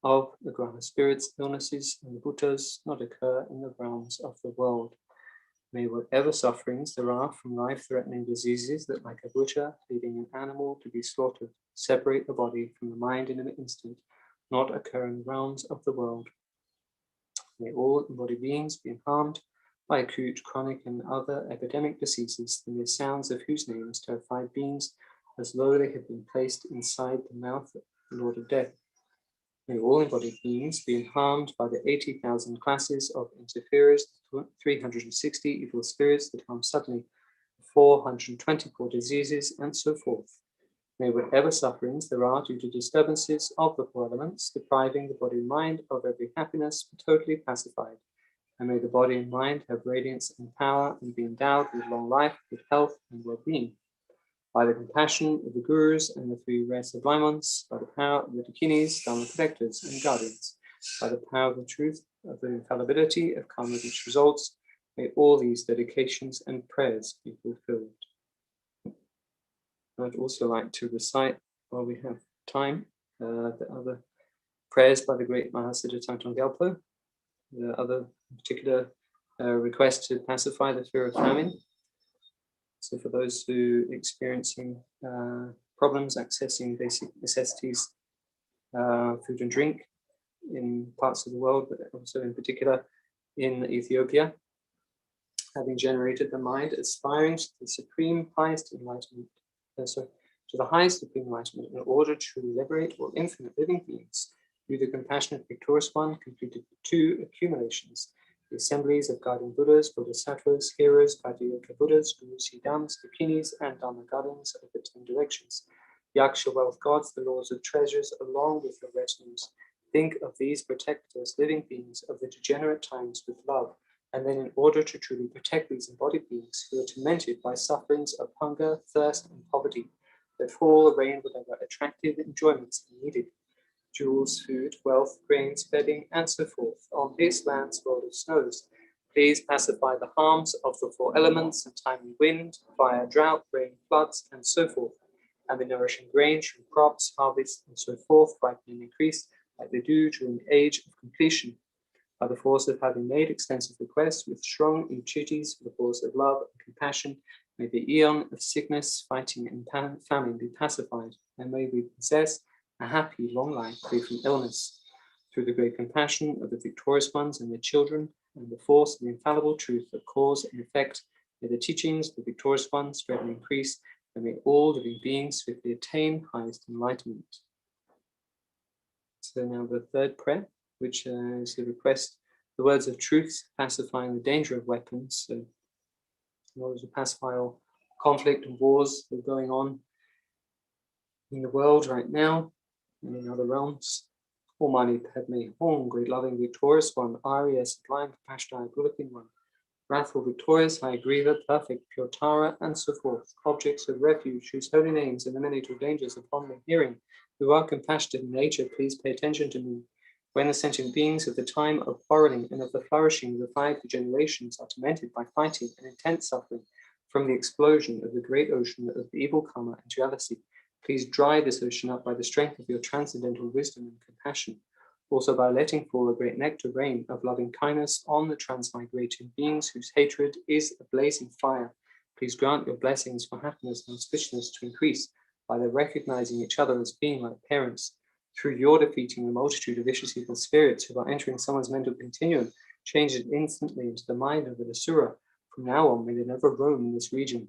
of the Grana spirits, illnesses, and the bhuttas not occur in the realms of the world. May whatever sufferings there are from life-threatening diseases that, like a butcher leading an animal to be slaughtered, separate the body from the mind in an instant, not occur in the realms of the world. May all embodied beings be harmed by acute, chronic, and other epidemic diseases, the mere sounds of whose names terrify beings as though they had been placed inside the mouth of the Lord of Death. May all embodied beings be harmed by the 80,000 classes of interferers, 360 evil spirits that harm suddenly, 424 diseases, and so forth. May whatever sufferings there are due to disturbances of the four elements, depriving the body and mind of every happiness, be totally pacified. And may the body and mind have radiance and power and be endowed with long life, good health and well-being. By the compassion of the Gurus and the three rare sublime ones, by the power of the Dakinis, Dharma protectors and guardians, by the power of the truth of the infallibility of karma which results, may all these dedications and prayers be fulfilled. I'd also like to recite, while we have time, the other prayers by the great Mahasiddha Thangtong Gyalpo, the other particular request to pacify the fear of famine. So for those who are experiencing problems accessing basic necessities, food and drink in parts of the world, but also in particular in Ethiopia, having generated the mind aspiring to the supreme highest enlightenment, to the highest supreme enlightenment, in order to liberate all infinite living beings, through the compassionate victorious one, completed the two accumulations, the assemblies of guardian Buddhas, Bodhisattvas, heroes, Padiyaka Buddhas, Gurus, Hidams, Dakinis, and Dharma guardians of the 10 directions, Yaksha wealth gods, the lords of treasures, along with their retinues. Think of these protectors, living beings of the degenerate times with love, and then in order to truly protect these embodied beings who are tormented by sufferings of hunger, thirst, and poverty, let fall rain whatever attractive enjoyments are needed, jewels, food, wealth, grains, bedding, and so forth, on this land's world of snows. Please pacify the harms of the four elements and timely wind, fire, drought, rain, floods, and so forth, and the nourishing grain from crops, harvests, and so forth, ripen and increase like they do during the age of completion. By the force of having made extensive requests with strong entreaties for the force of love and compassion, may the eon of sickness, fighting, and famine be pacified, and may we possess a happy long life free from illness. Through the great compassion of the victorious ones and their children, and the force of the infallible truth of cause and effect, may the teachings of the victorious ones spread and increase, and may all living beings swiftly attain highest enlightenment. So now the third prayer, which is the request, the words of truth, pacifying the danger of weapons. So in order to pacify all conflict and wars that are going on in the world right now and in other realms. Almighty Padme Hum, great loving victorious one, Arya, sublime, compassionate, good-looking one, wrathful, victorious, high griever, perfect, pure Tara, and so forth, objects of refuge, whose holy names eliminate all dangers upon their hearing, who are compassionate in nature, please pay attention to me. When the sentient beings of the time of quarreling and of the flourishing of the 5 generations are tormented by fighting and intense suffering from the explosion of the great ocean of evil karma and jealousy, please dry this ocean up by the strength of your transcendental wisdom and compassion. Also by letting fall a great nectar rain of loving kindness on the transmigrating beings whose hatred is a blazing fire. Please grant your blessings for happiness and auspiciousness to increase by their recognizing each other as being like parents. Through your defeating the multitude of vicious evil spirits who are entering someone's mental continuum, change it instantly into the mind of an asura. From now on, may they never roam in this region.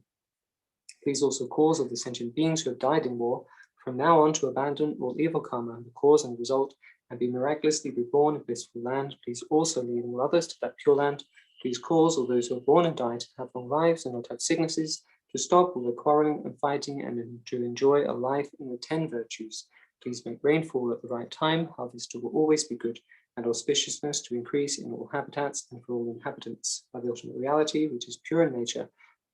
Please also cause all the sentient beings who have died in war from now on to abandon all evil karma, the cause and result, and be miraculously reborn in blissful land. Please also lead all others to that pure land. Please cause all those who are born and died to have long lives and not have sicknesses, to stop all the quarreling and fighting, and to enjoy a life in the 10 virtues. Please make rainfall at the right time, harvest will always be good, and auspiciousness to increase in all habitats and for all inhabitants, by the ultimate reality, which is pure in nature,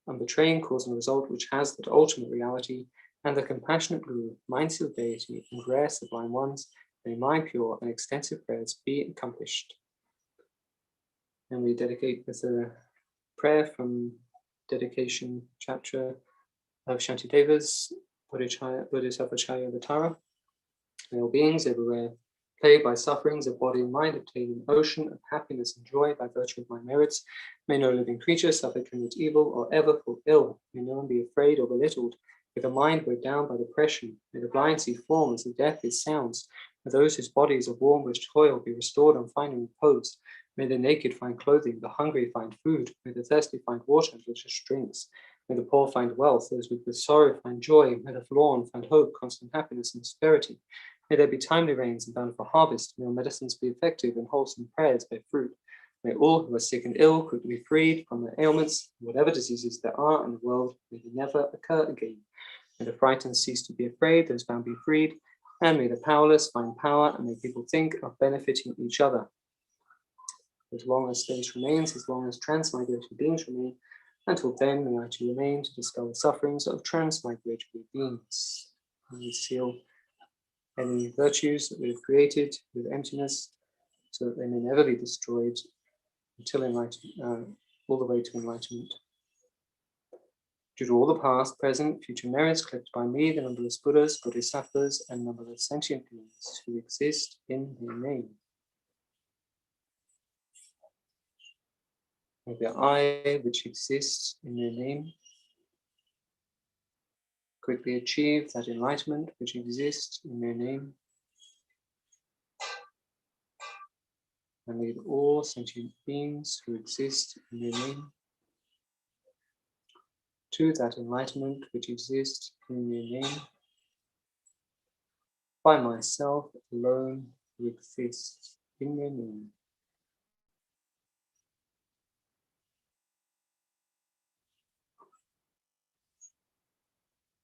and betraying cause and result, which has that ultimate reality, and the compassionate Guru, mind-sealed deity, and rare sublime ones, may my pure and extensive prayers be accomplished. And we dedicate with a prayer from dedication chapter of Shantideva's Bodhisattva Avatara. May all beings everywhere plagued by sufferings of body and mind obtain an ocean of happiness and joy by virtue of my merits. May no living creature suffer commit evil or ever fall ill. May no one be afraid or belittled. May the mind weighed down by depression. May the blind see forms and deaf hear sounds. May those whose bodies are worn with toil be restored on finding repose. May the naked find clothing, the hungry find food. May the thirsty find water and delicious drinks. May the poor find wealth, those with sorrow find joy. May the forlorn find hope, constant happiness, and prosperity. May there be timely rains and bountiful harvest. May all medicines be effective and wholesome prayers bear fruit. May all who are sick and ill quickly be freed from their ailments, whatever diseases there are in the world, may they never occur again. May the frightened cease to be afraid, those bound be freed, and may the powerless find power, and may people think of benefiting each other. As long as space remains, as long as transmigratory beings remain, until then may I too remain to dispel the sufferings of transmigratory beings. And we seal any virtues that we have created with emptiness, so that they may never be destroyed until enlightenment, all the way to enlightenment. Due to all the past, present, future merits collected by me, the numberless Buddhas, Bodhisattvas, and numberless sentient beings who exist in their name. May the I which exists in their name quickly achieve that enlightenment which exists in their name. And lead all sentient beings who exist in their name to that enlightenment which exists in their name. By myself alone who exists in their name.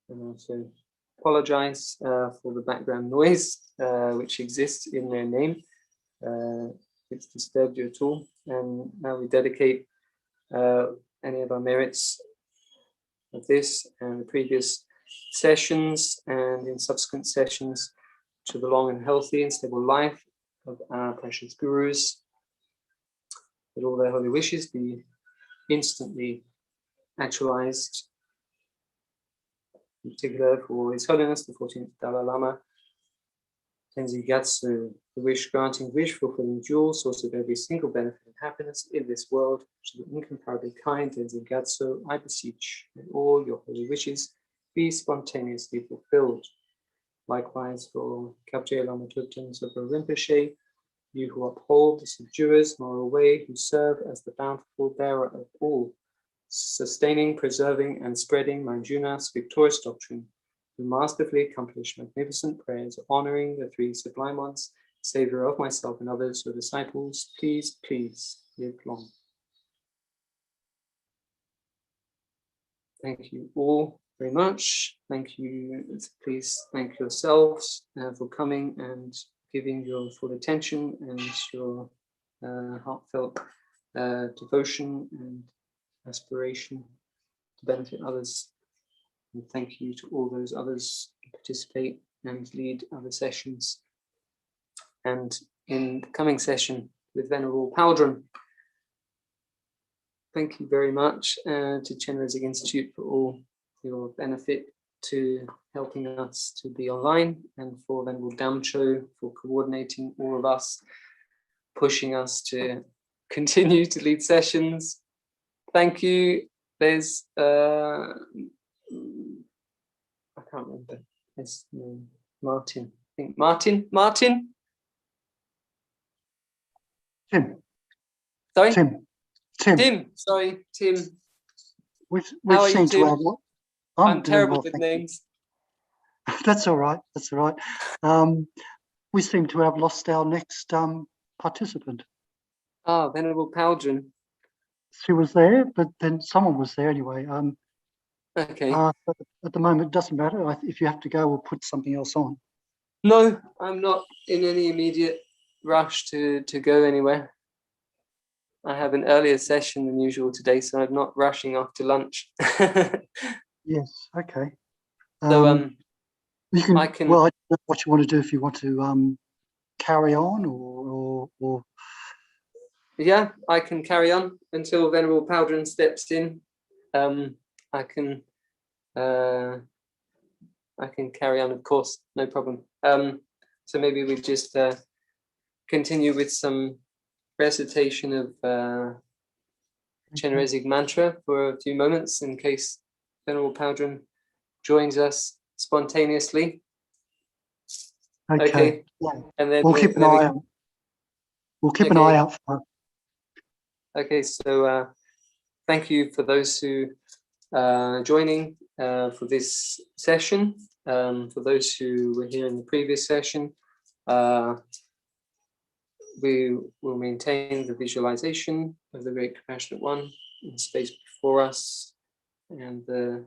And also apologize for the background noise which exists in their name. It's disturbed you at all. And now we dedicate any of our merits of this and the previous sessions and in subsequent sessions to the long and healthy and stable life of our precious gurus, that all their holy wishes be instantly actualized, in particular for His Holiness the 14th Dalai Lama, Chenrezig Gyatso, the wish-granting, wish-fulfilling jewel, source of every single benefit and happiness in this world, to the incomparably kind Chenrezig Gyatso, I beseech that all your holy wishes be spontaneously fulfilled. Likewise for Kyabje Lama Zopa Rinpoche, you who uphold the subduer's moral way, who serve as the bountiful bearer of all, sustaining, preserving, and spreading Manjunath's victorious doctrine, who masterfully accomplish magnificent prayers, honoring the three sublime ones, Savior of myself and others, your disciples, please, please live long. Thank you all very much. Thank you. Please thank yourselves for coming and giving your full attention and your heartfelt devotion and aspiration to benefit others. And thank you to all those others who participate and lead other sessions. And in the coming session with Venerable Paldron, thank you very much to Chenrezig Institute for all your benefit to helping us to be online, and for Venerable Damcho for coordinating all of us, pushing us to continue to lead sessions. Thank you. There's I can't remember his name. Martin. I think Martin. Tim. Sorry? Tim. Sorry, Tim. We've How are you, seemed to Tim? have. I'm terrible well, with names. That's all right. That's all right. We seem to have lost our next participant. Ah, Venerable Paldron. She was there, but then someone was there anyway. Okay. But at the moment, it doesn't matter. If you have to go, we'll put something else on. No, I'm not in any immediate rush to go anywhere. I have an earlier session than usual today, so I'm not rushing after lunch. Yes. Okay. So you can. I can. Well, I don't know what you want to do. If you want to carry on, or Yeah, I can carry on until Venerable Paldron steps in. I can carry on, of course, no problem. So maybe we just continue with some recitation of Chenrezig mantra for a few moments in case Venerable Paldron joins us spontaneously. Okay. Yeah. And then We'll keep an eye out. We'll keep an eye out for it. Okay, so thank you for those who are joining for this session. For those who were here in the previous session, we will maintain the visualization of the Great Compassionate One in space before us, and the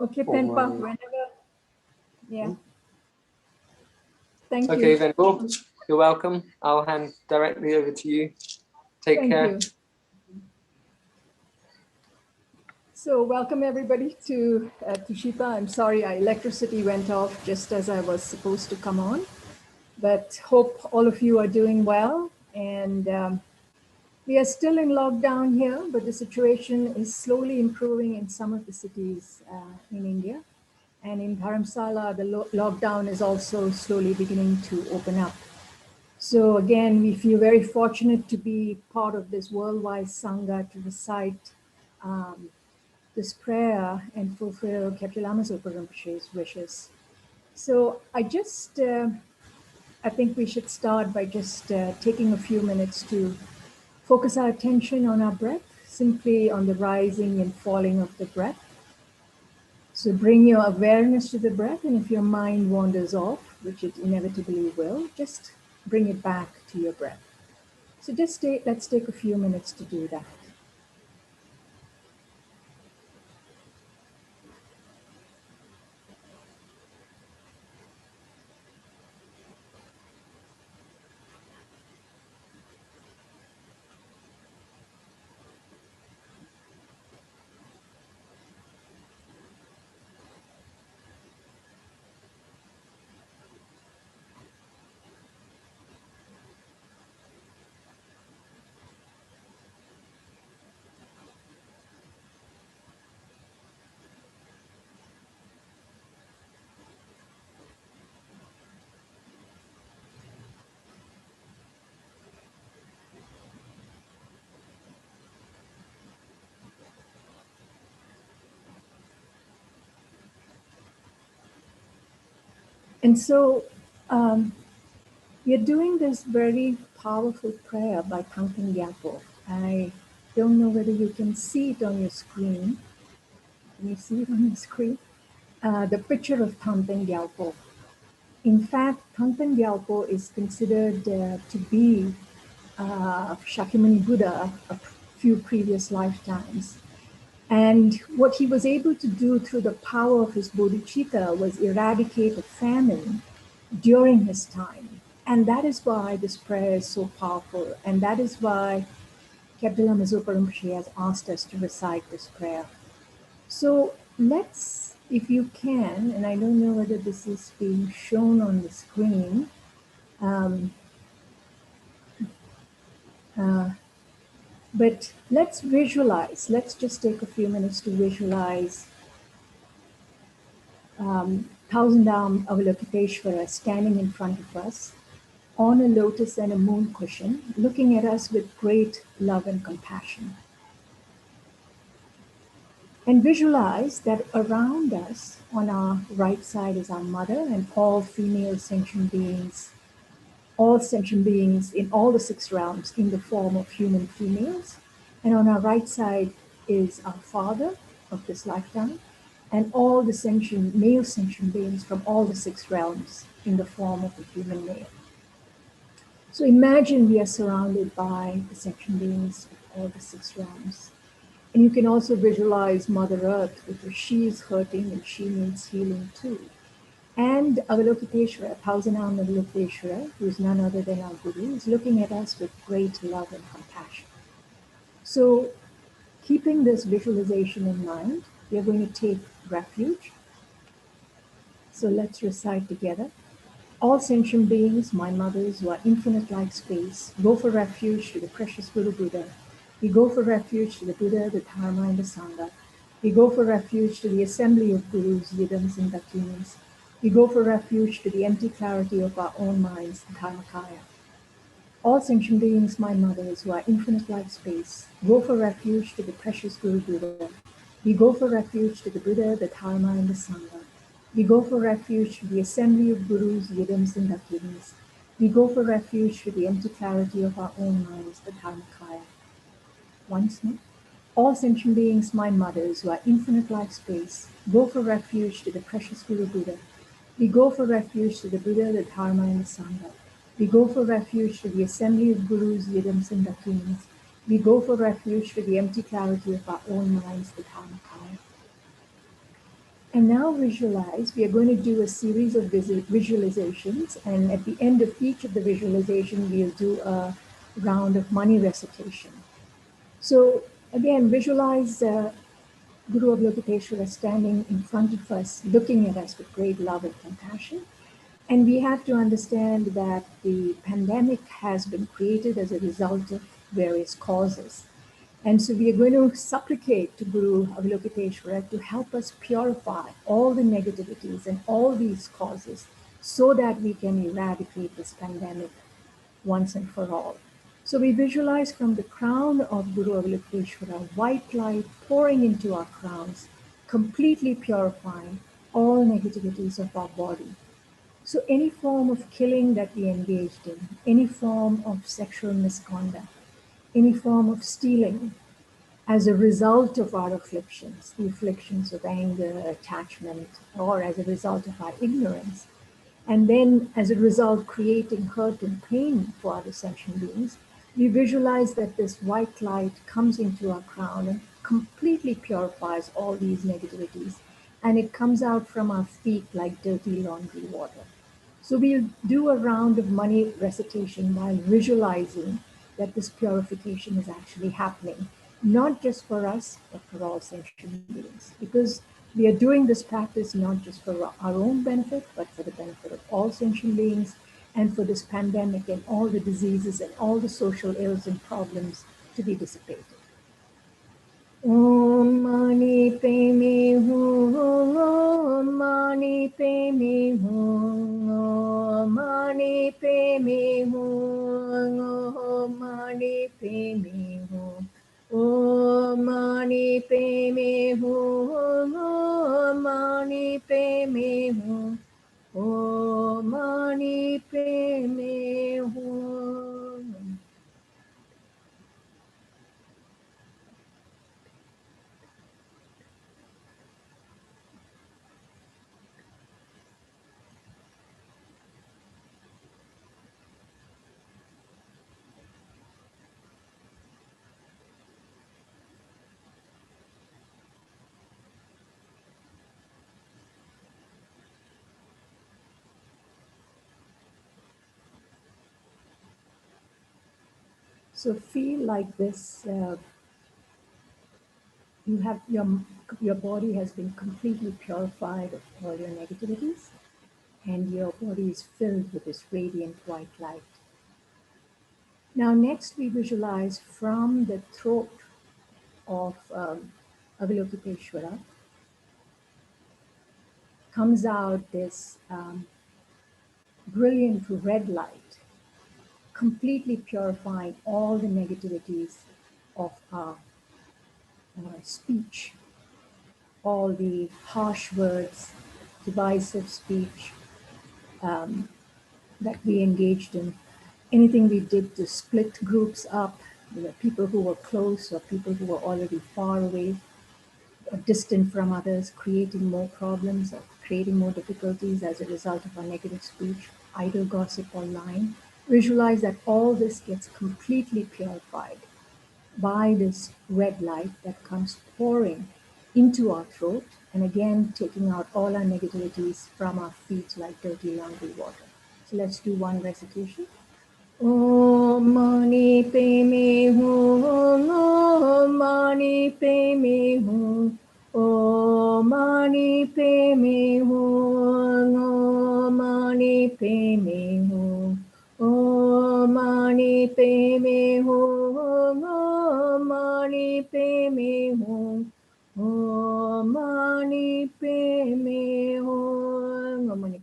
Okay, Penpa, whenever. Yeah. Thank Okay, you. Venerable, you're welcome. I'll hand directly over to you. Take Thank care. you. So welcome everybody to Tushita. I'm sorry, electricity went off just as I was supposed to come on, but hope all of you are doing well. And we are still in lockdown here, but the situation is slowly improving in some of the cities in India. And in Dharamsala, the lockdown is also slowly beginning to open up. So again, we feel very fortunate to be part of this worldwide Sangha to recite this prayer and fulfill Kyabje Lama Zopa Rinpoche's wishes. So I think we should start by just taking a few minutes to focus our attention on our breath, simply on the rising and falling of the breath. So bring your awareness to the breath, and if your mind wanders off, which it inevitably will, just bring it back to your breath. So let's take a few minutes to do that. And so We are doing this very powerful prayer by Thangtong Gyalpo. I don't know whether you can see it on your screen. Can you see it on your screen? The picture of Thangtong Gyalpo. In fact, Thangtong Gyalpo is considered to be Shakyamuni Buddha a few previous lifetimes. And what he was able to do through the power of his bodhicitta was eradicate a famine during his time. And that is why this prayer is so powerful. And that is why Kyabje Lama Zopa Rinpoche has asked us to recite this prayer. So let's, if you can, and I don't know whether this is being shown on the screen, but let's visualize, let's just take a few minutes to visualize Thousand Arm Avalokiteshvara standing in front of us on a lotus and a moon cushion, looking at us with great love and compassion. And visualize that around us, on our right side is our mother and all female sentient beings, all sentient beings in all the 6 realms in the form of human females. And on our right side is our father of this lifetime and all the sentient, male sentient beings from all the 6 realms in the form of a human male. So imagine we are surrounded by the sentient beings of all the 6 realms. And you can also visualize Mother Earth, because she is hurting and she needs healing too. And Avalokiteshvara, Thousand-Armed Avalokiteshvara, who is none other than our Guru, is looking at us with great love and compassion. So keeping this visualization in mind, we are going to take refuge. So let's recite together. All sentient beings, my mothers, who are infinite like space, go for refuge to the precious Guru Buddha. We go for refuge to the Buddha, the Dharma, and the Sangha. We go for refuge to the assembly of Gurus, Yidams, and Dakinis. We go for refuge to the empty clarity of our own minds, Dharmakaya. All sentient beings, my mothers, who are infinite like space, go for refuge to the precious Guru Buddha. We go for refuge to the Buddha, the Dharma, and the Sangha. We go for refuge to the assembly of Gurus, Yidams, and Dakinis. We go for refuge to the empty clarity of our own minds, the Dharmakaya. Once more. All sentient beings, my mothers, who are infinite like space, go for refuge to the precious Guru Buddha. We go for refuge to the Buddha, the Dharma, and the Sangha. We go for refuge to the assembly of Gurus, Yidams, and Dakinis. We go for refuge to the empty clarity of our own minds, the Dharmakaya. And now visualize, we are going to do a series of visualizations, and at the end of each of the visualization, we'll do a round of money recitation. So again, visualize Guru Avalokiteshvara standing in front of us, looking at us with great love and compassion. And we have to understand that the pandemic has been created as a result of various causes. And so we are going to supplicate to Guru Avalokiteshvara to help us purify all the negativities and all these causes so that we can eradicate this pandemic once and for all. So we visualize from the crown of Guru Avalokiteshvara, white light pouring into our crowns, completely purifying all negativities of our body. So any form of killing that we engaged in, any form of sexual misconduct, any form of stealing as a result of our afflictions, the afflictions of anger, attachment, or as a result of our ignorance, and then as a result creating hurt and pain for other sentient beings, we visualize that this white light comes into our crown and completely purifies all these negativities, and it comes out from our feet like dirty laundry water. So we'll do a round of money recitation while visualizing that this purification is actually happening, not just for us, but for all sentient beings, because we are doing this practice not just for our own benefit, but for the benefit of all sentient beings, and for this pandemic and all the diseases and all the social ills and problems to be dissipated. Om Mani Padme Hum, Om Mani Padme Hum, Om Mani Padme Hum, Om Mani Padme Hum, Om Mani Padme Hum, Om Mani Padme Hum, Om Mani Padme So feel like this, you have your body has been completely purified of all your negativities, and your body is filled with this radiant white light. Now next we visualize from the throat of Avalokiteshvara comes out this brilliant red light, completely purifying all the negativities of our speech, all the harsh words, divisive speech that we engaged in, anything we did to split groups up, people who were close or people who were already far away or distant from others, creating more problems or creating more difficulties as a result of our negative speech, idle gossip or lying. Visualize that all this gets completely purified by this red light that comes pouring into our throat, and again taking out all our negativities from our feet like dirty laundry water. So let's do one recitation. Om mani padme hum, Om mani padme hum, Om mani padme hum, Om mani padme hum, Om mani padme hum, Om mani padme hum, Om mani padme hum, Om mani.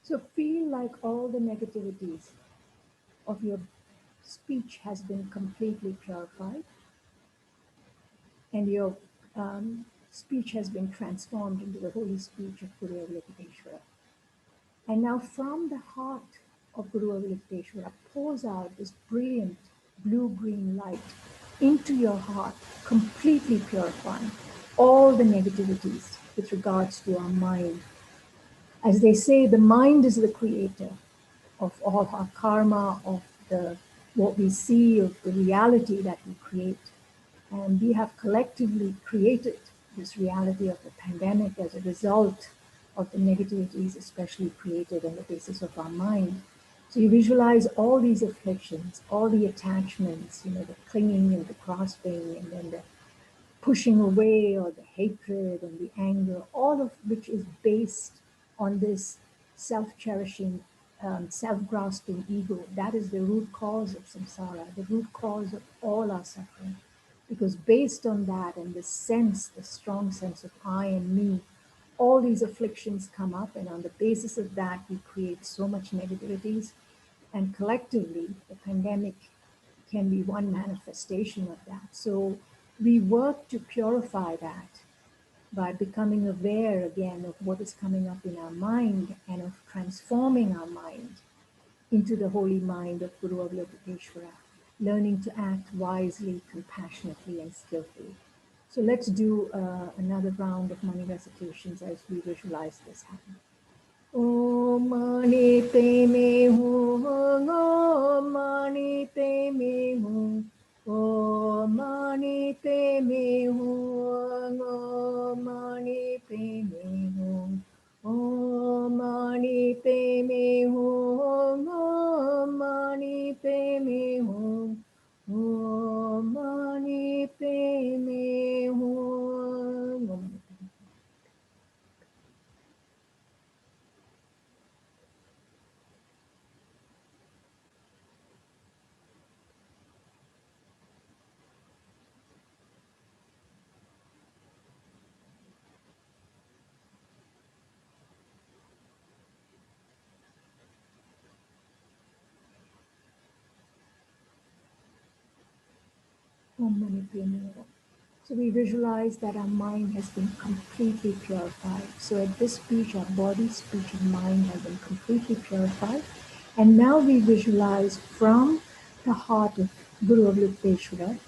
So feel like all the negativities of your speech has been completely purified, and your speech has been transformed into the holy speech of Guru Avalokiteshvara. And now from the heart of Guru Avalokiteshvara pours out this brilliant blue-green light into your heart, completely purifying all the negativities with regards to our mind. As they say, the mind is the creator of all our karma, of what we see, of the reality that we create. And we have collectively created this reality of the pandemic as a result of the negativities, especially created on the basis of our mind. So you visualize all these afflictions, all the attachments, the clinging and the grasping, and then the pushing away, or the hatred and the anger, all of which is based on this self-cherishing, self-grasping ego. That is the root cause of samsara, the root cause of all our suffering. Because based on that and the sense, the strong sense of I and me, all these afflictions come up, and on the basis of that, we create so much negativities. And collectively, the pandemic can be one manifestation of that. So we work to purify that by becoming aware again of what is coming up in our mind, and of transforming our mind into the holy mind of Guru Avalokiteshvara, learning to act wisely, compassionately, and skillfully. So let's do another round of mani recitations as we visualize this happen. Om mani padme hum, Om mani padme hum, Om mani padme hum, Om mani padme hum, Om mani padme hum, Om mani padme hum, Om mani padme hum. So we visualize that our mind has been completely purified. So at this speech, our body, speech, and mind have been completely purified. And now we visualize from the heart of Guru Avalokiteshvara,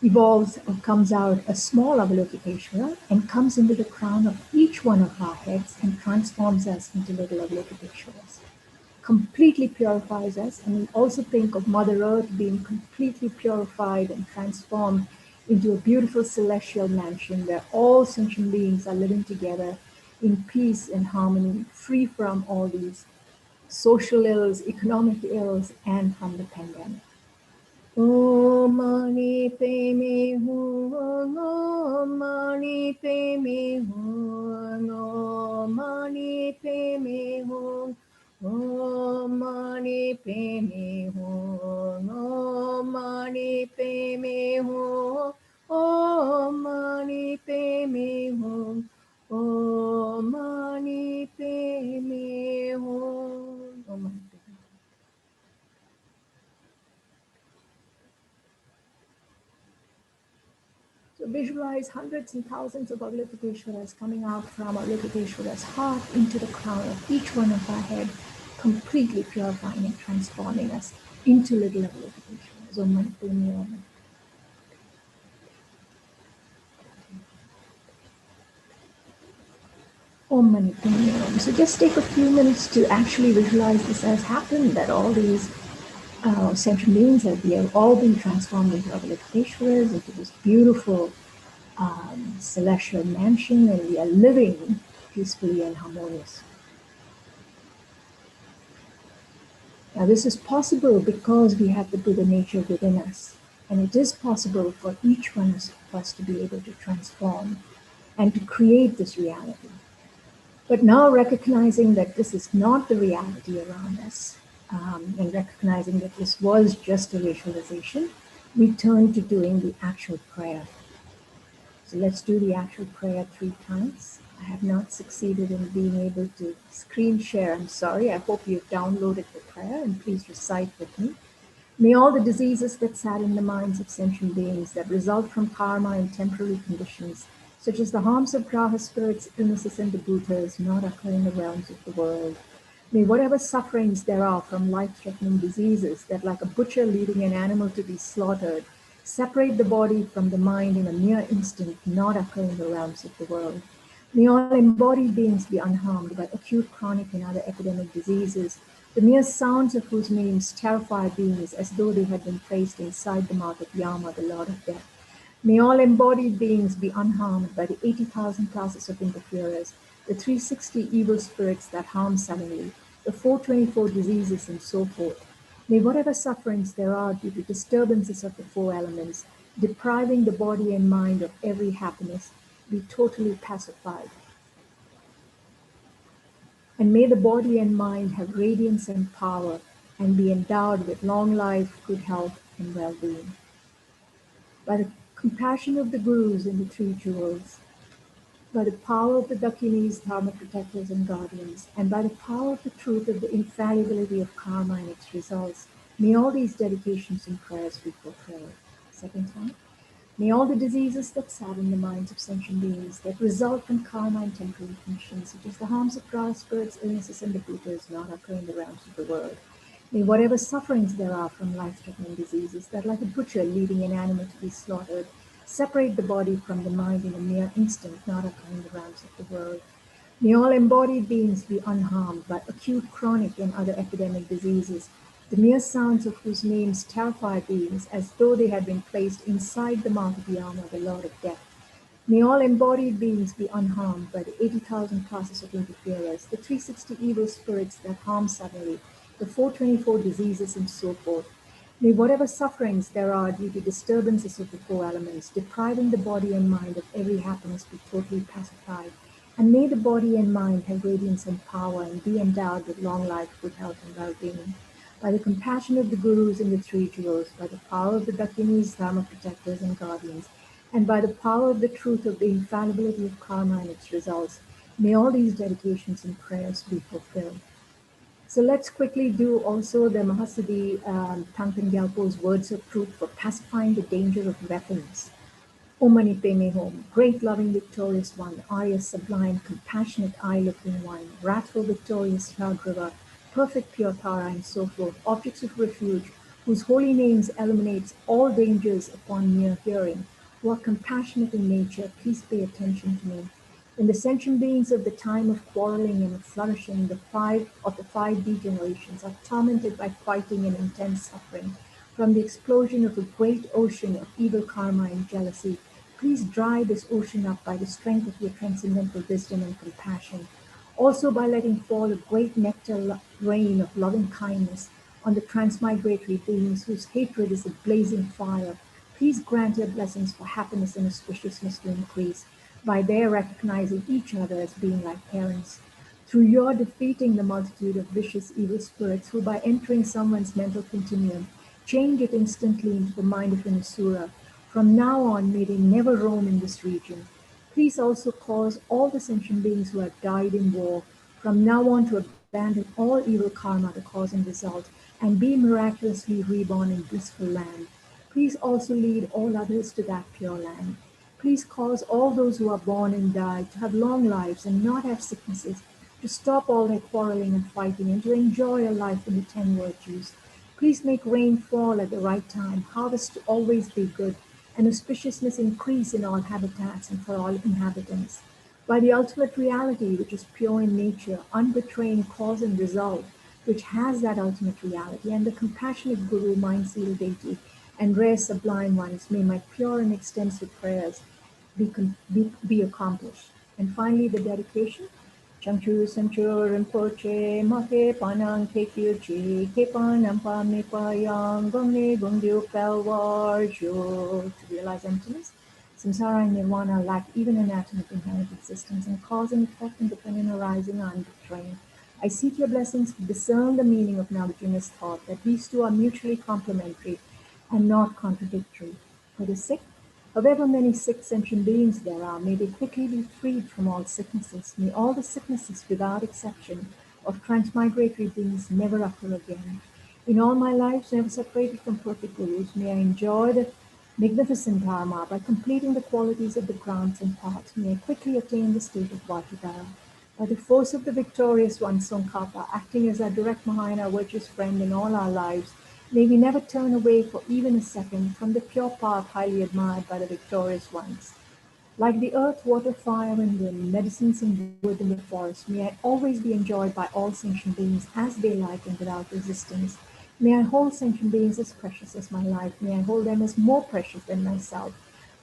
evolves or comes out a small Avalokiteshvara and comes into the crown of each one of our heads and transforms us into little Avalokiteshvaras. Completely purifies us. And we also think of Mother Earth being completely purified and transformed into a beautiful celestial mansion where all sentient beings are living together in peace and harmony, free from all these social ills, economic ills, and from the pandemic. Om Mani Padme Hum, Om Mani Padme Hum, Om Mani Padme Hum, Om Mani Padme Hum, Om Mani Padme Hum, Om Mani Padme Hum, Om Mani Padme Hum, Om Mani. So visualize hundreds and thousands of Avalokiteshvaras coming out from Avalokiteshvara's heart into the crown of each one of our head, completely purifying and transforming us into little Avalokiteshvaras. Om Mani Padme Hum. Om Mani Padme Hum. So just take a few minutes to actually visualize this has happened, that all these sentient beings have all been transformed into Avalokiteshvaras, into this beautiful celestial mansion, and we are living peacefully and harmonious. Now this is possible because we have the Buddha nature within us, and it is possible for each one of us to be able to transform and to create this reality. But now recognizing that this is not the reality around us, and recognizing that this was just a visualization, we turn to doing the actual prayer. So let's do the actual prayer 3 times. I have not succeeded in being able to screen share. I'm sorry. I hope you've downloaded the prayer, and please recite with me. May all the diseases that sadden the minds of sentient beings, that result from karma and temporary conditions, such as the harms of graha spirits, illnesses, and the bhutas, not occur in the realms of the world. May whatever sufferings there are from life-threatening diseases that, like a butcher leading an animal to be slaughtered, separate the body from the mind in a mere instant, not occur in the realms of the world. May all embodied beings be unharmed by acute, chronic, and other epidemic diseases, the mere sounds of whose names terrify beings as though they had been placed inside the mouth of Yama, the Lord of Death. May all embodied beings be unharmed by the 80,000 classes of interferers, the 360 evil spirits that harm suddenly, the 424 diseases, and so forth. May whatever sufferings there are due to disturbances of the 4 elements, depriving the body and mind of every happiness, be totally pacified. And may the body and mind have radiance and power and be endowed with long life, good health, and well-being. By the compassion of the Gurus and the 3 jewels, by the power of the Dakinis, Dharma protectors and guardians, and by the power of the truth of the infallibility of karma and its results, may all these dedications and prayers be fulfilled. Second time. May all the diseases that sadden the minds of sentient beings, that result from karma and temporary conditions, such as the harms of graha spirits, illnesses, and the bhutas, not occur in the realms of the world. May whatever sufferings there are from life-threatening diseases, that like a butcher leading an animal to be slaughtered, separate the body from the mind in a mere instant, not occur in the realms of the world. May all embodied beings be unharmed by acute, chronic, and other epidemic diseases, the mere sounds of whose names terrify beings as though they had been placed inside the mouth of Yama, the Lord of Death. May all embodied beings be unharmed by the 80,000 classes of interferers, the 360 evil spirits that harm suddenly, the 424 diseases, and so forth. May whatever sufferings there are due to disturbances of the 4 elements, depriving the body and mind of every happiness, be totally pacified. And may the body and mind have radiance and power and be endowed with long life, good health, and well-being. By the compassion of the Gurus and the 3 jewels, by the power of the Dakinis, Dharma protectors and guardians, and by the power of the truth of the infallibility of karma and its results, may all these dedications and prayers be fulfilled. So let's quickly do also the Mahasiddhi Thangtong Gyalpo's words of truth for pacifying the danger of weapons. Om Mani Padme Hum, great loving victorious one, Arya sublime, compassionate eye-looking one, wrathful victorious Raghrava, perfect pure Tara, and so forth, objects of refuge, whose holy names eliminates all dangers upon mere hearing, who are compassionate in nature, please pay attention to me. When the sentient beings of the time of quarreling and of flourishing, the 5D generations are tormented by fighting and intense suffering from the explosion of a great ocean of evil karma and jealousy, please dry this ocean up by the strength of your transcendental wisdom and compassion. Also by letting fall a great nectar rain of loving kindness on the transmigratory beings whose hatred is a blazing fire, please grant your blessings for happiness and auspiciousness to increase by their recognizing each other as being like parents. Through your defeating the multitude of vicious evil spirits who by entering someone's mental continuum change it instantly into the mind of an asura. From now on, may they never roam in this region. Please also cause all the sentient beings who have died in war from now on to abandon all evil karma, the cause and result, and be miraculously reborn in blissful land. Please also lead all others to that pure land. Please cause all those who are born and die to have long lives and not have sicknesses, to stop all their quarreling and fighting, and to enjoy a life in the 10 virtues. Please make rain fall at the right time, harvest to always be good, and auspiciousness increase in all habitats and for all inhabitants. By the ultimate reality, which is pure in nature, unbetraying cause and result, which has that ultimate reality, and the compassionate Guru, mind sealed deity, and rare sublime ones, may my pure and extensive prayers be accomplished. And finally, the dedication. Changchu Sanchu Rinpoche Make Panang Kekirchi Kepanam Pame Payang Gomne Gongdu Pelwarjo. To realize emptiness, samsara and nirvana lack even an atom of inherent existence, and cause and effect independent arising are unbetraying. I seek your blessings to discern the meaning of Navajuna's thought, that these two are mutually complementary and not contradictory. For the sick, however many sick sentient beings there are, may they quickly be freed from all sicknesses. May all the sicknesses, without exception, of transmigratory beings never occur again. In all my lives, never separated from perfect gurus, may I enjoy the magnificent dharma by completing the qualities of the grants and paths. May I quickly attain the state of Vajradhara. By the force of the victorious one, Tsongkhapa, acting as our direct Mahayana virtuous friend in all our lives, may we never turn away for even a second from the pure path highly admired by the victorious ones. Like the earth, water, fire, and wind, medicines and wood in the forest, may I always be enjoyed by all sentient beings as they like and without resistance. May I hold sentient beings as precious as my life. May I hold them as more precious than myself.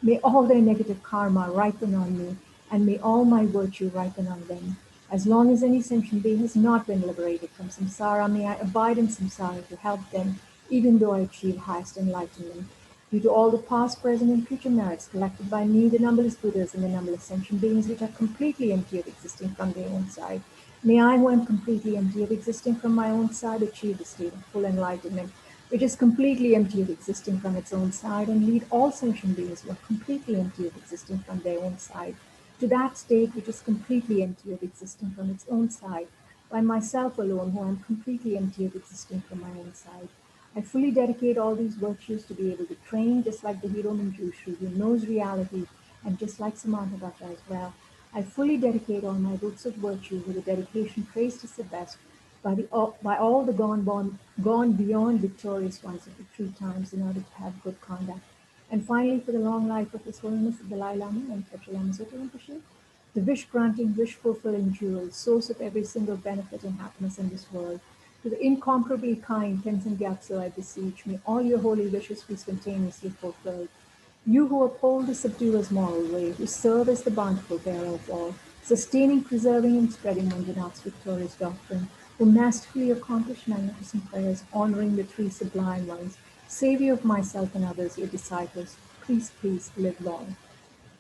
May all their negative karma ripen on me, and may all my virtue ripen on them. As long as any sentient being has not been liberated from samsara, may I abide in samsara to help them, even though I achieve highest enlightenment. Due to all the past, present, and future merits collected by me, the numberless Buddhas and the numberless sentient beings which are completely empty of existing from their own side, may I, who am completely empty of existing from my own side, achieve the state of full enlightenment, which is completely empty of existing from its own side, and lead all sentient beings who are completely empty of existing from their own side to that state which is completely empty of existing from its own side, by myself alone, who am completely empty of existing from my own side. I fully dedicate all these virtues to be able to train just like the hero Manjushri, who knows reality, and just like Samantabhata as well. I fully dedicate all my roots of virtue with a dedication praised as the best by all the gone beyond victorious ones of the 3 times in order to have good conduct. And finally, for the long life of His Holiness the Dalai Lama and Kyabje Lama Zopa Rinpoche, the wish-granting, wish-fulfilling jewel, source of every single benefit and happiness in this world. To the incomparably kind Thangtong Gyalpo, I beseech, may all your holy wishes be spontaneously fulfilled. You who uphold the subduer's moral way, who serve as the bountiful bearer of all, sustaining, preserving, and spreading Manjunath's victorious doctrine, who masterfully accomplish magnificent prayers, honoring the 3 sublime ones, Savior of myself and others, your disciples, please, please live long.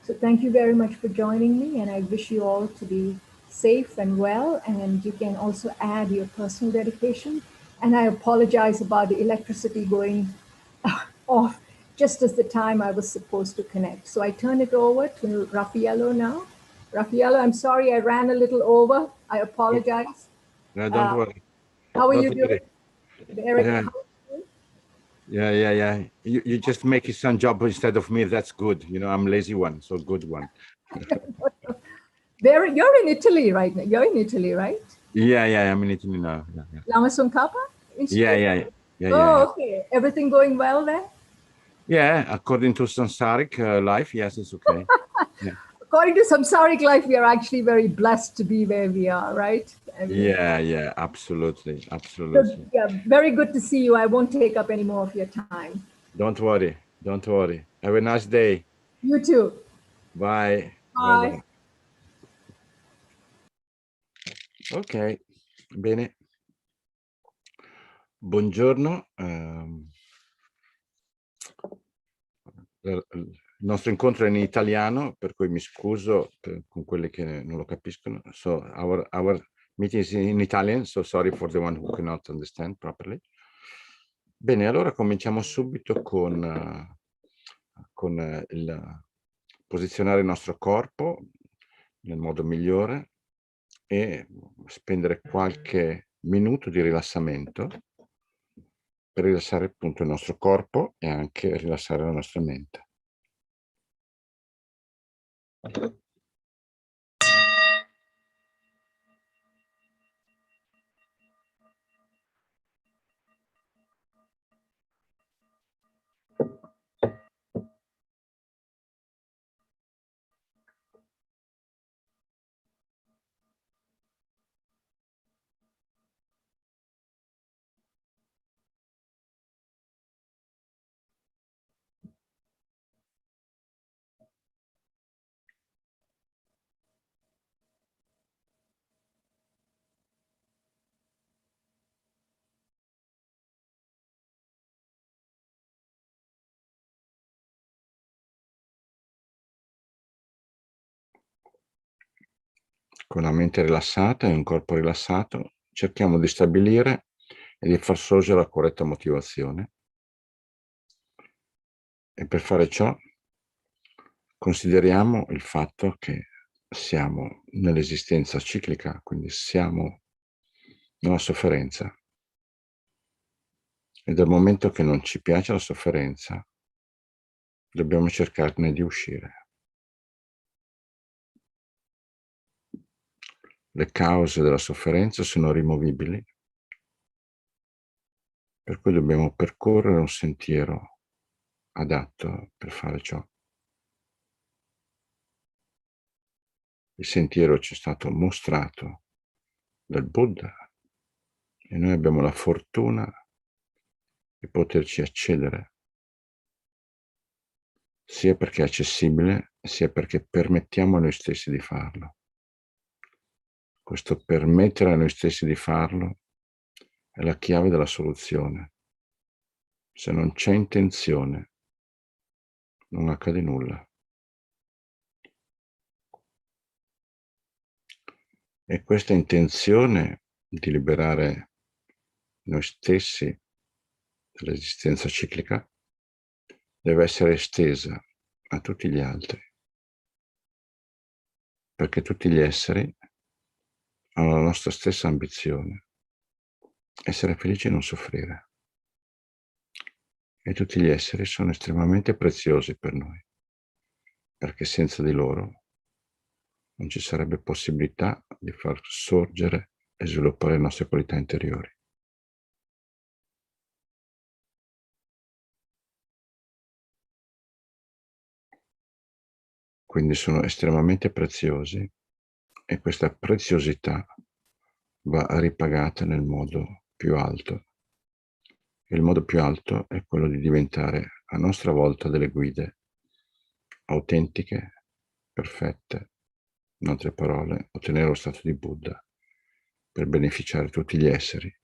So thank you very much for joining me, and I wish you all to be safe and well, and you can also add your personal dedication. And I apologize about the electricity going off just as the time I was supposed to connect. So I turn it over to Raffaello now. Raffaello, I'm sorry I ran a little over. I apologize. No, don't worry. How are Don't you doing? Eric, Yeah. Yeah. You just make it some job instead of me. That's good. You know, I'm lazy one, so good one. You're in Italy right now. You're in Italy, right? Yeah. I'm in Italy now. Yeah. Lama Tsongkhapa Institute? Yeah. Oh, okay. Everything going well there? Yeah, according to samsaric life, yes, it's okay. Yeah. According to samsaric life, we are actually very blessed to be where we are, right? I mean, Yeah, absolutely, so, absolutely. yeah, very good to see you. I won't take up any more of your time. Don't worry, don't worry. Have a nice day. You too. Bye. Bye. Bye. Ok, bene. Buongiorno. Il nostro incontro è in italiano, per cui mi scuso con quelli che non lo capiscono. So our meeting is in Italian, so sorry for the one who cannot understand properly. Bene, allora cominciamo subito con il posizionare il nostro corpo nel modo migliore e spendere qualche minuto di rilassamento per rilassare appunto il nostro corpo e anche rilassare la nostra mente. Con la mente rilassata e un corpo rilassato, cerchiamo di stabilire e di far sorgere la corretta motivazione. E per fare ciò, consideriamo il fatto che siamo nell'esistenza ciclica, quindi siamo nella sofferenza. E dal momento che non ci piace la sofferenza, dobbiamo cercarne di uscire. Le cause della sofferenza sono rimovibili, per cui dobbiamo percorrere un sentiero adatto per fare ciò. Il sentiero ci è stato mostrato dal Buddha e noi abbiamo la fortuna di poterci accedere, sia perché è accessibile, sia perché permettiamo a noi stessi di farlo. Questo permettere a noi stessi di farlo è la chiave della soluzione. Se non c'è intenzione, non accade nulla. E questa intenzione di liberare noi stessi dall'esistenza ciclica deve essere estesa a tutti gli altri, perché tutti gli esseri hanno la nostra stessa ambizione, essere felici e non soffrire. E tutti gli esseri sono estremamente preziosi per noi, perché senza di loro non ci sarebbe possibilità di far sorgere e sviluppare le nostre qualità interiori. Quindi sono estremamente preziosi e questa preziosità va ripagata nel modo più alto. E il modo più alto è quello di diventare a nostra volta delle guide autentiche, perfette, in altre parole, ottenere lo stato di Buddha per beneficiare tutti gli esseri,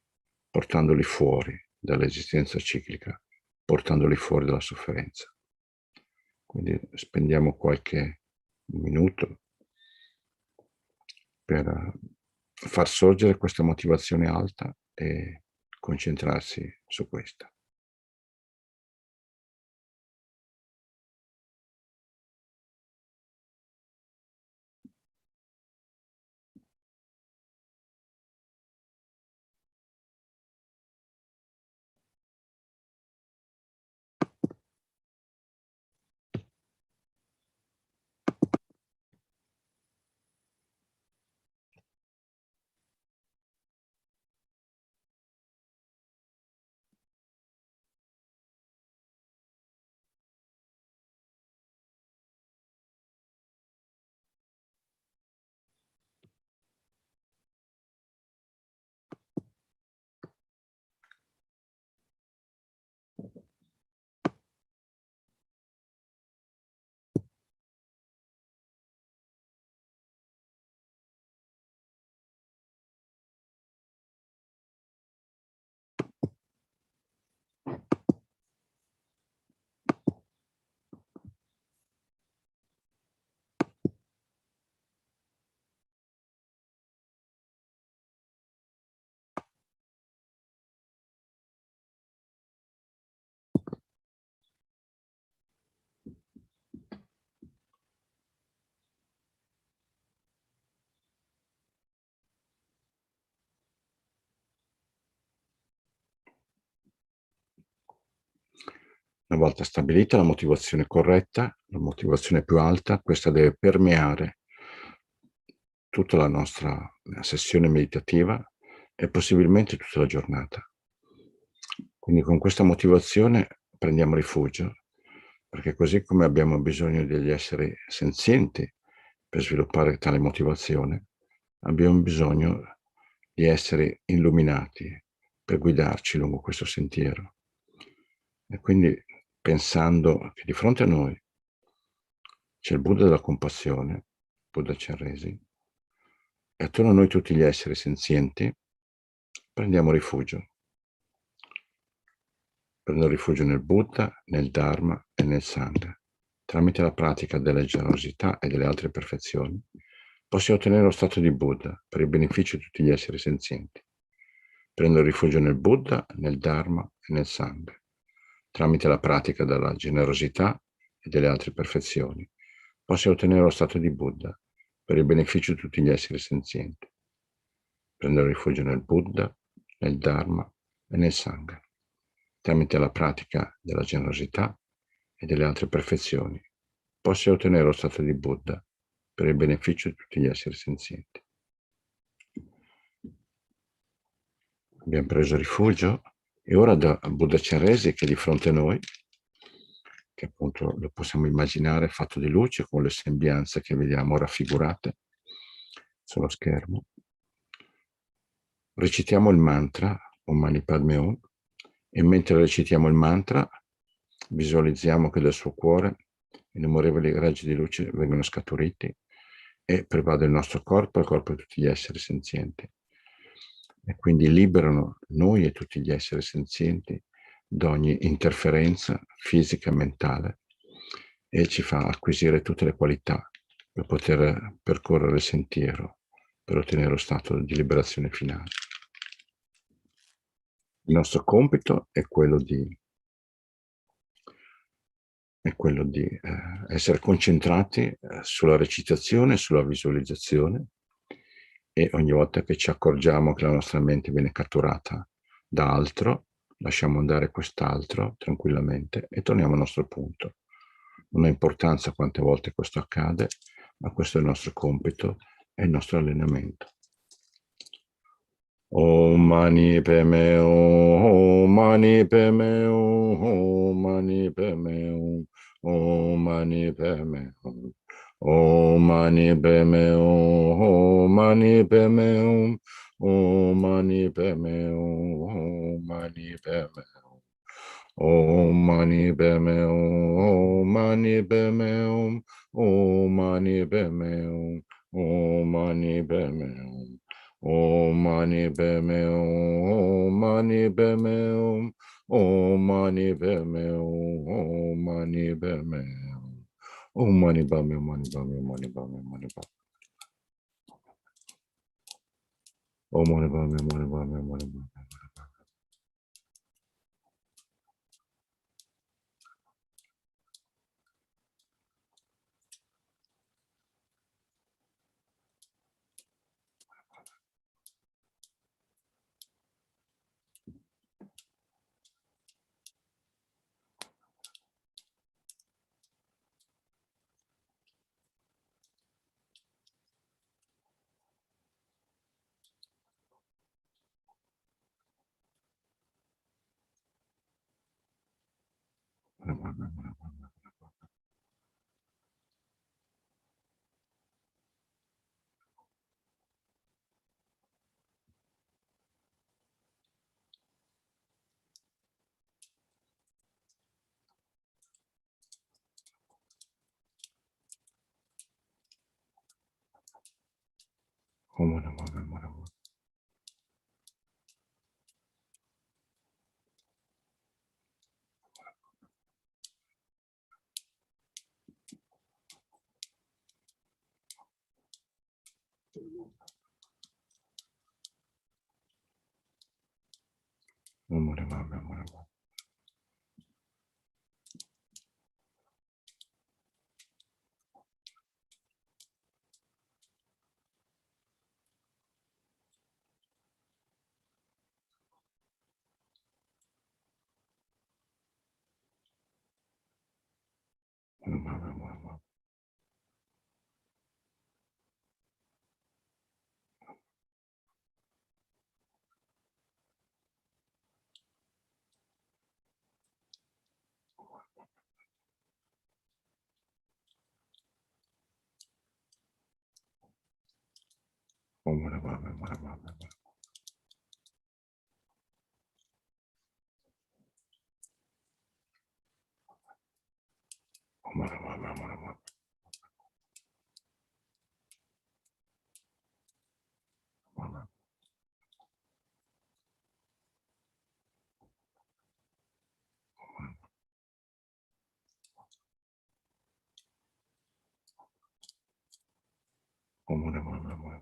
portandoli fuori dall'esistenza ciclica, portandoli fuori dalla sofferenza. Quindi spendiamo qualche minuto per far sorgere questa motivazione alta e concentrarsi su questa. Una volta stabilita la motivazione corretta, la motivazione più alta, questa deve permeare tutta la nostra sessione meditativa e possibilmente tutta la giornata. Quindi con questa motivazione prendiamo rifugio, perché così come abbiamo bisogno degli esseri senzienti per sviluppare tale motivazione, abbiamo bisogno di esseri illuminati per guidarci lungo questo sentiero. E quindi pensando che di fronte a noi c'è il Buddha della compassione, Buddha Chenrezig, e attorno a noi tutti gli esseri senzienti, prendiamo rifugio. Prendo rifugio nel Buddha, nel Dharma e nel Sangha. Tramite la pratica della generosità e delle altre perfezioni, possiamo ottenere lo stato di Buddha per il beneficio di tutti gli esseri senzienti. Prendo rifugio nel Buddha, nel Dharma e nel Sangha. Tramite la pratica della generosità e delle altre perfezioni, possiamo ottenere lo stato di Buddha per il beneficio di tutti gli esseri senzienti. Prendo rifugio nel Buddha, nel Dharma e nel Sangha. Tramite la pratica della generosità e delle altre perfezioni, possiamo ottenere lo stato di Buddha per il beneficio di tutti gli esseri senzienti. Abbiamo preso rifugio e ora da Buddha Chenrezig che è di fronte a noi, che appunto lo possiamo immaginare fatto di luce con le sembianze che vediamo raffigurate sullo schermo. Recitiamo il mantra Om Mani Padme Hum e mentre recitiamo il mantra visualizziamo che dal suo cuore innumerevoli raggi di luce vengono scaturiti e pervade il nostro corpo e il corpo di tutti gli esseri senzienti. E quindi liberano noi e tutti gli esseri senzienti da ogni interferenza fisica e mentale e ci fa acquisire tutte le qualità per poter percorrere il sentiero, per ottenere lo stato di liberazione finale. Il nostro compito è quello di essere concentrati sulla recitazione, sulla visualizzazione e ogni volta che ci accorgiamo che la nostra mente viene catturata da altro, lasciamo andare quest'altro tranquillamente e torniamo al nostro punto. Non ha importanza quante volte questo accade, ma questo è il nostro compito e il nostro allenamento. Om Mani Padme Hum, Om Mani Padme Hum, Om Mani Padme Hum, Om Mani Padme Hum, Om Mani Padme Hum, Om Mani Padme Hum, Om Mani Padme Hum, Om Mani Padme Hum, Om Mani Padme Hum, Om Mani Padme Hum, Om Mani Padme Hum, Om Mani Padme Hum. Om Mani Padme Hum, Om Mani Padme Hum, Om Mani Padme Hum, Om Mani Padme Hum, Om Mani Padme Hum, Om Mani Padme Hum, Om Mani Padme Hum, Om Mani Padme Hum, Om Mani Padme Hum, Om Mani Padme Hum, Om Mani Padme Hum. Om Namah Namah. Om Namah Namah. Om Namah Namah. Om Namah Namah. Om Namah Namah.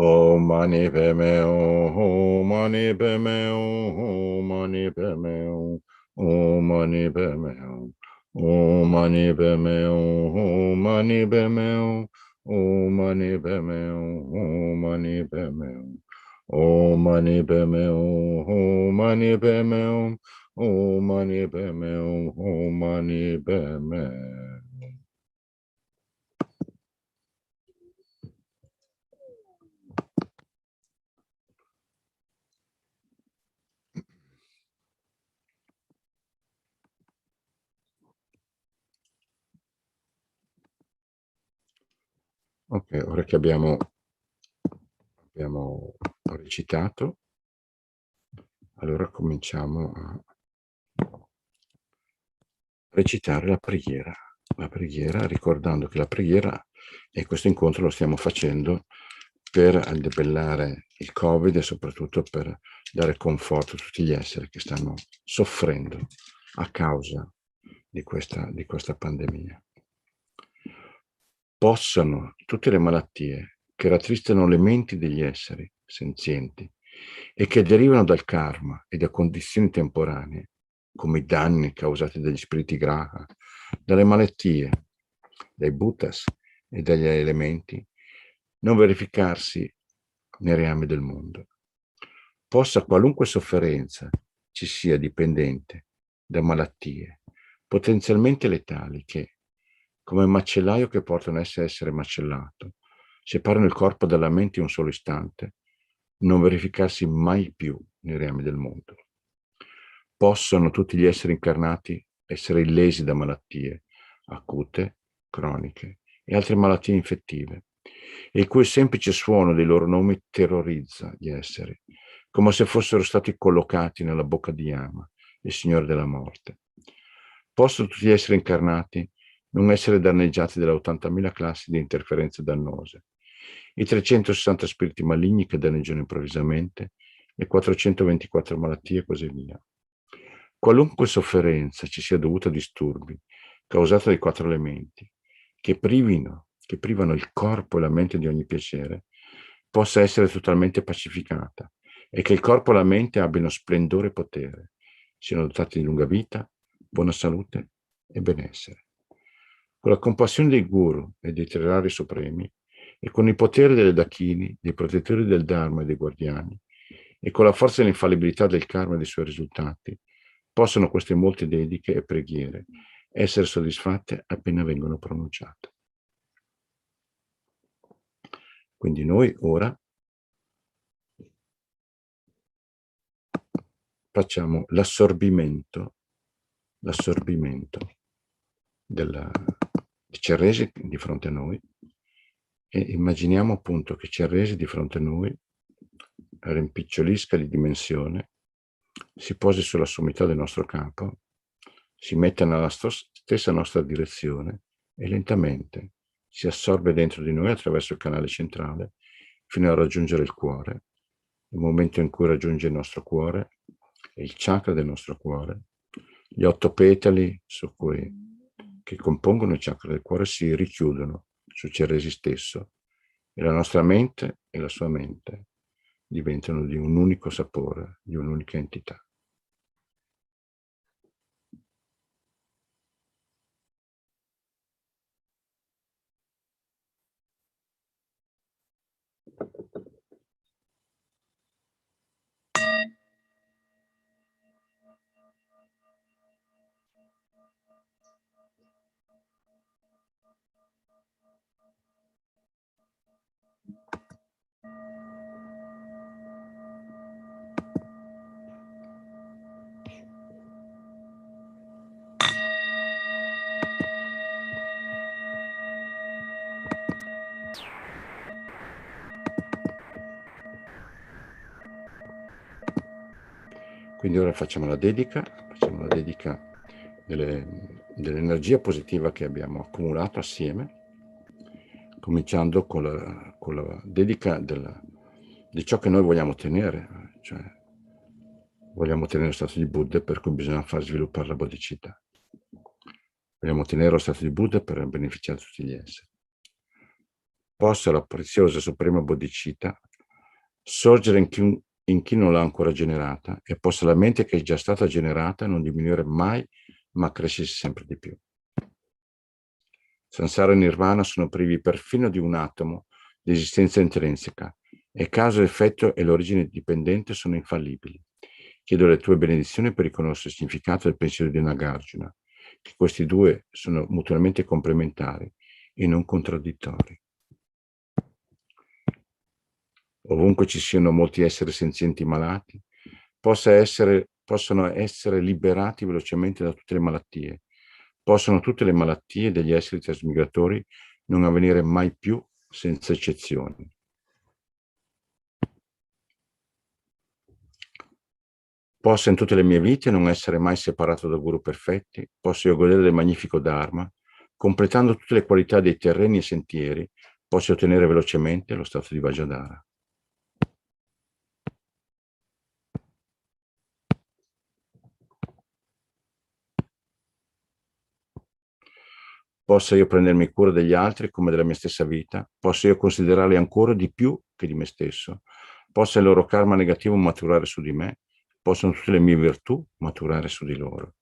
Om Mani Padme Hum, Om Mani Padme Hum, Om Mani Padme Hum, Om Mani Padme Hum, Om Mani Padme Hum, Om Mani Padme Hum, Om Mani Padme Hum, Om Mani Padme Hum, Om Mani Padme Hum, Om Mani Padme Hum, Om Mani Padme Hum, Om Mani Padme Hum. Ok, ora che abbiamo recitato, allora cominciamo a recitare la preghiera, ricordando che la preghiera, e questo incontro lo stiamo facendo per debellare il Covid e soprattutto per dare conforto a tutti gli esseri che stanno soffrendo a causa di questa pandemia. Possano tutte le malattie che rattristano le menti degli esseri senzienti e che derivano dal karma e da condizioni temporanee, come i danni causati dagli spiriti graha, dalle malattie, dai bhutas e dagli elementi, non verificarsi nei reami del mondo. Possa qualunque sofferenza ci sia dipendente da malattie potenzialmente letali che, come il macellaio che portano a essere macellato, separano il corpo dalla mente in un solo istante, non verificarsi mai più nei reami del mondo. Possono tutti gli esseri incarnati essere illesi da malattie acute, croniche e altre malattie infettive, e il cui semplice suono dei loro nomi terrorizza gli esseri, come se fossero stati collocati nella bocca di Yama, il Signore della Morte. Possono tutti gli esseri incarnati non essere danneggiati dalle 80.000 classi di interferenze dannose, i 360 spiriti maligni che danneggiano improvvisamente, le 424 malattie e così via. Qualunque sofferenza ci sia dovuta a disturbi causati dai 4 elementi, che privano il corpo e la mente di ogni piacere, possa essere totalmente pacificata e che il corpo e la mente abbiano splendore e potere, siano dotati di lunga vita, buona salute e benessere. Con la compassione dei guru e dei tre rari supremi, e con il potere delle dakini, dei protettori del Dharma e dei guardiani, e con la forza e l'infallibilità del karma e dei suoi risultati, possono queste molte dediche e preghiere essere soddisfatte appena vengono pronunciate. Quindi noi ora facciamo l'assorbimento di Chenrezig di fronte a noi e immaginiamo appunto che Chenrezig di fronte a noi rimpicciolisca di dimensione, si posi sulla sommità del nostro capo, si metta nella stessa nostra direzione e lentamente si assorbe dentro di noi attraverso il canale centrale fino a raggiungere il cuore. Nel momento in cui raggiunge il nostro cuore e il chakra del nostro cuore, gli 8 petali che compongono il chakra del cuore si richiudono su Chenrezig stesso e la nostra mente e la sua mente diventano di un unico sapore, di un'unica entità. Quindi ora facciamo la dedica dell'energia positiva che abbiamo accumulato assieme, cominciando con la dedica di ciò che noi vogliamo ottenere, cioè vogliamo ottenere lo stato di Buddha, per cui bisogna far sviluppare la bodhicitta. Vogliamo ottenere lo stato di Buddha per beneficiare tutti gli esseri. Possa la preziosa suprema bodhicitta sorgere in chi non l'ha ancora generata e possa la mente che è già stata generata non diminuire mai, ma crescersi sempre di più. Samsara e Nirvana sono privi perfino di un atomo di esistenza intrinseca e causa, effetto e l'origine dipendente sono infallibili. Chiedo le tue benedizioni per riconoscere il significato del pensiero di Nagarjuna, che questi due sono mutuamente complementari e non contraddittori. Ovunque ci siano molti esseri senzienti malati, possono essere liberati velocemente da tutte le malattie. Possono tutte le malattie degli esseri trasmigratori non avvenire mai più senza eccezioni. Possa in tutte le mie vite non essere mai separato da guru perfetti, posso io godere del magnifico Dharma, completando tutte le qualità dei terreni e sentieri, posso ottenere velocemente lo stato di Vajradhara. Possa io prendermi cura degli altri come della mia stessa vita, possa io considerarli ancora di più che di me stesso, possa il loro karma negativo maturare su di me, possono tutte le mie virtù maturare su di loro.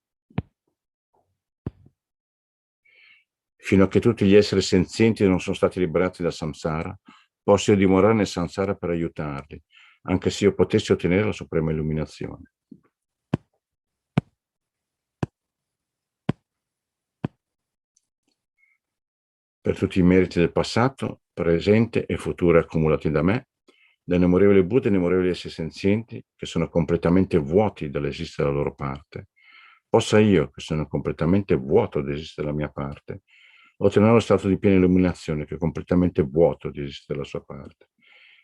Fino a che tutti gli esseri senzienti non sono stati liberati dal samsara, posso io dimorare nel samsara per aiutarli, anche se io potessi ottenere la suprema illuminazione. Per tutti i meriti del passato, presente e futuro accumulati da me, da innumerevoli Buddha e innumerevoli esseri senzienti che sono completamente vuoti dall'esistere dalla loro parte, possa io, che sono completamente vuoto di esistere dalla mia parte, ottenere lo stato di piena illuminazione che è completamente vuoto di esistere dalla sua parte,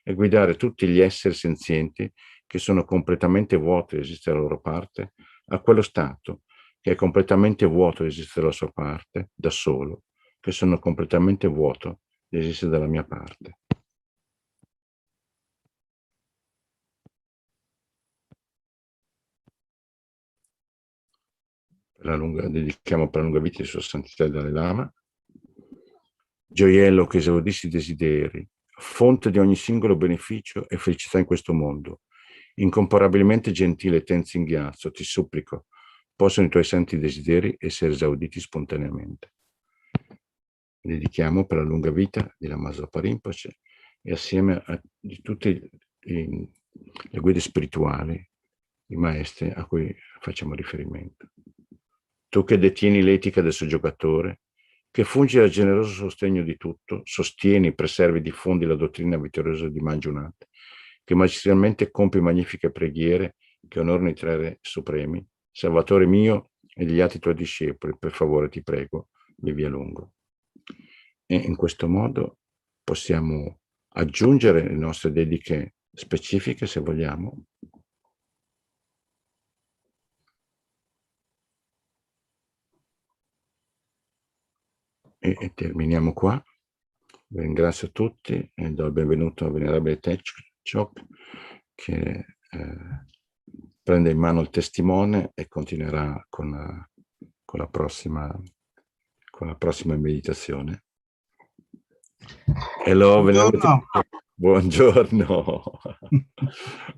e guidare tutti gli esseri senzienti che sono completamente vuoti di esistere dalla loro parte a quello stato che è completamente vuoto di esistere dalla sua parte, da solo, che sono completamente vuoto di esistere dalla mia parte. Dedichiamo per la lunga vita di Sua Santità il Dalai Lama, gioiello che esaudissi i desideri, fonte di ogni singolo beneficio e felicità in questo mondo, incomparabilmente gentile Thangtong Gyalpo, ti supplico, possono i tuoi santi desideri essere esauditi spontaneamente. Dedichiamo per la lunga vita di Lama Zopa Rinpoche e assieme a di tutte le guide spirituali, i maestri a cui facciamo riferimento. Tu che detieni l'etica del soggiocatore, che fungi al generoso sostegno di tutto, sostieni, preservi e diffondi la dottrina vittoriosa di Manjunath, che magistralmente compie magnifiche preghiere che onorano i tre re supremi, Salvatore mio e degli altri tuoi discepoli, per favore ti prego, vivi a lungo. E in questo modo possiamo aggiungere le nostre dediche specifiche, se vogliamo. E terminiamo qua. Vi ringrazio tutti e do il benvenuto al venerabile Techok che prende in mano il testimone e continuerà con la prossima meditazione. Hello, Buongiorno. Buongiorno.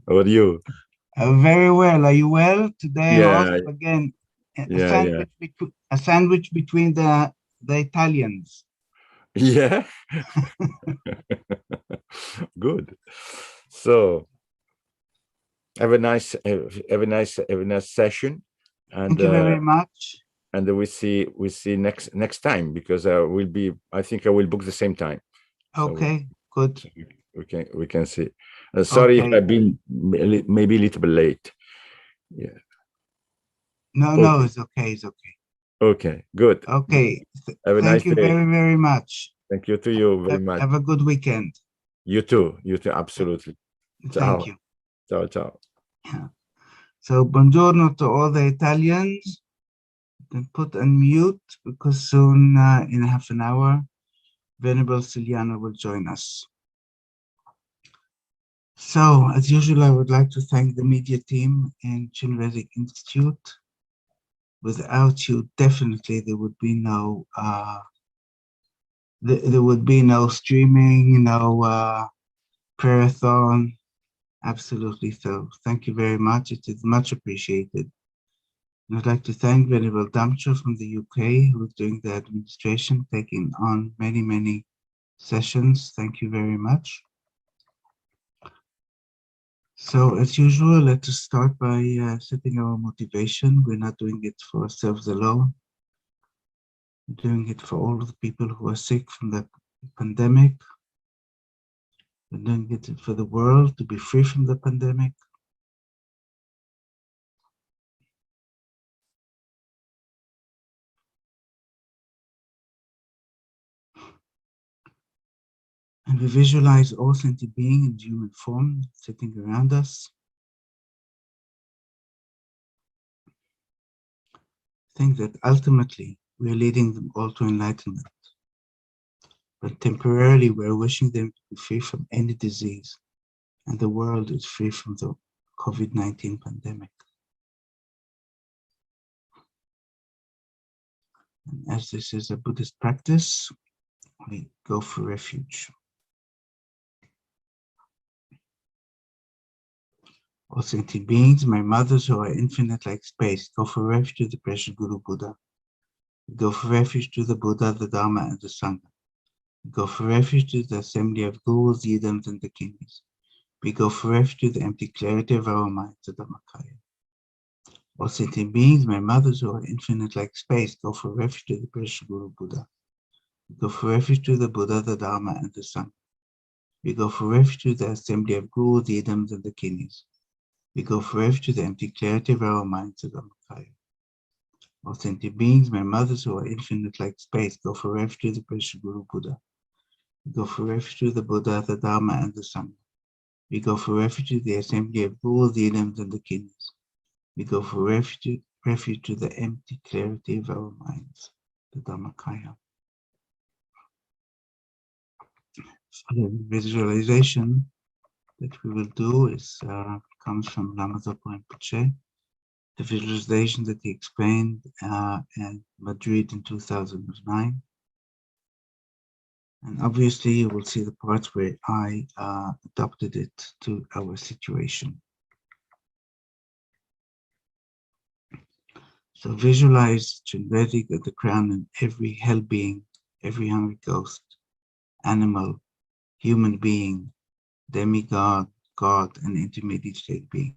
How are you? Very well. Are you well? Today, Yeah. also again, Yeah. A sandwich between the Italians. Yeah. Good. So have a nice session. And thank you very much. And we see next time, because I think I will book the same time. Okay, good. So we can see. Sorry okay. if I've been maybe a little bit late. Yeah. No, it's okay. It's okay. Okay, good. Okay. Have a nice Thank you day. very, very much. Thank you to you very much. Have a good weekend. You too, absolutely. Thank you. Ciao, ciao. So, buongiorno to all the Italians. You can put on mute because soon, in half an hour, Venerable Ciliano will join us. So, as usual, I would like to thank the media team in Chenrezig Institute. Without you, definitely there would be no streaming, no prayerathon, Absolutely so. Thank you very much. It is much appreciated. And I'd like to thank Venerable Damcho from the UK, who's doing the administration, taking on many, many sessions. Thank you very much. So as usual, let us start by setting our motivation. We're not doing it for ourselves alone. We're doing it for all of the people who are sick from the pandemic. We're doing it for the world to be free from the pandemic. And we visualize all sentient beings in human form sitting around us. Think that ultimately we are leading them all to enlightenment. But temporarily we are wishing them to be free from any disease, and the world is free from the COVID-19 pandemic. And as this is a Buddhist practice, we go for refuge. All sentient beings, my mothers who are infinite like space, go for refuge to the precious Guru Buddha. We go for refuge to the Buddha, the Dharma, and the Sangha. We go for refuge to the assembly of Gurus, Yidams, and the kings. We go for refuge to the empty clarity of our minds, the Dhammakaya. All sentient beings, my mothers who are infinite like space, go for refuge to the precious Guru Buddha. We go for refuge to the Buddha, the Dharma, and the Sangha. We go for refuge to the assembly of Gurus, Yidams, and the kings. We go for refuge to the empty clarity of our minds, the Dhammakaya. All sentient beings, my mothers who are infinite like space, go for refuge to the precious Guru Buddha. We go for refuge to the Buddha, the Dharma, and the Sangha. We go for refuge to the assembly of Gurus, Yidams, and the kings. We go for refuge to the empty clarity of our minds, the Dhammakaya. So the visualization that we will do is comes from Lama Zopa Rinpoche, the visualization that he explained in Madrid in 2009. And obviously you will see the parts where I adapted it to our situation. So visualize Chenrezig at the crown and every hell being, every hungry ghost, animal, human being, demigod, God, and intermediate state being.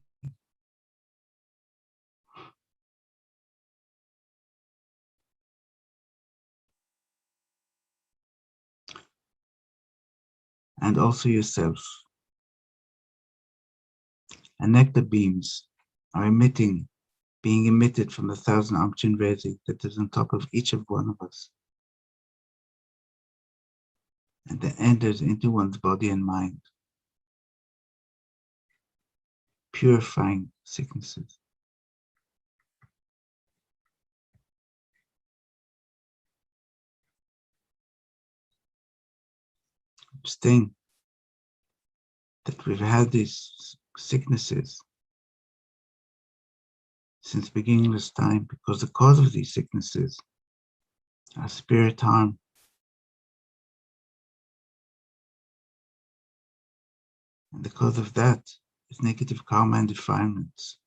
And also yourself. And nectar beams are being emitted from the 1,000-armed Chenrezig that is on top of each of one of us. And that enters into one's body and mind, purifying sicknesses. Just think that we've had these sicknesses since beginningless time because the cause of these sicknesses are spirit harm. And the cause of that is negative karma and defilements.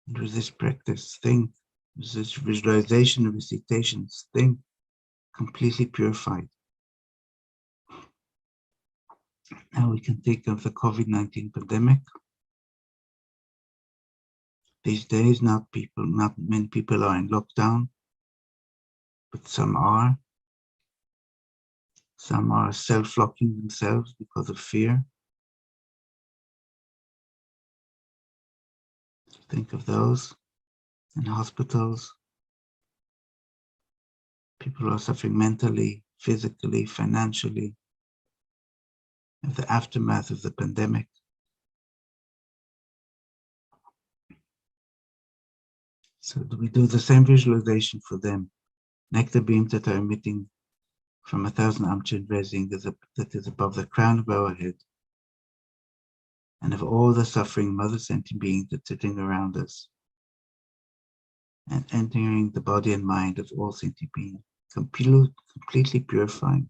And with this practice, think, with this visualization and recitations, think completely purified. Now we can think of the COVID-19 pandemic. These days, not many people are in lockdown, but some are. Some are self-locking themselves because of fear. Think of those in hospitals. People are suffering mentally, physically, financially, of the aftermath of the pandemic. So we do the same visualization for them. Nectar beams that are emitting from 1,000-armed Chenrezig that is above the crown of our head, and of all the suffering mother sentient beings that are sitting around us, and entering the body and mind of all sentient beings, completely purifying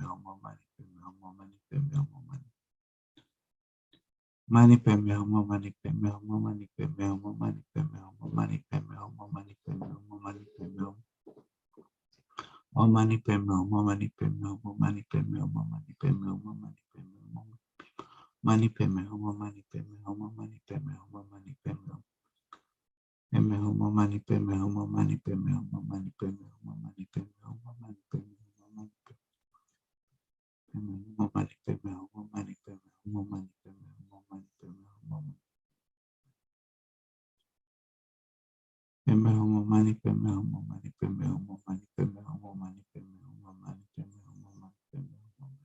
homo, mani padme homo, mani padme homo, mani padme homo, mani padme homo, mani padme homo, mani padme homo, mani padme homo, mani padme homo, mani padme homo. Om mani padme homo, mani padme homo, mani padme homo, mani padme homo, mani padme homo. Mani padme homo, mani padme homo, mani padme homo, mani padme homo. Padme homo, mani padme homo, mani padme homo, mani padme homo, mani padme homo, mani padme homo, mani padme homo, mani padme homo, mani padme homo, mani padme homo, mani padme homo. Padme homo, mani padme homo, mani padme homo, mani padme homo, mani padme homo, mani padme homo, mani padme homo.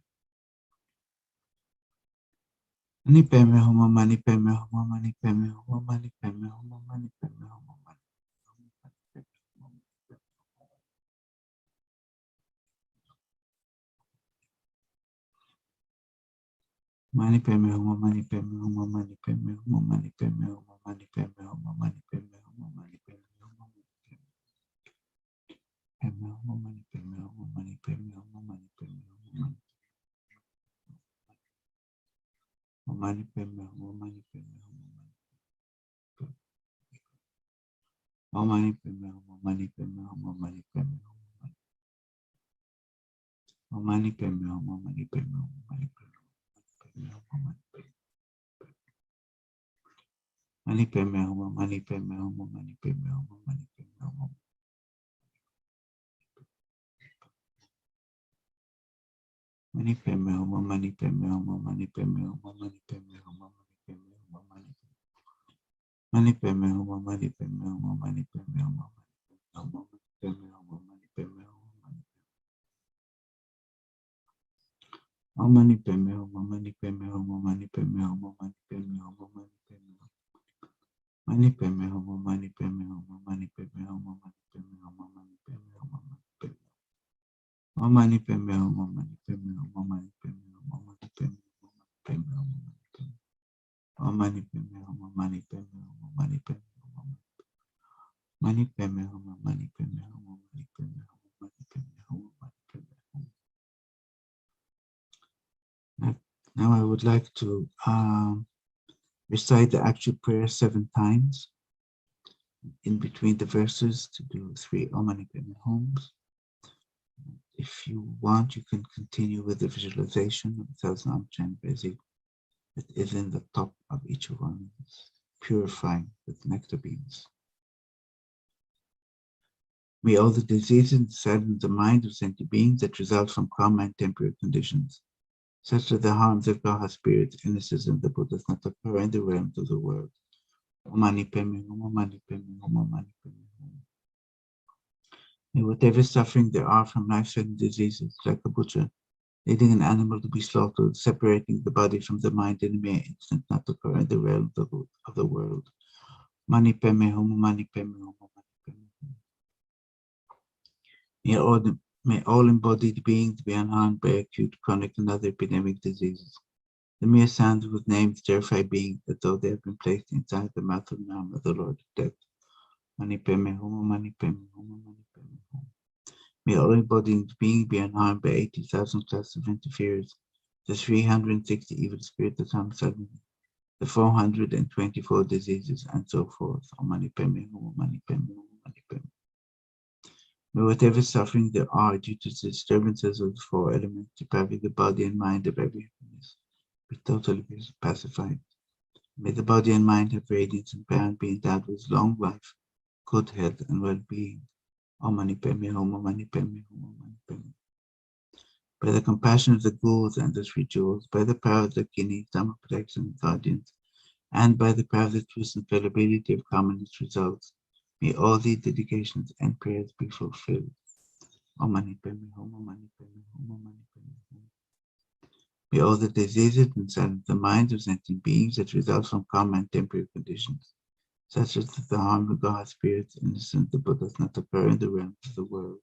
Mani padme homo, mani padme homo, mani padme homo, mani padme homo, mani padme homo, mani. Mani padme homo, mani padme homo, mani padme homo, mani padme homo, mani padme homo, mani padme homo, mani padme homo. Padme homo, mani padme homo, mani padme homo, mani padme homo, mani. Mani padme homo, mani padme homo, mani. Mani padme homo, mani padme homo, mani padme homo, mani. Mani padme homo, mani padme homo, mani padme homo, mani. Mani padme homo, mani padme homo, mani padme homo, mani padme homo. Mani padme homo, mani padme homo, mani padme homo, mani padme homo, mani padme homo, mani. Mani padme homo, mani padme homo, mani padme homo, mani padme homo, mani padme homo, mani. Om mani padme homo, mani padme homo, mani padme homo, mani padme homo, mani padme homo. Mani padme homo, mani padme homo, mani padme homo, mani padme homo, mani padme homo, mani padme. Om mani padme homo, mani padme homo, mani padme homo, mani padme homo, mani padme homo, mani padme. Om mani padme homo, mani padme homo, mani padme homo. Mani padme homo, mani padme homo, mani padme homo, mani padme homo, mani padme homo. Now I would like to recite the actual prayer 7 times. In between the verses to do 3 Om Mani Padme Hums. If you want, you can continue with the visualization of the Thousand Chenrezig that is in the top of each one, purifying with nectar beans. May all the diseases and sadden the mind of sentient beings that result from karma and temporary conditions, such as the harms of Gaha spirits, innocence, and the Buddhas not occur in the realms of the world. Om Mani Padme Hum, Om Mani Padme Hum, Om Mani Padme Hum. May whatever suffering there are from life-threatening diseases, like a butcher leading an animal to be slaughtered, separating the body from the mind in a mere instant, not occur in the realms of the world. Mani Padme Hum, Mani Padme Hum, Mani Padme Hum. May all embodied beings be unharmed by acute, chronic, and other epidemic diseases. The mere sound of whose names terrify beings as though they have been placed inside the mouth of Nam, of the Lord of Death. Mani Padme Hum, Mani Padme Hum, Mani Padme Hum. May all embodied beings be unharmed by 80,000 classes of interferers, the 360 evil spirits that harm suddenly, the 424 diseases, and so forth. Om Mani Padme Hum, Mani Padme Hum, Mani Padme. May whatever suffering there are due to the disturbances of the 4 elements depriving the body and mind of every happiness be totally pacified. May the body and mind have radiance and power and be endowed with long life, good health, and well-being. Om Mani Padme Hum, Om Mani Padme Hum, Om Mani Padme. By the compassion of the ghouls and the 3 jewels, by the power of the Kini, Dhamma protection and guardians, and by the power of the truth and fallibility of karma and its results, may all these dedications and prayers be fulfilled. Om Mani Padme Hum, Om Mani Padme Hum, Om Mani Padme Hum. May all the diseases and silence the minds of sentient beings that result from karma and temporary conditions, such as the harm of God's spirits, innocent, the Buddhas not occur in the realms of the world.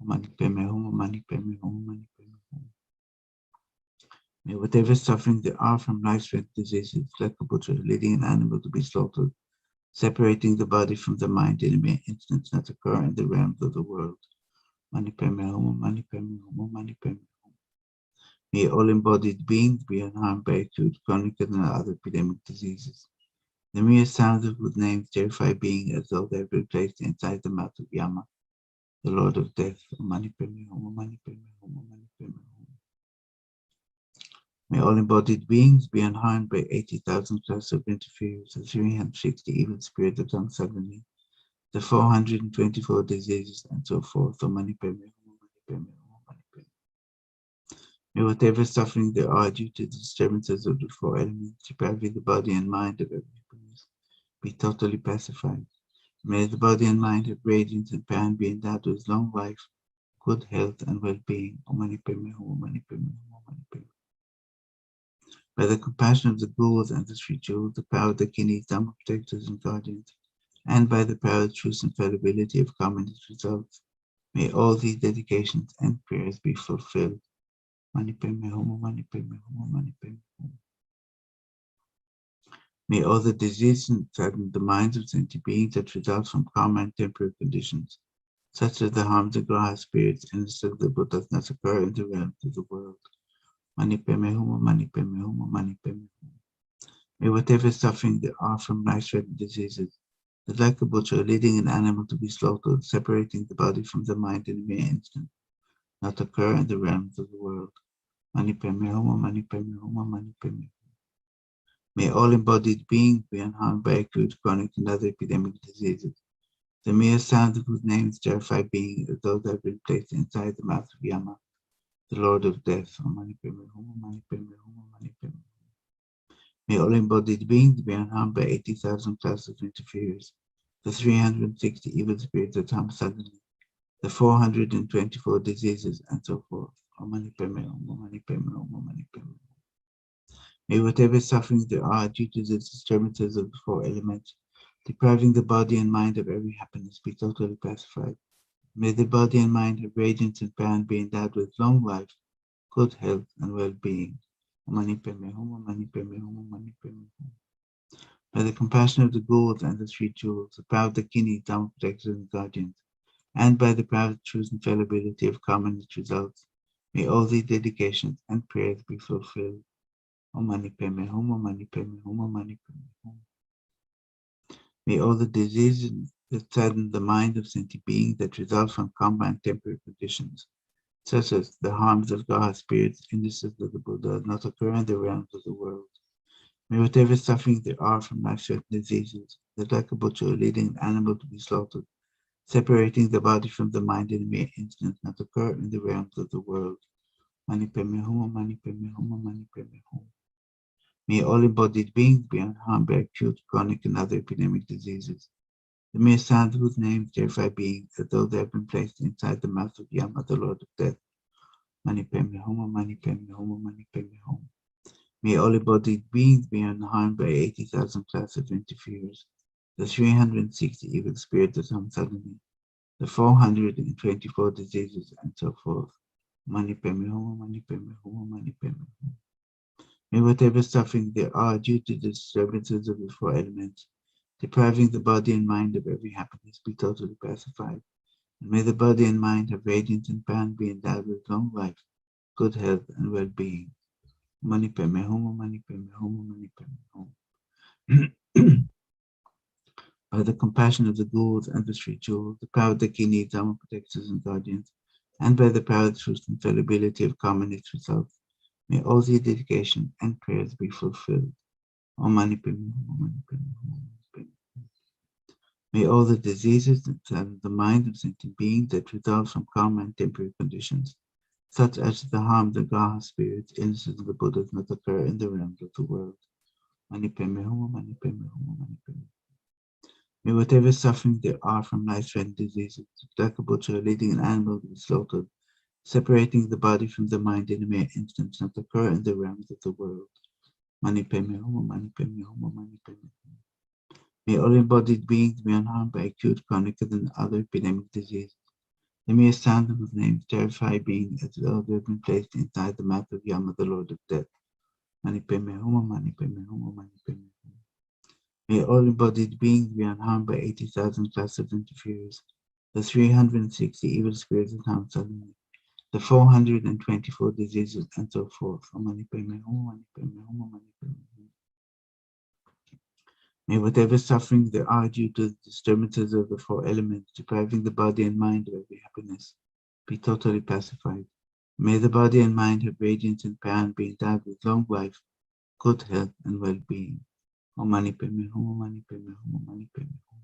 Om Mani Padme Hum, Om Mani Padme Hum, Om Mani Padme Hum. May whatever suffering there are from life-threatening diseases, like a butcher leading an animal to be slaughtered, separating the body from the mind in a mere instant, not occur in the realms of the world. Mani Padme Hum, Mani Padme Hum, Mani Padme Hum. May all embodied beings be unharmed by acute, chronic, and other epidemic diseases. The mere sound of whose names terrify being as though they have been placed inside the mouth of Yama, the Lord of Death. Om Mani Padme Hum, Om Mani Padme Hum, Om Mani Padme Hum. May all embodied beings be unharmed by 80,000 clusters of interferers, the 360 evil spirits that come suddenly, the 424 diseases, and so forth. Om Mani Padme Hum, Om Mani Padme Hum, Om Mani Padme Hum. May whatever suffering there are due to the disturbances of the four elements, depriving the body and mind of every happiness, be totally pacified. May the body and mind have radiance and power and be endowed with long life, good health, and well-being. Om Mani Padme Hum, Om Mani Padme Hum, Om Mani Padme Hum. By the compassion of the gurus and the three jewels, the power of the Kinis, Dhamma protectors and guardians, and by the power of truth and fallibility of common results, may all these dedications and prayers be fulfilled. Mani Padme Hum, Mani Padme Hum, Mani Padme Hum. May all the diseases and sadden the minds of sentient beings that result from karma and temporary conditions, such as the harms of Graha spirits and the Buddhas, not occur in the realms of the world. Mani Padme Hum, Mani Padme Hum, Mani Padme Hum. May whatever suffering there are from life-threatening diseases, like a butcher leading an animal to be slaughtered, separating the body from the mind in a mere instant, not occur in the realms of the world. Mani Padme Hum, Mani Padme Hum, Mani Padme Hum. May all embodied beings be unharmed by acute, chronic, and other epidemic diseases. The mere sound of whose names terrify beings as though they have been placed inside the mouth of Yama, the Lord of Death. Om Mani Padme Hum, Mani Padme Hum, Mani Padme Hum. May all embodied beings be unharmed by 80,000 classes of interferers, the 360 evil spirits that harm suddenly, the 424 diseases, and so forth. Om Mani Padme Hum, Mani Padme Hum, Mani Padme Hum. May whatever suffering there are due to the disturbances of the four elements, depriving the body and mind of every happiness, be totally pacified. May the body and mind have radiance and power and be endowed with long life, good health, and well-being. Om Mani Padme Hum, Mani Padme Hum, Mani Padme Hum. By the compassion of the gurus and the three jewels, the power of the Kinis, Dhamma protectors and guardians, and by the power of truth and fallibility of karma and its results, may all these dedications and prayers be fulfilled. Om Mani Padme Hum, Om Mani Padme Hum, Om Mani Padme Hum. May all the diseases that sadden the mind of sentient beings that result from karma and temporary conditions, such as the harms of Graha spirits, indices of the Buddha, not occur in the realms of the world. May whatever suffering there are from life-threatening diseases, that like a butcher leading an animal to be slaughtered, separating the body from the mind in a mere instant, not occur in the realms of the world. Mani Padme Hum, Mani Padme Hum, Mani Padme Hum. May all embodied beings be unharmed by acute, chronic, and other epidemic diseases. The mere sound of whose names terrify beings as though they have been placed inside the mouth of Yama, the Lord of Death. Mani Padme Hum, Mani Padme Hum, Mani Padme Hum. May all embodied beings be unharmed by 80,000 classes of interferers, the 360 evil spirits that come suddenly, the 424 diseases, and so forth. Mani Padme Hum, Mani Padme Hum, Mani Padme Hum. May whatever suffering there are due to the disturbances of the four elements, depriving the body and mind of every happiness, be totally pacified. And may the body and mind have radiance and power and be endowed with long life, good health, and well-being. Mani Padme Hum, Mani Padme Hum, Mani Padme Hum. By the compassion of the gurus and the three jewels, the power of the Kinis, Dhamma protectors and guardians, and by the power of truth and fallibility of karma and its results, may all the dedications and prayers be fulfilled. Om Mani Padme Hum, Mani Padme Hum, Mani Padme Hum. May all the diseases that sadden the mind of sentient beings that result from karma and temporary conditions, such as the harms of Graha spirits, illnesses of the Buddhas, not occur in the realms of the world. Mani Padme Hum, Mani Padme Hum, Mani Padme Hum. May whatever suffering there are from life-threatening diseases, like a butcher leading an animal to be slaughtered, separating the body from the mind in a mere instant, not occur in the realms of the world. Mani Padme Hum, Mani Padme Hum, Mani Padme Hum. May all embodied beings be unharmed by acute, chronic, and other epidemic diseases. The mere sound of whose names terrify beings as though they have been placed inside the mouth of Yama, the Lord of Death. Mani Padme Hum, Mani Padme Hum, Mani Padme Hum. May all embodied beings be unharmed by 80,000 classes of interferers, the 360 evil spirits that harm suddenly, the 424 diseases, and so forth. Om Mani Padme Hum, Mani Padme Hum, Mani Padme Hum. May whatever suffering there are due to the disturbances of the four elements, depriving the body and mind of every happiness, be totally pacified. May the body and mind have radiance and power and be endowed with long life, good health, and well-being. Om Mani Padme Hum, Om Mani Padme Hum, Om Mani Padme Hum.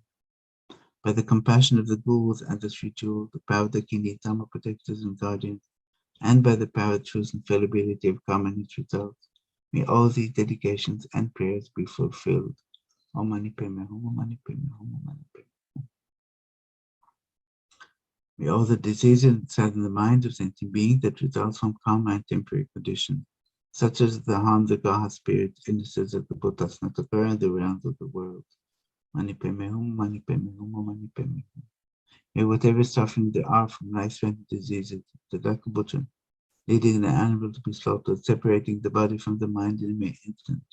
By the compassion of the Gurus and the Three Jewels, the power of the Kini Dhamma protectors and guardians, and by the power of truth and fallibility of karma and its results, may all these dedications and prayers be fulfilled. Om Mani Padme Hum, Om Mani Padme Hum, Om Mani Padme Hum. May all the diseases that sadden the mind of sentient beings that results from karma and temporary conditions, such as the harm the Gaha spirits, innocents of the Buddhas, not occur in the realms of the world. Mani Padme Hum, Mani Padme Hum, Mani Padme Hum. May whatever suffering there are from life-threatening diseases, the like a butcher, leading the animal to be slaughtered, separating the body from the mind in a mere instant,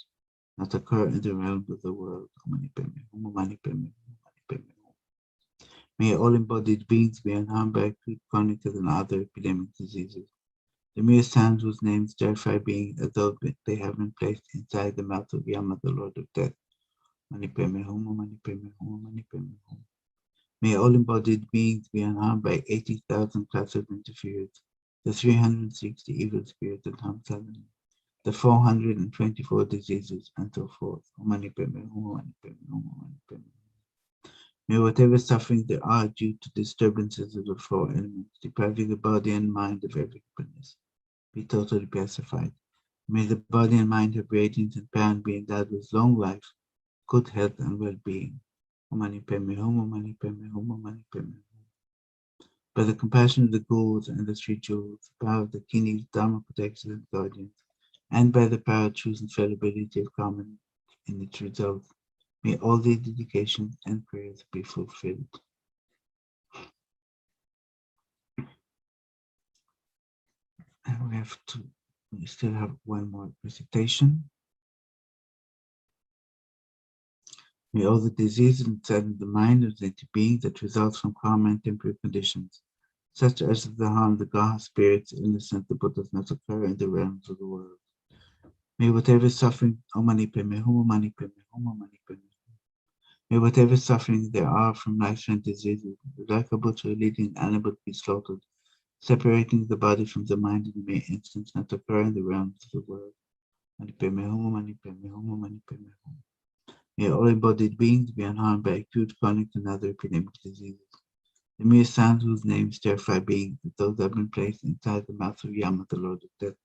not occur in the realms of the world. Mani Padme Hum, Mani Padme Hum, Mani Padme Hum. May all embodied beings be unharmed by acute, chronic, and other epidemic diseases. The mere sounds whose names terrify beings as though they have been placed inside the mouth of Yama, the Lord of Death. Mani Padme Hum, Mani Padme Hum, Mani Padme Hum. May all embodied beings be unharmed by 80,000 classes of interference, the 360 evil spirits that harm suddenly, the 424 diseases, and so forth. Mani Padme Hum, Mani Padme Hum, Mani Padme Hum. May whatever suffering there are due to disturbances of the four elements, depriving the body and mind of every happiness, be totally pacified. May the body and mind have radiance and power and be endowed with long life, good health, and well-being. Om Mani Padme Hum, Om Mani Padme Hum, Om Mani Padme Hum. By the compassion of the Gurus and the Three Jewels, the power of the Kini Dhamma protectors and guardians, and by the power of truth and fallibility of karma and its results, may all these dedications and prayers be fulfilled. And we still have one more recitation. May all the diseases inside of the mind of the being that results from karma and temporary conditions, such as the harm the Gaha spirits, innocent the Buddhas, not occur in the realms of the world. May whatever suffering, Om Mani Padme Hum, Om Mani Padme Hum, Om Mani Padme Hum. May whatever suffering there are from life-threatening diseases, like a butcher leading an animal to be slaughtered, separating the body from the mind in a mere instant, not occur in the realms of the world. Mani Padme Hum, Om Mani Padme Hum, Om Mani Padme Hum. May all embodied beings be unharmed by acute, chronic, and other epidemic diseases. The mere sounds whose names terrify beings, that those have been placed inside the mouth of Yama, the Lord of Death.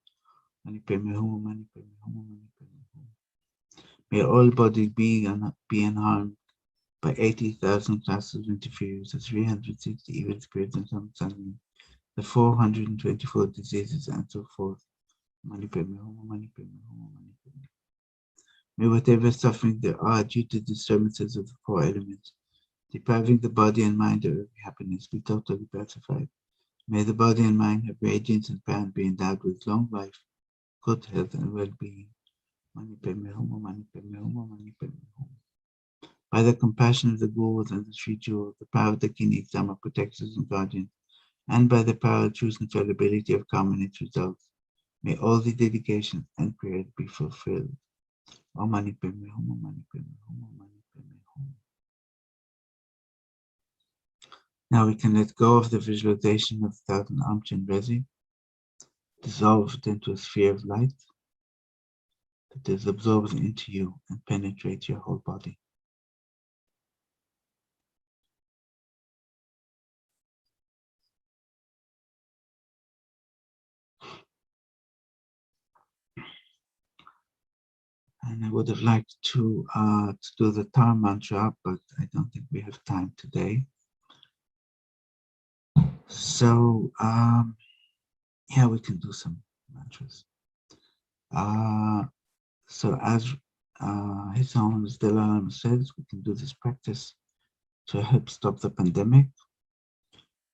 Mani Padme Hum, Mani Padme Hum, Mani Padme Hum. May all embodied beings be unharmed by 80,000 classes of interference, the 360 evil spirits and some suddenly, the 424 diseases, and so forth. Mani Padme Hum, Mani Padme Hum, Mani Padme Hum. May whatever suffering there are due to disturbances of the four elements, depriving the body and mind of every happiness, be totally pacified. May the body and mind have radiance and power and be endowed with long life, good health, and well-being. Mani Padme Hum, Mani Padme Hum, Mani Padme Hum. By the compassion of the Gurus and the Three Jewels, the power of the Kini Dhamma protectors and guardians, and by the power of truth and fallibility of karma and its results, may all the dedications and prayers be fulfilled. Om Mani Padme Hum, Om Mani Padme Hum, Om Mani Padme Hum. Now we can let go of the visualization of the thousand-armed Chenrezig, dissolve it into a sphere of light that is absorbed into you and penetrates your whole body. And I would have liked to do the Tar mantra, but I don't think we have time today. So, yeah, we can do some mantras. So as His Holiness Dalai Lama says, we can do this practice to help stop the pandemic.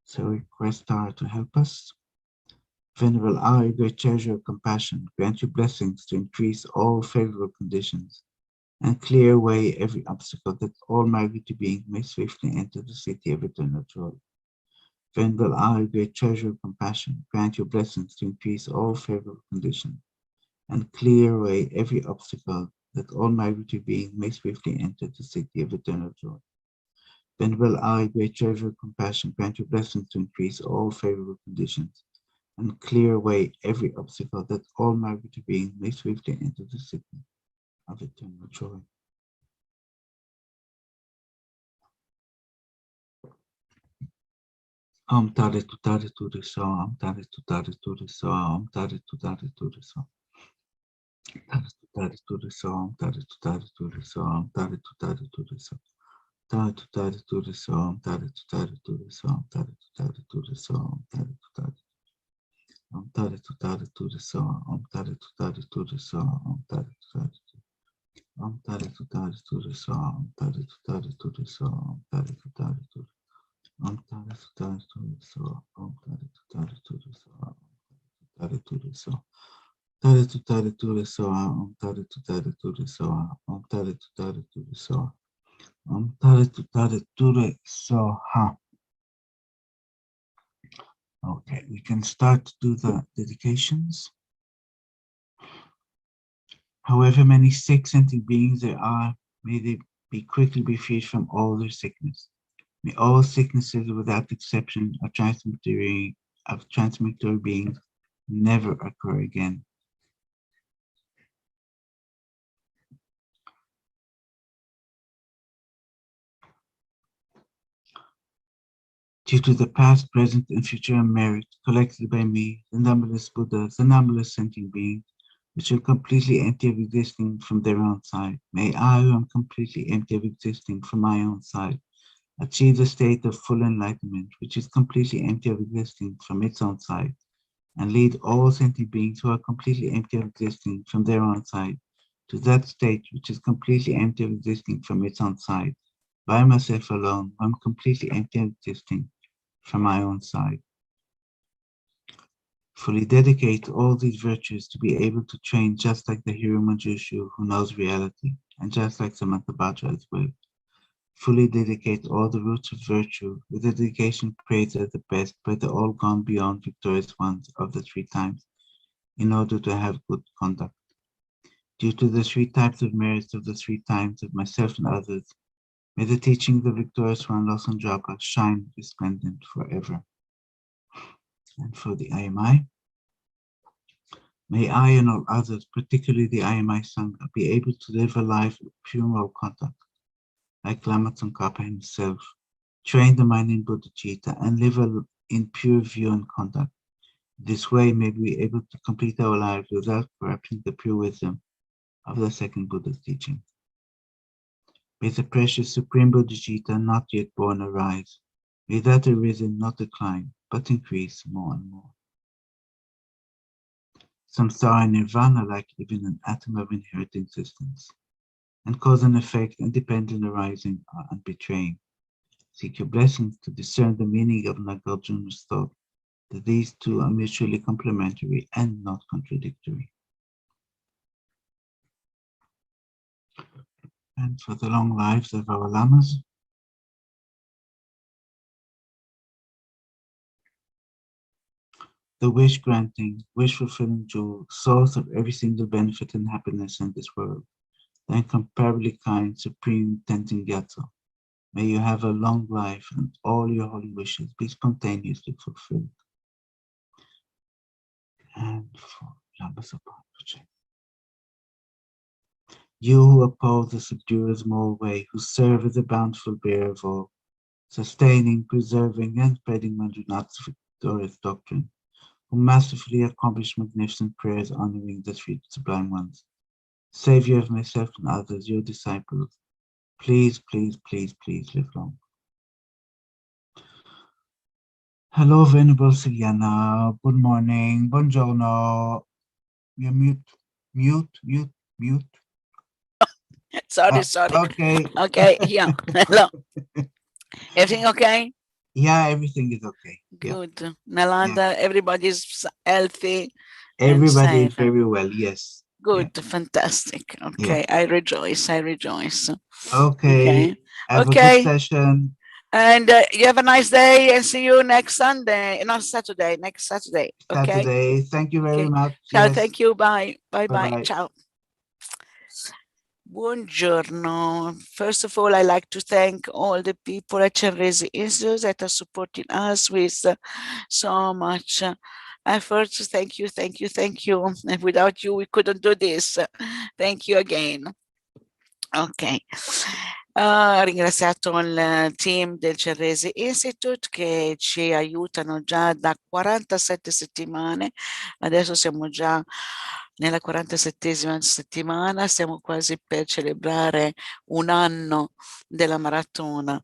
So request Tara to help us. Venerable Allah, your great treasure of compassion, grant your blessings to increase all favorable conditions and clear away every obstacle that all migratory beings may swiftly enter the city of eternal joy. Venerable I, great treasure of compassion, grant your blessings to increase all favorable conditions and clear away every obstacle that all migratory beings may swiftly enter the city of eternal joy. Venerable I, great treasure of compassion, grant your blessings to increase all favorable conditions and clear away every obstacle that all migratory beings may swiftly enter the city of eternal joy. Om Tare Tutare Ture So, Om Tare Tutare Ture So, Om Tare Tutare Ture So. Tare Tutare Ture So, Om Tare Tutare Ture So, Om Tare Tutare Ture So. Tare Tutare Ture So, Om Tare Tutare Ture So, Om Tare Tutare Ture So, Om Tare Tutare. Om Tare Tutare Ture So, Om Tare Tutare Ture So, Om Tare Tutare. Om Tare Tutare Ture So, Om Tare Tutare Ture So, Om Tare Tutare Ture. Om Tare Tutare Ture So, Om Tare Tutare Ture So, Om Tare Ture So. Tare Tutare Ture So, Om Tare Tutare Ture So, Om Tare Tutare Ture So, Om Tare Tutare Ture So. Okay, we can start to do the dedications. However many sick sentient beings there are, may they be quickly freed from all their sickness. May all sicknesses without exception of transmittatory beings never occur again. Due to the past, present, and future merit collected by me, the numberless Buddhas, the numberless sentient beings, which are completely empty of existing from their own side, may I, who am completely empty of existing from my own side, achieve the state of full enlightenment, which is completely empty of existing from its own side, and lead all sentient beings who are completely empty of existing from their own side to that state which is completely empty of existing from its own side, by myself alone, who am completely empty of existing from my own side. Fully dedicate all these virtues to be able to train just like the hero Manjushu who knows reality, and just like Samantha Bhattacharya as well. Fully dedicate all the roots of virtue with the dedication praised at the best by the all gone beyond victorious ones of the three times, in order to have good conduct. Due to the three types of merits of the three times of myself and others, may the teaching of the victorious one, Losang Japa, shine resplendent forever. And for the IMI, may I and all others, particularly the IMI Sangha, be able to live a life of pure moral conduct, like Lama Tsongkhapa himself, train the mind in bodhicitta, and live in pure view and conduct. This way may we be able to complete our lives without corrupting the pure wisdom of the second Buddha's teaching. May the precious supreme bodhicitta not yet born arise. May that arisen not decline, but increase more and more. Samsara and nirvana like even an atom of inherent existence, and cause and effect independent arising are unbetraying. Seek your blessings to discern the meaning of Nagarjuna's thought, that these two are mutually complementary and not contradictory. And for the long lives of our lamas, the wish-granting, wish-fulfilling jewel, source of every single benefit and happiness in this world, the incomparably kind, supreme Thangtong Gyalpo. May you have a long life and all your holy wishes be spontaneously fulfilled. And for Lama Zopa Rinpoche, you who oppose the subduer's moral way, who serve as a bountiful bearer of all, sustaining, preserving, and spreading Manjunath's victorious doctrine, who masterfully accomplish magnificent prayers honoring the three sublime ones, Savior of myself and others, your disciples, please, please, please, please live long. Hello, Venerable Silyana. Good morning. Buongiorno. You're mute. Sorry. Okay. Okay, yeah. Hello. Everything okay? Yeah, everything is okay. Good. Yeah. Nalanda, everybody's healthy. Everybody is very well, yes. Good, yeah. Fantastic. Okay, yeah. I rejoice. Okay. Have a good session. And you have a nice day and see you next Sunday, not Saturday, next Saturday. Okay. Saturday. Thank you very Okay. much. Ciao, Yes. thank you. Bye. Bye bye. Bye-bye. Ciao. Buongiorno. First of all, I'd like to thank all the people at Chenrezig Institute that are supporting us with so much effort. Thank you, thank you, thank you. And without you, we couldn't do this. Thank you again. Ok. Ho ringraziato il team del Chenrezig Institute che ci aiutano già da 47 settimane. Adesso siamo già nella 47esima settimana, stiamo quasi per celebrare un anno della maratona.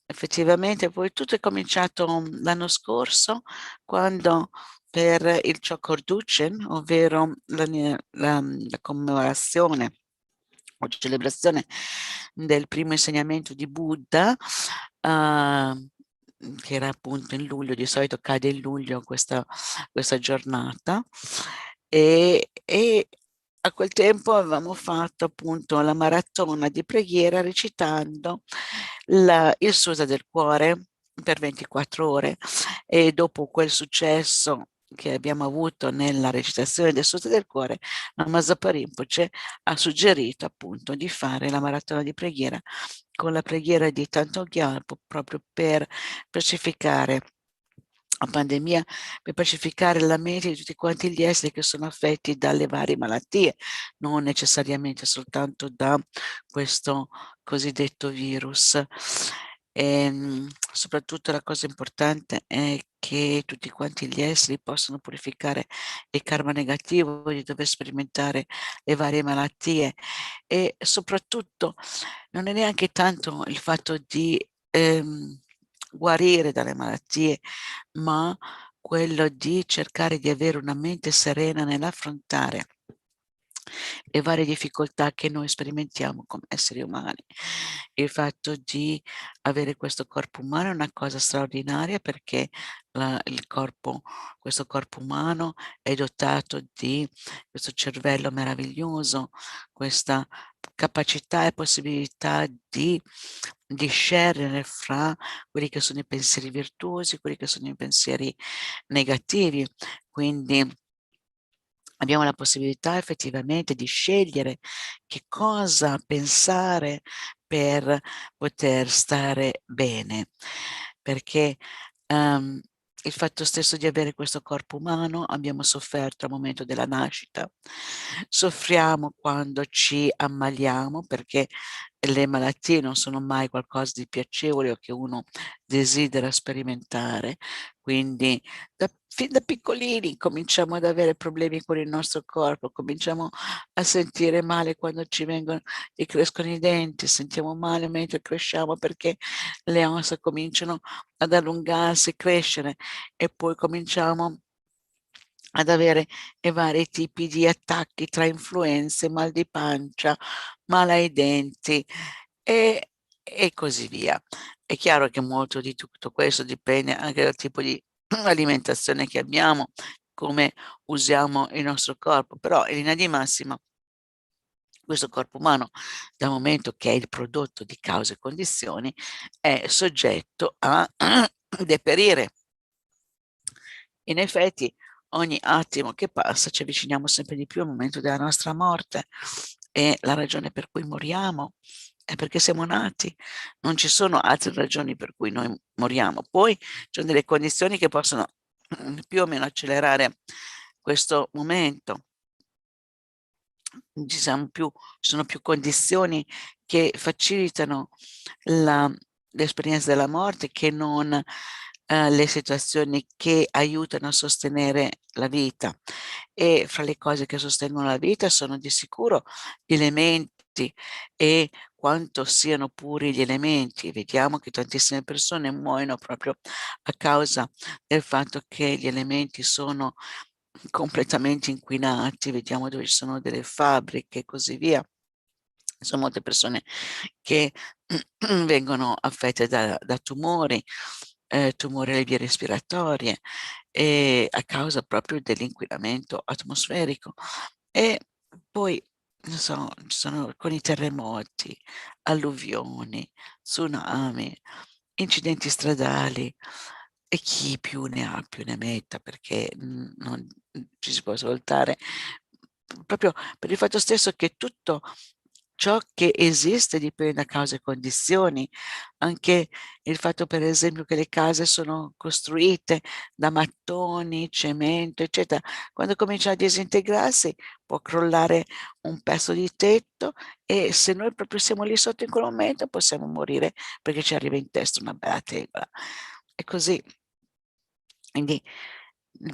Effettivamente poi tutto è cominciato l'anno scorso quando per il Chokorduchen, ovvero la commemorazione o celebrazione del primo insegnamento di Buddha, che era appunto in luglio, di solito cade in luglio questa giornata, e a quel tempo avevamo fatto appunto la maratona di preghiera recitando il Sutra del Cuore per 24 ore, e dopo quel successo che abbiamo avuto nella recitazione del Sutra del Cuore, Lama Zopa Rinpoche ha suggerito appunto di fare la maratona di preghiera con la preghiera di Thangtong Gyalpo, proprio per pacificare la pandemia, per pacificare la mente di tutti quanti gli esseri che sono affetti dalle varie malattie, non necessariamente soltanto da questo cosiddetto virus. Soprattutto la cosa importante è che tutti quanti gli esseri possano purificare il karma negativo di dover sperimentare le varie malattie, e soprattutto non è neanche tanto il fatto di guarire dalle malattie, ma quello di cercare di avere una mente serena nell'affrontare le varie difficoltà che noi sperimentiamo come esseri umani. Il fatto di avere questo corpo umano è una cosa straordinaria, perché questo corpo umano è dotato di questo cervello meraviglioso, questa capacità e possibilità di discernere fra quelli che sono i pensieri virtuosi, quelli che sono i pensieri negativi. Quindi abbiamo la possibilità effettivamente di scegliere che cosa pensare per poter stare bene, perché il fatto stesso di avere questo corpo umano, abbiamo sofferto al momento della nascita, soffriamo quando ci ammaliamo, perché le malattie non sono mai qualcosa di piacevole o che uno desidera sperimentare, quindi fin da piccolini cominciamo ad avere problemi con il nostro corpo, cominciamo a sentire male quando ci crescono i denti, sentiamo male mentre cresciamo perché le ossa cominciano ad allungarsi, crescere, e poi cominciamo ad avere i vari tipi di attacchi tra influenze, mal di pancia, male ai denti e così via. È chiaro che molto di tutto questo dipende anche dal tipo di alimentazione che abbiamo, come usiamo il nostro corpo, però in linea di massima questo corpo umano, dal momento che è il prodotto di cause e condizioni, è soggetto a deperire. In effetti, ogni attimo che passa ci avviciniamo sempre di più al momento della nostra morte, e la ragione per cui moriamo è perché siamo nati. Non ci sono altre ragioni per cui noi moriamo. Poi ci sono delle condizioni che possono più o meno accelerare questo momento. Ci sono più condizioni che facilitano l'esperienza della morte che non le situazioni che aiutano a sostenere la vita. E fra le cose che sostengono la vita sono di sicuro gli elementi, e quanto siano puri gli elementi. Vediamo che tantissime persone muoiono proprio a causa del fatto che gli elementi sono completamente inquinati. Vediamo dove ci sono delle fabbriche e così via. Sono molte persone che vengono affette da tumori, tumori alle vie respiratorie, a causa proprio dell'inquinamento atmosferico. E poi ci sono con i terremoti, alluvioni, tsunami, incidenti stradali e chi più ne ha più ne metta, perché non ci si può svoltare proprio per il fatto stesso che tutto ciò che esiste dipende da cause e condizioni. Anche il fatto, per esempio, che le case sono costruite da mattoni, cemento, eccetera. Quando cominciano a disintegrarsi può crollare un pezzo di tetto e se noi proprio siamo lì sotto in quel momento possiamo morire perché ci arriva in testa una bella tegola. È così. Quindi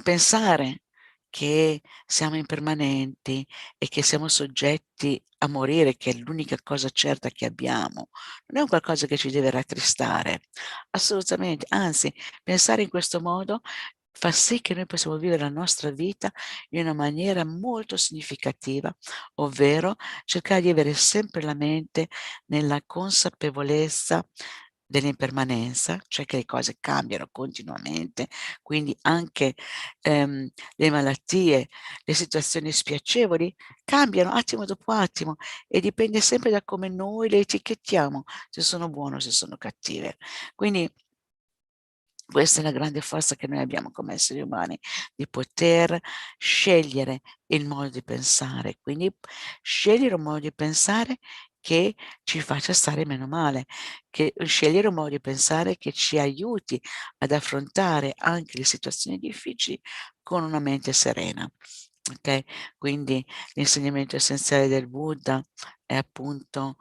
pensare che siamo impermanenti e che siamo soggetti a morire, che è l'unica cosa certa che abbiamo, non è un qualcosa che ci deve rattristare, assolutamente, anzi, pensare in questo modo fa sì che noi possiamo vivere la nostra vita in una maniera molto significativa, ovvero cercare di avere sempre la mente nella consapevolezza dell'impermanenza, cioè che le cose cambiano continuamente, quindi anche le malattie, le situazioni spiacevoli cambiano attimo dopo attimo e dipende sempre da come noi le etichettiamo, se sono buone o se sono cattive. Quindi questa è la grande forza che noi abbiamo come esseri umani, di poter scegliere il modo di pensare, quindi scegliere un modo di pensare che ci faccia stare meno male, scegliere un modo di pensare che ci aiuti ad affrontare anche le situazioni difficili con una mente serena. Ok? Quindi l'insegnamento essenziale del Buddha è appunto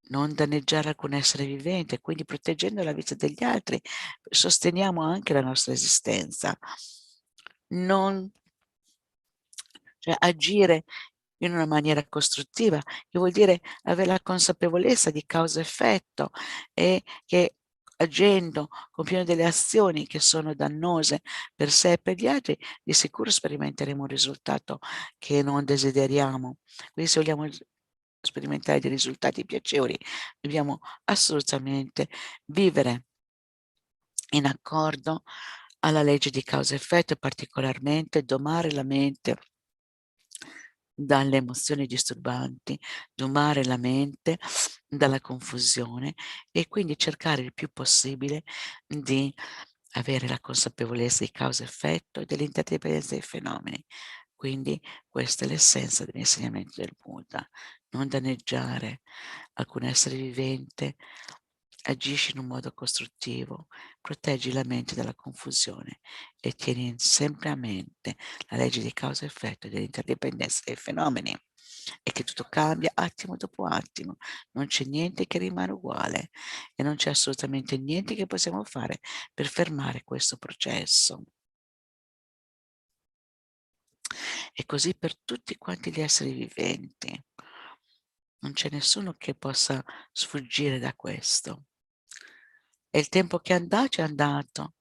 non danneggiare alcun essere vivente, quindi proteggendo la vita degli altri sosteniamo anche la nostra esistenza. Non, cioè agire in una maniera costruttiva, che vuol dire avere la consapevolezza di causa-effetto e che agendo, compiendo delle azioni che sono dannose per sé e per gli altri, di sicuro sperimenteremo un risultato che non desideriamo. Quindi se vogliamo sperimentare dei risultati piacevoli, dobbiamo assolutamente vivere in accordo alla legge di causa-effetto e particolarmente domare la mente dalle emozioni disturbanti, domare la mente dalla confusione e quindi cercare il più possibile di avere la consapevolezza di causa-effetto e dell'interdipendenza dei fenomeni. Quindi questa è l'essenza dell'insegnamento del Buddha, non danneggiare alcun essere vivente, agisci in un modo costruttivo, proteggi la mente dalla confusione e tieni sempre a mente la legge di causa e effetto e dell'interdipendenza dei fenomeni e che tutto cambia attimo dopo attimo, non c'è niente che rimane uguale e non c'è assolutamente niente che possiamo fare per fermare questo processo. E così per tutti quanti gli esseri viventi. Non c'è nessuno che possa sfuggire da questo. E il tempo che è andato è andato,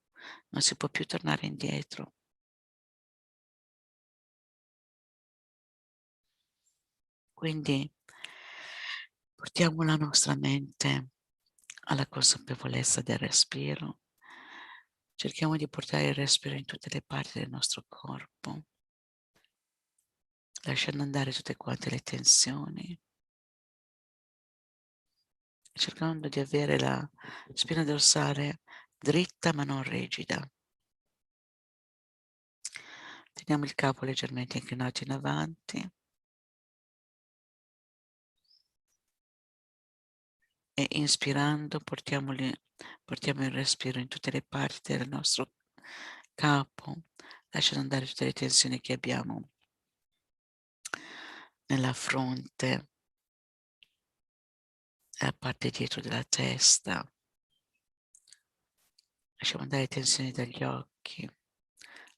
non si può più tornare indietro. Quindi portiamo la nostra mente alla consapevolezza del respiro. Cerchiamo di portare il respiro in tutte le parti del nostro corpo, lasciando andare tutte quante le tensioni, cercando di avere la spina dorsale dritta ma non rigida. Teniamo il capo leggermente inclinato in avanti e inspirando portiamo il respiro in tutte le parti del nostro capo, lasciando andare tutte le tensioni che abbiamo nella fronte, nella parte dietro della testa. Lasciamo andare le tensioni dagli occhi,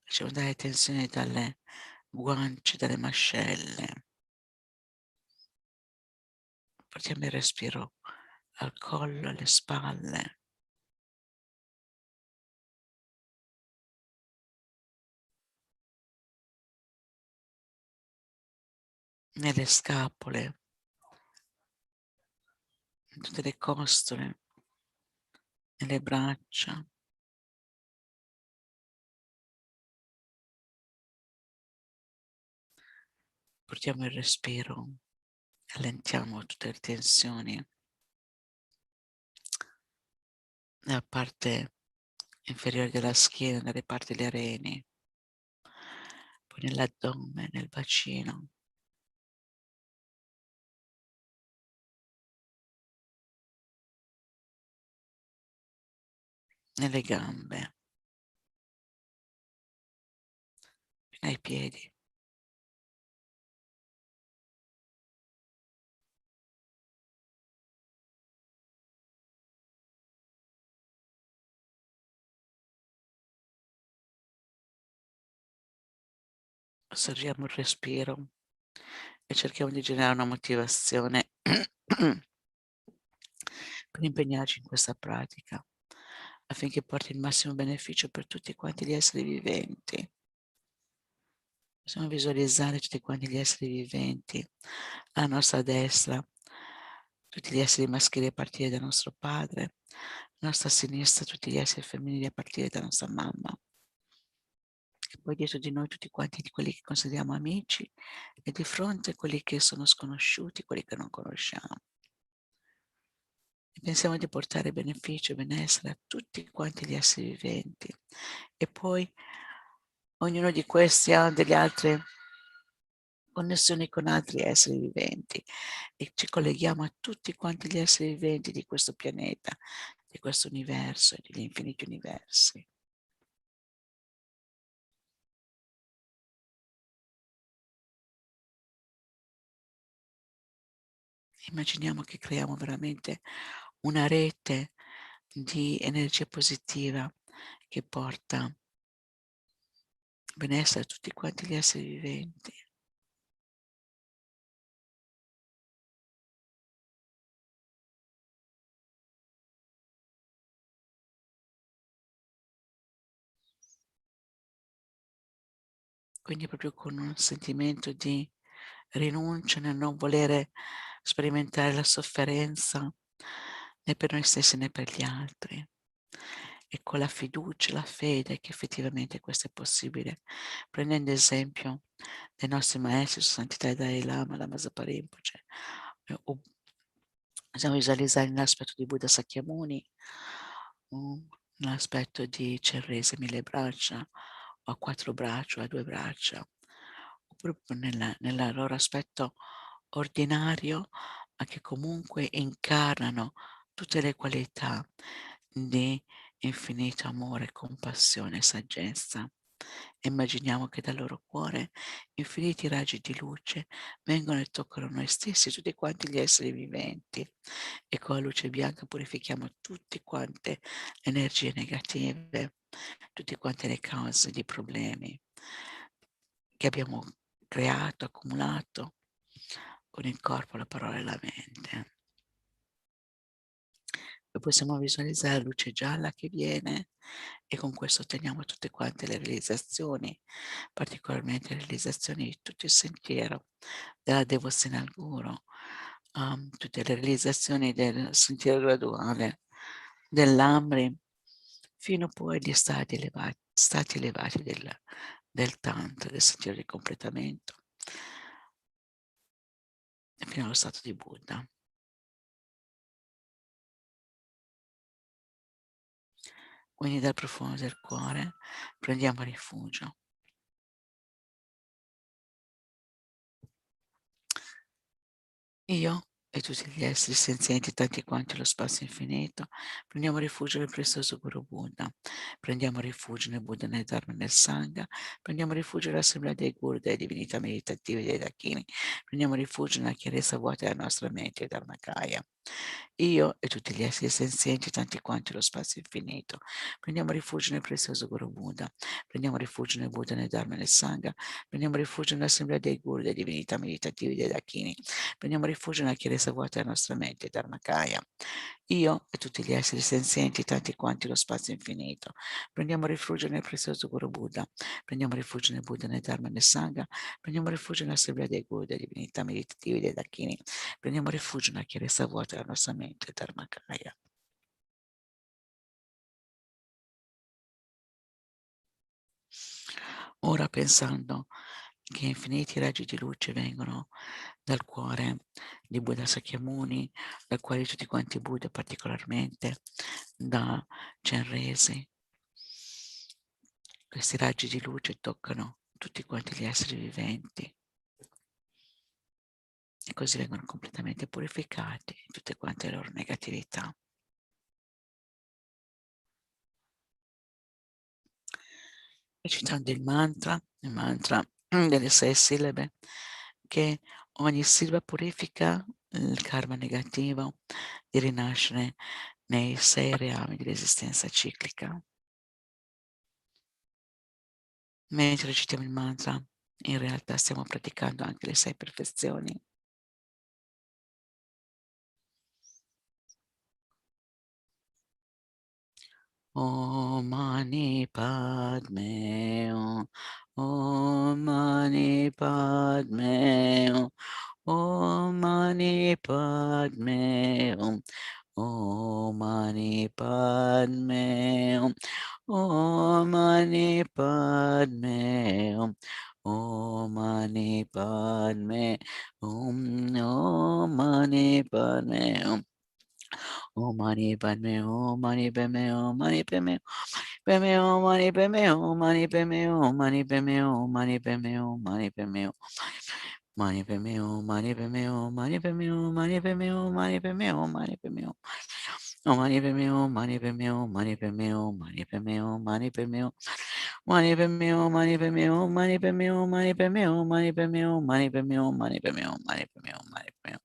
lasciamo andare le tensioni dalle guance, dalle mascelle. Portiamo il respiro al collo, alle spalle. Nelle scapole, in tutte le costole, nelle braccia. Portiamo il respiro, allentiamo tutte le tensioni nella parte inferiore della schiena, nelle parti delle reni, poi nell'addome, nel bacino. Nelle gambe, fino ai piedi. Osserviamo il respiro e cerchiamo di generare una motivazione per impegnarci in questa pratica affinché porti il massimo beneficio per tutti quanti gli esseri viventi. Possiamo visualizzare tutti quanti gli esseri viventi alla nostra destra, tutti gli esseri maschili a partire dal nostro padre, alla nostra sinistra tutti gli esseri femminili a partire da nostra mamma. E poi dietro di noi tutti quanti quelli che consideriamo amici e di fronte a quelli che sono sconosciuti, quelli che non conosciamo. E pensiamo di portare beneficio e benessere a tutti quanti gli esseri viventi. E poi ognuno di questi ha delle altre connessioni con altri esseri viventi e ci colleghiamo a tutti quanti gli esseri viventi di questo pianeta, di questo universo e degli infiniti universi. Immaginiamo che creiamo veramente una rete di energia positiva che porta benessere a tutti quanti gli esseri viventi. Quindi proprio con un sentimento di rinuncia nel non volere sperimentare la sofferenza né per noi stessi né per gli altri. E con la fiducia, la fede che effettivamente questo è possibile, prendendo esempio dai nostri maestri, Sua Santità Dalai Lama, Lama Zopa Rinpoche, possiamo visualizzare nell'aspetto di Buddha Sakyamuni, nell'aspetto di Chenrezig mille braccia, o a 4 braccia, o a 2 braccia, oppure nel loro aspetto ordinario, ma che comunque incarnano tutte le qualità di infinito amore, compassione e saggezza. Immaginiamo che dal loro cuore infiniti raggi di luce vengono e toccano noi stessi, tutti quanti gli esseri viventi, e con la luce bianca purifichiamo tutte quante energie negative, tutte quante le cause di problemi che abbiamo creato, accumulato con il corpo, la parola e la mente. Poi possiamo visualizzare la luce gialla che viene e con questo otteniamo tutte quante le realizzazioni, particolarmente le realizzazioni di tutto il sentiero della devozione al Guru, tutte le realizzazioni del sentiero graduale, dell'Amri, fino poi agli stati elevati del Tantra, del sentiero di completamento, e fino allo stato di Buddha. Quindi dal profondo del cuore prendiamo rifugio. Io e tutti gli esseri senzienti, tanti quanti lo spazio infinito, prendiamo rifugio nel prezioso Guru Buddha, prendiamo rifugio nel Buddha, nel Dharma e nel Sangha, prendiamo rifugio nell'assemblea dei Guru, delle divinità meditative, dei Dakini, prendiamo rifugio nella chiarezza vuota della nostra mente, Dharmakaya. Io e tutti gli esseri senzienti, tanti quanti lo spazio infinito, prendiamo rifugio nel prezioso Guru Buddha, prendiamo rifugio nel Buddha, nel Dharma e nel Sangha, prendiamo rifugio nell'assemblea dei Guru, delle divinità meditative, dei Dakini, prendiamo rifugio nella chiarezza vuota della nostra mente, Dharmakaya. Io e tutti gli esseri senzienti, tanti quanti lo spazio infinito, prendiamo rifugio nel prezioso Guru Buddha, prendiamo rifugio nel Buddha, nel Dharma e nel Sangha, prendiamo rifugio nell'assemblea dei Guru, delle divinità meditative, dei Dakini, prendiamo rifugio nella chiarezza vuota della nostra mente, Dharmakaya. Ora pensando che infiniti raggi di luce vengono dal cuore di Buddha Sakyamuni, dal cuore di tutti quanti i Buddha, particolarmente da Chenrezig. Questi raggi di luce toccano tutti quanti gli esseri viventi e così vengono completamente purificati tutte quante le loro negatività. Recitando il mantra delle 6 sillabe, che ogni silaba purifica il karma negativo di rinascere nei 6 reami dell'esistenza ciclica. Mentre recitiamo il mantra, in realtà stiamo praticando anche le 6 perfezioni. Om Mani Padme Hum, Om Mani Padme Hum, Om Mani Padme Hum, Om Mani Padme Hum, Om Mani Padme Hum, Om Mani Padme Hum, Om Mani Padme Hum. Om Mani Padme Hum, Mani Padme Hum, Mani Padme Hum, Mani Padme Hum, Mani Padme Hum, Mani Padme Hum, Mani Padme Hum, Mani Padme Hum, Mani Padme Hum, Mani Padme Hum, Mani Padme Hum, Mani Padme Hum, Mani Padme Hum, Mani Padme Hum. Om Mani Padme Hum, Mani Padme Hum, Mani Padme Hum, Mani Padme Hum, Mani Padme Hum. Mani Padme Hum, Mani Padme Hum, Mani Padme Hum, Mani Padme Hum, Mani Padme Hum, Mani Padme Hum, Mani Padme Hum, Mani Padme Hum, Mani Padme Hum. Om Mani Padme Hum, Mani Padme Hum, Mani Padme Hum, Mani Padme Hum, Mani Padme Hum, Mani Padme Hum, Mani Padme Hum. Om Mani Padme Hum, Mani Padme Hum, Mani Padme Hum, Mani Padme Hum, Mani Padme Hum, Mani Padme Hum, Mani Padme Hum, Mani Padme Hum, Mani Padme Hum.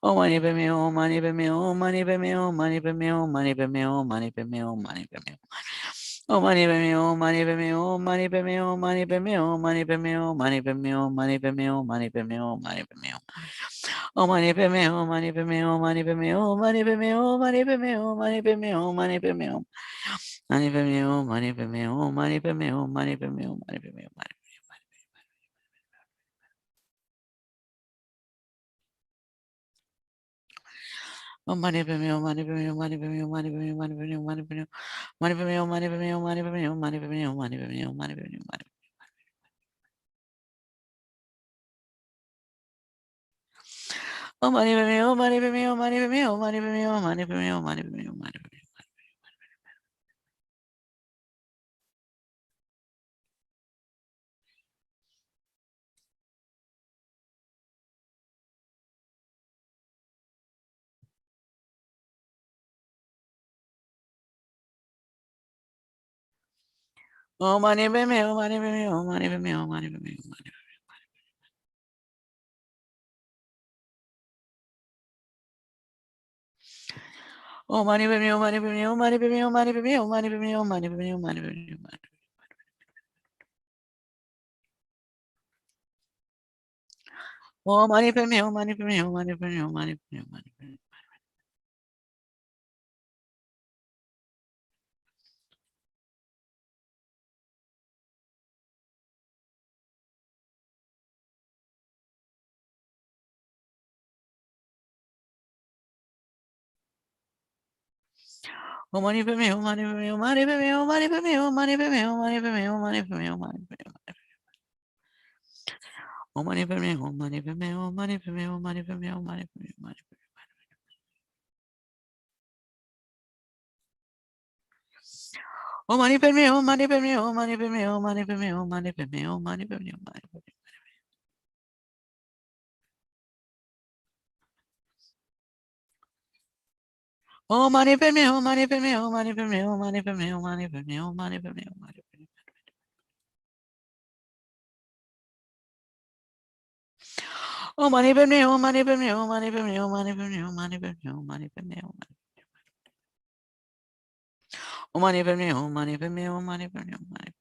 Om Mani Padme Hum, Mani Padme Hum, Mani Padme Hum, Mani Padme Hum, Mani Padme Hum, Mani Padme Hum, Mani Padme Hum. Mani Padme Hum, Mani Padme Hum, Mani Padme Hum, Mani Padme Hum, Mani Padme Hum, Mani Padme Hum. Om Mani Padme Hum, Mani Padme Hum, Mani Padme Hum, Mani Padme Hum, Mani Padme Hum, Mani Padme Hum. Mani Padme Hum, Mani Padme Hum, Mani Padme Hum, Mani Padme Hum, Mani Padme Hum, Mani Padme Hum, Mani. Om Mani Padme Hum, Mani Padme Hum, Mani Padme Hum, Mani Padme Hum, Mani Padme Hum, Mani Padme Hum, Mani Padme Hum. Om Mani Padme Hum, Mani Padme Hum, Mani Padme Hum, Mani Padme Hum, Mani. Om Mani Padme Hum, Mani Padme Hum, Mani Padme Hum, Mani Padme Hum, Mani Padme Hum, Mani Padme Hum, Mani Padme Hum, Mani. Om Mani Padme Hum, Mani Padme Hum, Mani Padme Hum, Mani Padme Hum, Mani Padme Hum. Om Mani Padme Hum, Mani Padme Hum, Mani Padme Hum, Mani Padme Hum, Mani Padme Hum, Mani Padme Hum, Mani Padme Hum, Mani Padme Hum. Om Mani Padme Hum, Mani Padme Hum, Mani Padme Hum, Mani Padme Hum, Mani Padme Hum, Mani Padme Hum. Om Mani Padme Hum, Mani Padme Hum, Mani Padme Hum, Mani Padme Hum, Mani Padme Hum, Mani Padme Hum, Mani Padme Hum. Om Mani Padme Hum, Mani Padme Hum, Mani Padme Hum, Mani Padme Hum, Mani Padme Hum, Mani Padme Hum, Mani Padme Hum. Om Mani Padme Hum, Mani Padme Hum, Mani Padme Hum, Mani Padme Hum, Mani Padme Hum, Mani Padme Hum. Om Mani Padme Hum, Mani Padme Hum, Mani Padme Hum, Mani.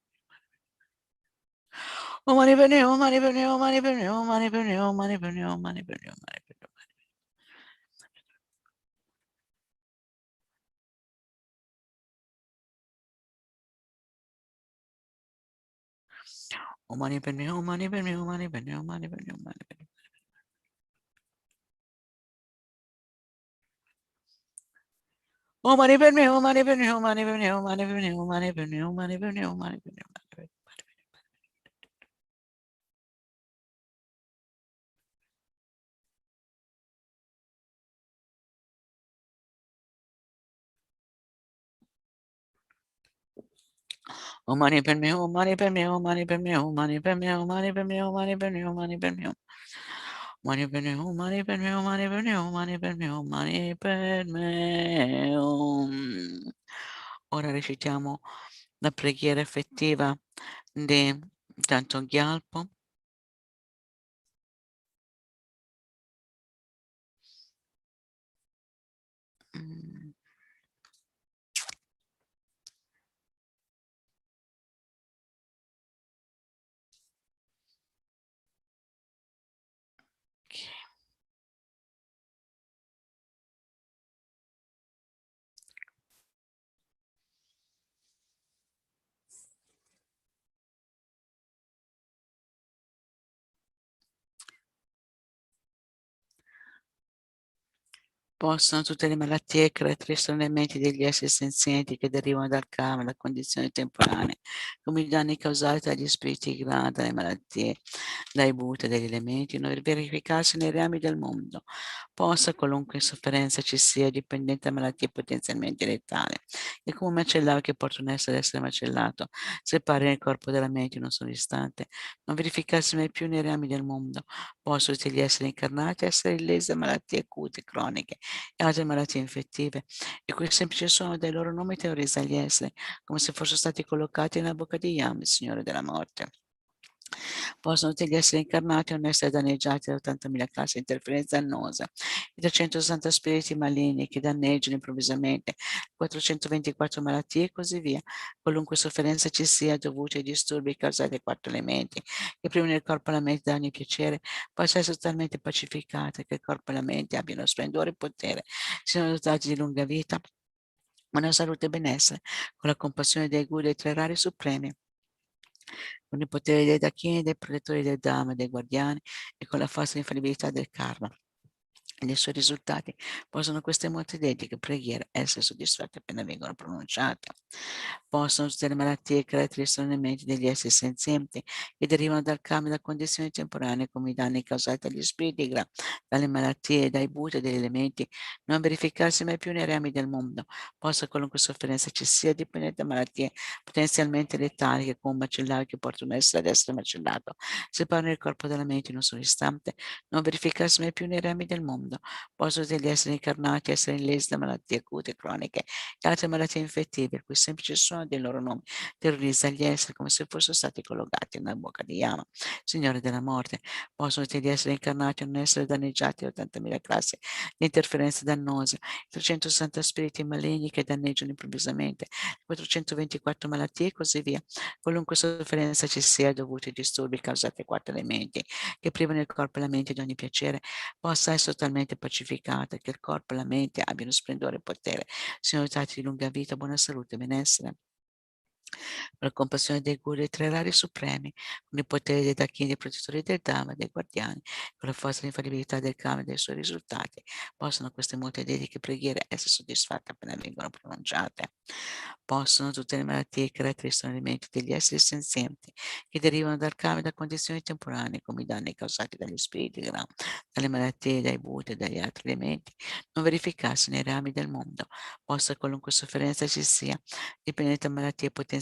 Om Mani Padme Hum, Mani Padme Hum, Mani Padme Hum, Mani Padme Hum, Mani Padme Hum, Mani Padme Hum, Mani Padme Hum. Om Mani Padme Hum, Mani Padme Hum, Mani Padme Hum, Mani Padme Hum, Mani Padme Hum. Om Mani Padme Hum, Mani Padme Hum, Mani Padme Hum, Mani Padme Hum, Mani Padme Hum, Mani Padme Hum, Mani Padme Hum, Mani Padme Hum. umani per me, umani per me, umani per me, umani per me, umani per me, umani per me, umani per me. Umani per me, umani per me, umani per me, umani per me, umani per me. Ora recitiamo la preghiera effettiva di Thangtong Gyalpo. Possono tutte le malattie e caratteristiche elementi degli esseri senzienti che derivano dal karma, da condizioni temporanee, come i danni causati dagli spiriti grandi, dalle malattie, dai buti degli elementi, non verificarsi nei reami del mondo. Possa qualunque sofferenza ci sia, dipendente da malattie potenzialmente letali, e come un macellaio che porta un essere ad essere macellato, separi il corpo dalla mente in un solo istante, non verificarsi mai più nei reami del mondo. Possono tutti gli esseri incarnati essere illesi da malattie acute, croniche, e altre malattie infettive, e quel semplice suono dei loro nomi terrorizza gli esseri, come se fossero stati collocati nella bocca di Yam, il Signore della morte. Possono tutti gli esseri incarnati non essere danneggiati da 80.000 classi di interferenza annosa, i 360 spiriti maligni che danneggiano improvvisamente, 424 malattie e così via. Qualunque sofferenza ci sia dovuta ai disturbi causati ai 4 elementi, che primono il corpo e la mente da ogni piacere, possa essere totalmente pacificata, che il corpo e la mente abbiano splendore e potere, siano dotati di lunga vita, buona salute e benessere, con la compassione dei guru e dei 3 rari supremi, con i poteri dei Dakini, dei protettori del Dhamma e dei guardiani, e con la falsa infallibilità del karma e dei suoi risultati, possono queste molte identiche preghiere essere soddisfatte appena vengono pronunciate. Possono tutte le malattie e caratteristiche elementi degli esseri senzienti che derivano dal karma e da condizioni temporanee, come i danni causati dagli spiriti, dalle malattie, dai buti e dagli elementi, non verificarsi mai più nei reami del mondo. Possa qualunque sofferenza ci sia, dipendente da malattie potenzialmente letali, che come un macellaio che porta un essere ad essere macellato, separano il corpo dalla mente in un solo istante, non verificarsi mai più nei reami del mondo. Possono degli esseri incarnati essere illesi da malattie acute, croniche e altre malattie infettive, il cui semplice suono dei loro nomi terrorizza gli esseri come se fossero stati collocati nella bocca di Yama, Signore della morte. Possono degli esseri incarnati non essere danneggiati da 80.000 classi di interferenze dannose, 360 spiriti maligni che danneggiano improvvisamente, 424 malattie e così via. Qualunque sofferenza ci sia dovuta ai disturbi causati ai 4 elementi che privano il corpo e la mente di ogni piacere, possa essere totalmente pacificata, che il corpo e la mente abbiano splendore e potere, siano dotati di lunga vita, buona salute e benessere. Per la compassione dei guru e 3 rari supremi, con i poteri dei Dakini, dei protettori del Dhamma, dei guardiani, con la forza e l'infallibilità del karma e dei suoi risultati, possono queste molte dediche preghiere essere soddisfatte appena vengono pronunciate. Possono tutte le malattie e caratteristiche elementi degli esseri senzienti che derivano dal karma e da condizioni temporanee, come i danni causati dagli spiriti, dalle malattie, dai buti e dagli altri elementi, non verificarsi nei rami del mondo. Possa qualunque sofferenza ci sia, dipendente da malattie potenzialmente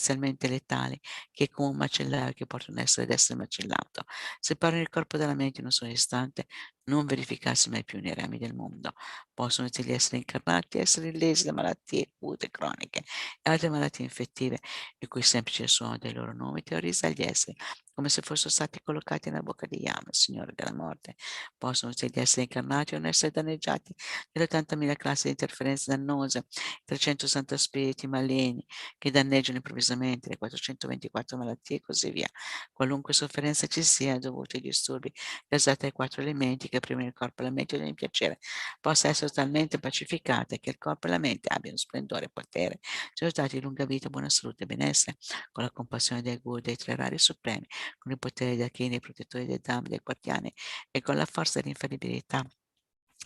letali, che come un macellaio che porta un essere ad essere macellato, separano il corpo dalla mente in un solo istante, non verificarsi mai più nei rami del mondo. Possono tutti gli esseri incarnati essere illesi da malattie acute, croniche e altre malattie infettive, il cui semplice suono dei loro nomi terrorizza gli esseri, come se fossero stati collocati nella bocca di Yama, Signore della morte. Possono tutti gli esseri incarnati non essere danneggiati dalle 80.000 classi di interferenze dannose, 360 spiriti maligni che danneggiano improvvisamente, le 424 malattie e così via. Qualunque sofferenza ci sia dovuta ai disturbi causati ai 4 elementi che prima il corpo e la mente di ogni piacere, possa essere totalmente pacificata e che il corpo e la mente abbiano splendore e potere, siano dotati di lunga vita, buona salute e benessere, con la compassione dei guru, dei 3 rari supremi, con i poteri dei Akini, dei protettori del Dhamma, dei guardiani e con la forza dell'infallibilità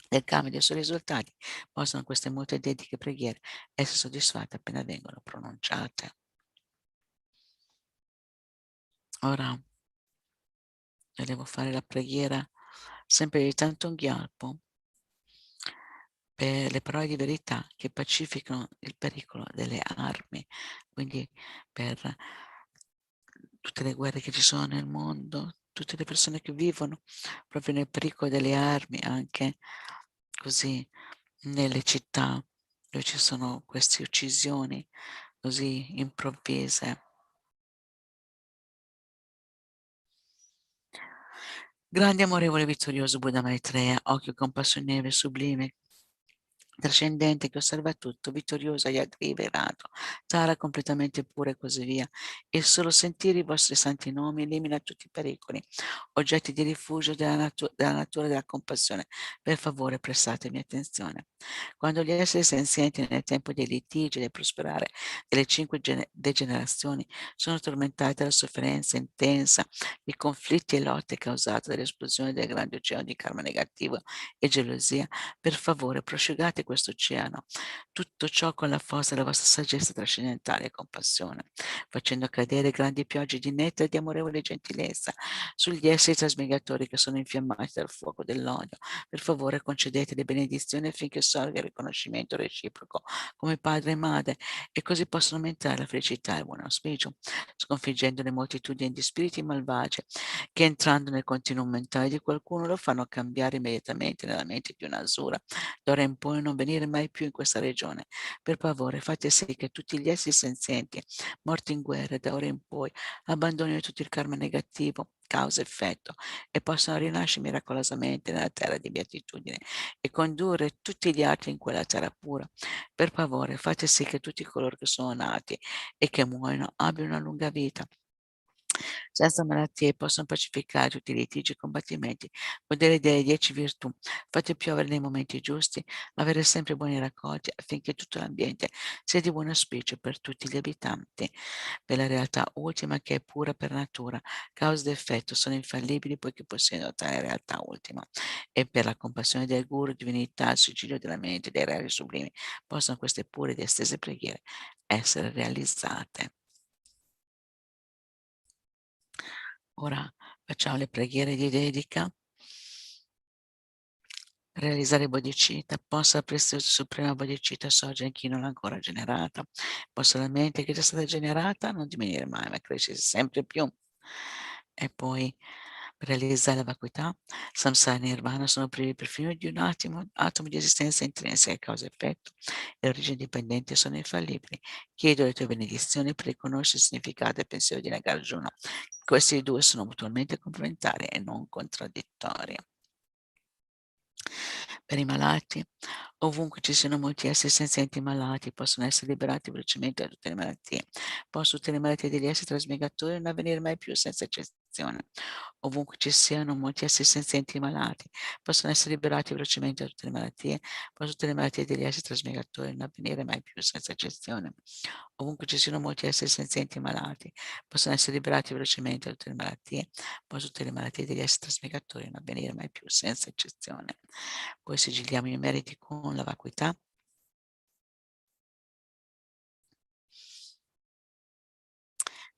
del karma e dei suoi risultati, possono queste molte dediche preghiere essere soddisfatte appena vengono pronunciate. Ora io devo fare la preghiera sempre di Thangtong Gyalpo per le parole di verità che pacificano il pericolo delle armi, quindi per tutte le guerre che ci sono nel mondo, tutte le persone che vivono proprio nel pericolo delle armi, anche così nelle città dove ci sono queste uccisioni così improvvise. Grande, amorevole, vittorioso Buddha Maitreya, occhio compassionevole, sublime, trascendente, che osserva tutto, vittorioso, rivelato, Tara completamente pura e così via. E solo sentire i vostri santi nomi elimina tutti i pericoli, oggetti di rifugio della natura della compassione. Per favore, prestatemi attenzione. Quando gli esseri senzienti nel tempo dei litigi e del prosperare delle 5 degenerazioni sono tormentati dalla sofferenza intensa, i conflitti e lotte causate dall'esplosione del grande oceano di karma negativo e gelosia, per favore prosciugate questo oceano, tutto ciò con la forza della vostra saggezza trascendentale e compassione, facendo cadere grandi piogge di nettare e di amorevole gentilezza sugli esseri trasmigratori che sono infiammati dal fuoco dell'odio. Per favore concedete le benedizioni affinché sorga il riconoscimento reciproco come padre e madre, e così possono aumentare la felicità e il buon auspicio, sconfiggendo le moltitudini di spiriti malvagi che, entrando nel continuum mentale di qualcuno, lo fanno cambiare immediatamente nella mente di un'asura, d'ora in poi non venire mai più in questa regione. Per favore fate sì che tutti gli esseri senzienti morti in guerra da ora in poi abbandonino tutto il karma negativo, causa e effetto, e possano rinascere miracolosamente nella terra di beatitudine e condurre tutti gli altri in quella terra pura. Per favore fate sì che tutti coloro che sono nati e che muoiono abbiano una lunga vita, senza malattie, possano pacificare tutti i litigi e combattimenti, godere delle 10 virtù, fate piovere nei momenti giusti, avere sempre buoni raccolti affinché tutto l'ambiente sia di buon auspicio per tutti gli abitanti. Per la realtà ultima, che è pura per natura, causa ed effetto sono infallibili poiché possiedono tale realtà ultima, e per la compassione del Guru, divinità, il sigillo della mente, dei reali sublimi, possono queste pure ed estese preghiere essere realizzate. Ora facciamo le preghiere di dedica. Realizzare bodhicitta, possa la preziosa suprema bodhicitta sorgere in chi non l'ha ancora generata, possa la mente che è già stata generata non diminuire mai, ma crescere sempre più. E poi realizzare la vacuità, samsara e nirvana sono privi perfino di un atomo di esistenza intrinseca, causa e effetto, e le origini dipendenti sono infallibili. Chiedo le tue benedizioni per riconoscere il significato del pensiero di Nagarjuna. Questi due sono mutualmente complementari e non contraddittori. Per i malati, ovunque ci siano molti esseri senzienti malati, possono essere liberati velocemente da tutte le malattie. Possono tutte le malattie degli esseri trasmigratori non avvenire mai più senza eccezione. Ovunque ci siano molti esseri senzienti malati, possono essere liberati velocemente da tutte le malattie. Possono tutte le malattie degli esseri trasmigratori non avvenire mai più senza eccezione. Ovunque ci siano molti esseri senzienti malati, possono essere liberati velocemente da tutte le malattie. Possono tutte le malattie degli esseri trasmigratori non avvenire mai più senza eccezione. Poi sigilliamo i meriti con la vacuità.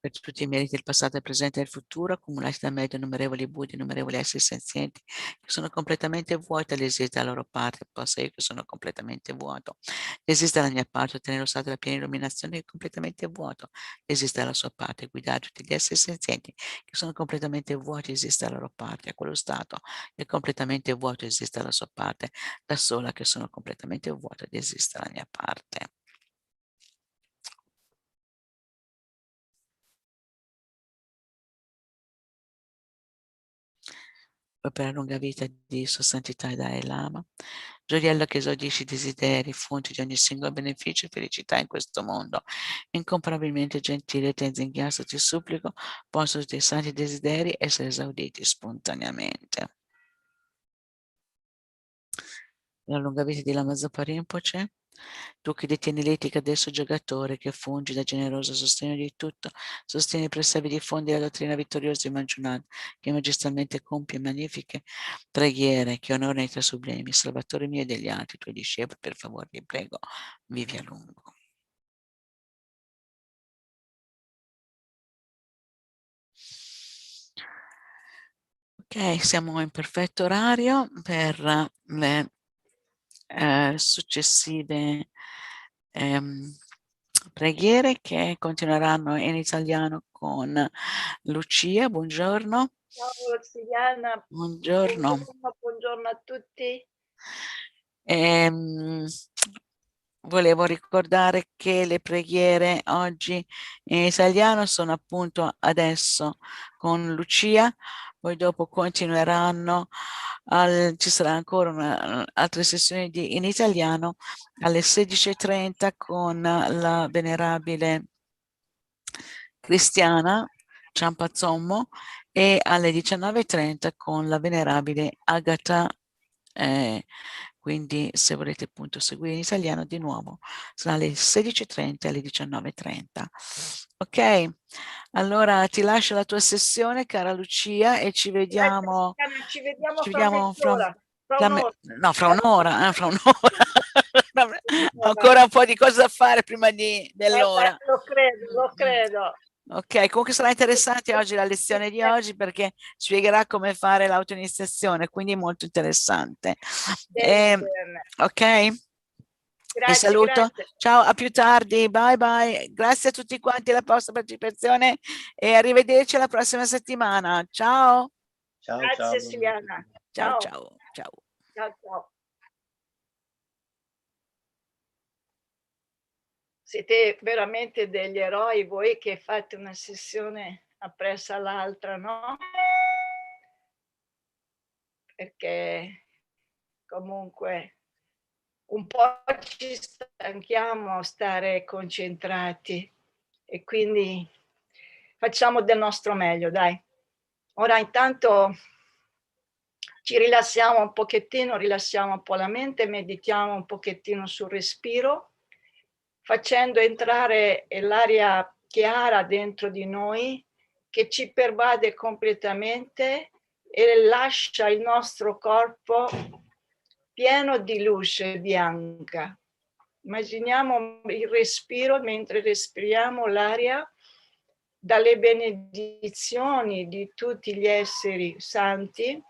Per tutti i meriti del passato, del presente e del futuro, accumulati da me da innumerevoli Buddhi, innumerevoli esseri senzienti, che sono completamente vuoti all'esiste dalla loro parte, possa io che sono completamente vuoto. Esiste dalla mia parte, ottenere lo stato della piena illuminazione che è completamente vuoto. Esiste dalla sua parte, guidare tutti gli esseri senzienti, che sono completamente vuoti, esiste dalla loro parte. A quello stato che è completamente vuoto, esiste dalla sua parte, da sola che sono completamente vuoto ed esiste dalla mia parte. Per la lunga vita di Sua Santità e Dalai Lama, gioiello che esaudisce i desideri, fonte di ogni singolo beneficio e felicità in questo mondo. Incomparabilmente gentile Tenzin Gyalpo, ti supplico, possano tutti i santi desideri essere esauditi spontaneamente. La lunga vita di Lama Zopa Rinpoche, tu che detieni l'etica del soggiocatore, che fungi da generoso sostegno di tutto, sostieni per sé di fondi la dottrina vittoriosa di Manjunath, che magistralmente compie magnifiche preghiere che onorano i tuoi sublimi, Salvatore mio e degli altri tuoi discepoli, per favore, vi prego, vivi a lungo. Ok, siamo in perfetto orario per le successive preghiere che continueranno in italiano con Lucia. Buongiorno. Ciao Rossiliana, Buongiorno. buongiorno a tutti. Volevo ricordare che le preghiere oggi in italiano sono appunto adesso con Lucia, poi dopo continueranno, ci sarà ancora altre sessioni in italiano alle 16:30 con la venerabile Cristiana Ciampazzommo e alle 19:30 con la venerabile Agata. Quindi se volete appunto seguire in italiano di nuovo sarà alle 16:30 e alle 19:30. Ok, allora ti lascio la tua sessione, cara Lucia, e ci vediamo. Ci vediamo fra mezz'ora. Fra un'ora. No, fra un'ora, fra un'ora. Ancora un po' di cose da fare prima dell'ora. Lo credo. Ok, comunque sarà interessante oggi la lezione di oggi perché spiegherà come fare l'autoiniziazione, quindi molto interessante. Ok? Vi saluto. Grazie. Ciao, a più tardi. Bye bye. Grazie a tutti quanti per la vostra partecipazione e arrivederci alla prossima settimana. Ciao. Grazie Siliana. Ciao, ciao, ciao. Ciao, ciao. Siete veramente degli eroi voi che fate una sessione appresso all'altra, no? Perché comunque un po' ci stanchiamo a stare concentrati e quindi facciamo del nostro meglio, dai. Ora intanto ci rilassiamo un pochettino, rilassiamo un po' la mente, meditiamo un pochettino sul respiro, facendo entrare l'aria chiara dentro di noi che ci pervade completamente e lascia il nostro corpo pieno di luce bianca. Immaginiamo il respiro, mentre respiriamo l'aria, dalle benedizioni di tutti gli esseri santi,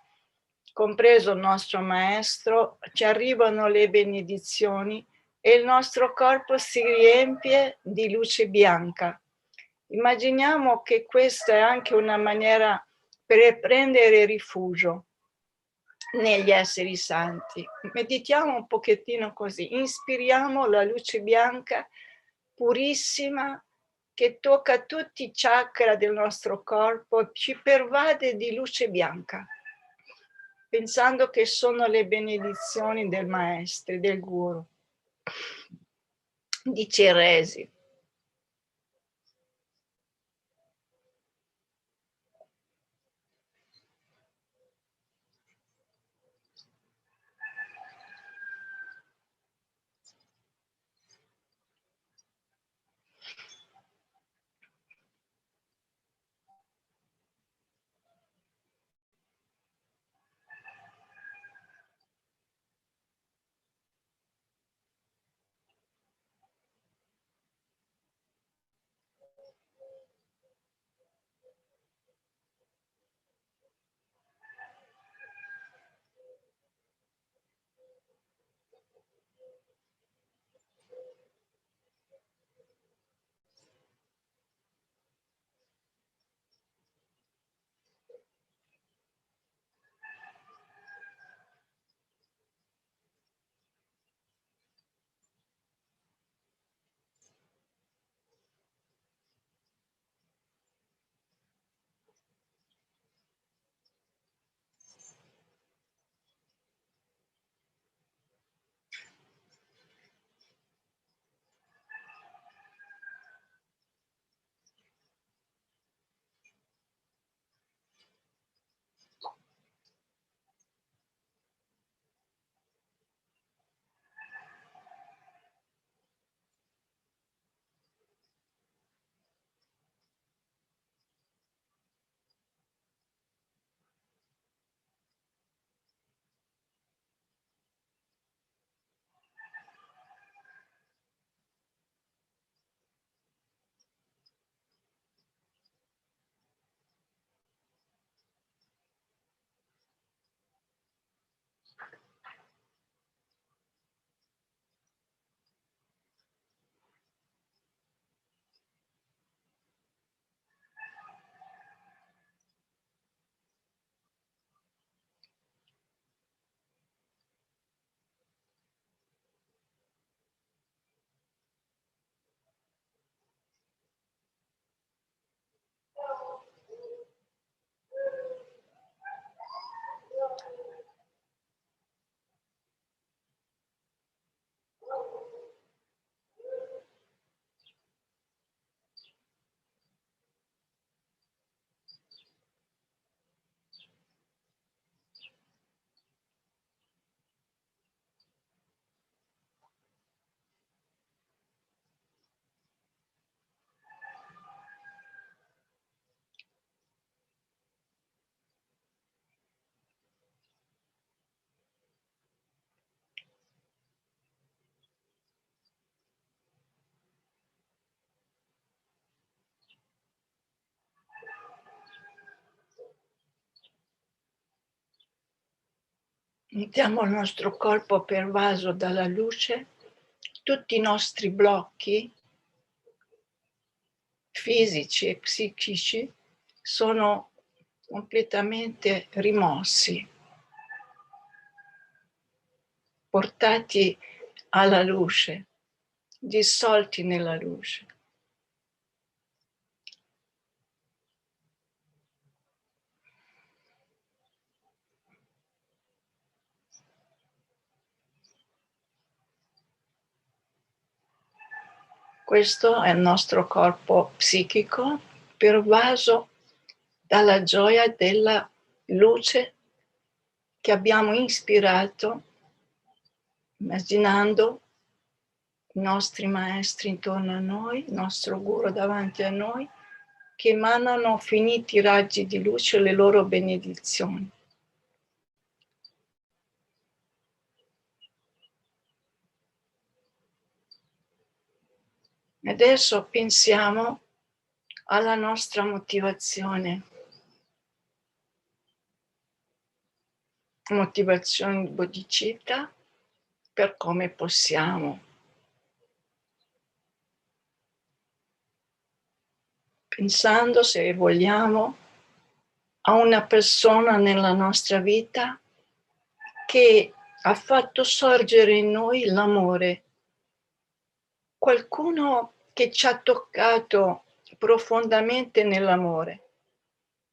compreso il nostro maestro, ci arrivano le benedizioni e il nostro corpo si riempie di luce bianca. Immaginiamo che questa è anche una maniera per prendere rifugio negli esseri santi. Meditiamo un pochettino così, inspiriamo la luce bianca purissima che tocca tutti i chakra del nostro corpo, ci pervade di luce bianca, pensando che sono le benedizioni del maestro, del guru, di Chenrezig. Mettiamo il nostro corpo pervaso dalla luce, tutti i nostri blocchi fisici e psichici sono completamente rimossi, portati alla luce, dissolti nella luce. Questo è il nostro corpo psichico, pervaso dalla gioia della luce che abbiamo ispirato, immaginando i nostri maestri intorno a noi, il nostro guru davanti a noi, che emanano finiti raggi di luce, le loro benedizioni. Adesso pensiamo alla nostra motivazione bodhicitta per come possiamo. Pensando, se vogliamo, a una persona nella nostra vita che ha fatto sorgere in noi l'amore, qualcuno che ci ha toccato profondamente nell'amore.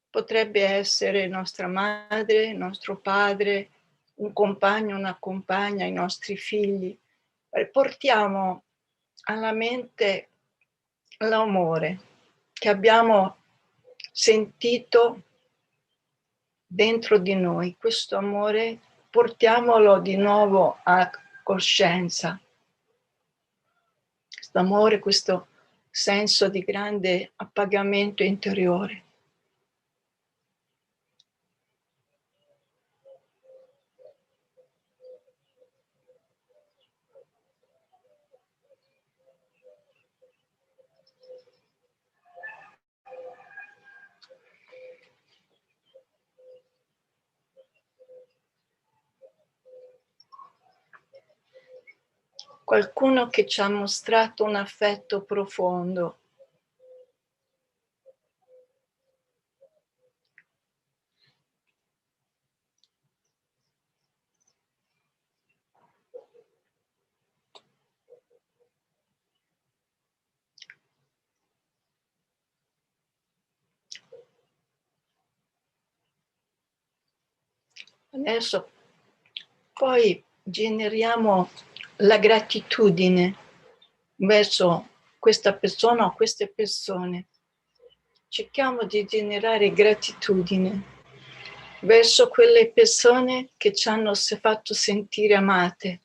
Potrebbe essere nostra madre, nostro padre, un compagno, una compagna, i nostri figli. Portiamo alla mente l'amore che abbiamo sentito dentro di noi. Questo amore portiamolo di nuovo a coscienza. Questo amore, questo senso di grande appagamento interiore. Qualcuno che ci ha mostrato un affetto profondo. Adesso poi generiamo la gratitudine verso questa persona o queste persone. Cerchiamo di generare gratitudine verso quelle persone che ci hanno fatto sentire amate.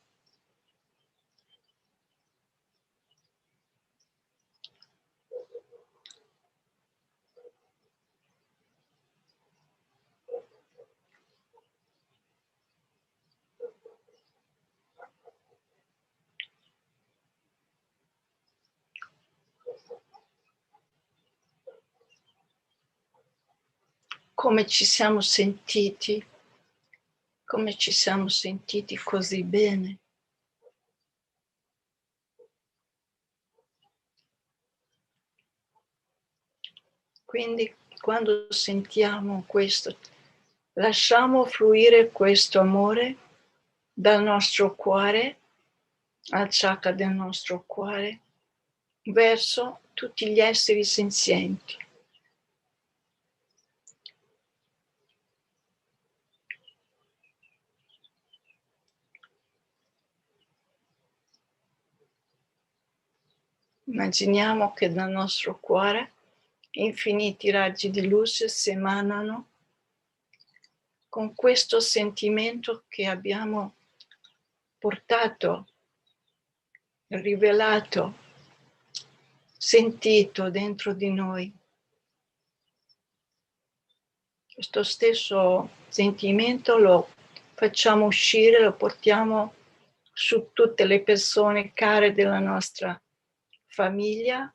Come ci siamo sentiti così bene. Quindi quando sentiamo questo, lasciamo fluire questo amore dal nostro cuore, al chakra del nostro cuore, verso tutti gli esseri senzienti. Immaginiamo che dal nostro cuore infiniti raggi di luce si emanano con questo sentimento che abbiamo portato, rivelato, sentito dentro di noi. Questo stesso sentimento lo facciamo uscire, lo portiamo su tutte le persone care della nostra famiglia,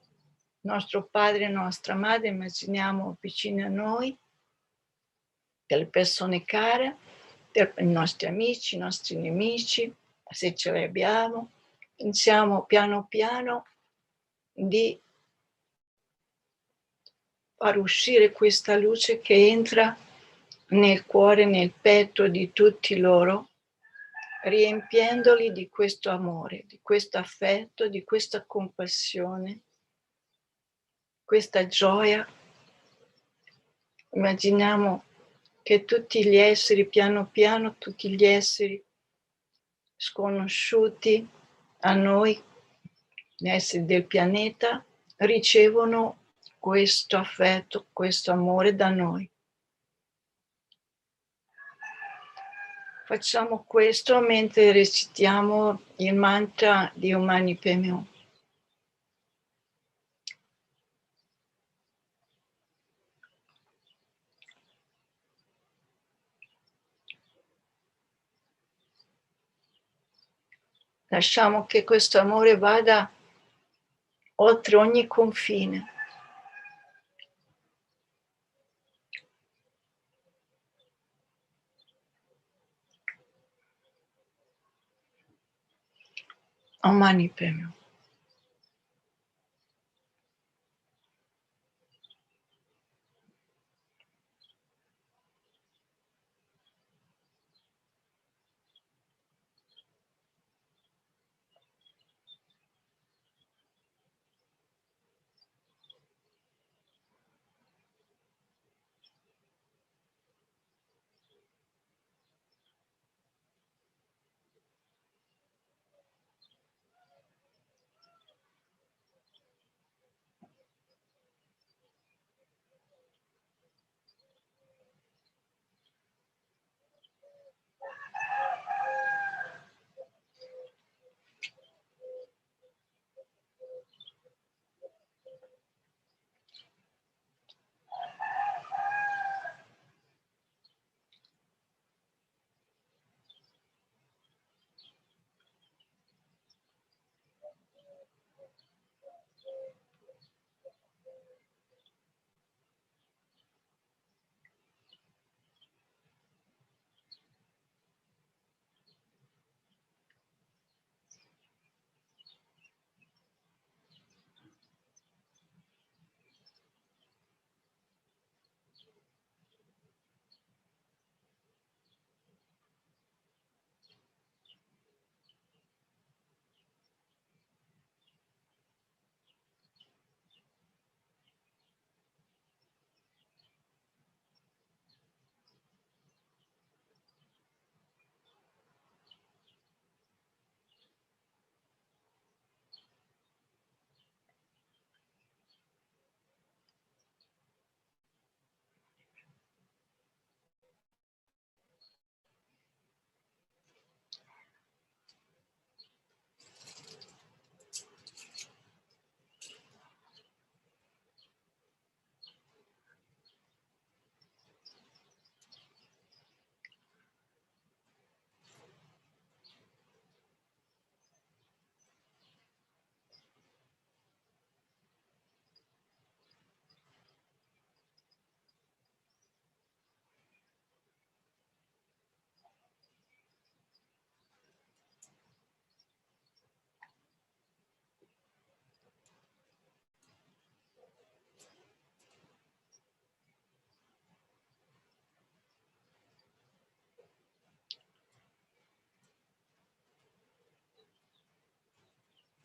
nostro padre, nostra madre, immaginiamo vicino a noi, delle persone care, i nostri amici, i nostri nemici, se ce li abbiamo. Iniziamo piano piano di far uscire questa luce che entra nel cuore, nel petto di tutti loro, riempiendoli di questo amore, di questo affetto, di questa compassione, questa gioia. Immaginiamo che tutti gli esseri, piano piano, tutti gli esseri sconosciuti a noi, gli esseri del pianeta, ricevono questo affetto, questo amore da noi. Facciamo questo mentre recitiamo il mantra di Umani Pemyo. Lasciamo che questo amore vada oltre ogni confine. Umani Pemyo.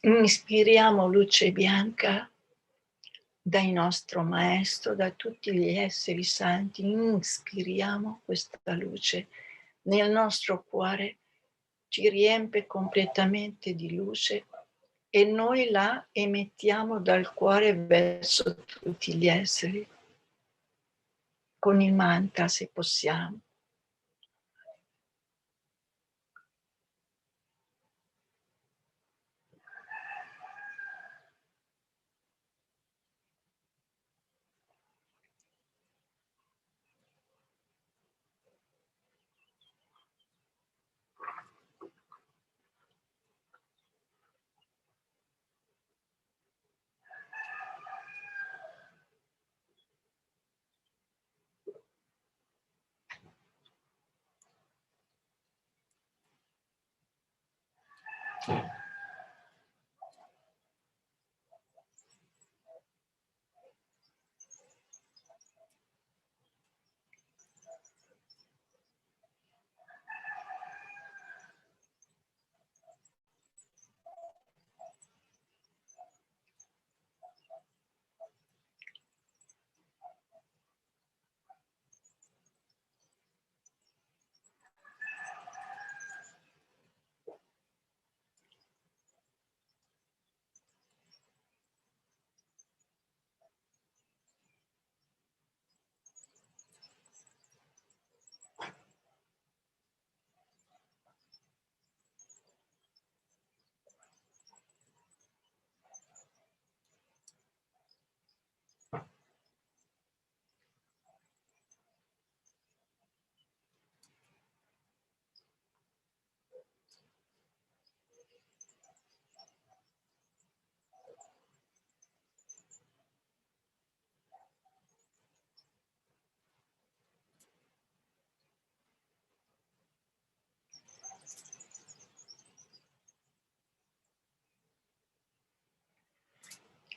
Ispiriamo luce bianca dal nostro Maestro, da tutti gli esseri santi. Ispiriamo questa luce nel nostro cuore, ci riempie completamente di luce e noi la emettiamo dal cuore verso tutti gli esseri, con il mantra se possiamo.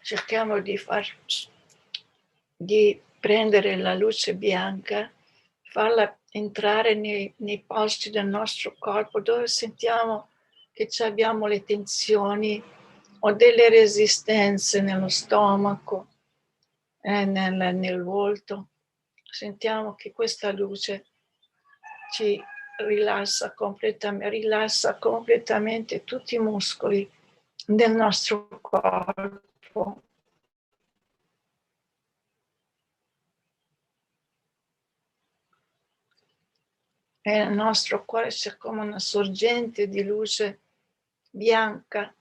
Cerchiamo di prendere la luce bianca, farla entrare nei posti del nostro corpo dove sentiamo che abbiamo le tensioni o delle resistenze nello stomaco, nel volto. Sentiamo che questa luce ci rilassa completamente tutti i muscoli del nostro corpo. E nel nostro cuore c'è come una sorgente di luce bianca,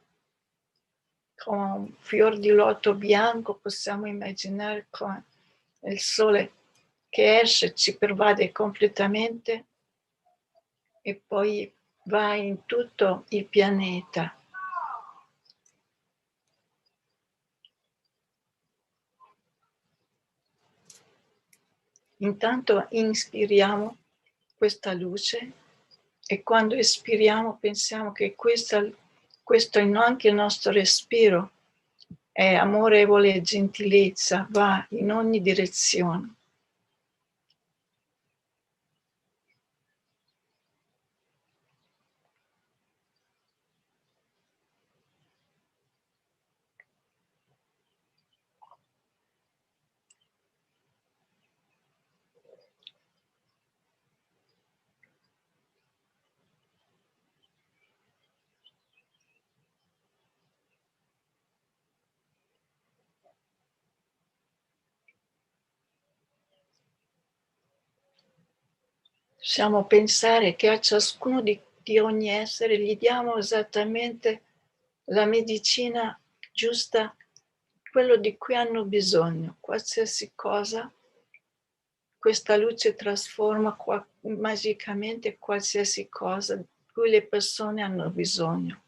come un fior di loto bianco, possiamo immaginare come il sole che esce, ci pervade completamente e poi va in tutto il pianeta. Intanto inspiriamo questa luce e quando espiriamo pensiamo che questo è anche il nostro respiro, è amorevole e gentilezza, va in ogni direzione. Possiamo pensare che a ciascuno di ogni essere gli diamo esattamente la medicina giusta, quello di cui hanno bisogno, qualsiasi cosa. Questa luce trasforma magicamente qualsiasi cosa di cui le persone hanno bisogno.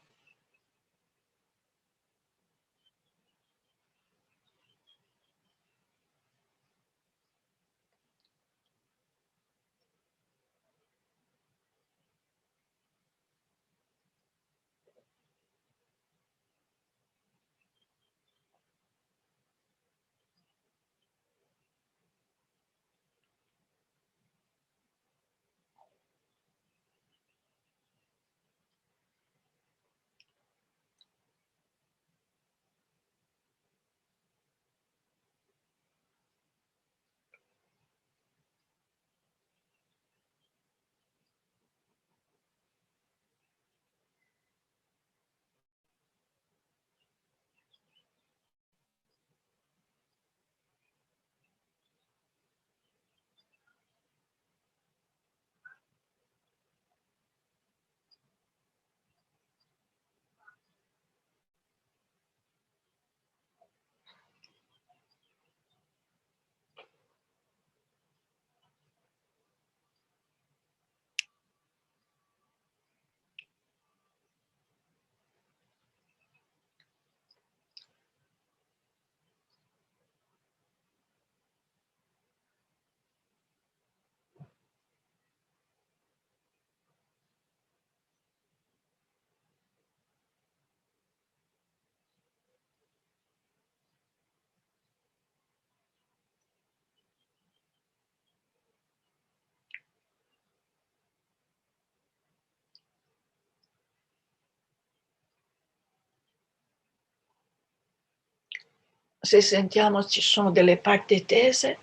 se sentiamo ci sono delle parti tese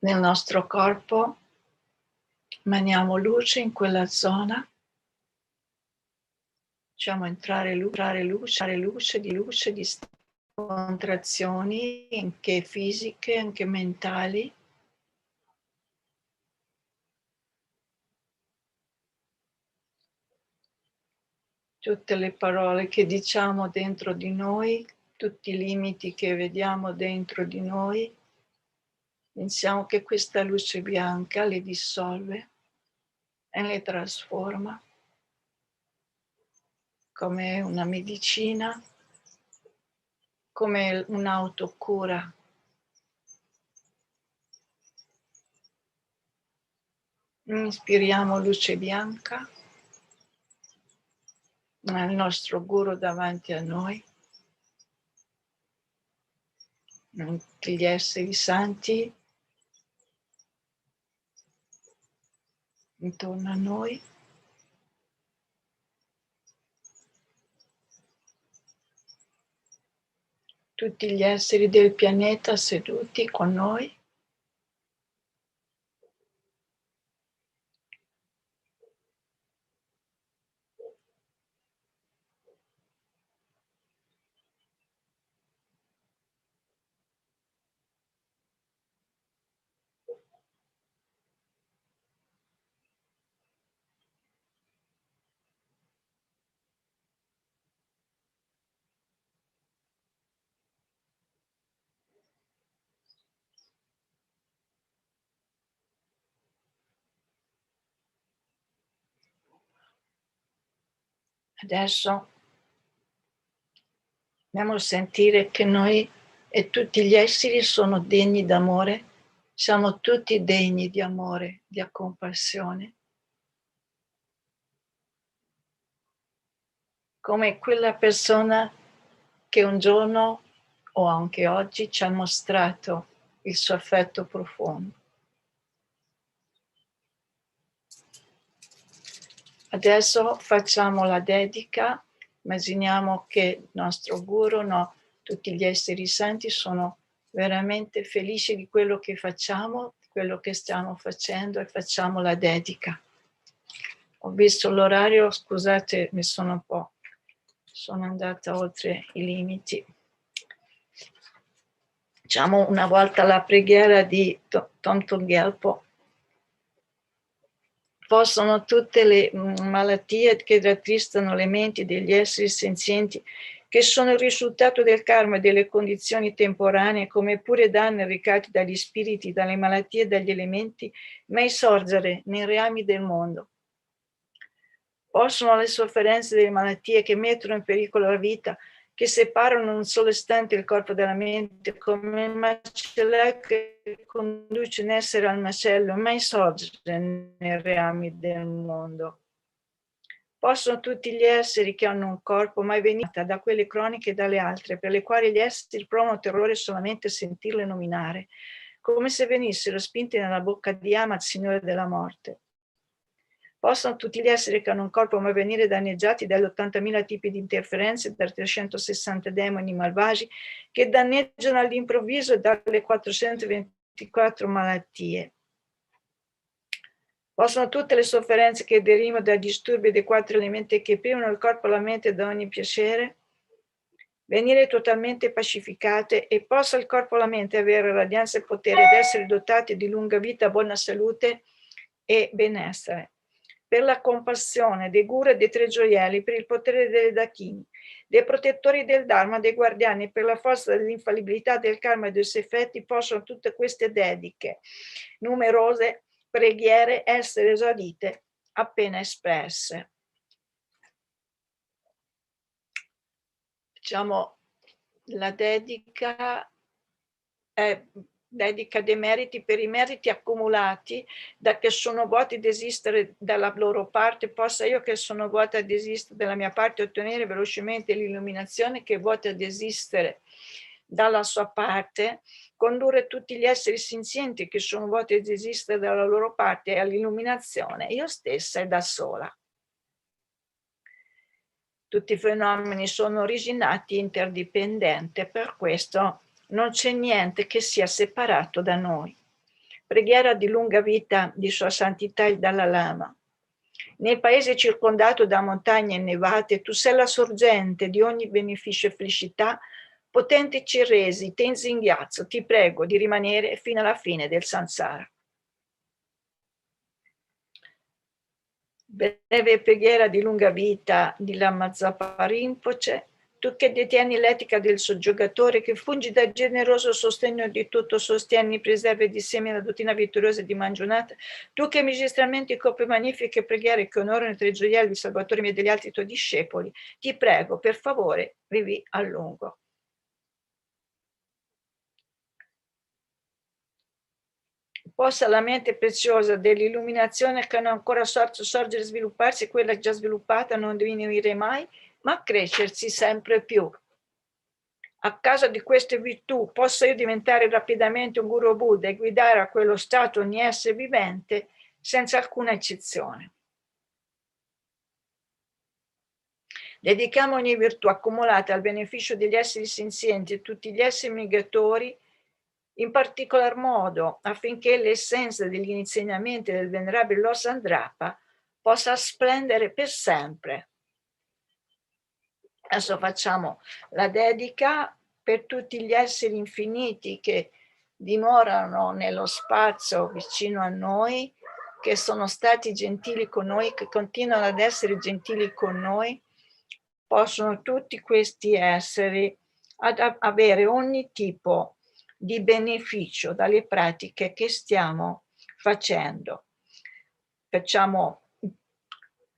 nel nostro corpo, maniamo luce in quella zona, facciamo entrare luce di contrazioni, anche fisiche, anche mentali. Tutte le parole che diciamo dentro di noi, tutti i limiti che vediamo dentro di noi, pensiamo che questa luce bianca le dissolve e le trasforma come una medicina, come un'autocura. Inspiriamo luce bianca, il nostro guru davanti a noi, tutti gli esseri santi intorno a noi. Tutti gli esseri del pianeta seduti con noi. Adesso andiamo a sentire che noi e tutti gli esseri sono degni d'amore, siamo tutti degni di amore, di compassione. Come quella persona che un giorno o anche oggi ci ha mostrato il suo affetto profondo. Adesso facciamo la dedica, immaginiamo che il nostro guru, tutti gli esseri santi sono veramente felici di quello che facciamo, quello che stiamo facendo e facciamo la dedica. Ho visto l'orario, scusate, sono andata oltre i limiti. Facciamo una volta la preghiera di Thangtong Gyalpo. Possono tutte le malattie che rattristano le menti degli esseri senzienti, che sono il risultato del karma e delle condizioni temporanee, come pure danni recati dagli spiriti, dalle malattie e dagli elementi, mai sorgere nei reami del mondo. Possono le sofferenze delle malattie che mettono in pericolo la vita, che separano in un solo istante il corpo dalla mente, come il macellaio che conduce un essere al macello, mai sorgere nei reami del mondo. Possono tutti gli esseri che hanno un corpo mai venita da quelle croniche e dalle altre, per le quali gli esseri provano terrore solamente a sentirle nominare, come se venissero spinti nella bocca di Amat, Signore della morte. Possono tutti gli esseri che hanno un corpo mai venire danneggiati dagli 80.000 tipi di interferenze, dai 360 demoni malvagi che danneggiano all'improvviso e dalle 424 malattie. Possono tutte le sofferenze che derivano dai disturbi dei 4 elementi che privano il corpo e la mente da ogni piacere venire totalmente pacificate, e possa il corpo e la mente avere radianza e potere ed essere dotati di lunga vita, buona salute e benessere. Per la compassione dei guru e dei tre gioielli, per il potere delle Dakin, dei protettori del Dharma, dei guardiani, per la forza dell'infallibilità del karma e dei suoi effetti, possono tutte queste dediche, numerose preghiere, essere esaudite appena espresse. Facciamo la dedica, dedica dei meriti per i meriti accumulati da che sono vuoti ad esistere dalla loro parte, possa io che sono vuota ad esistere dalla mia parte ottenere velocemente l'illuminazione che è vuota ad esistere dalla sua parte, condurre tutti gli esseri senzienti che sono vuoti ad esistere dalla loro parte all'illuminazione io stessa e da sola. Tutti i fenomeni sono originati interdipendenti, per questo non c'è niente che sia separato da noi. Preghiera di lunga vita di Sua Santità il Dalai Lama. Nel paese circondato da montagne innevate, tu sei la sorgente di ogni beneficio e felicità. Potente Chenrezig, Thangtong Gyalpo, ti prego di rimanere fino alla fine del samsara. Breve preghiera di lunga vita di Lama Zopa Rinpoche. Tu che detieni l'etica del soggiogatore, che fungi da generoso sostegno di tutto, sostieni, preservi e dissemina la dottrina vittoriosa di Mangiunata, tu che magistralmente copri magnifiche preghiere che onorano i tre gioielli, salvatori miei e degli altri tuoi discepoli, ti prego, per favore, vivi a lungo. Possa la mente preziosa dell'illuminazione che non ancora sorgere e svilupparsi, quella già sviluppata non diminuire mai, ma crescersi sempre più. A causa di queste virtù posso io diventare rapidamente un guru Buddha e guidare a quello stato ogni essere vivente senza alcuna eccezione. Dedichiamo ogni virtù accumulata al beneficio degli esseri senzienti e tutti gli esseri migratori, in particolar modo affinché l'essenza degli insegnamenti del venerabile Lord Sandrapa possa splendere per sempre. Adesso facciamo la dedica per tutti gli esseri infiniti che dimorano nello spazio vicino a noi, che sono stati gentili con noi, che continuano ad essere gentili con noi. Possono tutti questi esseri avere ogni tipo di beneficio dalle pratiche che stiamo facendo. Facciamo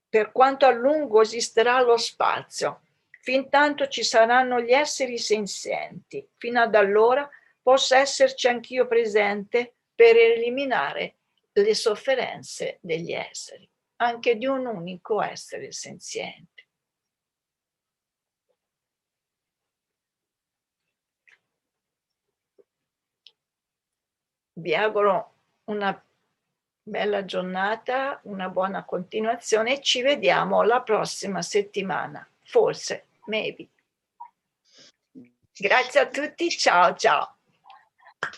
per quanto a lungo esisterà lo spazio, fin tanto ci saranno gli esseri senzienti, fino ad allora possa esserci anch'io presente per eliminare le sofferenze degli esseri, anche di un unico essere senziente. Vi auguro una bella giornata, una buona continuazione e ci vediamo la prossima settimana, forse, maybe. Grazie a tutti, ciao ciao.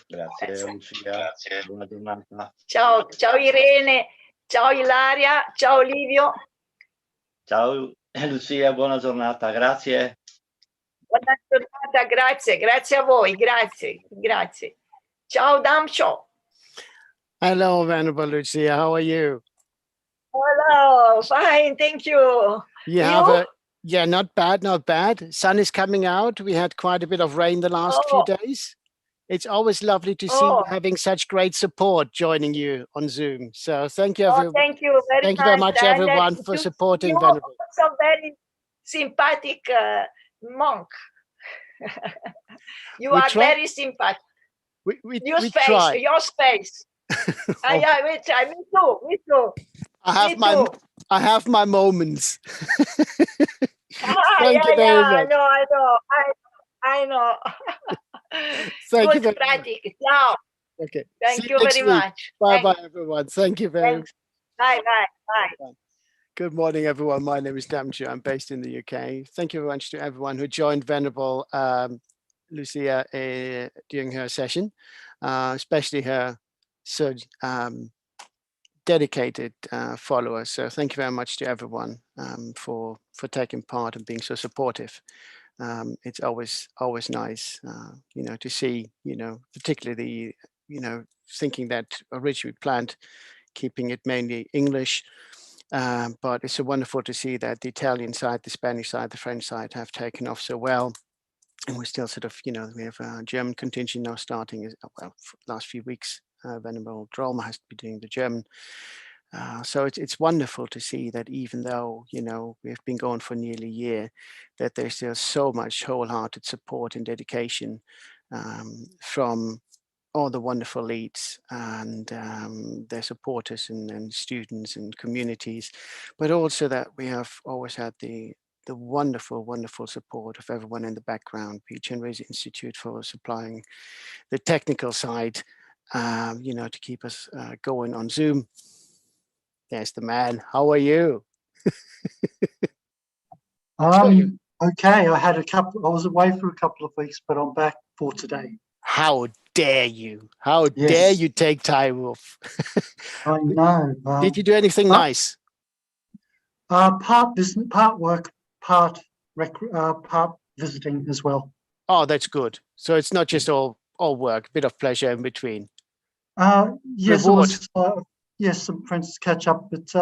Grazie Lucia, grazie. Buona giornata. Ciao, ciao Irene, ciao Ilaria, ciao Livio. Ciao Lucia, buona giornata, grazie. Buona giornata, grazie, grazie a voi, grazie, grazie. Ciao Damcho. Hello, Venerable Lucia. How are you? Hello, fine, thank you. Yeah, not bad, not bad. Sun is coming out. We had quite a bit of rain the last few days. It's always lovely to see you having such great support joining you on Zoom. So thank you, everyone. Thank you very thank you very much, everyone, for supporting Venerable. Also very sympathetic monk. You are very sympathetic. Your space. Yeah, me too. I have my moments. Thank you very much. I know. Thank you very much. Ciao. Okay. Thank you very much. Bye, everyone. Thank you very much. Bye. Good morning, everyone. My name is Damju. I'm based in the UK. Thank you very much to everyone who joined Venerable Lucia during her session, especially her so dedicated followers. So thank you very much to everyone for taking part and being so supportive. It's always nice, to see, particularly thinking that originally planned keeping it mainly English, but it's so wonderful to see that the Italian side, the Spanish side, the French side have taken off so well. And we're still sort of, we have a German contingent now starting, well, for the last few weeks, Venerable Drolma has to be doing the German. So it's wonderful to see that even though, we've been going for nearly a year, that there's still so much wholehearted support and dedication from all the wonderful leads and their supporters and students and communities, but also that we have always had the wonderful support of everyone in the background, Big Heart Institute for supplying the technical side, to keep us going on Zoom. There's the man. How are you? Okay, I was away for a couple of weeks, but I'm back for today. How dare you? How dare you take time off? I know. Did you do anything nice? Part business, part work, part visiting as well. Oh, that's good. So it's not just all work, a bit of pleasure in between. Yes, Reward. it was. Yes, some friends to catch up, but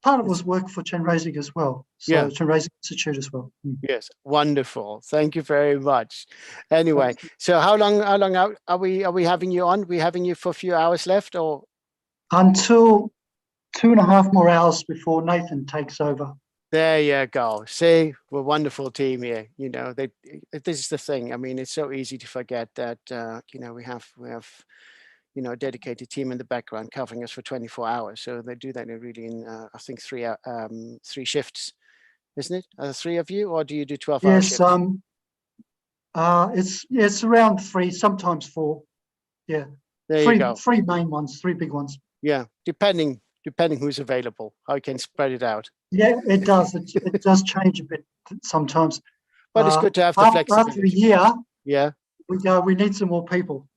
part of it was work for Chenrezig as well. So Yeah. Chenrezig Institute as well. Yes, wonderful. Thank you very much. Anyway, so how long are we having you on? We having you for a few hours left, or until 2.5 more hours before Nathan takes over. There you go. See, we're a wonderful team here. You know, this is the thing. I mean, it's so easy to forget that you know, we have you know, a dedicated team in the background covering us for 24 hours. So they do that in I think 3 shifts, isn't it? 3 of you, or do you do 12-hour Yes, shifts? it's around 3, sometimes 4. Yeah, there you go. 3 main ones, 3 big ones. Yeah, depending who's available, how you can spread it out. Yeah, it does. It does change a bit sometimes. But it's good to have the flexibility. After a year, yeah, we need some more people.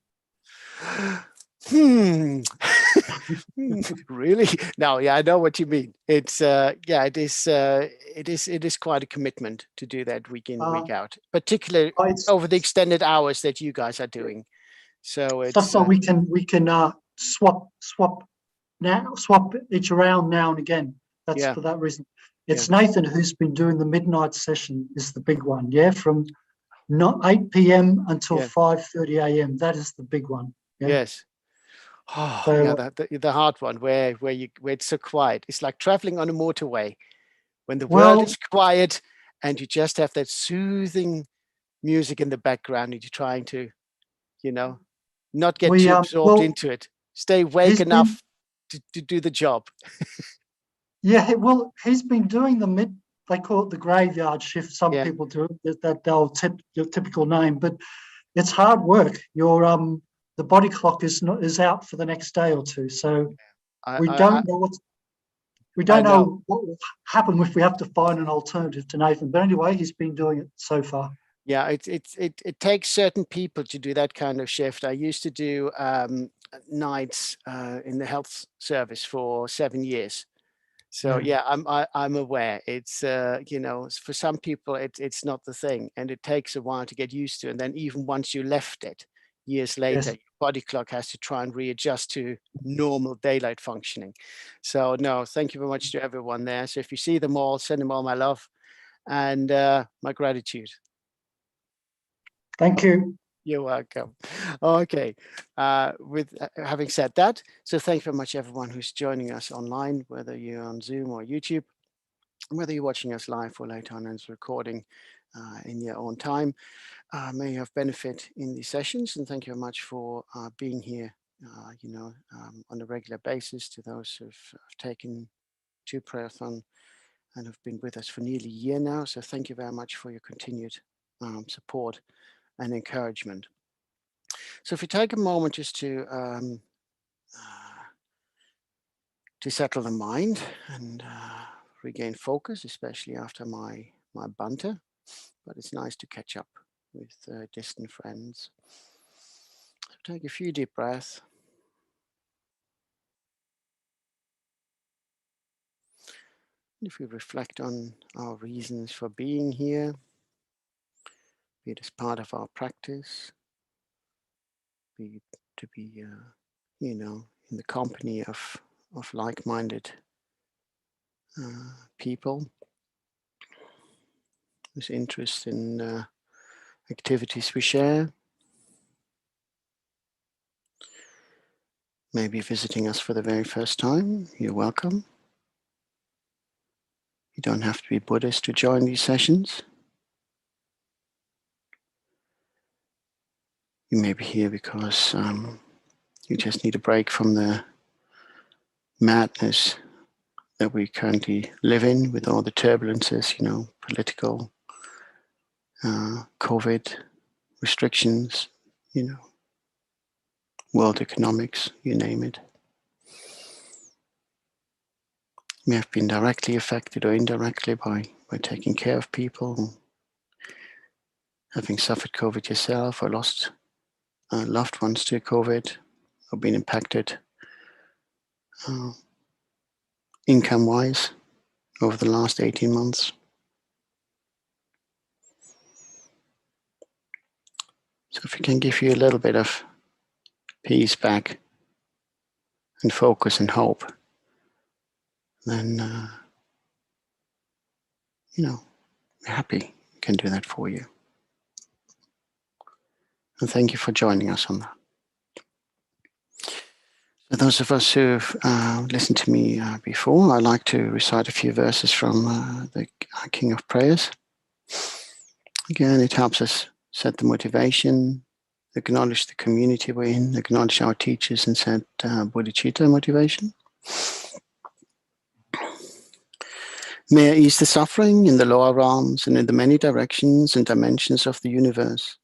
Really? No, yeah, I know what you mean. It's yeah, it is quite a commitment to do that week in, week out, particularly over the extended hours that you guys are doing. So it's just so we can swap each around now and again. That's for that reason. It's Nathan who's been doing the midnight session is the big one. Yeah, from 8 p.m. until 5:30 a.m. That is the big one. Yeah? Yes. Oh, so, yeah, the hard one where it's so quiet. It's like traveling on a motorway when the world is quiet and you just have that soothing music in the background and you're trying to, you know, not get too absorbed into it. Stay awake enough to do the job. Yeah, well, he's been doing they call it the graveyard shift. Some people do it, your typical name, but it's hard work. The body clock is out for the next day or two. So we don't know what will happen if we have to find an alternative to Nathan. But anyway, he's been doing it so far. Yeah, it takes certain people to do that kind of shift. I used to do nights in the health service for 7 years. So yeah, I'm aware. It's you know, for some people it's not the thing, and it takes a while to get used to. And then even once you left it, years later, your body clock has to try and readjust to normal daylight functioning. So no, thank you very much to everyone there. So if you see them all, send them all my love and my gratitude. Thank you. You're welcome. Okay, with having said that, so thank you very much everyone who's joining us online, whether you're on Zoom or YouTube, whether you're watching us live or later on as recording in your own time. May you have benefit in these sessions, and thank you very much for being here, you know, on a regular basis. To those who've taken to Prayerathon and have been with us for nearly a year now. So thank you very much for your continued support and encouragement. So if we take a moment just to settle the mind and regain focus, especially after my banter, but it's nice to catch up with distant friends. So take a few deep breaths. If we reflect on our reasons for being here, be it as part of our practice, be it to be, you know, in the company of like-minded people whose interest in activities we share, maybe visiting us for the very first time, you're welcome. You don't have to be Buddhist to join these sessions. You may be here because you just need a break from the madness that we currently live in with all the turbulences, you know, political, COVID restrictions, you know, world economics, you name it. You may have been directly affected or indirectly by taking care of people, having suffered COVID yourself or lost loved ones to COVID or been impacted income-wise over the last 18 months. So if we can give you a little bit of peace back and focus and hope, then, we're happy we can do that for you. And thank you for joining us on that. For those of us who've listened to me before, I'd like to recite a few verses from the King of Prayers. Again, it helps us set the motivation, acknowledge the community we're in, acknowledge our teachers, and set bodhicitta motivation. May I ease the suffering in the lower realms and in the many directions and dimensions of the universe.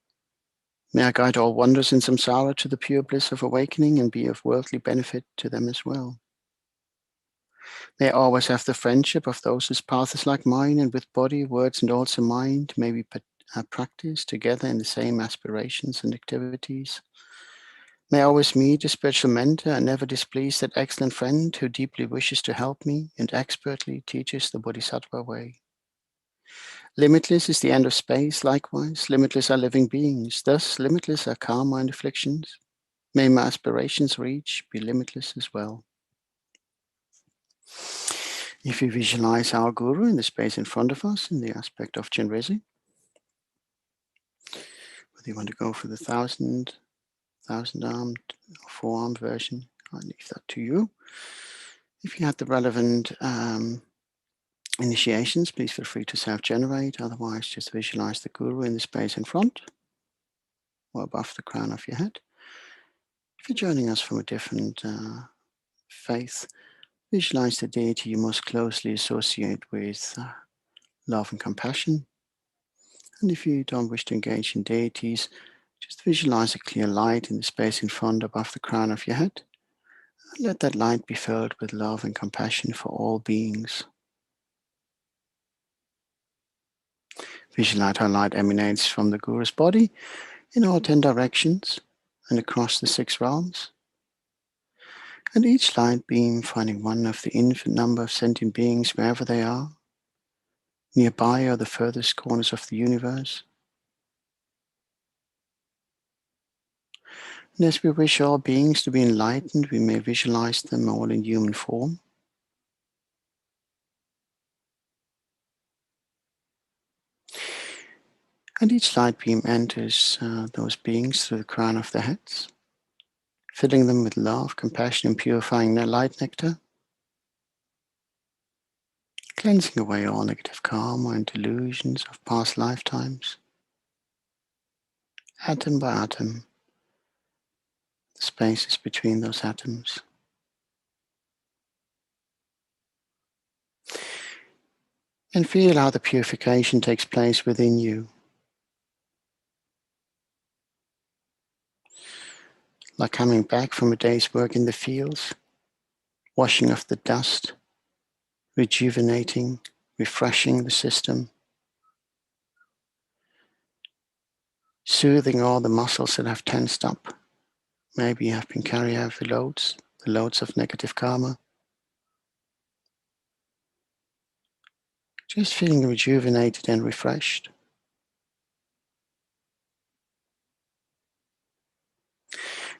May I guide all wanderers in samsara to the pure bliss of awakening and be of worldly benefit to them as well. May I always have the friendship of those whose path is like mine, and with body, words, and also mind, may we practice together in the same aspirations and activities. May I always meet a spiritual mentor and never displease that excellent friend who deeply wishes to help me and expertly teaches the Bodhisattva way. Limitless is the end of space, likewise. Limitless are living beings. Thus, limitless are karma and afflictions. May my aspirations reach be limitless as well. If we visualize our Guru in the space in front of us in the aspect of Chenrezig, whether you want to go for the 1,000-armed or 4-armed version, I leave that to you. If you had the relevant initiations, please feel free to self-generate. Otherwise, just visualize the Guru in the space in front or above the crown of your head. If you're joining us from a different faith, visualize the deity you most closely associate with love and compassion. And if you don't wish to engage in deities, just visualize a clear light in the space in front above the crown of your head. And let that light be filled with love and compassion for all beings. Visualize how light emanates from the Guru's body in all 10 directions and across the 6 realms. And each light beam finding one of the infinite number of sentient beings wherever they are, nearby or the furthest corners of the universe. And as we wish all beings to be enlightened, we may visualize them all in human form. And each light beam enters those beings through the crown of their heads, filling them with love, compassion, and purifying their light nectar, cleansing away all negative karma and delusions of past lifetimes, atom by atom, the spaces between those atoms. And feel how the purification takes place within you. Like coming back from a day's work in the fields, washing off the dust, rejuvenating, refreshing the system, soothing all the muscles that have tensed up. Maybe you have been carrying out the loads of negative karma. Just feeling rejuvenated and refreshed.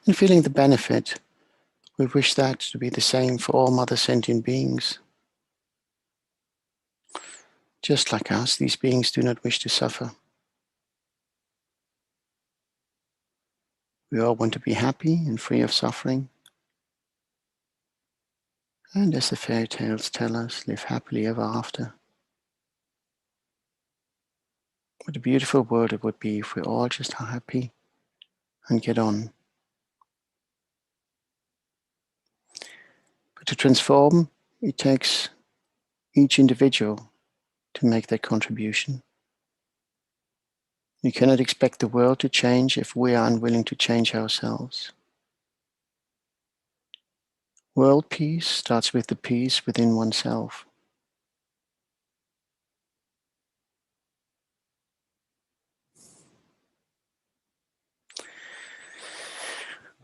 And feeling the benefit. We wish that to be the same for all mother sentient beings. Just like us, these beings do not wish to suffer. We all want to be happy and free of suffering. And as the fairy tales tell us, live happily ever after. What a beautiful world it would be if we all just are happy and get on. But to transform, it takes each individual to make that contribution. We cannot expect the world to change if we are unwilling to change ourselves. World peace starts with the peace within oneself.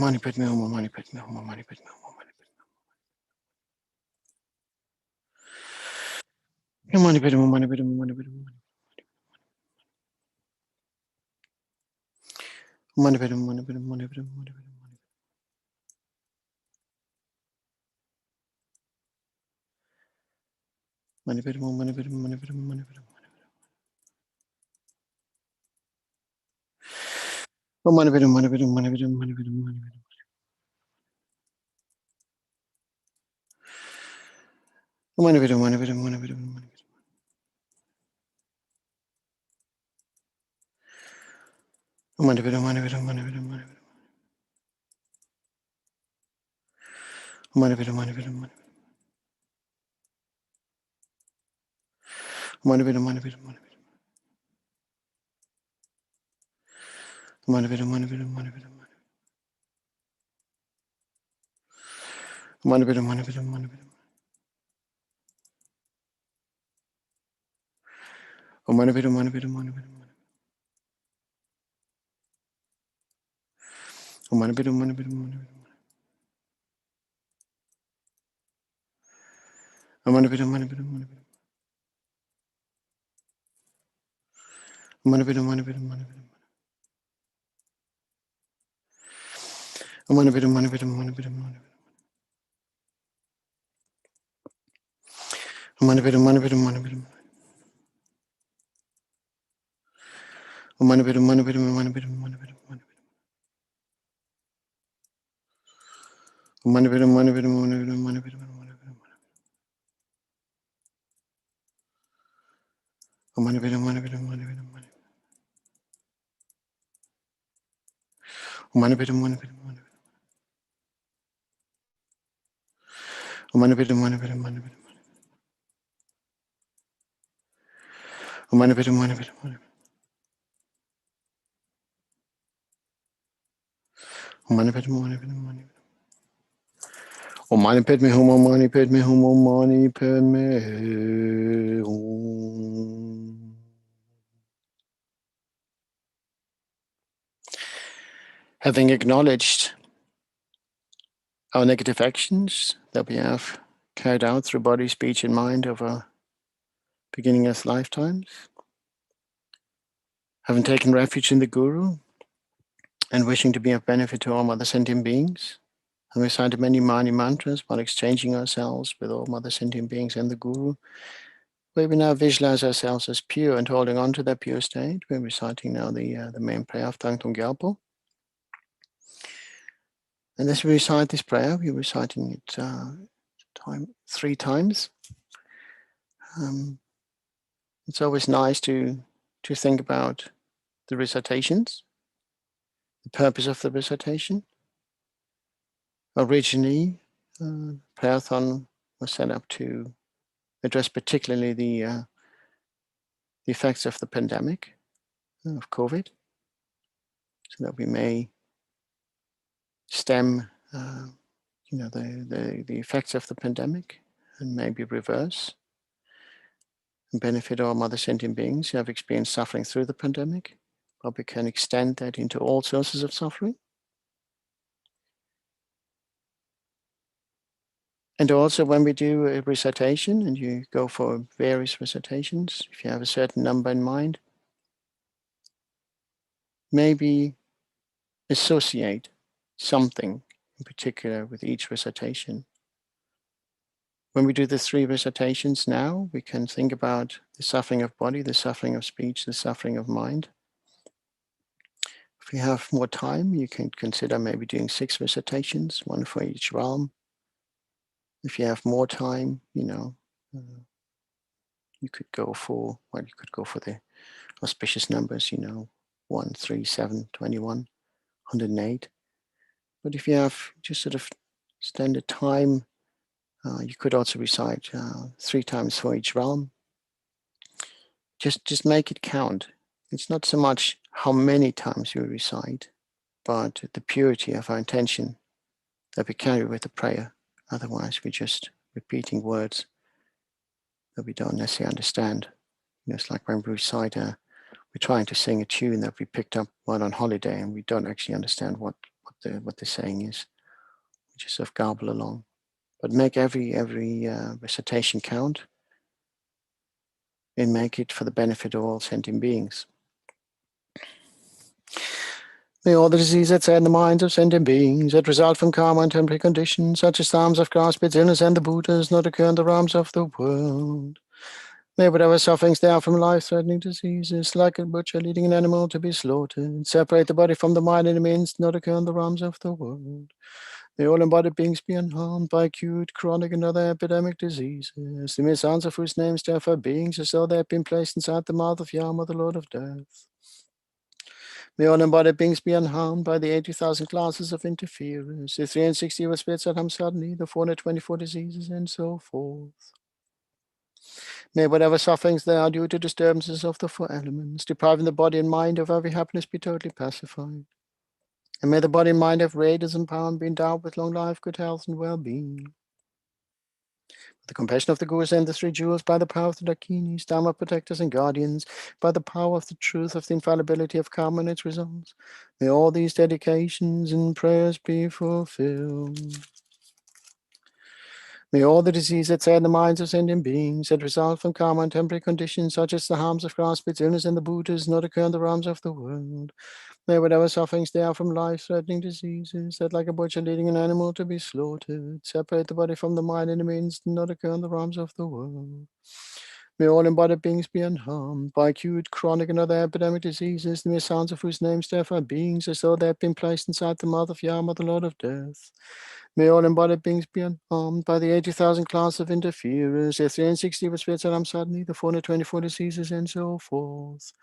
Mani Padme Hum, Mani Padme Hum, Mani Padme Hum, Mani Padme Hum. Mani Padme Hum, Mani Padme Hum, Mani Padme Hum. Mani Padme Hum, Mani Padme Hum, Mani Padme Hum, Mani Padme Hum. Mani Padme Hum, Mani Padme Hum, Mani Padme Hum, Mani Padme Hum. Mani Padme Hum, Mani Padme Hum, Mani Padme Hum, Mani Padme Hum, Mani Padme Hum. Mani Padme Hum, Mani Padme Hum, Mani Padme Hum, Mani Padme Hum. Mani Padme Hum, Mani Padme Hum, Mani Padme Hum, Mani Padme Hum. Om mani padme hum, om mani padme hum, om mani padme hum. Having acknowledged our negative actions that we have carried out through body, speech, and mind over beginning as lifetimes, having taken refuge in the Guru, and wishing to be of benefit to all Mother Sentient beings, and recited many Mani mantras while exchanging ourselves with all Mother Sentient beings and the Guru, where we now visualize ourselves as pure and holding on to that pure state. We're reciting now the main prayer of Thangtong Gyalpo. And as we recite this prayer, we're reciting it 3 times. It's always nice to think about the recitations, the purpose of the recitation. Originally, prayerathon was set up to address particularly the effects of the pandemic of COVID, so that we may stem, the effects of the pandemic and maybe reverse and benefit our Mother Sentient beings who have experienced suffering through the pandemic, but we can extend that into all sources of suffering. And also when we do a recitation, and you go for various recitations, if you have a certain number in mind, maybe associate something in particular with each recitation. When we do the 3 recitations now, we can think about the suffering of body, the suffering of speech, the suffering of mind. If you have more time, you can consider maybe doing 6 recitations, 1 for each realm. If you have more time, you could go for, the auspicious numbers, 1, 3, 7, 21, 108. But if you have just sort of standard time, you could also recite 3 times for each realm. Just make it count. It's not so much how many times you recite, but the purity of our intention that we carry with the prayer. Otherwise, we're just repeating words that we don't necessarily understand. It's like when we recite, we're trying to sing a tune that we picked up while on holiday, and we don't actually understand what the saying is. We just sort of garble along. But make every recitation count, and make it for the benefit of all sentient beings. May all the diseases that set in the minds of sentient beings that result from karma and temporary conditions, such as storms of grass, pits, illness, and the Buddhas, not occur in the realms of the world. May whatever sufferings there are from life-threatening diseases, like a butcher leading an animal to be slaughtered, separate the body from the mind in a minute, not occur in the realms of the world. May all embodied beings be unharmed by acute, chronic, and other epidemic diseases. The mere sounds of whose names differ beings as though they had been placed inside the mouth of Yama, the Lord of Death. May all embodied beings be unharmed by the 80,000 classes of interference, the 360 of spirits that harm suddenly, the 424 diseases, and so forth. May whatever sufferings there are due to disturbances of the four elements, depriving the body and mind of every happiness, be totally pacified. And may the body and mind have radiance and power and be endowed with long life, good health, and well-being. With the compassion of the Gurus and the three jewels, by the power of the Dakinis, Dharma protectors and guardians, by the power of the truth of the infallibility of karma and its results, may all these dedications and prayers be fulfilled. May all the disease that in the minds of sentient beings that result from karma and temporary conditions, such as the harms of grass, pits, illness, and the Buddhas, not occur in the realms of the world. May whatever sufferings there are from life-threatening diseases, that like a butcher leading an animal to be slaughtered, separate the body from the mind and the means not occur in the realms of the world. May all embodied beings be unharmed by acute, chronic, and other epidemic diseases, the mere sounds of whose names terrify beings as though they had been placed inside the mouth of Yama, the Lord of Death. May all embodied beings be unharmed by the 80,000 class of interferers, the 360 of spirits that harm suddenly, the 424 diseases, and so forth.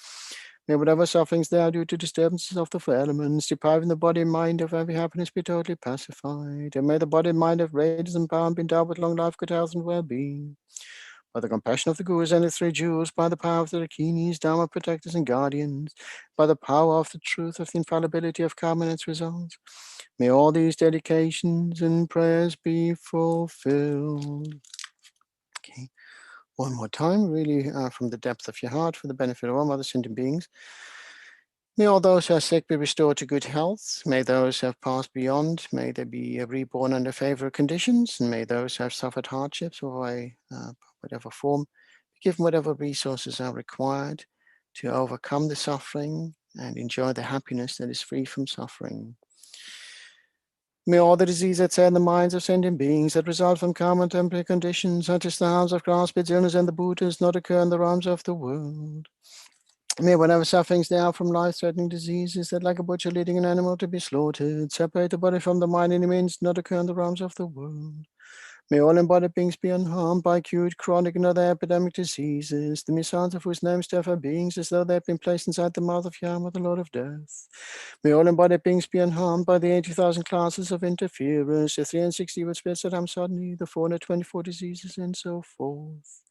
May whatever sufferings there are due to disturbances of the four elements, depriving the body and mind of every happiness, be totally pacified. And may the body and mind have radiance and power and be endowed with long life, good health, and well-being. By the compassion of the Gurus and the three jewels, by the power of the Dakinis, Dharma protectors and guardians, by the power of the truth of the infallibility of karma and its results, may all these dedications and prayers be fulfilled. Okay, one more time, really from the depth of your heart, for the benefit of all other sentient beings. May all those who are sick be restored to good health. May those who have passed beyond, may they be reborn under favorable conditions. And may those who have suffered hardships or whatever form, be given whatever resources are required to overcome the suffering and enjoy the happiness that is free from suffering. May all the disease that's in the minds of sentient beings that result from karma and temporary conditions, such as the harms of grass, pits, illness, and the Buddhas, not occur in the realms of the world. May whatever sufferings there are from life-threatening diseases that like a butcher leading an animal to be slaughtered, separate the body from the mind and the means not occur in the realms of the world. May all embodied beings be unharmed by acute, chronic, and other epidemic diseases, the mere sounds of whose names terrify beings as though they had been placed inside the mouth of Yama, the Lord of Death. May all embodied beings be unharmed by the 80,000 classes of interference, the 360 with spirits that harm suddenly, the 424 diseases, and so forth.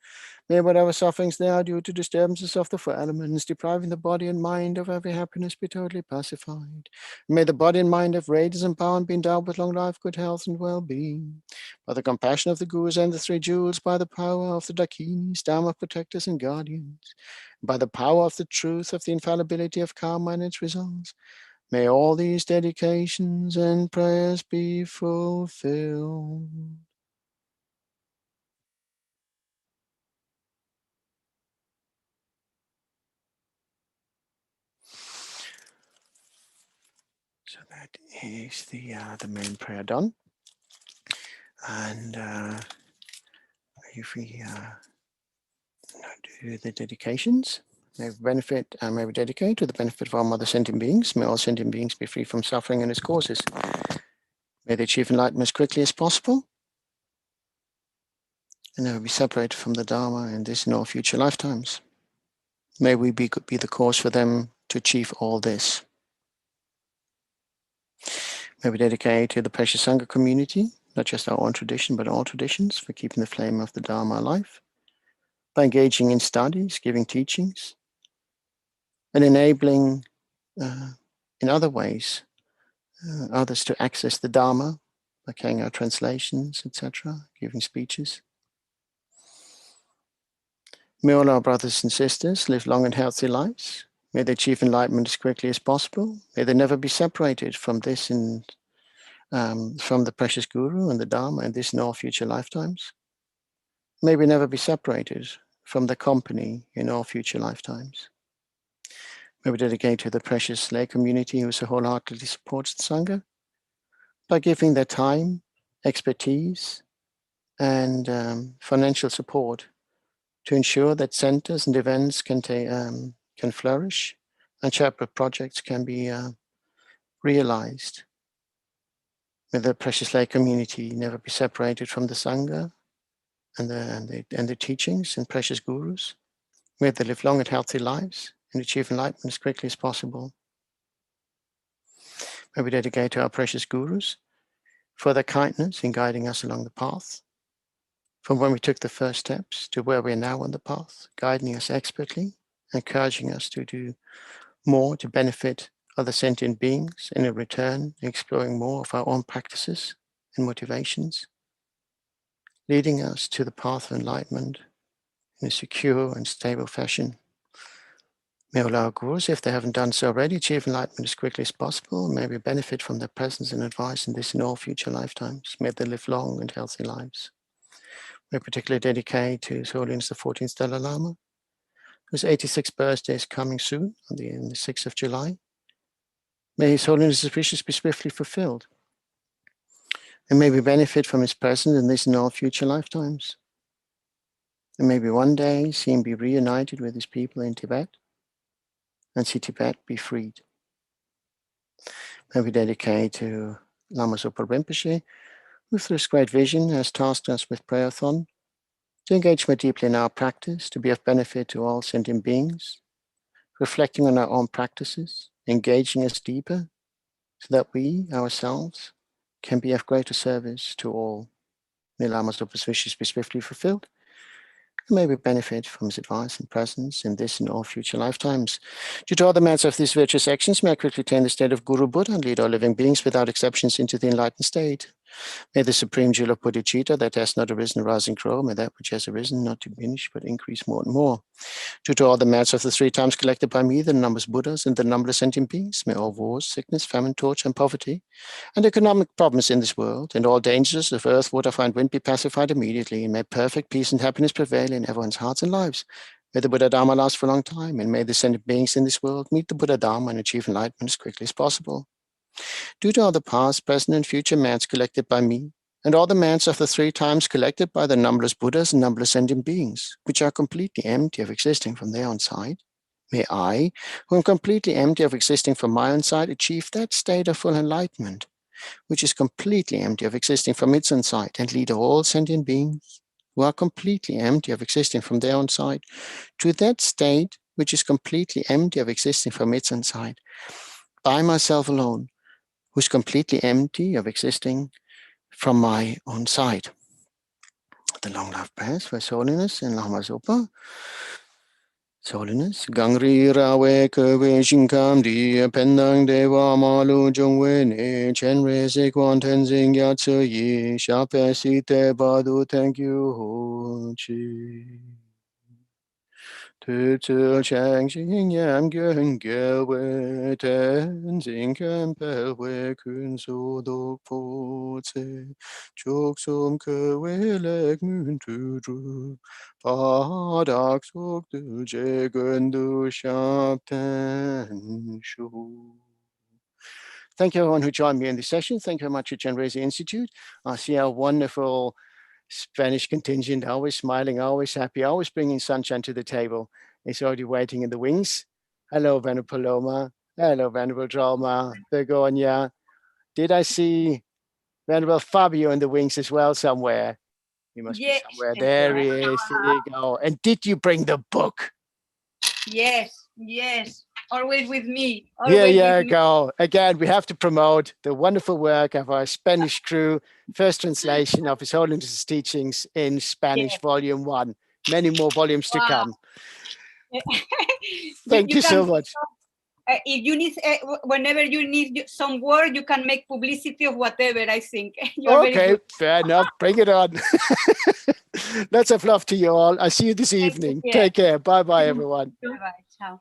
May whatever sufferings there are due to disturbances of the four elements, depriving the body and mind of every happiness, be totally pacified. May the body and mind have radiance and power and be endowed with long life, good health, and well-being. By the compassion of the Gurus and the three jewels, by the power of the Dakinis, Dharma protectors and guardians, by the power of the truth of the infallibility of karma and its results, may all these dedications and prayers be fulfilled. So that is the main prayer done. And if we do the dedications, may we dedicate to the benefit of all mother sentient beings. May all sentient beings be free from suffering and its causes. May they achieve enlightenment as quickly as possible, and never be separated from the Dharma in this and all future lifetimes. May we be the cause for them to achieve all this. May we dedicate to the precious Sangha community, not just our own tradition, but all traditions, for keeping the flame of the Dharma alive, by engaging in studies, giving teachings, and enabling in other ways others to access the Dharma, by carrying out translations, etc., giving speeches. May all our brothers and sisters live long and healthy lives. May they achieve enlightenment as quickly as possible. May they never be separated from this and from the precious Guru and the Dharma in this and all future lifetimes. May we never be separated from the company in all future lifetimes. May we dedicate to the precious lay community who so wholeheartedly supports the Sangha by giving their time, expertise, and financial support to ensure that centers and events can flourish and charitable projects can be realized. May the precious lay community never be separated from the Sangha and the teachings and precious gurus. May they live long and healthy lives and achieve enlightenment as quickly as possible. May we dedicate to our precious gurus for their kindness in guiding us along the path, from when we took the first steps to where we are now on the path, guiding us expertly, encouraging us to do more to benefit other sentient beings, and in return, exploring more of our own practices and motivations, leading us to the path of enlightenment in a secure and stable fashion. May all our gurus, if they haven't done so already, achieve enlightenment as quickly as possible. May we benefit from their presence and advice in this and all future lifetimes. May they live long and healthy lives. We particularly dedicate to His Holiness the 14th Dalai Lama, whose 86th birthday is coming soon, on the 6th of July. May His Holiness's wishes be swiftly fulfilled. And may we benefit from His presence in this and all future lifetimes. And maybe one day see Him be reunited with His people in Tibet, and see Tibet be freed. May we dedicate to Lama Zopa Rinpoche, who through his great vision has tasked us with prayerathon, to engage more deeply in our practice, to be of benefit to all sentient beings, reflecting on our own practices, engaging us deeper, so that we ourselves can be of greater service to all. May Lama Zopa's wishes be swiftly fulfilled, and may we benefit from his advice and presence in this and all future lifetimes. Due to all the merits of these virtuous actions, may I quickly attain the state of Guru Buddha and lead all living beings without exceptions into the enlightened state. May the supreme jewel of bodhicitta that has not arisen arise and grow. May that which has arisen not diminish but increase more and more. Due to all the merits of the 3 times collected by me, the numberless Buddhas and the numberless sentient beings, may all wars, sickness, famine, torture, and poverty, and economic problems in this world, and all dangers of earth, water, fire, and wind be pacified immediately, and may perfect peace and happiness prevail in everyone's hearts and lives. May the Buddha Dharma last for a long time, and may the sentient beings in this world meet the Buddha Dharma and achieve enlightenment as quickly as possible. Due to all the past, present, and future merits collected by me, and all the merits of the 3 times collected by the numberless Buddhas and numberless sentient beings, which are completely empty of existing from their own side, may I, who am completely empty of existing from my own side, achieve that state of full enlightenment, which is completely empty of existing from its own side, and lead all sentient beings who are completely empty of existing from their own side to that state which is completely empty of existing from its own side, by myself alone, who is completely empty of existing from my own side. The long love prayers for His Holiness and Lama Zopa. His Holiness, Gangri Rawe Kewe Shinkam Di Pendang Dewa Malu Jongwe Ne Chenrezig Tenzing Yatsu Yi Shape Site Badu Thank you Ho Chi. Tutsu Chang Xing Yam Gyun Gyewe Tenzing Kempe We Kun Su Dok Po Tse Chok Som Kewe Lek Mun Tu Dru Padak Sok Du Je Gun Du Shap Ten Shu. Thank you everyone who joined me in this session. Thank you very much to Chenrezig Institute. I see our wonderful Spanish contingent, always smiling, always happy, always bringing sunshine to the table. It's already waiting in the wings. Hello, Venerable Paloma. Hello, Venerable Dralma, Begonia. Did I see Venerable Fabio in the wings as well somewhere? He must be somewhere. There he is. There you go. And did you bring the book? Yes, yes. Always with me. Here you go. Again, we have to promote the wonderful work of our Spanish crew. First translation of His Holiness's teachings in Spanish, Volume 1. Many more volumes to come. Thank you so much. If you need, whenever you need some word, you can make publicity of whatever, I think. Okay, fair enough. Bring it on. Lots of love to you all. I'll see you this evening. Take care. Bye-bye, everyone. Bye-bye. Chao.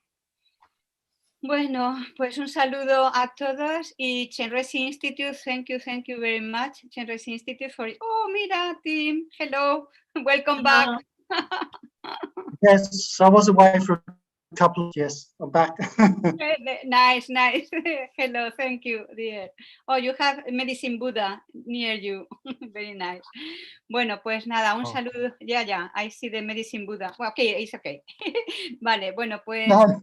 Bueno, pues un saludo a todos y Chenrezig Institute, thank you very much. Chenrezig Institute for, oh, mira, Tim, hello, welcome back. Yes, I was away for a couple of, yes, I'm back. Nice. Hello, thank you, dear. Oh, you have Medicine Buddha near you. Very nice. Bueno, pues nada, un saludo. Ya, I see the Medicine Buddha. Well, okay, it's okay. Vale, bueno, pues... No.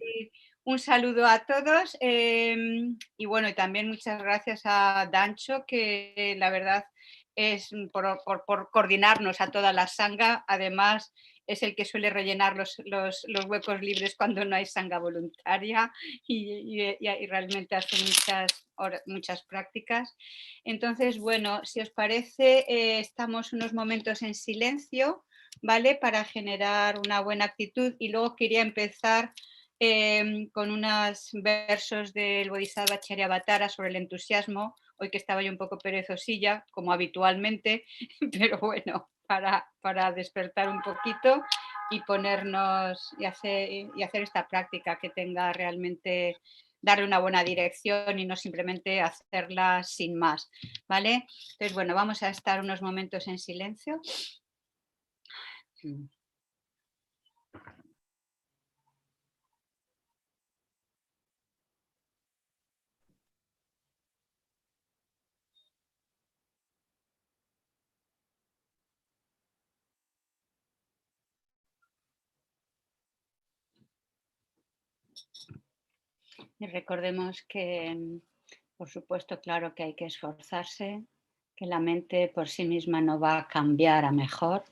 Un saludo a todos y bueno, y también muchas gracias a Dancho, que la verdad es por coordinarnos a toda la Sangha. Además, es el que suele rellenar los huecos libres cuando no hay sangha voluntaria y realmente hace muchas prácticas. Entonces, bueno, si os parece, estamos unos momentos en silencio, ¿vale? Para generar una buena actitud, y luego quería empezar con unos versos del Bodhisattva Charyavatara sobre el entusiasmo, hoy que estaba yo un poco perezosilla, como habitualmente, pero bueno, para despertar un poquito y ponernos y hacer esta práctica que tenga realmente, darle una buena dirección y no simplemente hacerla sin más, ¿vale? Entonces, bueno, vamos a estar unos momentos en silencio. Y recordemos que, por supuesto, claro que hay que esforzarse, que la mente por sí misma no va a cambiar a mejor.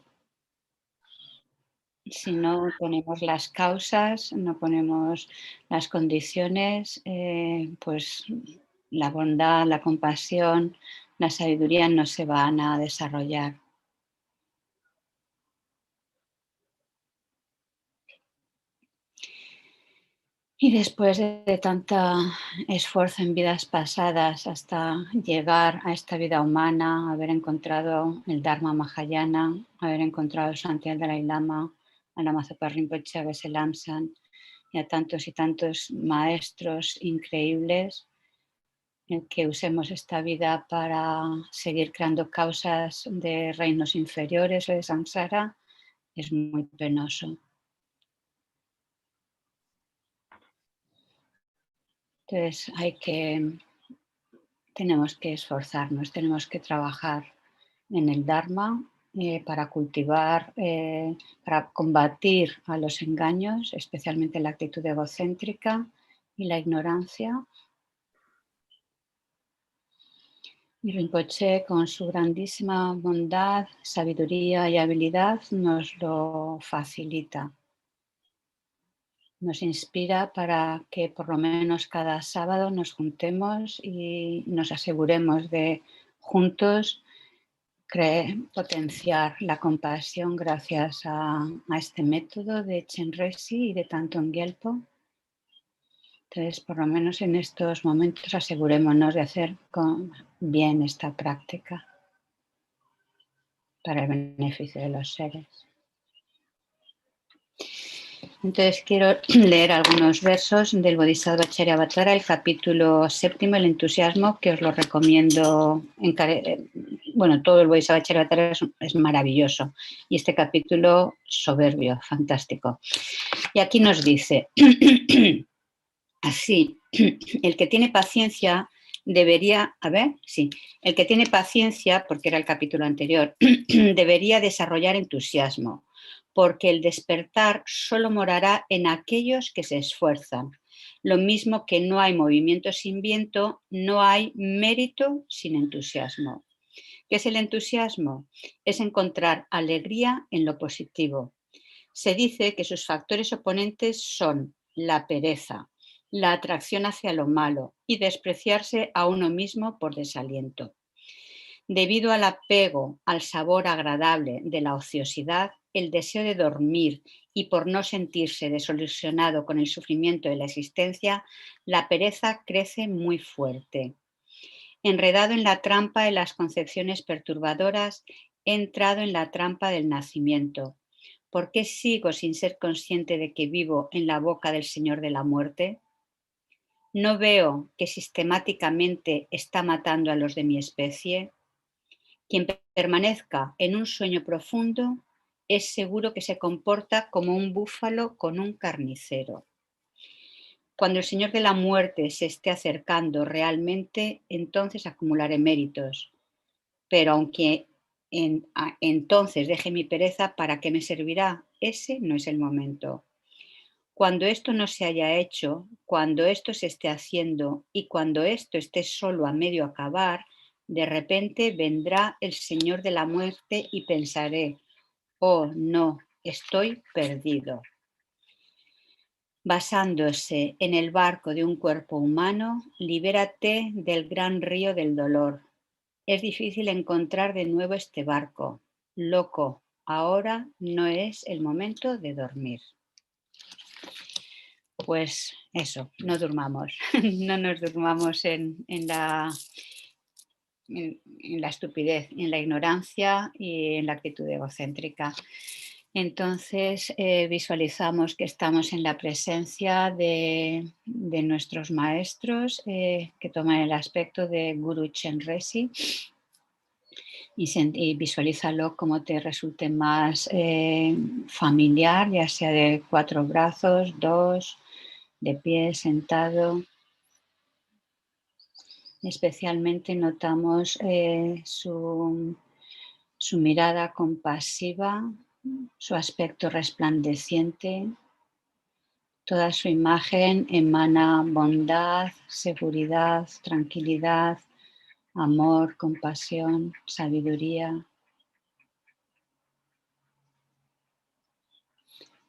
Si no ponemos las causas, no ponemos las condiciones, pues la bondad, la compasión, la sabiduría no se van a desarrollar. Y después de tanto esfuerzo en vidas pasadas hasta llegar a esta vida humana, haber encontrado el Dharma Mahayana, haber encontrado el Santial del Dalai Lama, a Lama Zopa Rinpoche, a Kyabje Lama y a tantos y tantos maestros increíbles, en que usemos esta vida para seguir creando causas de reinos inferiores o de samsara, es muy penoso. Entonces tenemos que esforzarnos, tenemos que trabajar en el Dharma para cultivar, para combatir a los engaños, especialmente la actitud egocéntrica y la ignorancia. Y Rinpoche, con su grandísima bondad, sabiduría y habilidad, nos lo facilita. Nos inspira para que por lo menos cada sábado nos juntemos y nos aseguremos de juntos potenciar la compasión gracias a este método de Chenrezig y de Thangtong Gyalpo. Entonces, por lo menos en estos momentos asegurémonos de hacer bien esta práctica para el beneficio de los seres. Entonces quiero leer algunos versos del Bodhisattva Charyavatara, el capítulo 7, el entusiasmo, que os lo recomiendo. Bueno, todo el Bodhisattva Charyavatara es maravilloso y este capítulo soberbio, fantástico. Y aquí nos dice, así, el que tiene paciencia debería, el que tiene paciencia, porque era el capítulo anterior, debería desarrollar entusiasmo, porque el despertar solo morará en aquellos que se esfuerzan. Lo mismo que no hay movimiento sin viento, no hay mérito sin entusiasmo. ¿Qué es el entusiasmo? Es encontrar alegría en lo positivo. Se dice que sus factores oponentes son la pereza, la atracción hacia lo malo y despreciarse a uno mismo por desaliento. Debido al apego al sabor agradable de la ociosidad, el deseo de dormir y por no sentirse desilusionado con el sufrimiento de la existencia, la pereza crece muy fuerte. Enredado en la trampa de las concepciones perturbadoras, he entrado en la trampa del nacimiento. ¿Por qué sigo sin ser consciente de que vivo en la boca del Señor de la muerte? ¿No veo que sistemáticamente está matando a los de mi especie? Quien permanezca en un sueño profundo es seguro que se comporta como un búfalo con un carnicero. Cuando el Señor de la muerte se esté acercando realmente, entonces acumularé méritos. Pero aunque entonces deje mi pereza, ¿para qué me servirá? Ese no es el momento. Cuando esto no se haya hecho, cuando esto se esté haciendo y cuando esto esté solo a medio acabar, de repente vendrá el Señor de la muerte y pensaré, oh no, estoy perdido. Basándose en el barco de un cuerpo humano, libérate del gran río del dolor. Es difícil encontrar de nuevo este barco. Loco, ahora no es el momento de dormir. Pues eso, no durmamos, no nos durmamos en la estupidez, en la ignorancia y en la actitud egocéntrica. Entonces visualizamos que estamos en la presencia de nuestros maestros que toman el aspecto de Guru Chenrezig y visualízalo como te resulte más familiar, ya sea de 4 brazos, 2, de pie, sentado. Especialmente notamos su mirada compasiva, su aspecto resplandeciente. Toda su imagen emana bondad, seguridad, tranquilidad, amor, compasión, sabiduría.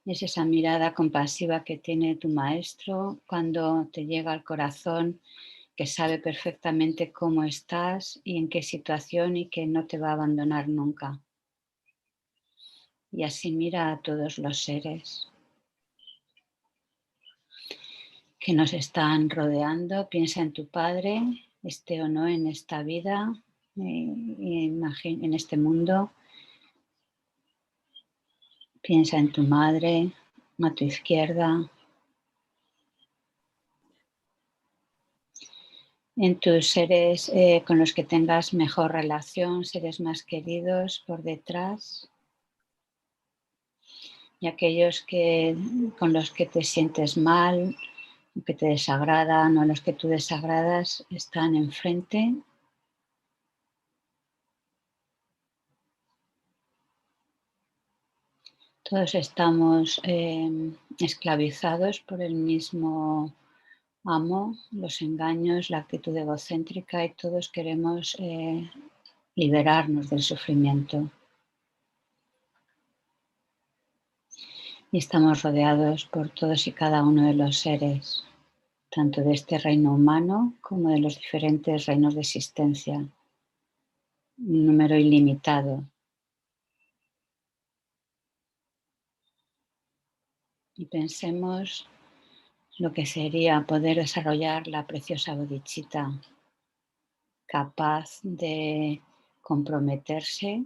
Es esa mirada compasiva que tiene tu maestro cuando te llega al corazón, que sabe perfectamente cómo estás y en qué situación y que no te va a abandonar nunca. Y así mira a todos los seres que nos están rodeando. Piensa en tu Padre, esté o no en esta vida, en este mundo. Piensa en tu madre, a tu izquierda. En tus seres con los que tengas mejor relación, seres más queridos por detrás. Y aquellos con los que te sientes mal, que te desagradan o los que tú desagradas están enfrente. Todos estamos esclavizados por el mismo amo, los engaños, la actitud egocéntrica y todos queremos liberarnos del sufrimiento. Y estamos rodeados por todos y cada uno de los seres, tanto de este reino humano como de los diferentes reinos de existencia, un número ilimitado. Y pensemos lo que sería poder desarrollar la preciosa bodhicitta, capaz de comprometerse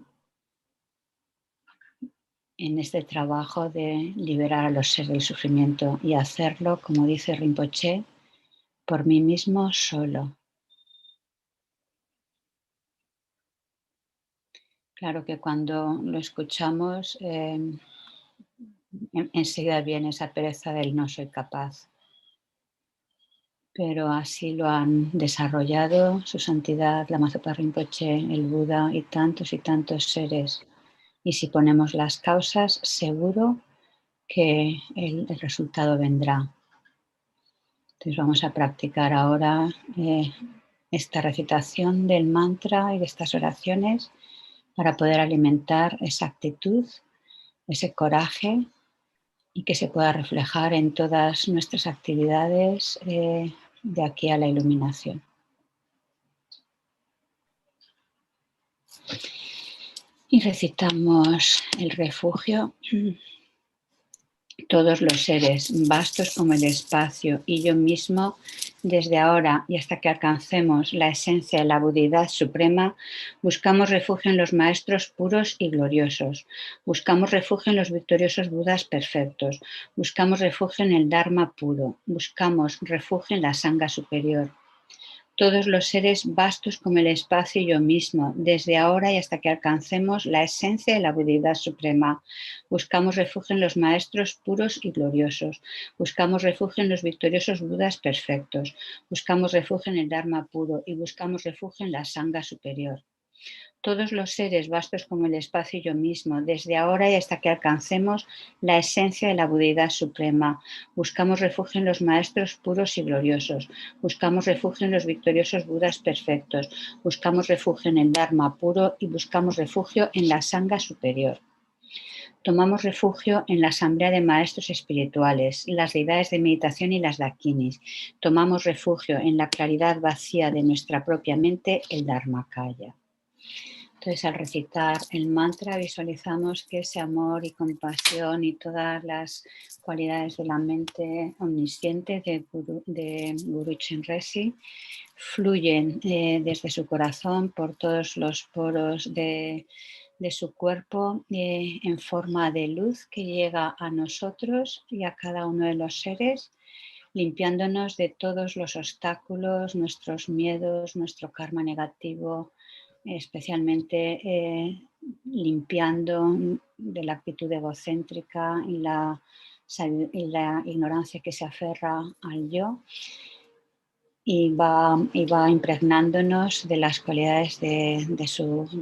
en este trabajo de liberar a los seres del sufrimiento y hacerlo, como dice Rinpoche, por mí mismo solo. Claro que cuando lo escuchamos, enseguida viene esa pereza del no soy capaz. Pero así lo han desarrollado su santidad, Lama Zopa Rinpoche, el Buda y tantos seres. Y si ponemos las causas, seguro que el resultado vendrá. Entonces vamos a practicar ahora esta recitación del mantra y de estas oraciones para poder alimentar esa actitud, ese coraje y que se pueda reflejar en todas nuestras actividades de aquí a la iluminación. Y recitamos el refugio. Todos los seres, vastos como el espacio, y yo mismo, desde ahora y hasta que alcancemos la esencia de la Budeidad suprema, buscamos refugio en los maestros puros y gloriosos, buscamos refugio en los victoriosos Budas perfectos, buscamos refugio en el Dharma puro, buscamos refugio en la Sangha superior. Todos los seres vastos como el espacio y yo mismo, desde ahora y hasta que alcancemos la esencia de la Budeidad suprema. Buscamos refugio en los maestros puros y gloriosos. Buscamos refugio en los victoriosos Budas perfectos. Buscamos refugio en el Dharma puro y buscamos refugio en la Sangha superior. Todos los seres vastos como el espacio y yo mismo, desde ahora y hasta que alcancemos la esencia de la Budeidad suprema. Buscamos refugio en los maestros puros y gloriosos. Buscamos refugio en los victoriosos Budas perfectos. Buscamos refugio en el Dharma puro y buscamos refugio en la Sangha superior. Tomamos refugio en la asamblea de maestros espirituales, las deidades de meditación y las dakinis. Tomamos refugio en la claridad vacía de nuestra propia mente, el Dharmakaya. Entonces, al recitar el mantra, visualizamos que ese amor y compasión y todas las cualidades de la mente omnisciente de Guru Chenrezig fluyen desde su corazón por todos los poros de su cuerpo en forma de luz que llega a nosotros y a cada uno de los seres, limpiándonos de todos los obstáculos, nuestros miedos, nuestro karma negativo, especialmente limpiando de la actitud egocéntrica y la ignorancia que se aferra al yo. Y va impregnándonos de las cualidades de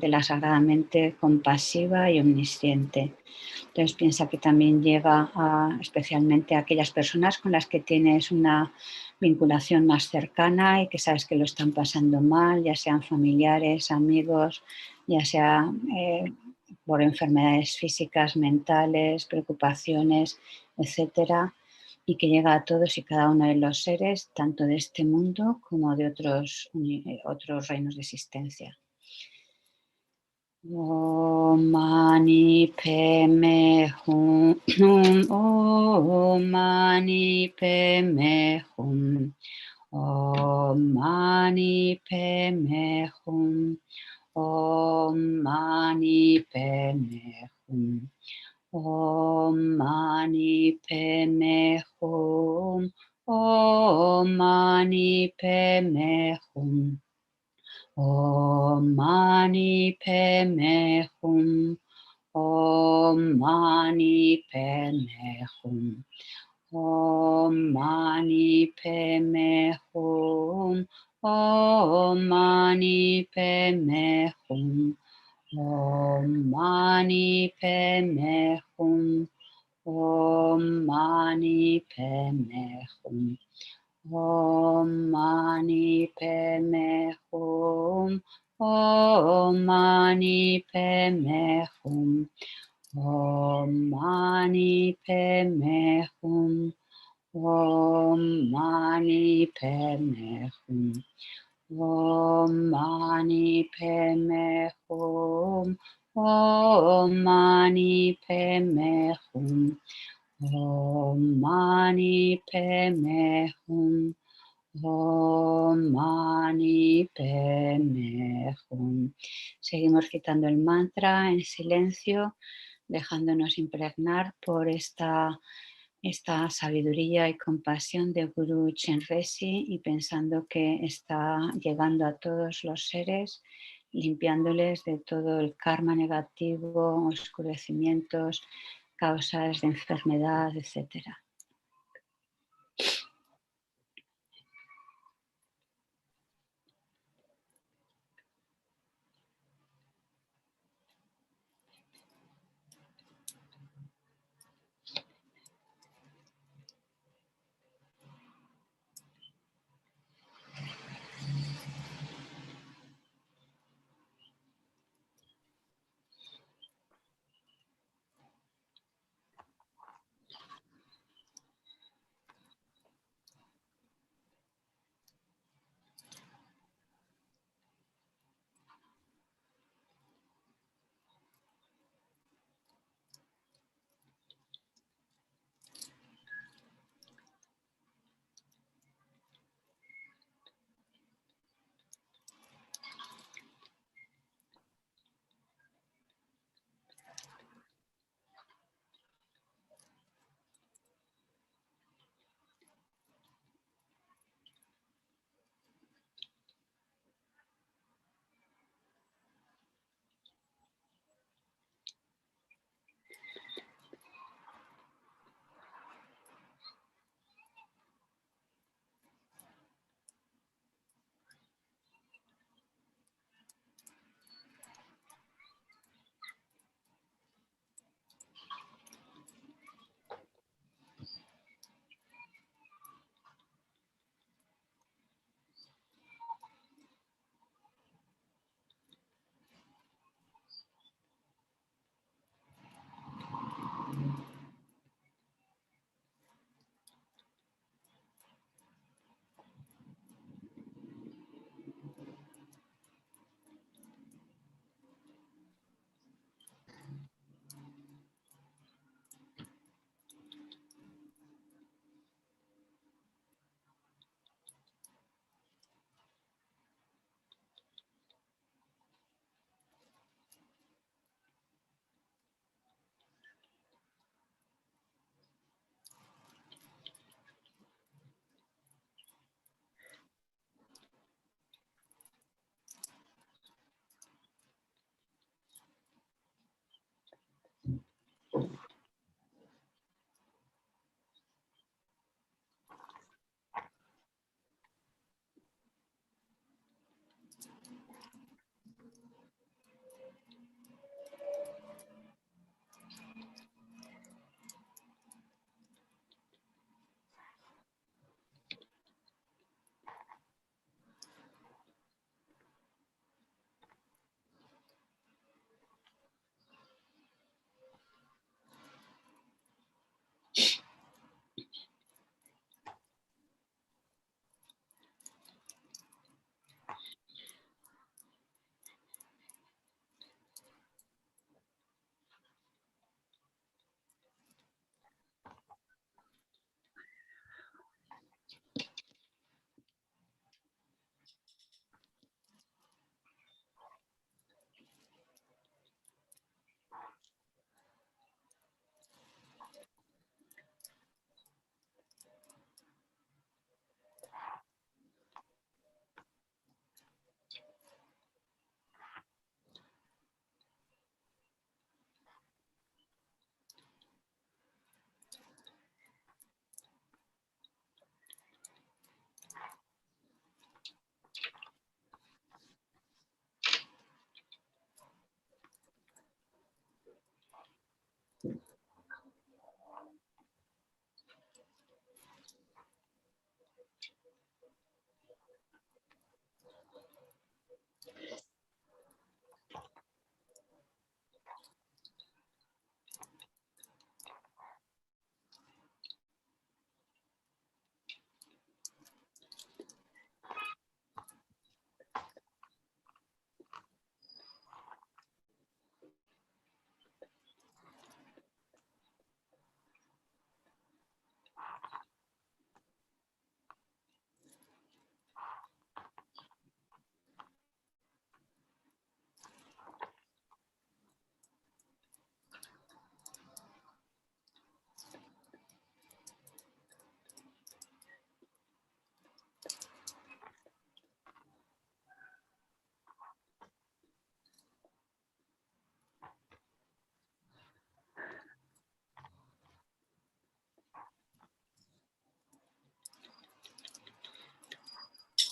la sagrada mente compasiva y omnisciente. Entonces piensa que también llega especialmente a aquellas personas con las que tienes una vinculación más cercana y que sabes que lo están pasando mal, ya sean familiares, amigos, ya sea por enfermedades físicas, mentales, preocupaciones, etcétera, y que llega a todos y cada uno de los seres, tanto de este mundo como de otros reinos de existencia. Om Mani Padme Hum, Om Mani Padme Hum, Om Mani Padme Hum, Om Mani Padme Hum. Om Mani Padme Hum, Om Mani Padme Hum, Om Mani Padme Hum, Om Mani Padme Hum, Om Mani Padme Hum, Om Mani Padme Hum. Om Mani Padme Hum, Om Mani Padme Hum, Om Mani Padme Hum, Om Mani Padme Hum, Om Mani Padme Hum, Om Mani Padme Hum. Om Mani Padme Hum, Om Mani Padme Hum, Om Mani Padme Hum, Om Mani Padme Hum. Seguimos citando el mantra en silencio, dejándonos impregnar por esta sabiduría y compasión de Guru Chenrezig y pensando que está llegando a todos los seres, limpiándoles de todo el karma negativo, oscurecimientos, causas de enfermedad, etc.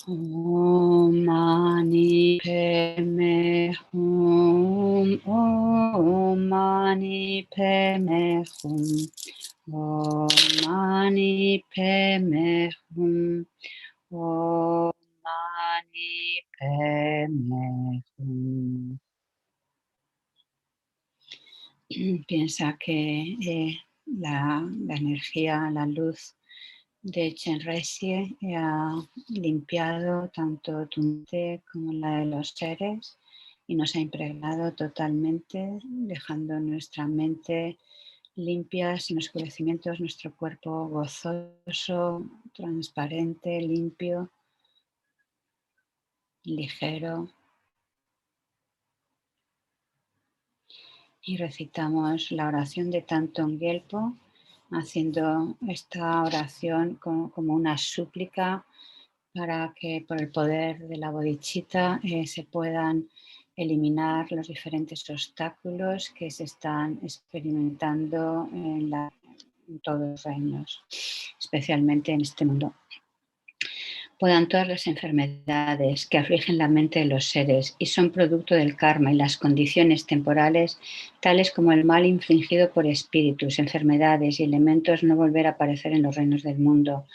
Om Mani Padme Hum. Om Mani Padme Hum. Om Mani Padme Hum. Om Mani Padme Hum. Piensa que la energía, la luz de Chenrezig ha limpiado tanto tu mente como la de los seres y nos ha impregnado totalmente, dejando nuestra mente limpia, sin oscurecimientos, nuestro cuerpo gozoso, transparente, limpio, ligero. Y recitamos la oración de Thangtong Gyalpo, haciendo esta oración como una súplica para que por el poder de la bodhicitta se puedan eliminar los diferentes obstáculos que se están experimentando en todos los reinos, especialmente en este mundo. Puedan todas las enfermedades que afligen la mente de los seres y son producto del karma y las condiciones temporales, tales como el mal infligido por espíritus, enfermedades y elementos, no volver a aparecer en los reinos del mundo.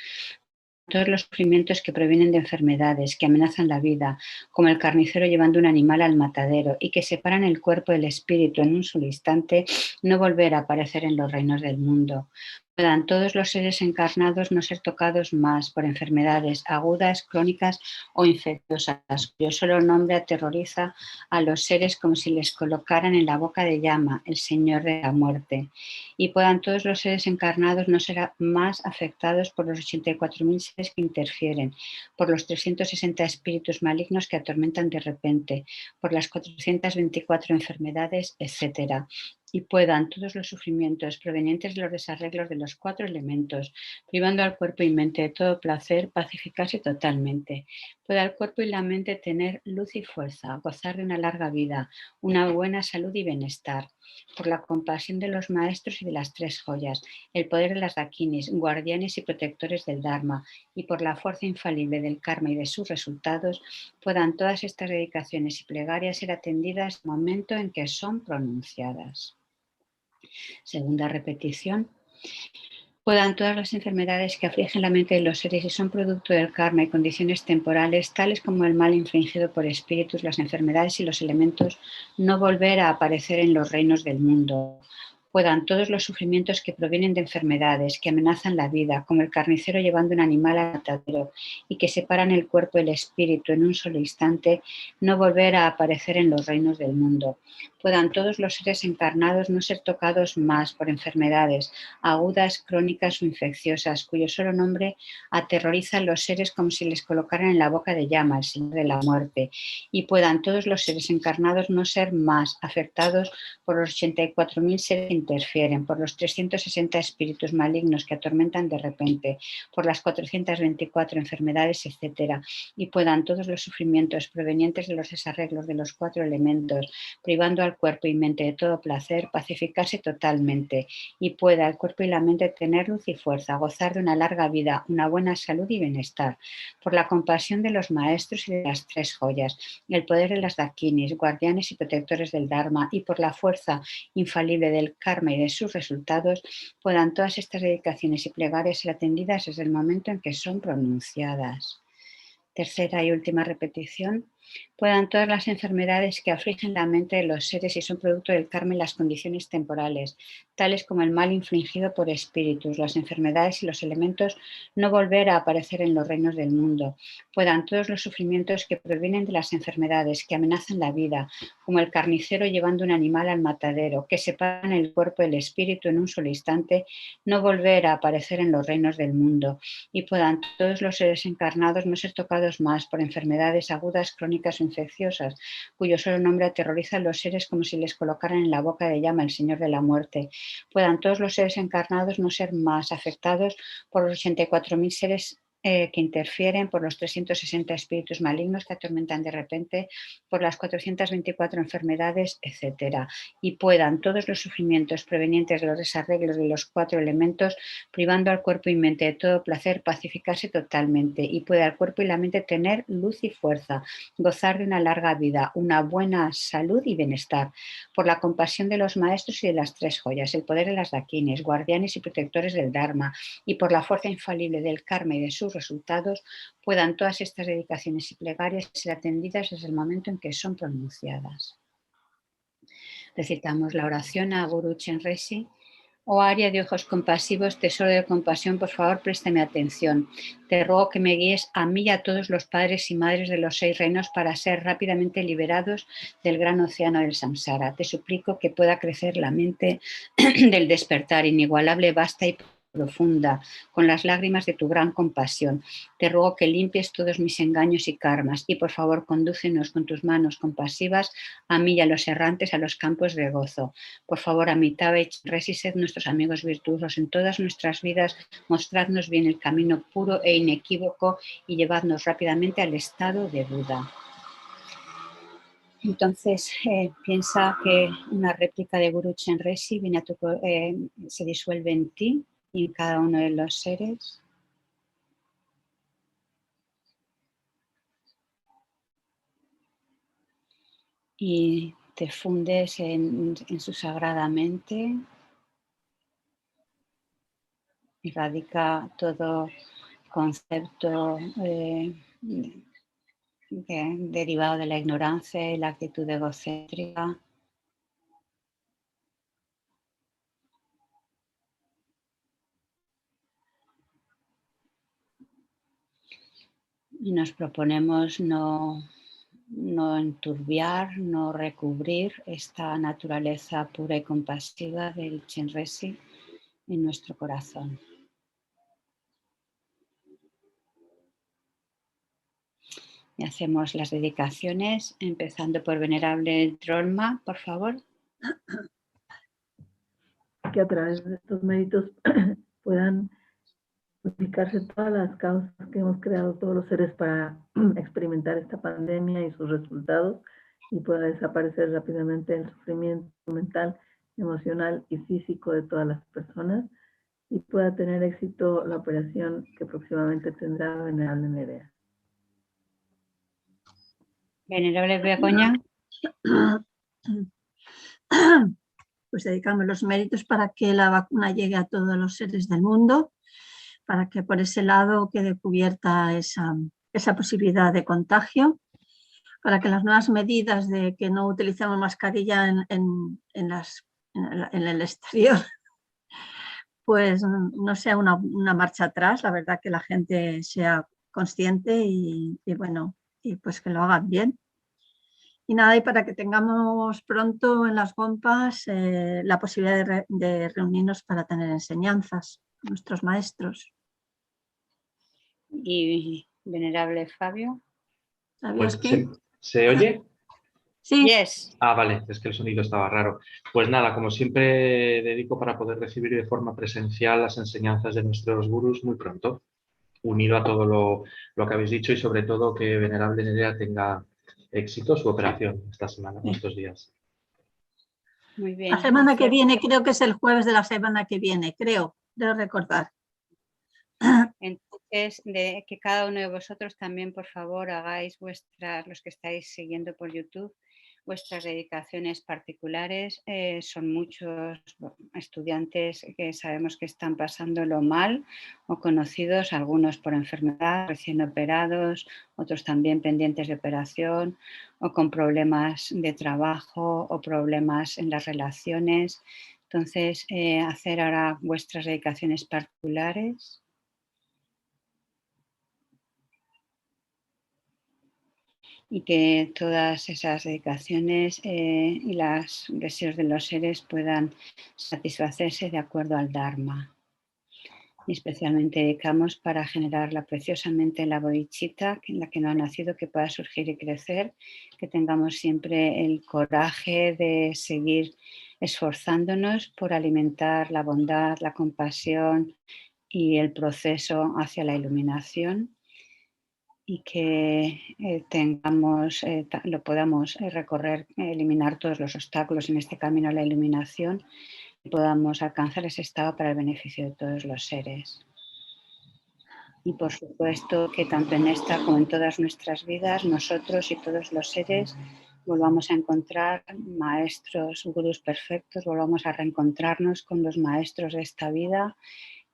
Todos los sufrimientos que provienen de enfermedades que amenazan la vida, como el carnicero llevando un animal al matadero y que separan el cuerpo del espíritu en un solo instante, no volver a aparecer en los reinos del mundo. Puedan todos los seres encarnados no ser tocados más por enfermedades agudas, crónicas o infecciosas, cuyo solo nombre aterroriza a los seres como si les colocaran en la boca de llama, el Señor de la muerte. Y puedan todos los seres encarnados no ser más afectados por los 84.000 seres que interfieren, por los 360 espíritus malignos que atormentan de repente, por las 424 enfermedades, etc. Y puedan todos los sufrimientos provenientes de los desarreglos de los 4 elementos, privando al cuerpo y mente de todo placer, pacificarse totalmente. Pueda el cuerpo y la mente tener luz y fuerza, gozar de una larga vida, una buena salud y bienestar. Por la compasión de los maestros y de las 3 joyas, el poder de las dakinis, guardianes y protectores del Dharma, y por la fuerza infalible del karma y de sus resultados, puedan todas estas dedicaciones y plegarias ser atendidas en el momento en que son pronunciadas. Segunda repetición. Puedan todas las enfermedades que afligen la mente de los seres y son producto del karma y condiciones temporales, tales como el mal infligido por espíritus, las enfermedades y los elementos, no volver a aparecer en los reinos del mundo. Puedan todos los sufrimientos que provienen de enfermedades que amenazan la vida, como el carnicero llevando un animal al matadero y que separan el cuerpo y el espíritu en un solo instante, no volver a aparecer en los reinos del mundo. Puedan todos los seres encarnados no ser tocados más por enfermedades agudas, crónicas o infecciosas, cuyo solo nombre aterroriza a los seres como si les colocaran en la boca de llama, el Señor de la muerte. Y puedan todos los seres encarnados no ser más afectados por los 84.000 seres que interfieren, por los 360 espíritus malignos que atormentan de repente, por las 424 enfermedades, etc. Y puedan todos los sufrimientos provenientes de los desarreglos de los 4 elementos, privando al cuerpo y mente de todo placer, pacificarse totalmente, y pueda el cuerpo y la mente tener luz y fuerza, gozar de una larga vida, una buena salud y bienestar, por la compasión de los maestros y de las 3 joyas, el poder de las dakinis, guardianes y protectores del Dharma, y por la fuerza infalible del karma y de sus resultados, puedan todas estas dedicaciones y plegarias ser atendidas desde el momento en que son pronunciadas. Tercera y última repetición. Puedan todas las enfermedades que afligen la mente de los seres y son producto del karma y las condiciones temporales, tales como el mal infligido por espíritus, las enfermedades y los elementos, no volver a aparecer en los reinos del mundo. Puedan todos los sufrimientos que provienen de las enfermedades que amenazan la vida, como el carnicero llevando un animal al matadero, que separan el cuerpo del espíritu en un solo instante, no volver a aparecer en los reinos del mundo. Y puedan todos los seres encarnados no ser tocados más por enfermedades agudas, crónicas o infecciosas, cuyo solo nombre aterroriza a los seres como si les colocaran en la boca de llama, el Señor de la muerte. Puedan todos los seres encarnados no ser más afectados por los 84.000 seres que interfieren, por los 360 espíritus malignos que atormentan de repente, por las 424 enfermedades, etc. Y puedan todos los sufrimientos provenientes de los desarreglos de los 4 elementos, privando al cuerpo y mente de todo placer, pacificarse totalmente, y pueda el cuerpo y la mente tener luz y fuerza, gozar de una larga vida, una buena salud y bienestar, por la compasión de los maestros y de las 3 joyas, el poder de las dakines, guardianes y protectores del Dharma, y por la fuerza infalible del karma y de sus resultados, puedan todas estas dedicaciones y plegarias ser atendidas desde el momento en que son pronunciadas. Recitamos la oración a Guru Chenrezig. Oh Aria de ojos compasivos, tesoro de compasión, por favor, préstame atención. Te ruego que me guíes a mí y a todos los padres y madres de los 6 reinos para ser rápidamente liberados del gran océano del samsara. Te suplico que pueda crecer la mente del despertar inigualable, vasta y profunda, con las lágrimas de tu gran compasión. Te ruego que limpies todos mis engaños y karmas y por favor condúcenos con tus manos compasivas a mí y a los errantes a los campos de gozo. Por favor, Amitabha y Chenrezig, sed nuestros amigos virtuosos en todas nuestras vidas, mostradnos bien el camino puro e inequívoco y llevadnos rápidamente al estado de Buda. Entonces, piensa que una réplica de Guru Chenrezig viene a se disuelve en ti y en cada uno de los seres. Y te fundes en su sagrada mente. Erradica todo concepto derivado de la ignorancia y la actitud egocéntrica. Y nos proponemos no enturbiar, no recubrir esta naturaleza pura y compasiva del Chenrezig en nuestro corazón. Y hacemos las dedicaciones, empezando por Venerable Drolma, por favor. Que a través de estos méritos puedan purificarse todas las causas que hemos creado todos los seres para experimentar esta pandemia y sus resultados, y pueda desaparecer rápidamente el sufrimiento mental, emocional y físico de todas las personas, y pueda tener éxito la operación que próximamente tendrá Venerable Nerea. Venerable Begoña. Pues dedicamos los méritos para que la vacuna llegue a todos los seres del mundo, para que por ese lado quede cubierta esa posibilidad de contagio, para que las nuevas medidas de que no utilicemos mascarilla en el exterior, pues no sea una marcha atrás, la verdad que la gente sea consciente y bueno, y pues que lo hagan bien. Y nada, y para que tengamos pronto en las gompas la posibilidad de reunirnos para tener enseñanzas, nuestros maestros. Y Venerable Fabio. Pues, ¿se oye? Sí. Yes. Ah, vale, es que el sonido estaba raro. Pues nada, como siempre dedico para poder recibir de forma presencial las enseñanzas de nuestros gurús muy pronto, unido a todo lo que habéis dicho y sobre todo que Venerable Nerea tenga éxito su operación esta semana, estos días. Muy bien. La semana que viene, creo que es el jueves de la semana que viene, creo, debo recordar. Entonces, que cada uno de vosotros también, por favor, hagáis los que estáis siguiendo por YouTube, vuestras dedicaciones particulares. Son muchos estudiantes que sabemos que están pasándolo mal o conocidos, algunos por enfermedad, recién operados, otros también pendientes de operación o con problemas de trabajo o problemas en las relaciones. Entonces, hacer ahora vuestras dedicaciones particulares. Y que todas esas dedicaciones y los deseos de los seres puedan satisfacerse de acuerdo al Dharma. Y especialmente dedicamos para generar preciosamente la bodhicitta en la que no ha nacido, que pueda surgir y crecer, que tengamos siempre el coraje de seguir esforzándonos por alimentar la bondad, la compasión y el proceso hacia la iluminación, y que lo podamos recorrer, eliminar todos los obstáculos en este camino a la iluminación y podamos alcanzar ese estado para el beneficio de todos los seres. Y por supuesto que tanto en esta como en todas nuestras vidas, nosotros y todos los seres volvamos a encontrar maestros, gurús perfectos, volvamos a reencontrarnos con los maestros de esta vida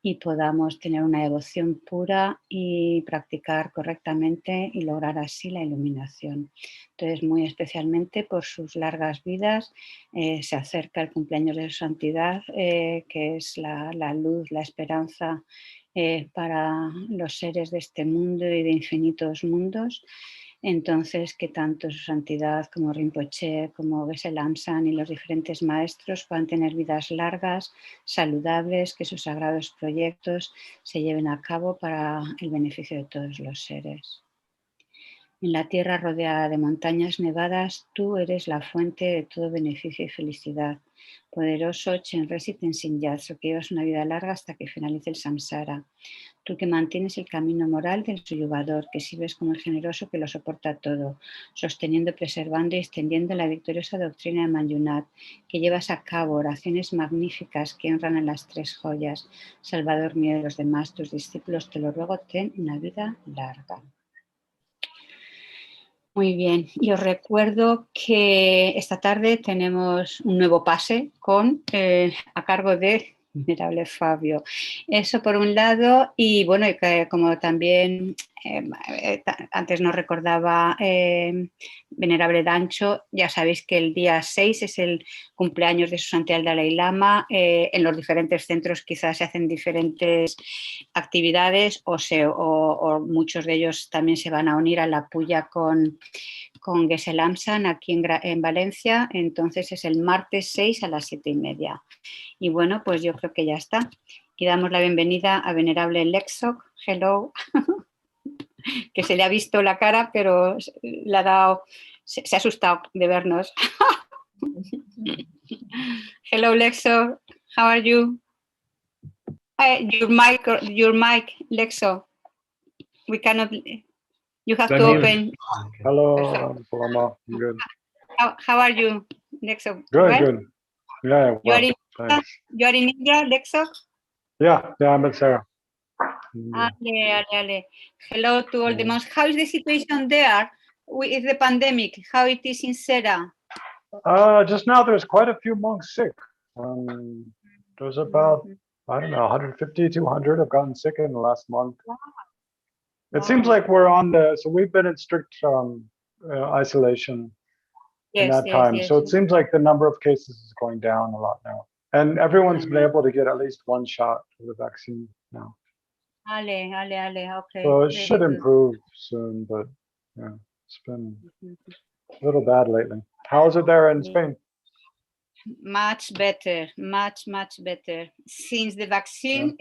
y podamos tener una devoción pura y practicar correctamente y lograr así la iluminación. Entonces, muy especialmente por sus largas vidas, se acerca el cumpleaños de su santidad, que es la luz, la esperanza para los seres de este mundo y de infinitos mundos. Entonces, que tanto su santidad como Rinpoche, como Geshe Lamsan y los diferentes maestros puedan tener vidas largas, saludables, que sus sagrados proyectos se lleven a cabo para el beneficio de todos los seres. En la tierra rodeada de montañas nevadas, tú eres la fuente de todo beneficio y felicidad. Poderoso Chenrezig Institute, que llevas una vida larga hasta que finalice el samsara. Tú que mantienes el camino moral del suyugador, que sirves como el generoso que lo soporta todo, sosteniendo, preservando y extendiendo la victoriosa doctrina de Manjunat, que llevas a cabo oraciones magníficas que honran a las tres joyas. Salvador mío de los demás, tus discípulos, te lo ruego, ten una vida larga. Muy bien, y os recuerdo que esta tarde tenemos un nuevo pase a cargo de Venerable Fabio. Eso por un lado, y bueno, como también antes nos recordaba Venerable Dancho, ya sabéis que el día 6 es el cumpleaños de su santidad el Dalai Lama. En los diferentes centros quizás se hacen diferentes actividades o muchos de ellos también se van a unir a la puya con Geshe Lamsan aquí en Valencia. Entonces es el martes 6 a las 7:30. Y bueno, pues yo creo que ya está. Y damos la bienvenida a Venerable Lexok. Hello. Que se le ha visto la cara, pero le ha dado, se ha asustado de vernos. Hello, Lexok. How are you? Your mic, Lexok. We cannot. You have to open. Hello, Paloma. I'm good. How are you, Lexok? Good, well? good. Yeah, well, you are in India, Lexok? Yeah, I'm in Sarah. Hello to all the monks. How is the situation there with the pandemic? How it is in Sera? Just now there's quite a few monks sick. There's about, I don't know, 150, 200 have gotten sick in the last month. Wow. It seems like we're so we've been in strict isolation in that time. So it seems like the number of cases is going down a lot now. And everyone's been able to get at least one shot of the vaccine now. Okay. So it should improve soon, but yeah, it's been a little bad lately. How is it there in Spain? Much better, much better. Since the vaccine,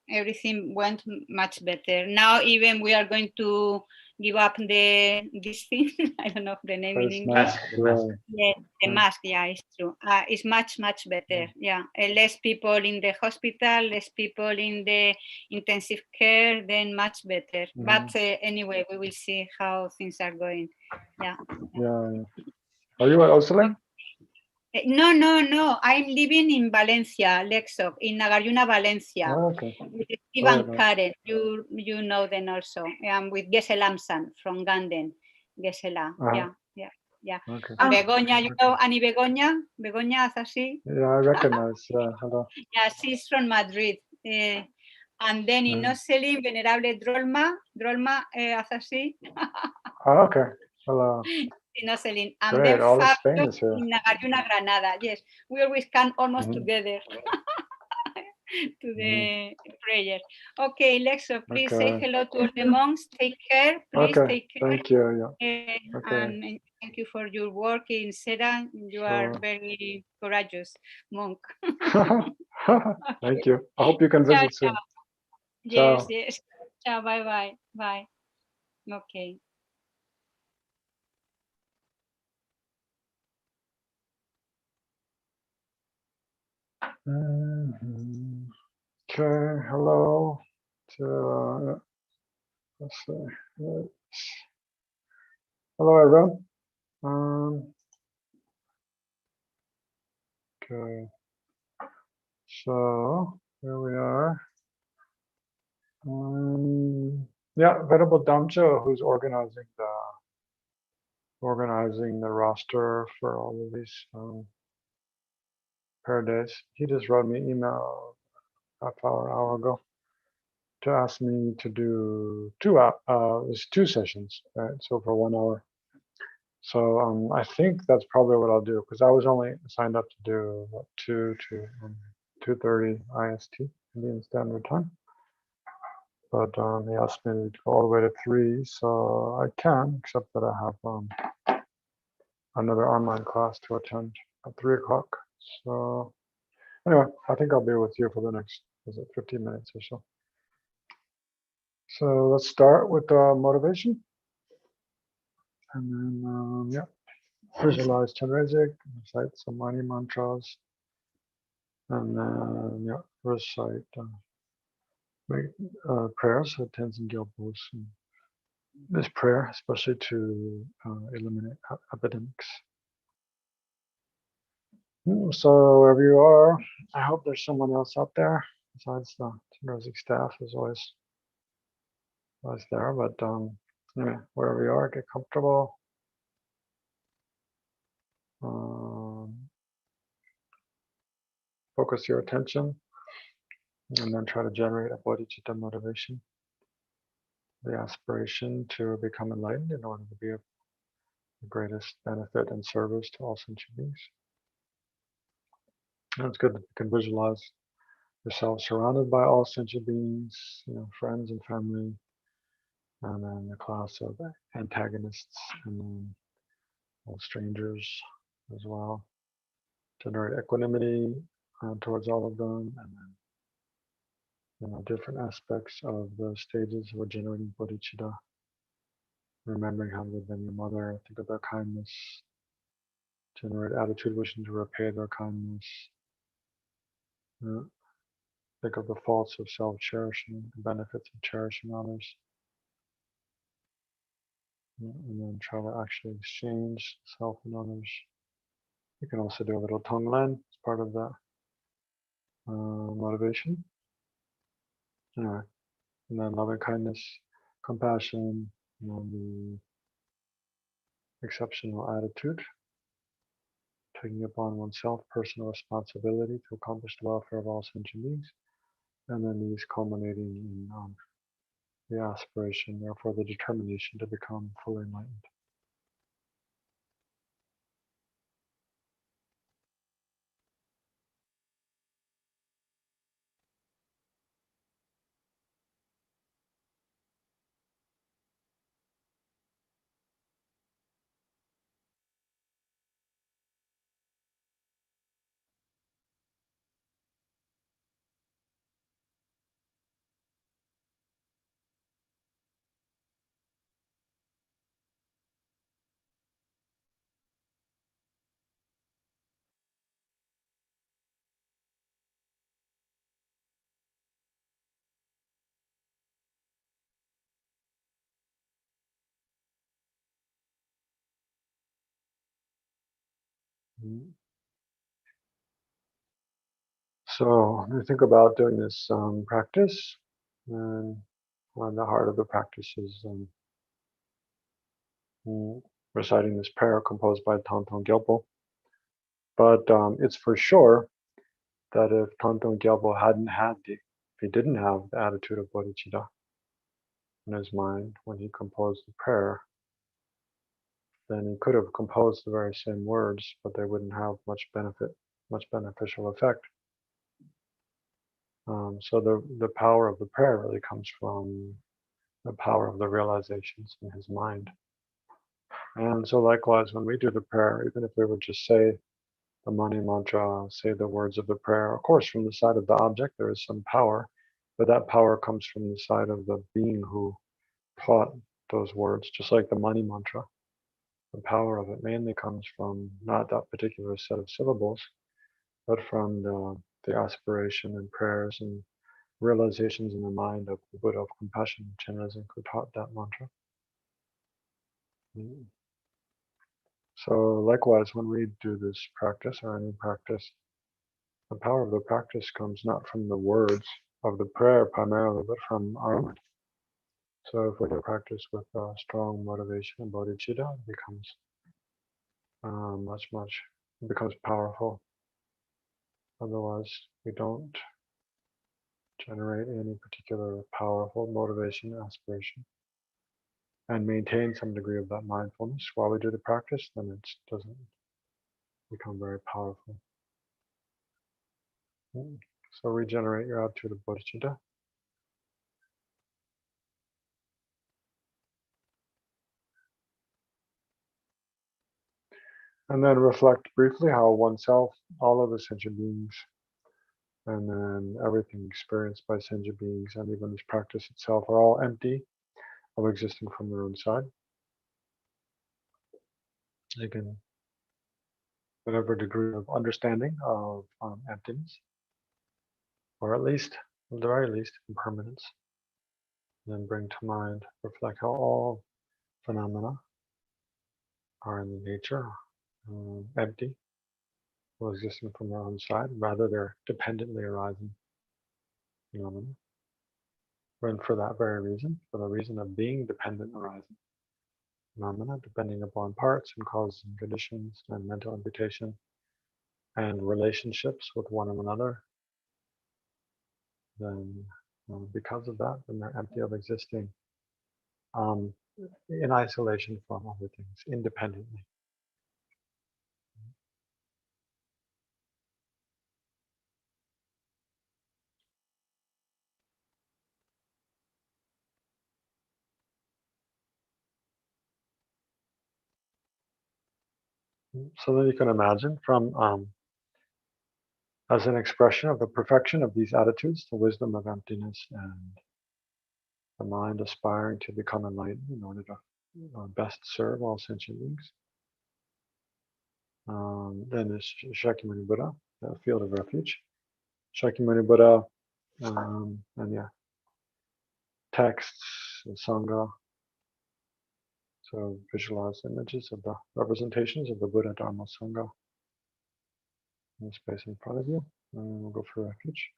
everything went much better. Now even we are going to give up this thing. I don't know the name in English. The mask, yeah, it's true. It's much better. Yeah, less people in the hospital, less people in the intensive care, then much better. But anyway, we will see how things are going. Yeah. Are you at Oslo? No. I'm living in Valencia, Lexok, in Nagarjuna, Valencia. Okay. With Steve Karen, you know them also. I'm with Geshe Lamsan from Ganden, Geshe-la. Yeah. Okay. And Begoña, you know Annie Begoña? Begoña Azasi? Yeah, I recognize. Hello. Yeah, she's from Madrid. And then in Oselin, Venerable Drolma Azasi. Okay. Hello. In Oselin. And Great, then all of Fabio Spain is here. in Nagarjuna, Granada. Yes, we always come almost together to the prayer. Okay, Lexo, please say hello to all the monks. Take care. Please take care. Thank you. And thank you for your work in Sera. You are very courageous monk. Thank you. I hope you can visit soon. Yes. Ciao. Bye. Okay. Okay, hello to, let's see. Hello, everyone. Okay, so here we are. Yeah, Venerable Damcho, who's organizing the roster for all of these prayer days. He just wrote me an email half hour ago to ask me to do two sessions, right? So for 1 hour. So I think that's probably what I'll do, because I was only signed up to do 2 to 2:30 IST, Indian Standard Time. But he asked me to go all the way to 3, so I can, except that I have another online class to attend at 3 o'clock. So anyway, I think I'll be with you for the next, 15 minutes or so. So let's start with motivation. And then, yeah, visualize Chenrezig, recite some money mantras, and then, yeah, recite prayers at Thangtong Gyalpo's this prayer, especially to eliminate epidemics. So wherever you are, I hope there's someone else out there besides the Chenrezig staff is always there. But anyway, wherever you are, get comfortable. Focus your attention, and then try to generate a bodhicitta motivation, the aspiration to become enlightened in order to be of the greatest benefit and service to all sentient beings. And it's good that you can visualize yourself surrounded by all sentient beings, friends and family, and then the class of antagonists, and then all strangers as well. Generate equanimity towards all of them, and then different aspects of the stages of generating bodhicitta. Remembering how they've been your mother, think of their kindness, generate attitude wishing to repay their kindness. Think of the faults of self-cherishing, the benefits of cherishing others. And then try to actually exchange self and others. You can also do a little Tonglen as part of that motivation. Anyway, and then loving kindness, compassion, the exceptional attitude, taking upon oneself personal responsibility to accomplish the welfare of all sentient beings, and then these culminating in the aspiration, therefore the determination to become fully enlightened. So when you think about doing this practice, and the heart of the practice is reciting this prayer composed by Thangtong Gyalpo. But it's for sure that if Thangtong Gyalpo if he didn't have the attitude of bodhicitta in his mind when he composed the prayer, then he could have composed the very same words, but they wouldn't have much beneficial effect. So the power of the prayer really comes from the power of the realizations in his mind. And so likewise, when we do the prayer, even if we would just say the Mani Mantra, say the words of the prayer, of course, from the side of the object, there is some power, but that power comes from the side of the being who taught those words, just like the Mani Mantra. The power of it mainly comes from not that particular set of syllables, but from the aspiration and prayers and realizations in the mind of the Buddha of compassion, Chenrezig, who taught that mantra. So likewise, when we do this practice or any practice, the power of the practice comes not from the words of the prayer primarily, but from our mind. So if we do practice with strong motivation and bodhicitta, it becomes it becomes powerful. Otherwise, we don't generate any particular powerful motivation, aspiration, and maintain some degree of that mindfulness while we do the practice, then it doesn't become very powerful. So regenerate your attitude of bodhicitta. And then reflect briefly how oneself, all of the sentient beings, and then everything experienced by sentient beings, and even this practice itself, are all empty of existing from their own side. You can, whatever degree of understanding of emptiness, or at least, at the very least, impermanence, then bring to mind, reflect how all phenomena are in nature empty, or existing from their own side. Rather, they're dependently arising phenomena. And for that very reason, for the reason of being dependent arising phenomena, depending upon parts and causes and conditions and mental imputation and relationships with one another, then because of that, then they're empty of existing in isolation from other things, independently. So then you can imagine from, as an expression of the perfection of these attitudes, the wisdom of emptiness and the mind aspiring to become enlightened in order to best serve all sentient beings. Then there's Shakyamuni Buddha, the field of refuge. Shakyamuni Buddha, and yeah, texts, and Sangha. So visualize images of the representations of the Buddha, Dharma, Sangha in the space in front of you. And we'll go for refuge.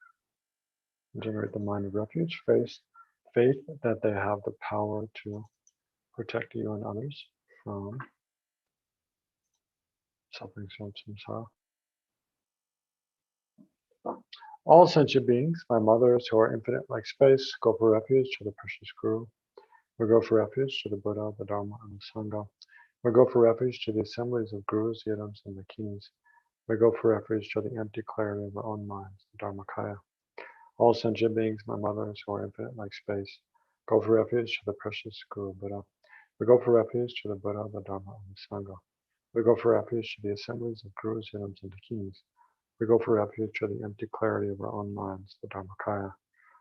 Generate the mind of refuge, faith that they have the power to protect you and others from suffering from samsara. All sentient beings, my mothers who are infinite like space, go for refuge to the precious Guru. We go for refuge to the Buddha, the Dharma, and the Sangha. We go for refuge to the assemblies of Gurus, Yidams, and the kings. We go for refuge to the empty clarity of our own minds, the Dharmakaya. All sentient beings, my mothers who are infinite like space, go for refuge to the precious Guru Buddha. We go for refuge to the Buddha, the Dharma, and the Sangha. We go for refuge to the assemblies of Gurus, Yidams, and the kings. We go for refuge to the empty clarity of our own minds, the Dharmakaya.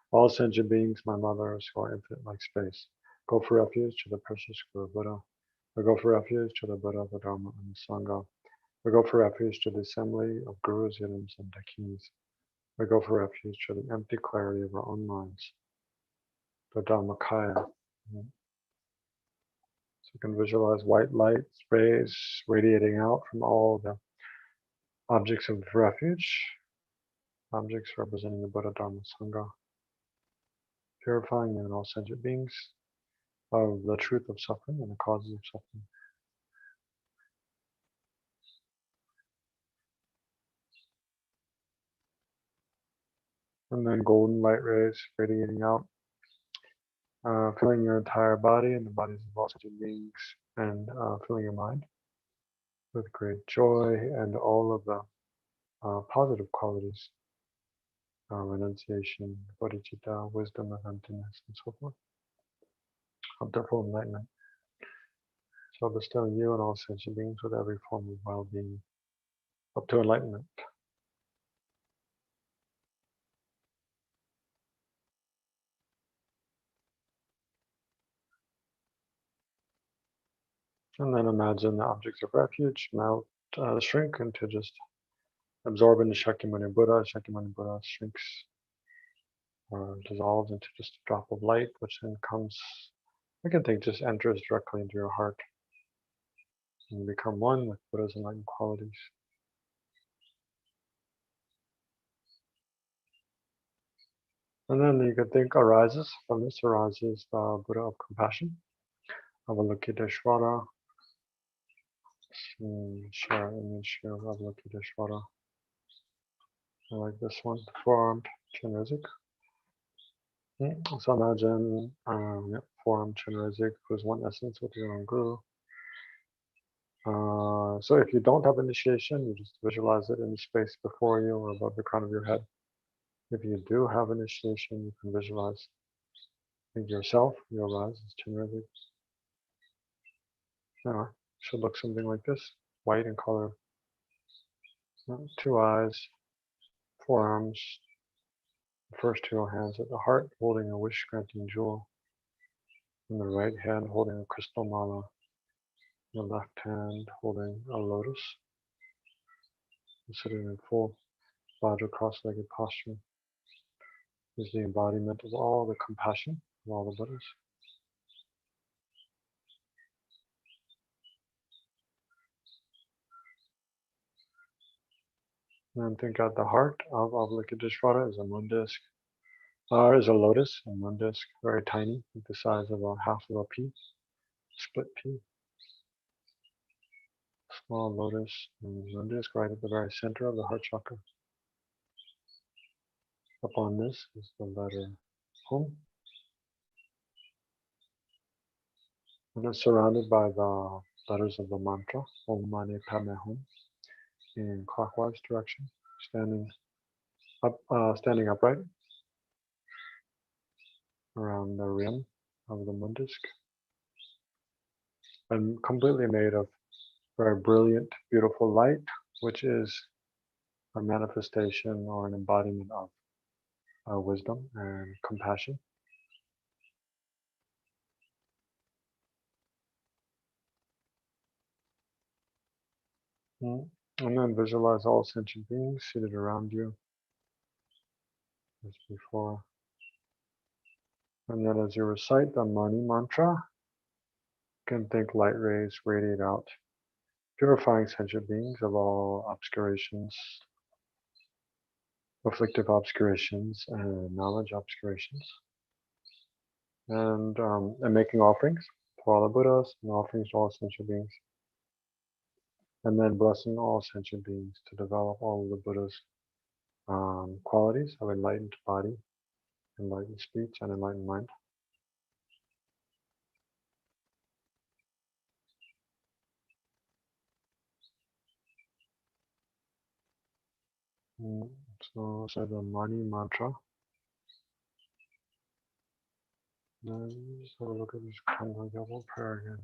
All sentient beings, my mothers who are infinite like space, go for refuge to the precious Guru Buddha. We go for refuge to the Buddha, the Dharma, and the Sangha. We go for refuge to the assembly of Gurus, Yidams, and the kings. We go for refuge to the empty clarity of our own minds, the Dharmakaya. So you can visualize white light rays radiating out from all the objects of refuge, objects representing the Buddha, Dharma, Sangha, purifying you and all sentient beings of the truth of suffering and the causes of suffering. And then golden light rays radiating out, filling your entire body and the bodies of all sentient beings, and filling your mind with great joy and all of the positive qualities, renunciation, bodhicitta, wisdom of emptiness, and so forth, of the full enlightenment. So bestow you and all sentient beings with every form of well-being up to enlightenment. And then imagine the objects of refuge melt, shrink into just absorb into Shakyamuni Buddha. Shakyamuni Buddha shrinks or dissolves into just a drop of light, which then comes, I can think, just enters directly into your heart and you become one with Buddha's enlightened qualities. And then you could think arises, from this arises the Buddha of compassion, Avalokiteshvara. Share image here of Avalokiteshvara. I like this one, four-armed Chenrezig. So imagine four-armed Chenrezig, who's one essence with your own guru. So if you don't have initiation, you just visualize it in the space before you or above the crown of your head. If you do have initiation, you can visualize yourself, you arise as Chenrezig. Should look something like this, white in color. Two eyes, forearms, the first two hands at the heart holding a wish-granting jewel, in the right hand holding a crystal mala, the left hand holding a lotus, sitting in full Vajra cross-legged posture. Is the embodiment of all the compassion of all the Buddhas. And think at the heart of Avalokiteshvara is a moon disk, is a lotus, a moon disk, very tiny, like the size of a half of a pea, split pea. Small lotus, and moon disk right at the very center of the heart chakra. Upon this is the letter Hum. And it's surrounded by the letters of the mantra, Om Mani Padme Hum, in clockwise direction, standing upright around the rim of the moon disk, and completely made of very brilliant, beautiful light, which is a manifestation or an embodiment of wisdom and compassion. And then visualize all sentient beings seated around you as before. And then as you recite the Mani mantra, you can think light rays radiate out, purifying sentient beings of all obscurations, afflictive obscurations, and knowledge obscurations. And making offerings to all the Buddhas and offerings to all sentient beings. And then blessing all sentient beings to develop all of the Buddha's qualities of enlightened body, enlightened speech, and enlightened mind. So say the Mani mantra. Then just have a look at this Thangtong Gyalpo Prayer again.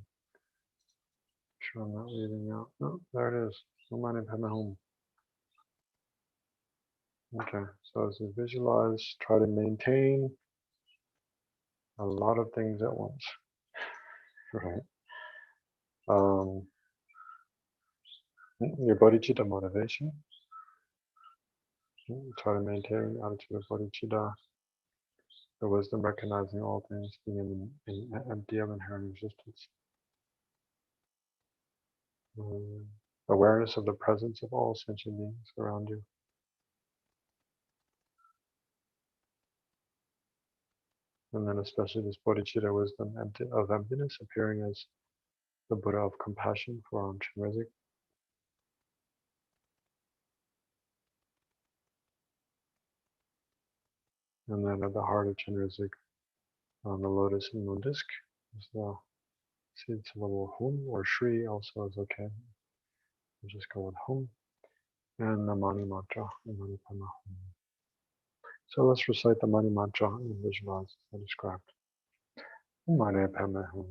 Sure I'm not leaving out. No, there it is. Om Mani Padme Hum. Okay, so as you visualize, try to maintain a lot of things at once. Right. Your bodhicitta motivation. Try to maintain attitude of bodhicitta, the wisdom recognizing all things being empty of inherent existence. Awareness of the presence of all sentient beings around you. And then especially this bodhicitta wisdom of emptiness appearing as the Buddha of compassion for Chenrezig. And then at the heart of Chenrezig, on the lotus and moon disk, is the seeds of a little Hum or Shri also is okay. We'll just go with Hum. And the Mani mantra, the Mani Padme Hum. So let's recite the Mani mantra and visualize as I described. Om Mani Padme Hum.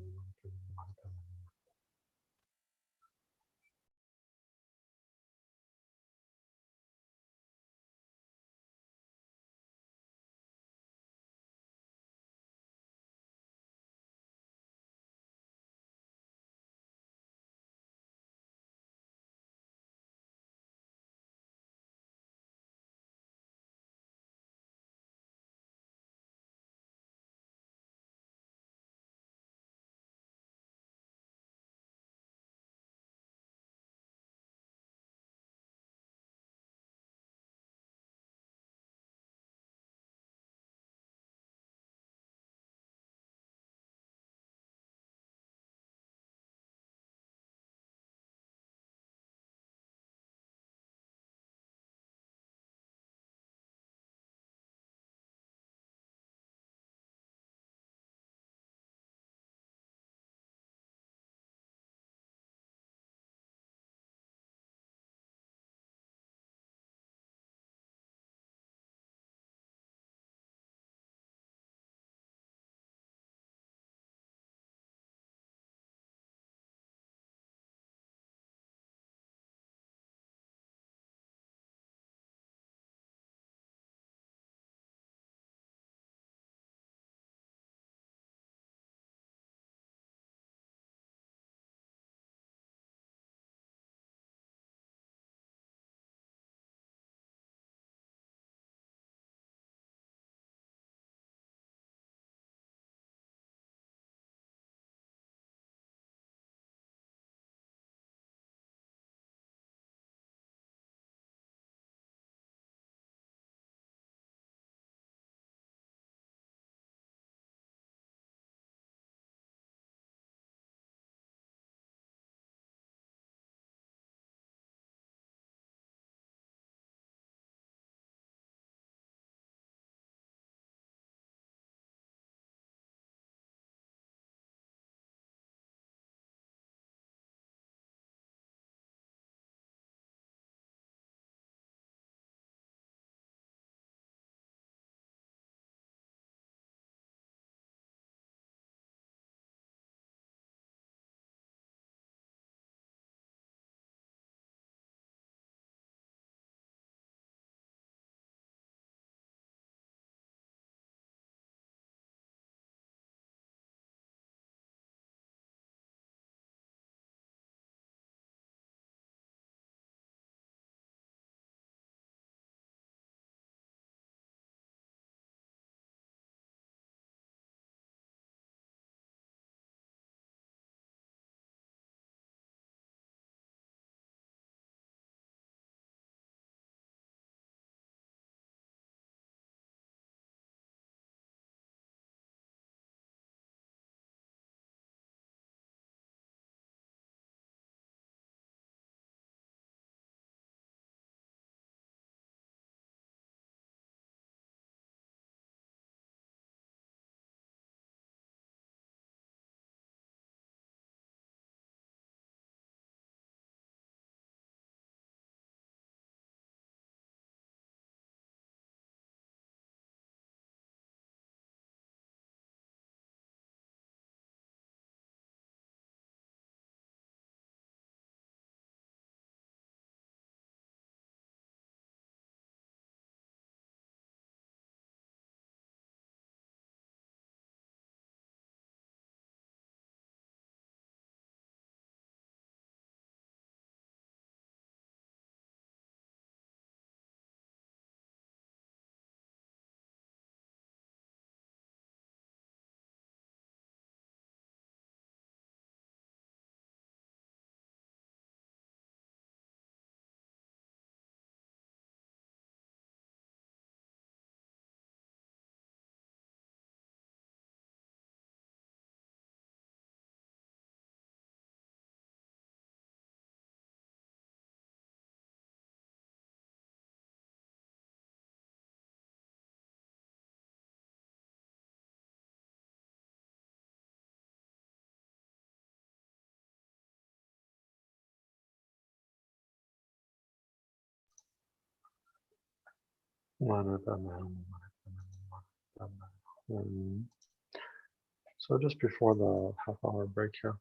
So just before the half-hour break here,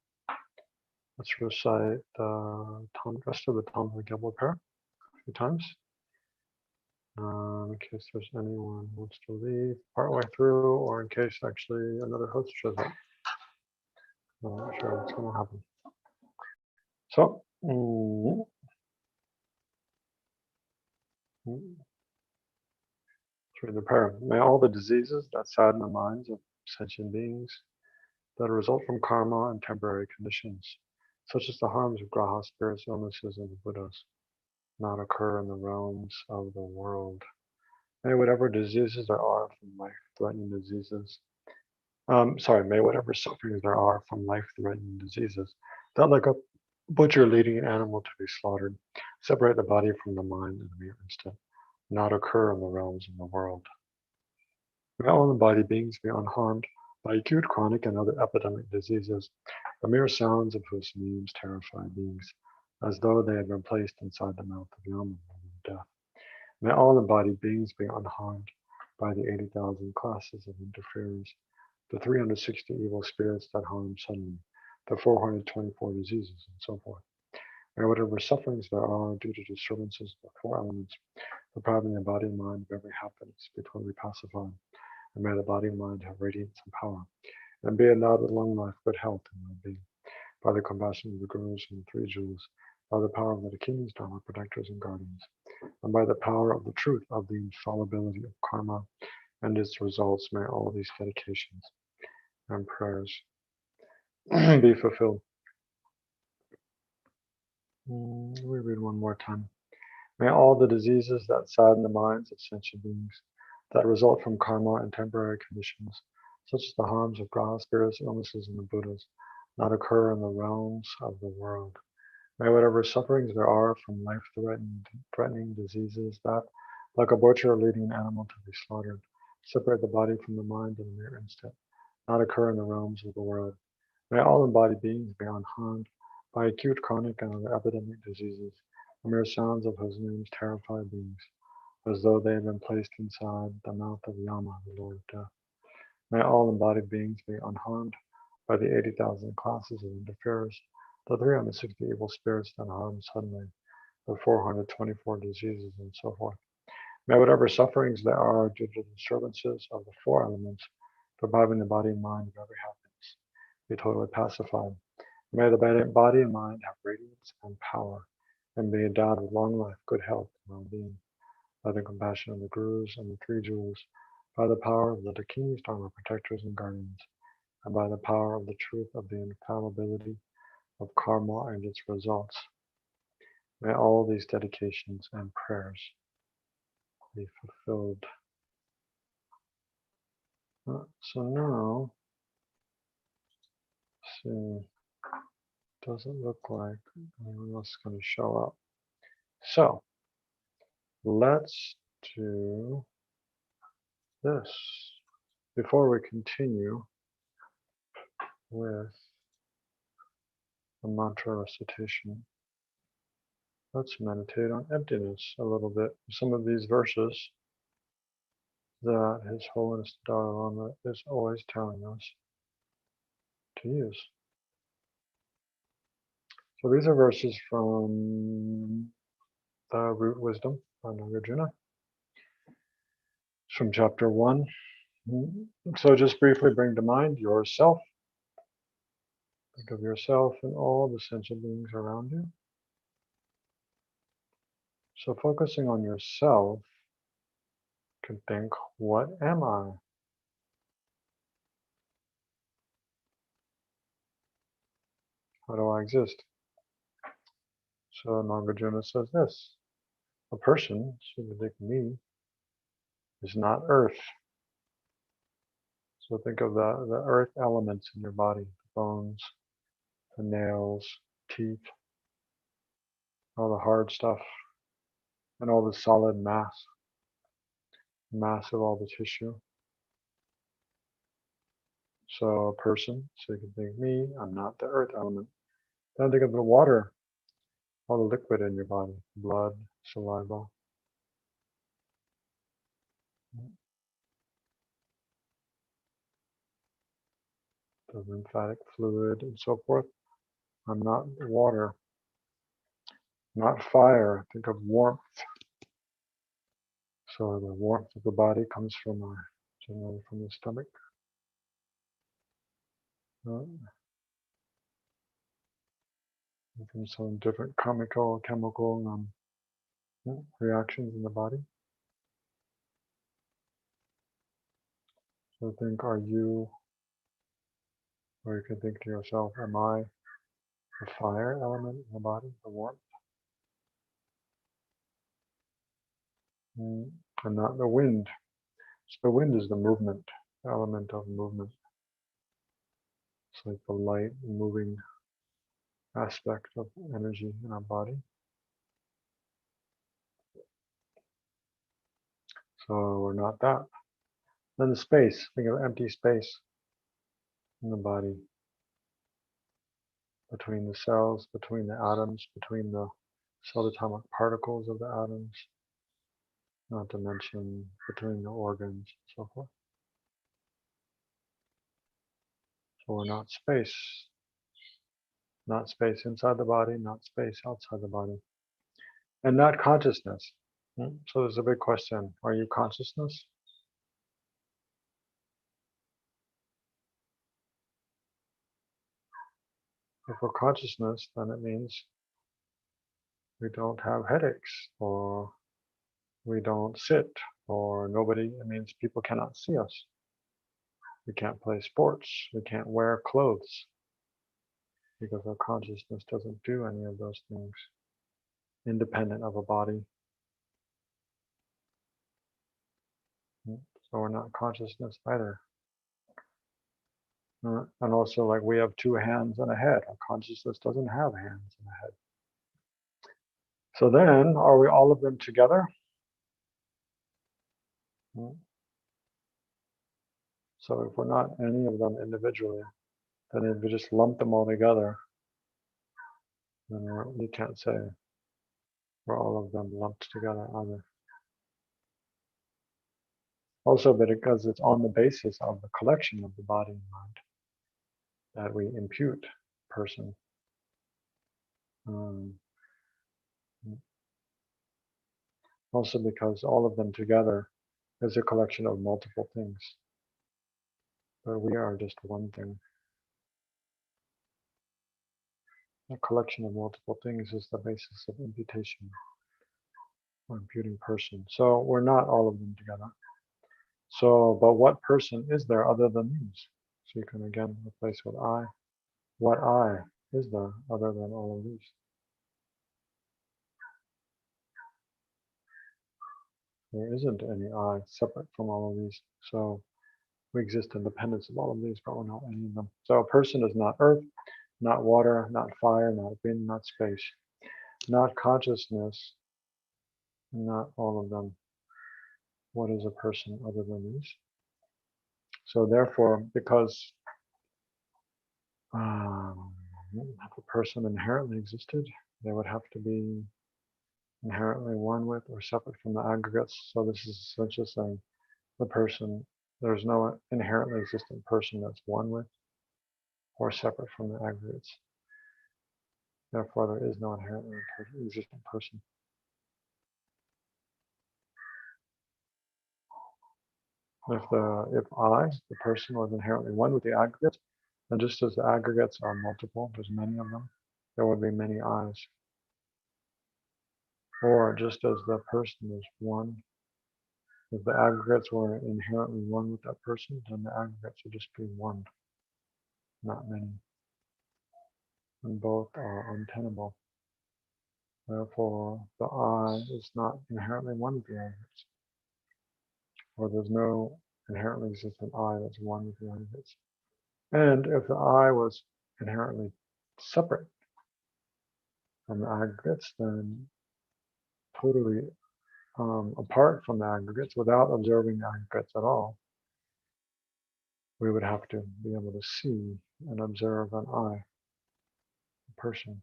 let's recite the rest of the Thangtong Gyalpo Prayer a few times. In case there's anyone who wants to leave partway through, or in case actually another host shows up. I'm not sure what's going to happen. So, through the prayer, may all the diseases that sadden the minds of sentient beings that result from karma and temporary conditions, such as the harms of graha spirits, illnesses, and the Buddhas, not occur in the realms of the world. May whatever diseases there are from life-threatening diseases, may whatever sufferings there are from life-threatening diseases, that like a butcher leading an animal to be slaughtered, separate the body from the mind in a mere instant, not occur in the realms of the world. May all embodied beings be unharmed by acute, chronic, and other epidemic diseases, the mere sounds of whose names terrify beings, as though they had been placed inside the mouth of Yama, the death. May all embodied beings be unharmed by the 80,000 classes of interferers, the 360 evil spirits that harm suddenly, the 424 diseases, and so forth. May whatever sufferings there are due to disturbances of the four elements, depriving the body and mind of every happiness, be totally pacified, and may the body and mind have radiance and power, and be endowed with long life, good health, and well-being, by the compassion of the Gurus and the Three Jewels, by the power of the King's Dharma protectors and guardians, and by the power of the truth of the infallibility of karma and its results, may all these dedications and prayers be fulfilled. We read one more time. May all the diseases that sadden the minds of sentient beings that result from karma and temporary conditions, such as the harms of graha spirits, illnesses, and the Buddhas, not occur in the realms of the world. May whatever sufferings there are from life-threatening diseases that, like a butcher leading an animal to be slaughtered, separate the body from the mind in a mere instant, not occur in the realms of the world. May all embodied beings be unharmed by acute, chronic, and other epidemic diseases, the mere sounds of whose names terrify beings, as though they had been placed inside the mouth of Yama, the Lord of Death. May all embodied beings be unharmed by the 80,000 classes of interferers, the 360 evil spirits that harm suddenly, the 424 diseases, and so forth. May whatever sufferings there are due to disturbances of the four elements, depriving the body and mind of every happiness, be totally pacified. May the body and mind have radiance and power, and be endowed with long life, good health, and well-being, by the compassion of the Gurus and the Three Jewels, by the power of the King's Dharma protectors and guardians, and by the power of the truth of the infallibility of karma and its results. May all these dedications and prayers be fulfilled. So now, see, doesn't look like anyone else is going to show up. So let's do this before we continue with the mantra recitation. Let's meditate on emptiness a little bit. Some of these verses that His Holiness the Dalai Lama is always telling us to use. So these are verses from the Root Wisdom by Nagarjuna. It's from chapter 1. So just briefly bring to mind yourself. Think of yourself and all the sentient beings around you. So focusing on yourself, you can think, what am I? How do I exist? So Nagarjuna says this, a person, so you think me, is not earth. So think of the earth elements in your body, the bones, the nails, teeth, all the hard stuff, and all the solid mass of all the tissue. So a person, so you can think me, I'm not the earth element. Then think of the water, all the liquid in your body, blood, saliva. The lymphatic fluid and so forth. I'm not water, not fire. Think of warmth. So the warmth of the body comes from generally from the stomach. From some different chemical reactions in the body. So think, are you, or you can think to yourself, am I the fire element in the body, the warmth? And not the wind. So the wind is the movement, the element of movement. It's like the light moving aspect of energy in our body. So we're not that. Then the space, think of empty space in the body. Between the cells, between the atoms, between the subatomic particles of the atoms, not to mention between the organs and so forth. So we're not space. Not space inside the body, not space outside the body. And not consciousness. So there's a big question. Are you consciousness? If we're consciousness, then it means we don't have headaches, or we don't sit, or nobody, it means people cannot see us. We can't play sports, we can't wear clothes, because our consciousness doesn't do any of those things independent of a body. So we're not consciousness either. And also, like, we have two hands and a head. Our consciousness doesn't have hands and a head. So then, are we all of them together? So if we're not any of them individually, then if we just lump them all together, then you can't say we're all of them lumped together either. Also, because it's on the basis of the collection of the body and mind that we impute person. Also because all of them together is a collection of multiple things. But we are just one thing. A collection of multiple things is the basis of imputation, or imputing person. So we're not all of them together. So, but what person is there other than these? So you can again replace with I. What I is there other than all of these? There isn't any I separate from all of these. So we exist in dependence of all of these, but we're not any of them. So a person is not earth, not water, not fire, not wind, not space, not consciousness, not all of them. What is a person other than these? So therefore, because if a person inherently existed, they would have to be inherently one with or separate from the aggregates. So this is essentially saying the person, there's no inherently existent person that's one with or separate from the aggregates. Therefore, there is no inherently existent person. If I, the person, was inherently one with the aggregates, then just as the aggregates are multiple, there's many of them, there would be many I's. Or just as the person is one, if the aggregates were inherently one with that person, then the aggregates would just be one, not many. And both are untenable. Therefore, the I is not inherently one with the aggregates. Or there's no inherently existent I that's one with the aggregates. And if the I was inherently separate from the aggregates, then totally apart from the aggregates, without observing the aggregates at all, we would have to be able to see and observe an I, a person.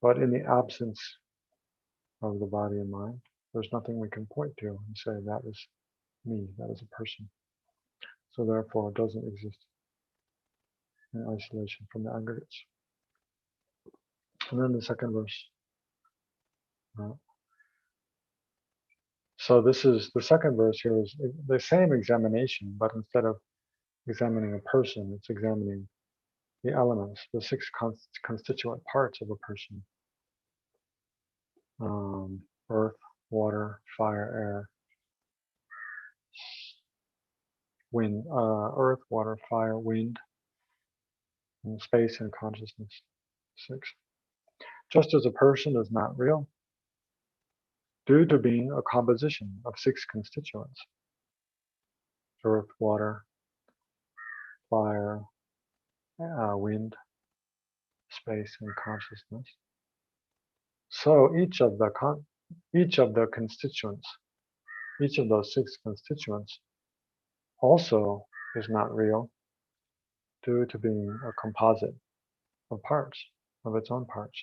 But in the absence of the body and mind, there's nothing we can point to and say that is me, that is a person. So therefore, it doesn't exist in isolation from the aggregates. And then the second verse. So this is the second verse here is the same examination, but instead of examining a person, it's examining the elements, the six constituent parts of a person. Earth, water, fire, air, wind, earth, water, fire, wind, and space and consciousness. 6. Just as a person is not real, due to being a composition of 6 constituents: earth, water, fire, wind, space, and consciousness. So each of the constituents, each of those 6 constituents, also is not real, due to being a composite of parts, of its own parts.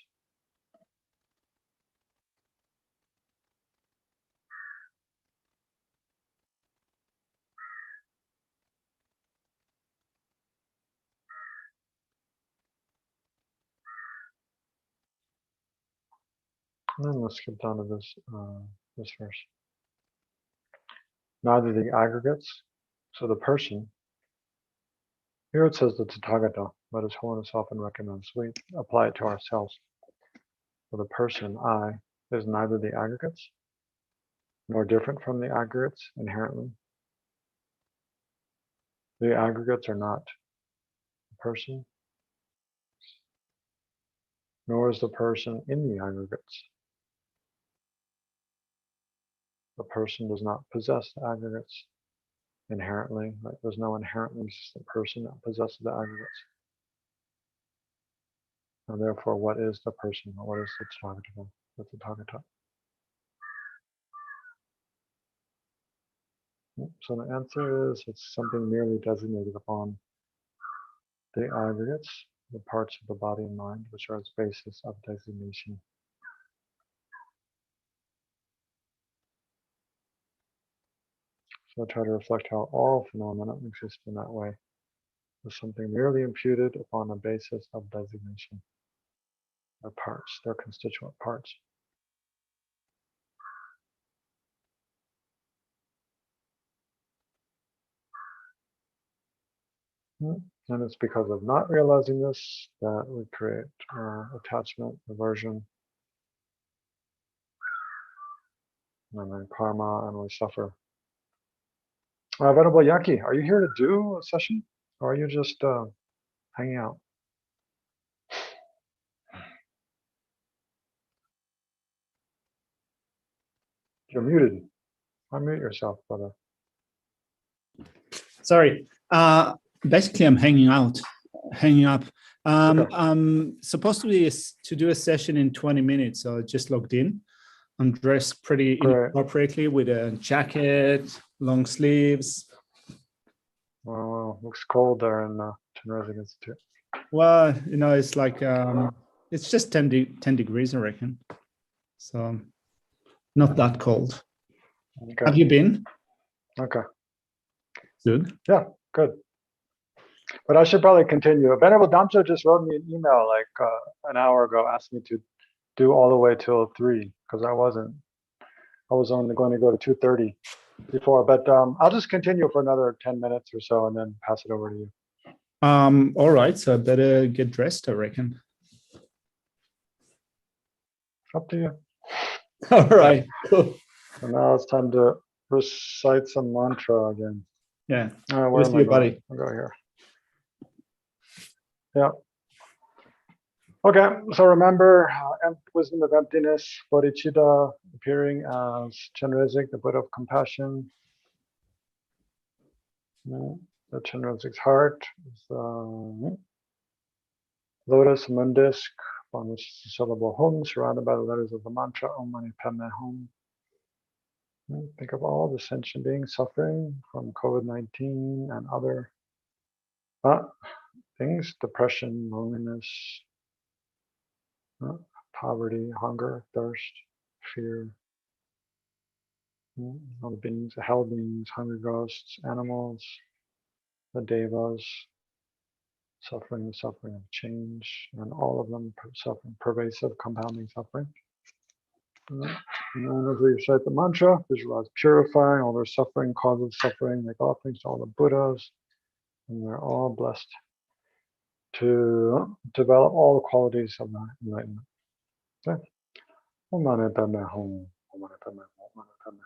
And then let's skip down to this verse. Neither the aggregates, so the person. Here it says the Tathagata, but as Holiness often recommends, we apply it to ourselves. So the person, I, is neither the aggregates, nor different from the aggregates inherently. The aggregates are not the person, nor is the person in the aggregates. The person does not possess the aggregates inherently. Like there's no inherently existent person that possesses the aggregates. And therefore, what is the person? Or what is the Tathagata? The Tathagata. So the answer is it's something merely designated upon the aggregates, the parts of the body and mind, which are its basis of designation. So I try to reflect how all phenomena exist in that way, as something merely imputed upon a basis of designation. Their parts, their constituent parts. And it's because of not realizing this that we create attachment, aversion, and then karma, and we suffer. Venerable Yaki, are you here to do a session, or are you just hanging out? You're muted. Unmute yourself, brother. Sorry. Basically, I'm hanging up. Okay. I'm supposed to do a session in 20 minutes, so I just logged in. I'm dressed pretty inappropriately with a jacket, long sleeves. Well, looks cold there in Chenrezig Institute. Well, you know, it's like, it's just 10 degrees, I reckon. So not that cold. Okay. Have you been? Okay. Good. Yeah, good. But I should probably continue. Venerable Damcho just wrote me an email like an hour ago, asked me to do all the way till 3 because I was only going to go to 2:30 before. But I'll just continue for another 10 minutes or so and then pass it over to you. All right, so I better get dressed, I reckon. Up to you. All right. Cool. So now it's time to recite some mantra again. Yeah. Where am I your going? buddy? I'll go here. Yeah. Okay, so remember wisdom of emptiness, bodhicitta appearing as Chenrezig, the Buddha of compassion. The Chenrezig's heart is the lotus moon disc, on which is the syllable Hum, surrounded by the letters of the mantra Om Mani Padme Hum. Think of all the sentient beings suffering from COVID-19 and other things, depression, loneliness, poverty, hunger, thirst, fear, All the beings, the hell beings, hungry ghosts, animals, the devas, suffering of change, and all of them suffering, pervasive, compounding suffering. And then as we recite the mantra, visualize purifying all their suffering, causes of suffering, make offerings to all the Buddhas, and they're all blessed to develop all the qualities of enlightenment. Okay. Om Mani Padme Hum. Om Mani Padme Hum. Om Mani Padme Hum.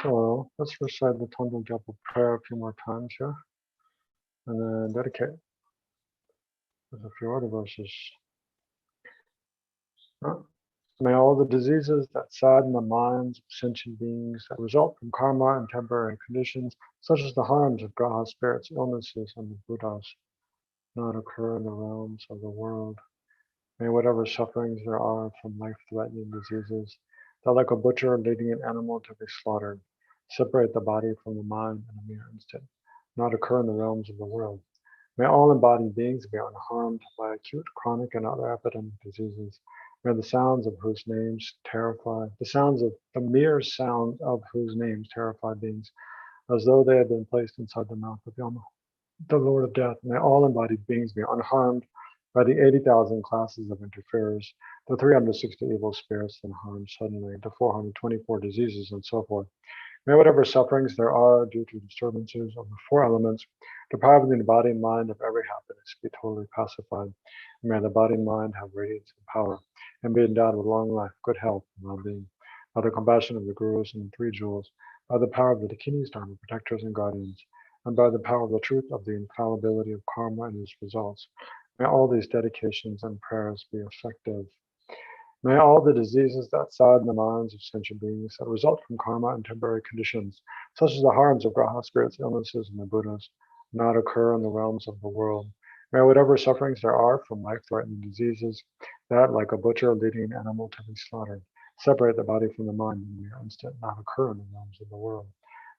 So let's recite the Thangtong Gyalpo Prayer a few more times here, and then dedicate with a few other verses. May all the diseases that sadden the minds of sentient beings that result from karma and temporary conditions, such as the harms of graha spirits, illnesses, and the Buddhas, not occur in the realms of the world. May whatever sufferings there are from life-threatening diseases that, like a butcher leading an animal to be slaughtered, separate the body from the mind in a mere instant, not occur in the realms of the world. May all embodied beings be unharmed by acute, chronic, and other epidemic diseases. May the sounds of whose names terrify, the mere sound of whose names terrify beings, as though they had been placed inside the mouth of Yama, the Lord of Death. May all embodied beings be unharmed by the 80,000 classes of interferers, the 360 evil spirits unharmed suddenly, the 424 diseases, and so forth. May whatever sufferings there are due to disturbances of the four elements, depriving the body and mind of every happiness, be totally pacified. And may the body and mind have radiance and power, and be endowed with long life, good health, and well-being. By the compassion of the Gurus and the Three Jewels, by the power of the Dakinis, Dharma protectors and guardians, and by the power of the truth of the infallibility of karma and its results, may all these dedications and prayers be effective. May all the diseases that sadden the minds of sentient beings that result from karma and temporary conditions, such as the harms of graha spirits, illnesses, and the Buddhas, not occur in the realms of the world. May whatever sufferings there are from life-threatening diseases that, like a butcher leading an animal to be slaughtered, separate the body from the mind in a mere instant, not occur in the realms of the world.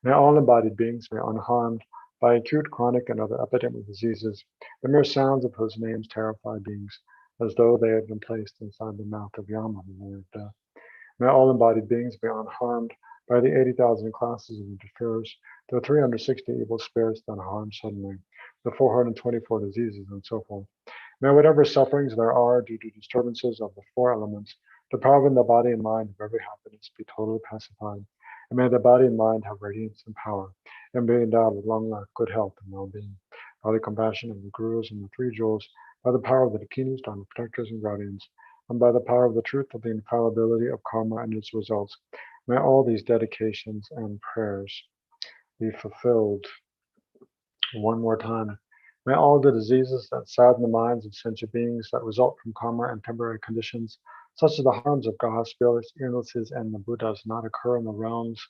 May all embodied beings be unharmed by acute, chronic, and other epidemic diseases, the mere sounds of whose names terrify beings, as though they had been placed inside the mouth of Yama, the Lord of Death. May all embodied beings be unharmed by the 80,000 classes of interferers, the 360 evil spirits that harm suddenly, the 424 diseases, and so forth. May whatever sufferings there are due to disturbances of the four elements, depriving the body and mind of every happiness, be totally pacified. And may the body and mind have radiance and power, and be endowed with long life, good health, and well-being. By the compassion of the Gurus and the Three Jewels, by the power of the Dakinis, Dharma protectors and guardians, and by the power of the truth of the infallibility of karma and its results, may all these dedications and prayers be fulfilled. One more time. May all the diseases that sadden the minds of sentient beings that result from karma and temporary conditions, such as the harms of graha spirits, illnesses, and the Buddhas, not occur in the realms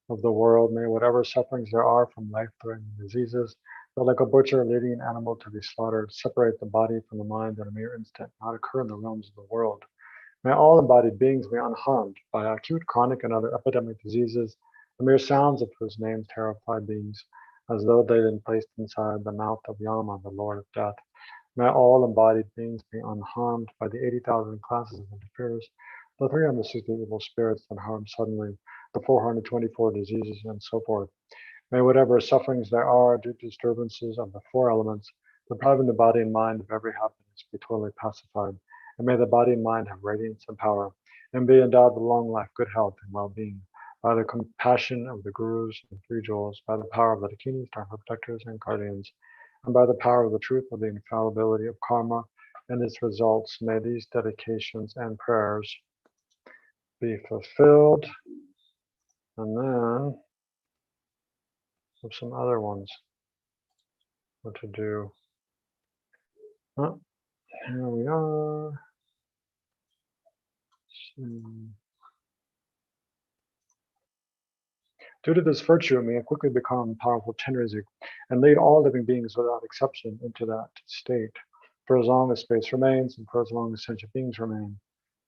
of the world. May whatever sufferings there are from life-threatening diseases, that like a butcher leading an animal to be slaughtered, separate the body from the mind in a mere instant, not occur in the realms of the world. May all embodied beings be unharmed by acute, chronic, and other epidemic diseases, the mere sounds of whose names terrify beings, as though they had been placed inside the mouth of Yama, the Lord of Death. May all embodied beings be unharmed by the 80,000 classes of interferers, the 360 evil spirits that harm suddenly, the 424 diseases, and so forth. May whatever sufferings there are due to disturbances of the four elements, depriving the body and mind of every happiness, be totally pacified. And may the body and mind have radiance and power, and be endowed with long life, good health, and well-being. By the compassion of the Gurus and Three Jewels, by the power of the Dakinis, Dharma protectors, and guardians, and by the power of the truth of the infallibility of karma and its results, may these dedications and prayers be fulfilled. And then some other ones. What to do? Oh, here we are. Due to this virtue, may I quickly become powerful Chenrezig and lead all living beings without exception into that state, for as long as space remains and for as long as sentient beings remain.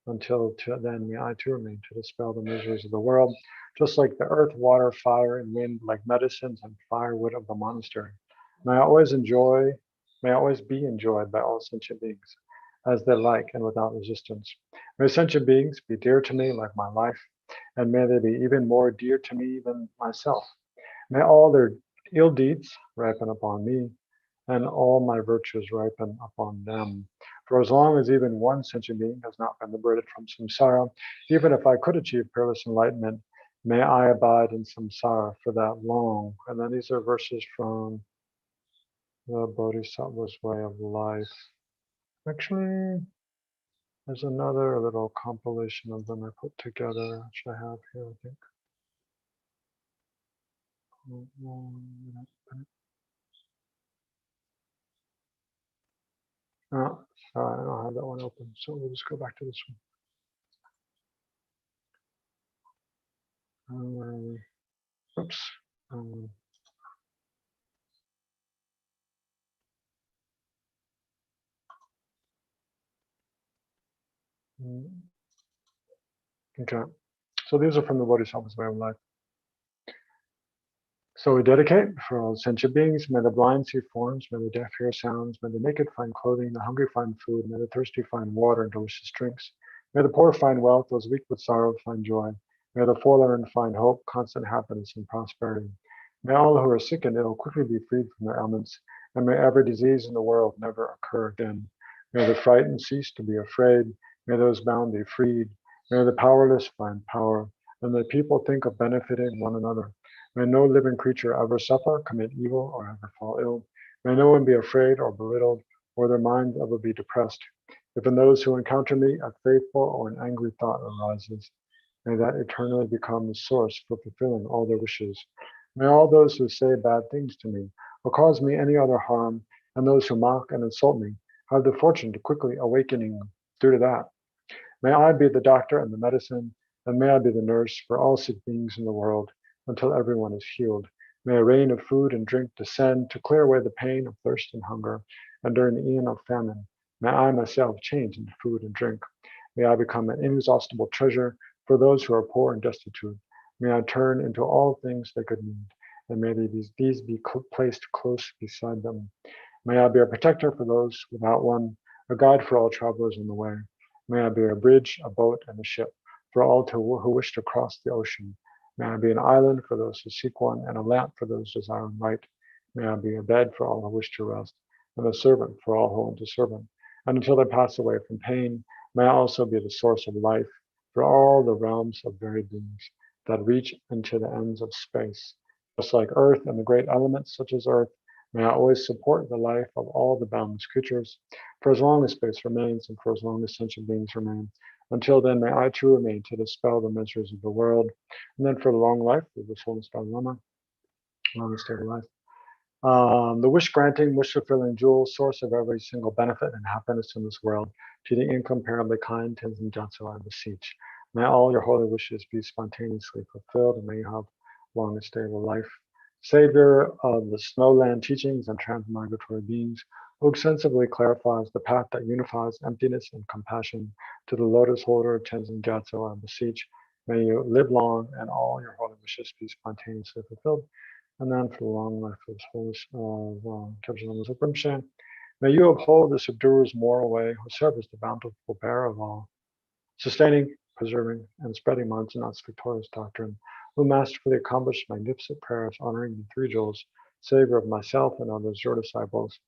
Until then, may I too remain to dispel the miseries of the world, just like the earth, water, fire, and wind, like medicines and firewood of the monastery. May I always be enjoyed by all sentient beings, as they like and without resistance. May sentient beings be dear to me like my life, and may they be even more dear to me than myself. May all their ill deeds ripen upon me, and all my virtues ripen upon them. For as long as even one sentient being has not been liberated from samsara, even if I could achieve peerless enlightenment, may I abide in samsara for that long. And then these are verses from the Bodhisattva's Way of Life. Actually, There's another little compilation of them I put together, which I have here, I think. Oh, sorry, I don't have that one open, so we'll just go back to this one. Oops. Okay, so these are from the Bodhisattva's Way of Life. So we dedicate for all sentient beings. May the blind see forms, may the deaf hear sounds, may the naked find clothing, the hungry find food, may the thirsty find water and delicious drinks. May the poor find wealth, those weak with sorrow find joy. May the forlorn find hope, constant happiness and prosperity. May all who are sick and ill quickly be freed from their ailments, and may every disease in the world never occur again. May the frightened cease to be afraid, may those bound be freed, may the powerless find power, and may people think of benefiting one another. May no living creature ever suffer, commit evil, or ever fall ill. May no one be afraid or belittled, or their minds ever be depressed. If in those who encounter me a faithful or an angry thought arises, may that eternally become the source for fulfilling all their wishes. May all those who say bad things to me, or cause me any other harm, and those who mock and insult me, have the fortune to quickly awakening due to that. May I be the doctor and the medicine, and may I be the nurse for all sick beings in the world, until everyone is healed. May a rain of food and drink descend to clear away the pain of thirst and hunger, and during the eon of famine, may I myself change into food and drink. May I become an inexhaustible treasure for those who are poor and destitute. May I turn into all things they could need, and may these be placed close beside them. May I be a protector for those without one, a guide for all travelers on the way. May I be a bridge, a boat, and a ship for all who wish to cross the ocean. May I be an island for those who seek one, and a lamp for those desiring light. May I be a bed for all who wish to rest, and a servant for all who want to serve him. And until they pass away from pain, may I also be the source of life for all the realms of varied beings that reach into the ends of space. Just like earth and the great elements such as earth, may I always support the life of all the boundless creatures, for as long as space remains and for as long as sentient beings remain. Until then, may I too remain to dispel the miseries of the world. And then for the long life of the Soul's Dalai Lama, long stable life. The wish-granting, wish-fulfilling jewel, source of every single benefit and happiness in this world, to the incomparably kind Tenzin Gyatso, I beseech. May all your holy wishes be spontaneously fulfilled, and may you have long and stable life. Savior of the snowland teachings and transmigratory beings, who extensively clarifies the path that unifies emptiness and compassion, to the lotus holder Tenzin Gyatso, I beseech. May you live long and all your holy wishes be spontaneously fulfilled. And then for the long life of His Holiness Kyabje Lama Zopa Rinpoche, may you uphold the subduer's moral way, who serve as the bountiful bearer of all, sustaining, preserving, and spreading Manzanat's victorious doctrine, who masterfully accomplished magnificent prayers honoring the three jewels, Savior of myself and others, your disciples.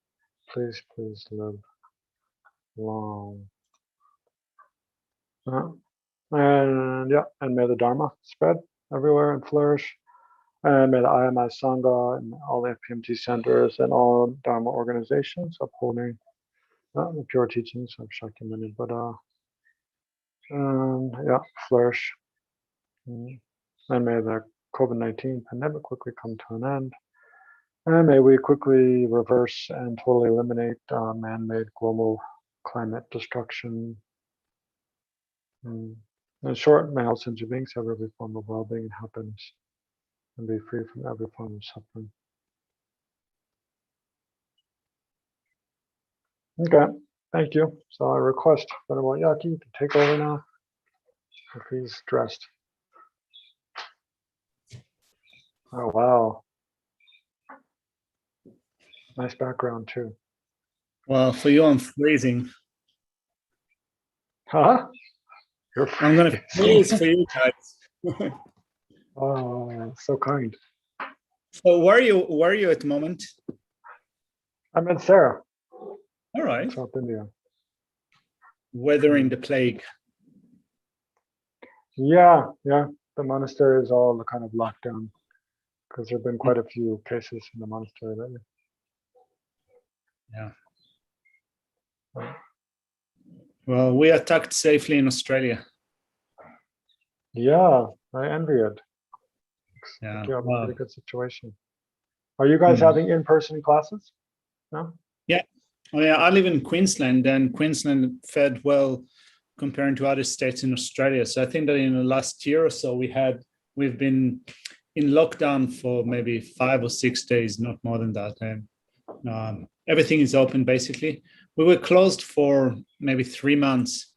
Please, please live long. And may the Dharma spread everywhere and flourish. And may the IMI Sangha and all the FPMT centers and all Dharma organizations upholding the pure teachings of Shakyamuni Buddha flourish. And may the COVID-19 pandemic quickly come to an end. And may we quickly reverse and totally eliminate man-made global climate destruction. In short, may all sentient beings have every form of well-being and happiness, and be free from every form of suffering. Okay, thank you. So I request Venerable Yaki to take over now, if he's dressed. Oh, wow. Nice background too. Well, for you, I'm freezing. Huh? I'm going to freeze for you guys. Oh, so kind. So where are you at the moment? I'm in Sarah. All right. South India. Weathering the plague. Yeah. The monastery is all kind of locked down because there have been quite a few cases in the monastery lately. Yeah. Well, we are tucked safely in Australia. Yeah, I envy it. Yeah, You have a wow. pretty good situation. Are you guys having in-person classes? No? Yeah. Oh, yeah. I live in Queensland, and Queensland fared well compared to other states in Australia. So I think that in the last year or so, we've been in lockdown for maybe 5 or 6 days, not more than that. And everything is open, basically. We were closed for maybe 3 months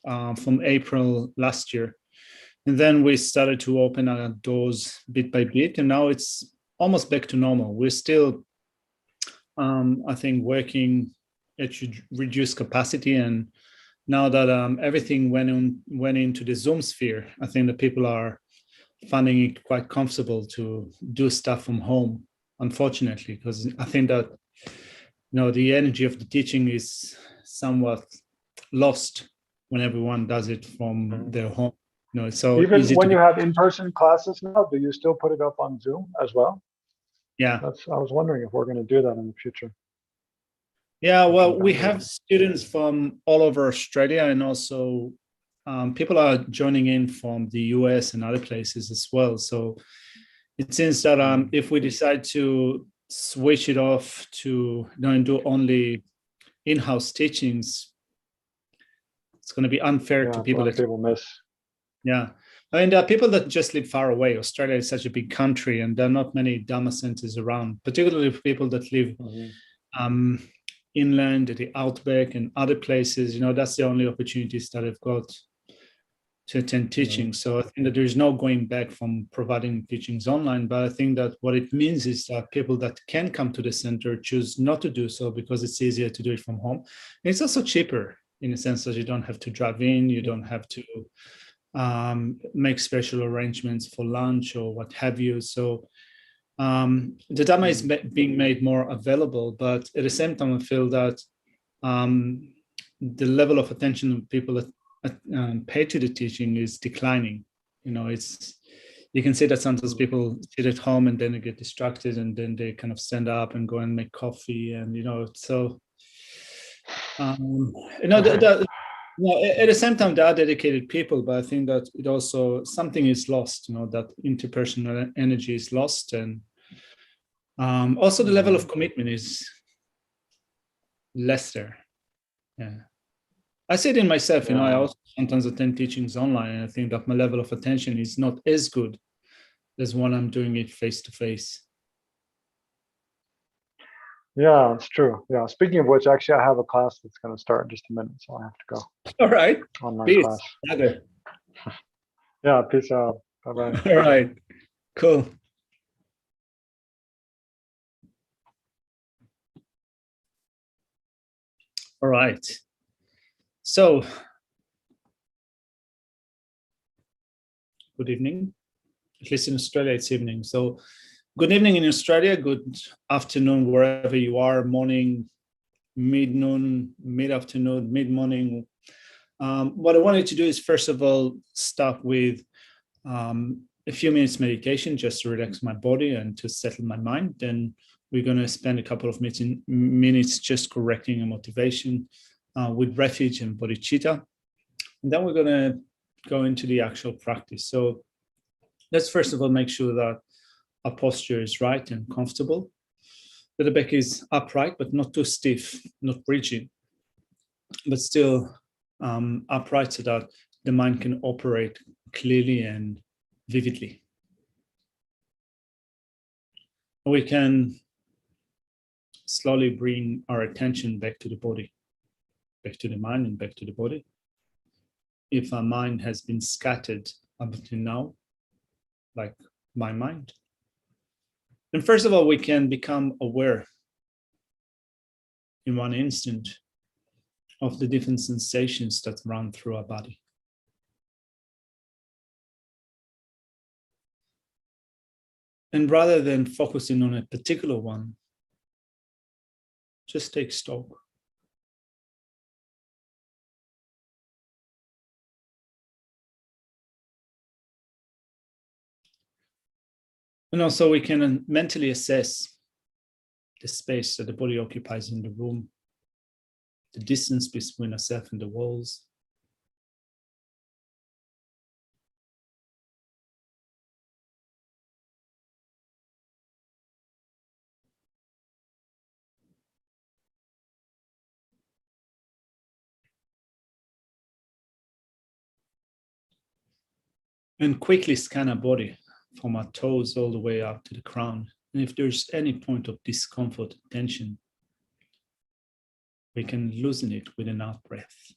from April last year. And then we started to open our doors bit by bit. And now it's almost back to normal. We're still, I think, working at reduced capacity. And now that everything went into the Zoom sphere, I think that people are finding it quite comfortable to do stuff from home, unfortunately, because I think that, the energy of the teaching is somewhat lost when everyone does it from their home. It's so even easy when to you have in-person classes now, do you still put it up on Zoom as well? Yeah. I was wondering if we're going to do that in the future. Yeah, well, we have students from all over Australia, and also people are joining in from the US and other places as well. So it seems that if we decide to switch it off to and do only in-house teachings, it's going to be unfair to people that people miss. Yeah. I mean, there are people that just live far away. Australia is such a big country, and there are not many Dhamma centers around, particularly for people that live inland, at the outback and other places. That's the only opportunities that I've got to attend teaching. So I think that there is no going back from providing teachings online, but I think that what it means is that people that can come to the center choose not to do so because it's easier to do it from home. And it's also cheaper in the sense that you don't have to drive in, you don't have to make special arrangements for lunch or what have you. So the Dhamma is being made more available, but at the same time, I feel that the level of attention of people that pay to the teaching is declining. You can see that sometimes people sit at home and then they get distracted, and then they kind of stand up and go and make coffee, and so at the same time, there are dedicated people, but I think that it also, something is lost, that interpersonal energy is lost. And also the level of commitment is less there. Yeah. I see it in myself, I also sometimes attend teachings online, and I think that my level of attention is not as good as when I'm doing it face to face. Yeah, it's true. Yeah. Speaking of which, actually, I have a class that's going to start in just a minute, so I have to go. All right. Online Peace. class. Okay. Yeah. Peace out. Bye-bye. All right. Cool. All right. So, good evening. At least in Australia, it's evening. So, good evening in Australia. Good afternoon wherever you are. Morning, mid-noon, mid-afternoon, mid-morning. What I wanted to do is, first of all, start with a few minutes meditation just to relax my body and to settle my mind. Then we're going to spend a couple of minutes just correcting a motivation with refuge and bodhicitta. And then we're going to go into the actual practice. So let's first of all make sure that our posture is right and comfortable. That the back is upright, but not too stiff, not rigid, but still upright so that the mind can operate clearly and vividly. We can slowly bring our attention back to the body, back to the mind and back to the body. If our mind has been scattered up until now, like my mind, then first of all, we can become aware in one instant of the different sensations that run through our body. And rather than focusing on a particular one, just take stock. And also we can mentally assess the space that the body occupies in the room. the distance between ourselves and the walls. And quickly scan our body from our toes all the way up to the crown. And if there's any point of discomfort, tension, we can loosen it with an out breath.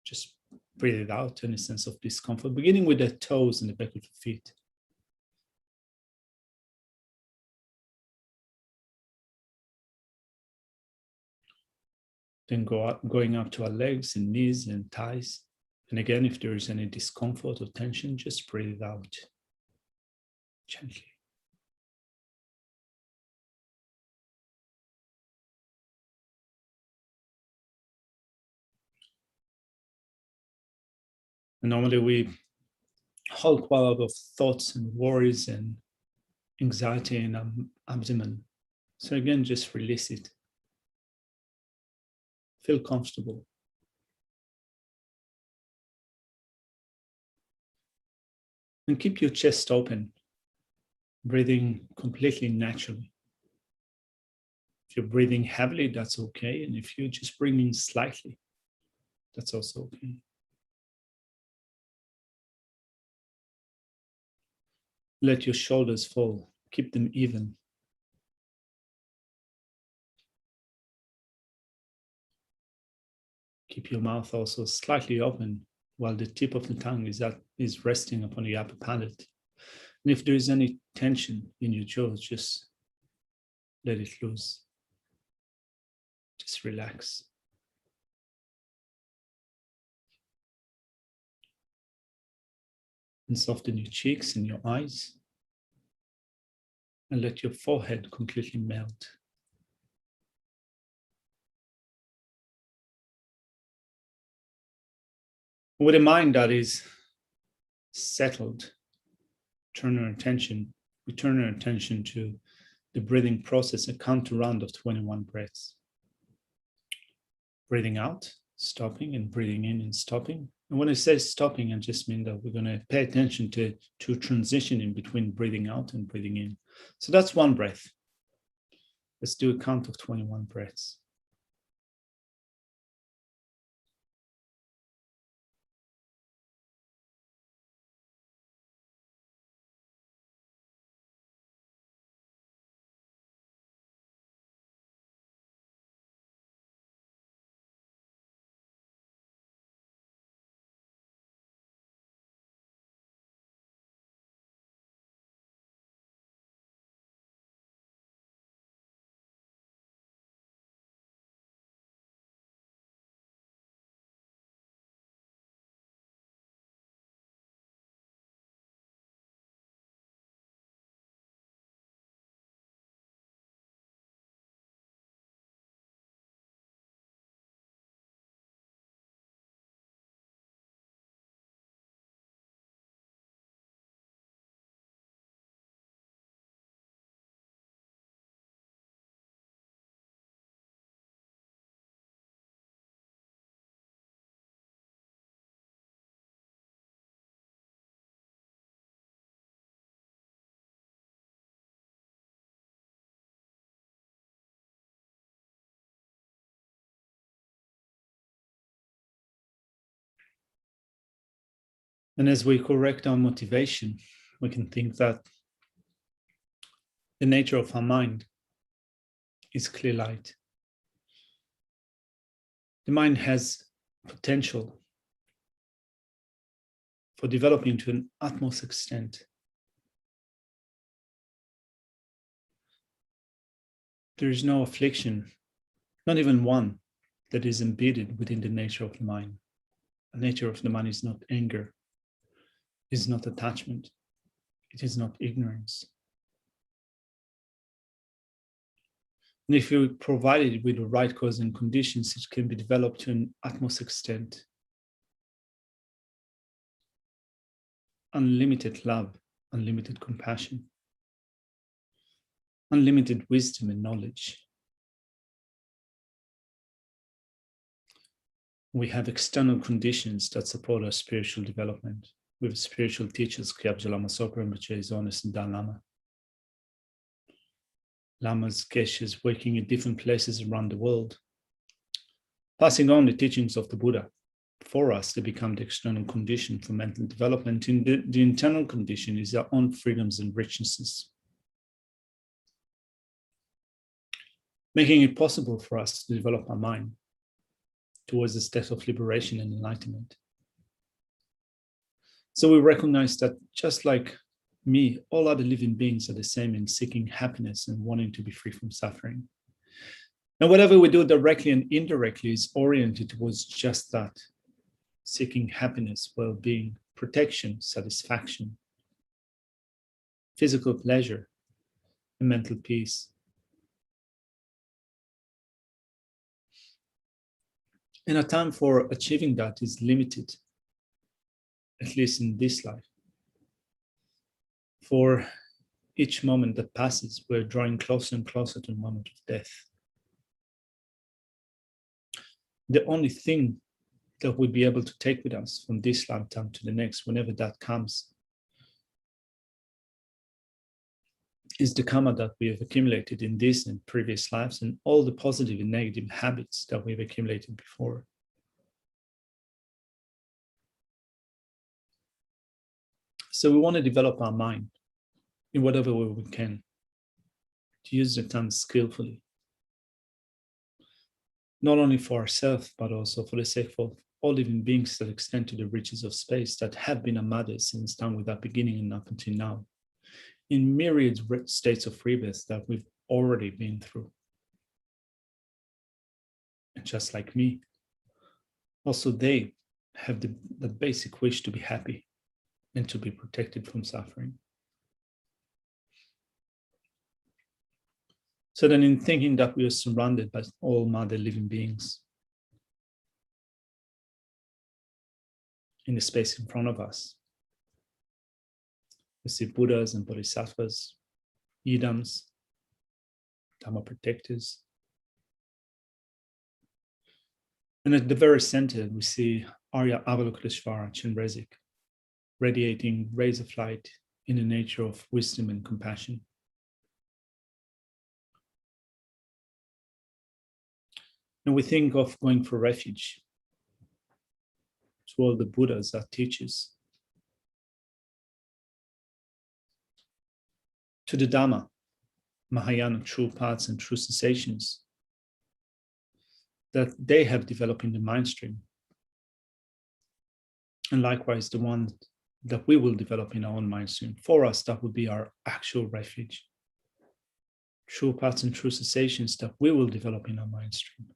Just breathe it out, any sense of discomfort, beginning with the toes and the back of the feet. Then going up to our legs and knees and thighs. And again, if there is any discomfort or tension, just breathe it out gently. And normally we hold quite a lot of thoughts and worries and anxiety in our abdomen. So again, just release it. Feel comfortable. And keep your chest open, breathing completely naturally. If you're breathing heavily, that's okay. And if you're just breathing slightly, that's also okay. Let your shoulders fall, keep them even. Keep your mouth also slightly open while the tip of the tongue is resting upon the upper palate. And if there is any tension in your jaws, just let it loose. Just relax. And soften your cheeks and your eyes. And let your forehead completely melt. With a mind that is settled, we turn our attention to the breathing process, a count around of 21 breaths. Breathing out, stopping, and breathing in and stopping. And when I say stopping, I just mean that we're going to pay attention to transitioning between breathing out and breathing in. So that's one breath. Let's do a count of 21 breaths. And as we correct our motivation, we can think that the nature of our mind is clear light. The mind has potential for developing to an utmost extent. There is no affliction, not even one, that is embedded within the nature of the mind. The nature of the mind is not anger, it is not attachment, it is not ignorance. And if you provide it with the right cause and conditions, it can be developed to an utmost extent. Unlimited love, unlimited compassion, unlimited wisdom and knowledge. We have external conditions that support our spiritual development. We have spiritual teachers, Kyabje Lama Zopa Rinpoche, His Holiness and Dalai Lama. Lamas, geshes working in different places around the world, passing on the teachings of the Buddha. For us, they become the external condition for mental development. In the internal condition is our own freedoms and richnesses, making it possible for us to develop our mind towards a state of liberation and enlightenment. So we recognize that just like me, all other living beings are the same in seeking happiness and wanting to be free from suffering. And whatever we do directly and indirectly is oriented towards just that, seeking happiness, well-being, protection, satisfaction, physical pleasure, and mental peace. And our time for achieving that is limited, at least in this life. For each moment that passes, we're drawing closer and closer to the moment of death. The only thing that we'll be able to take with us from this lifetime to the next, whenever that comes, is the karma that we have accumulated in this and previous lives, and all the positive and negative habits that we've accumulated before. So we want to develop our mind in whatever way we can, to use the time skillfully, not only for ourselves, but also for the sake of all living beings that extend to the reaches of space, that have been our mothers since time without beginning and up until now, in myriad states of rebirth that we've already been through. And just like me, also they have the basic wish to be happy and to be protected from suffering. So then, in thinking that we are surrounded by all mother living beings in the space in front of us, we see Buddhas and Bodhisattvas, Idams, Dharma protectors. And at the very center, we see Arya Avalokiteshvara Chenrezig, radiating rays of light in the nature of wisdom and compassion. And we think of going for refuge to all the Buddhas, our teachers, to the Dhamma, Mahayana true paths and true sensations that they have developed in the mind stream. And likewise, the one that we will develop in our own mind stream. For us, that would be our actual refuge. True paths and true sensations that we will develop in our mind stream.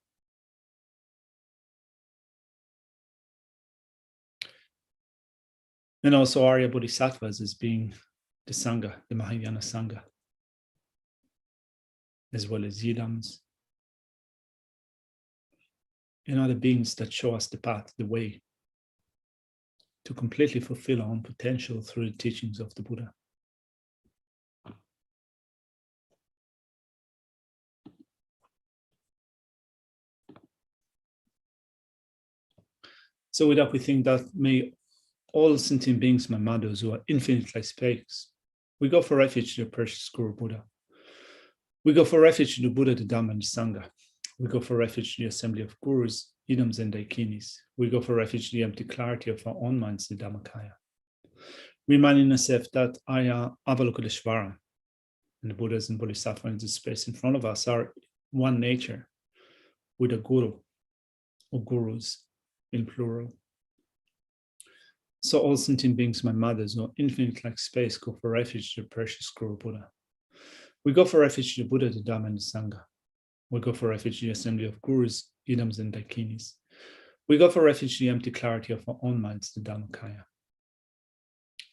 And also Arya Bodhisattvas as being the Sangha, the Mahayana Sangha, as well as Yidams, and other beings that show us the path, the way to completely fulfill our own potential through the teachings of the Buddha. So with that, we think that may all sentient beings, my mothers, who are infinitely space, we go for refuge to the precious Guru Buddha. We go for refuge to the Buddha, the Dhamma, and the Sangha. We go for refuge to the assembly of Gurus, Idams, and Daikinis. We go for refuge to the empty clarity of our own minds, the Dhammakaya. Reminding ourselves that Arya Avalokiteshvara and the Buddhas and Bodhisattvas in the space in front of us are one nature with a Guru, or Gurus in plural. So all sentient beings, my mothers, or infinite like space, go for refuge to the precious Guru Buddha. We go for refuge to the Buddha, the Dhamma, and the Sangha. We go for refuge to the assembly of Gurus, Idams, and Daikinis. We go for refuge to the empty clarity of our own minds, the Dhammakaya.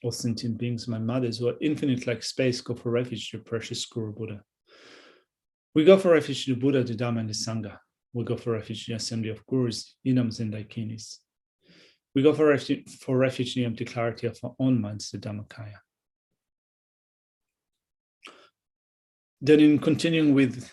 All sentient beings, my mothers, who are infinite like space, go for refuge to the precious Guru Buddha. We go for refuge to the Buddha, the Dhamma, and the Sangha. We go for refuge to the assembly of Gurus, Idams, and Daikinis. We go for refuge in the empty clarity of our own minds, the Dhammakaya. Then in continuing with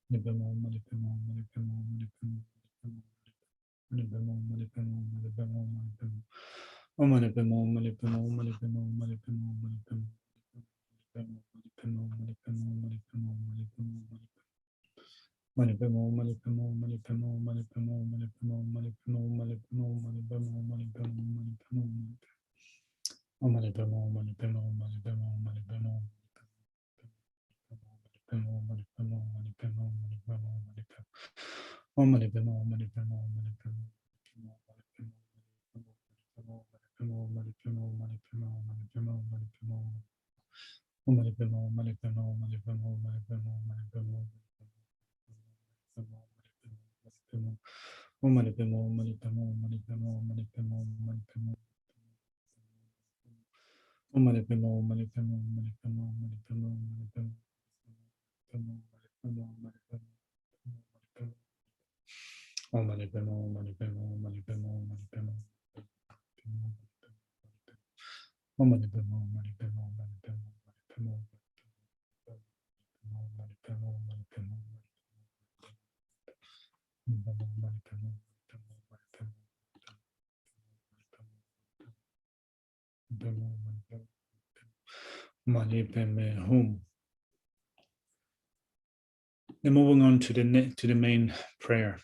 Then moving on to the main prayer.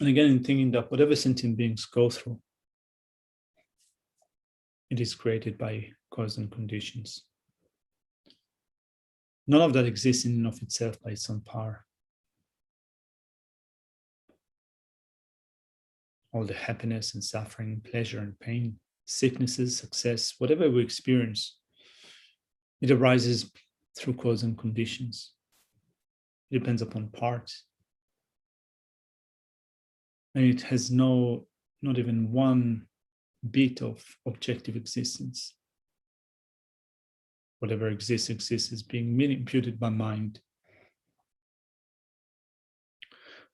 And again, in thinking that whatever sentient beings go through, it is created by cause and conditions. None of that exists in and of itself by its own power. All the happiness and suffering, pleasure and pain, sicknesses, success, whatever we experience, it arises through cause and conditions. It depends upon parts. And it has not even one bit of objective existence. Whatever exists is being imputed by mind.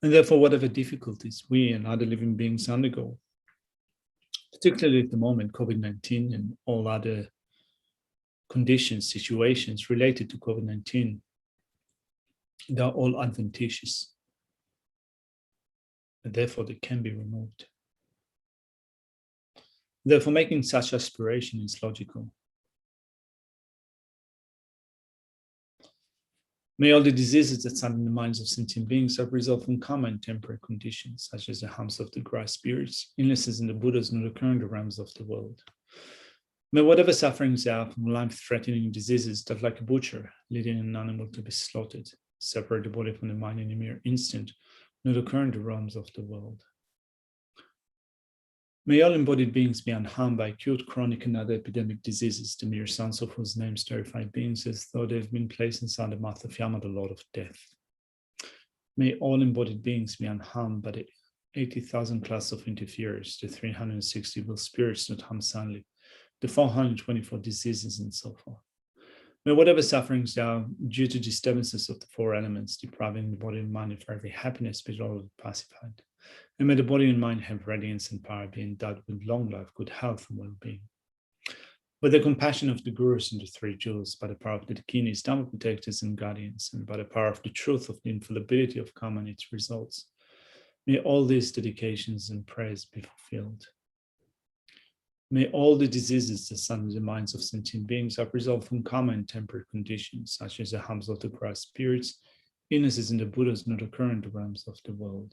And therefore, whatever difficulties we and other living beings undergo, particularly at the moment, COVID-19 and all other conditions, situations related to COVID-19, they are all adventitious. And therefore, they can be removed. Therefore, making such aspiration is logical. May all the diseases that stand in the minds of sentient beings have result from common temporary conditions, such as the harms of the grass spirits, illnesses in the Buddhas, not occur in the realms of the world. May whatever sufferings there are from life-threatening diseases that, like a butcher, leading an animal to be slaughtered, separate the body from the mind in a mere instant, not occur in the realms of the world. May all embodied beings be unharmed by acute, chronic, and other epidemic diseases, the mere sons of whose names terrify beings as though they've been placed inside the mouth of Yama, the Lord of Death. May all embodied beings be unharmed by the 80,000 class of interferers, the 360 evil spirits that harm soundly, the 424 diseases, and so forth. May whatever sufferings there are due to disturbances of the four elements, depriving the body and mind of every happiness, be all pacified. And may the body and mind have radiance and power, be endowed with long life, good health, and well-being. By the compassion of the Gurus and the Three Jewels, by the power of the Dakinis, Dhamma protectors and guardians, and by the power of the truth of the infallibility of karma and its results, may all these dedications and prayers be fulfilled. May all the diseases that stand in the minds of sentient beings have resolved from karma and temporary conditions, such as the harms of the grass spirits, illnesses in the Buddhas, not occur in the realms of the world.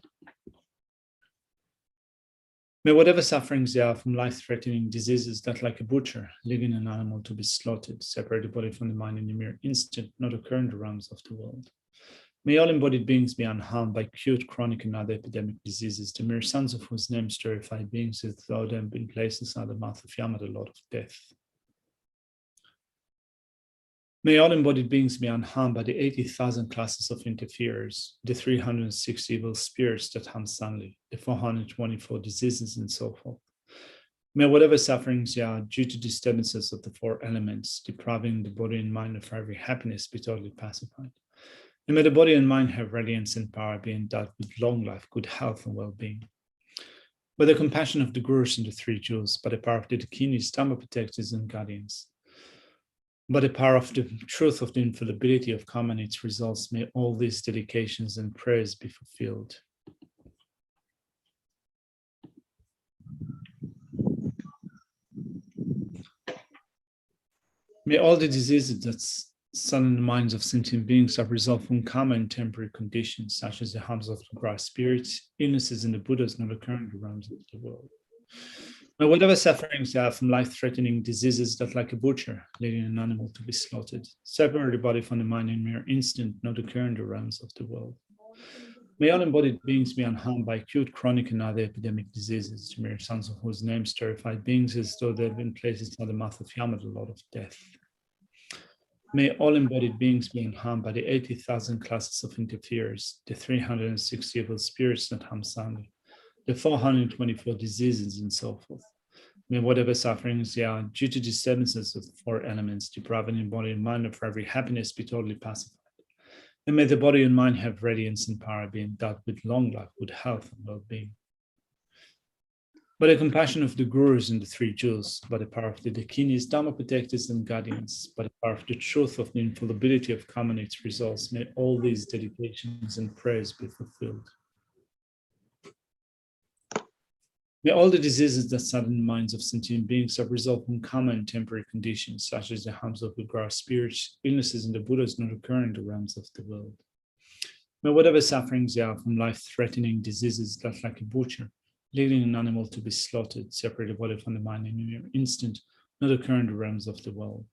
May whatever sufferings there are from life-threatening diseases that, like a butcher, leading an animal to be slaughtered, separate the body from the mind in a mere instant, not occur in the realms of the world. May all embodied beings be unharmed by acute, chronic, and other epidemic diseases, the mere sons of whose names terrify beings as though they have been placed inside the mouth of Yama, the Lord of Death. May all embodied beings be unharmed by the 80,000 classes of interferers, the 360 evil spirits that harm soundly, the 424 diseases, and so forth. May whatever sufferings there are due to disturbances of the four elements, depriving the body and mind of every happiness, be totally pacified. And may the body and mind have radiance and power, be endowed with long life, good health, and well-being. By the compassion of the Gurus and the Three Jewels, by the power of the Dakinis, Dhamma protectors and guardians, by the power of the truth of the infallibility of karma and its results, may all these dedications and prayers be fulfilled. May all the diseases that stand in the minds of sentient beings have resolved from karma and temporary conditions, such as the harms of the grass spirits, illnesses in the Buddhas, not occur in the realms of the world. May whatever sufferings there are from life-threatening diseases that, like a butcher, leading an animal to be slaughtered, separate the body from the mind in a mere instant, not occur in the realms of the world. May all embodied beings be unharmed by acute, chronic, and other epidemic diseases, the mere sons of whose names terrify beings as though they have been placed inside the mouth of Yama, the Lord of Death. May all embodied beings be unharmed by the 80,000 classes of interferers, the 360 evil spirits that harm soundly, the 424 diseases, and so forth. May whatever sufferings there are due to disturbances of the four elements, depriving the body and mind of every happiness, be totally pacified. And may the body and mind have radiance and power, be endowed with long life, good health, and well-being. By the compassion of the Gurus and the Three Jewels, by the power of the Dakinis, Dhamma protectors and guardians, by the power of the truth of the infallibility of karma and its results, may all these dedications and prayers be fulfilled. May all the diseases that stand in the minds of sentient beings have resolved from karma and temporary conditions, such as the harms of the grass spirits, illnesses in the Buddhas, not occur in the realms of the world. May whatever sufferings there are from life-threatening diseases that, like a butcher, leading an animal to be slaughtered, separate the body from the mind in a mere instant, not occur in the realms of the world.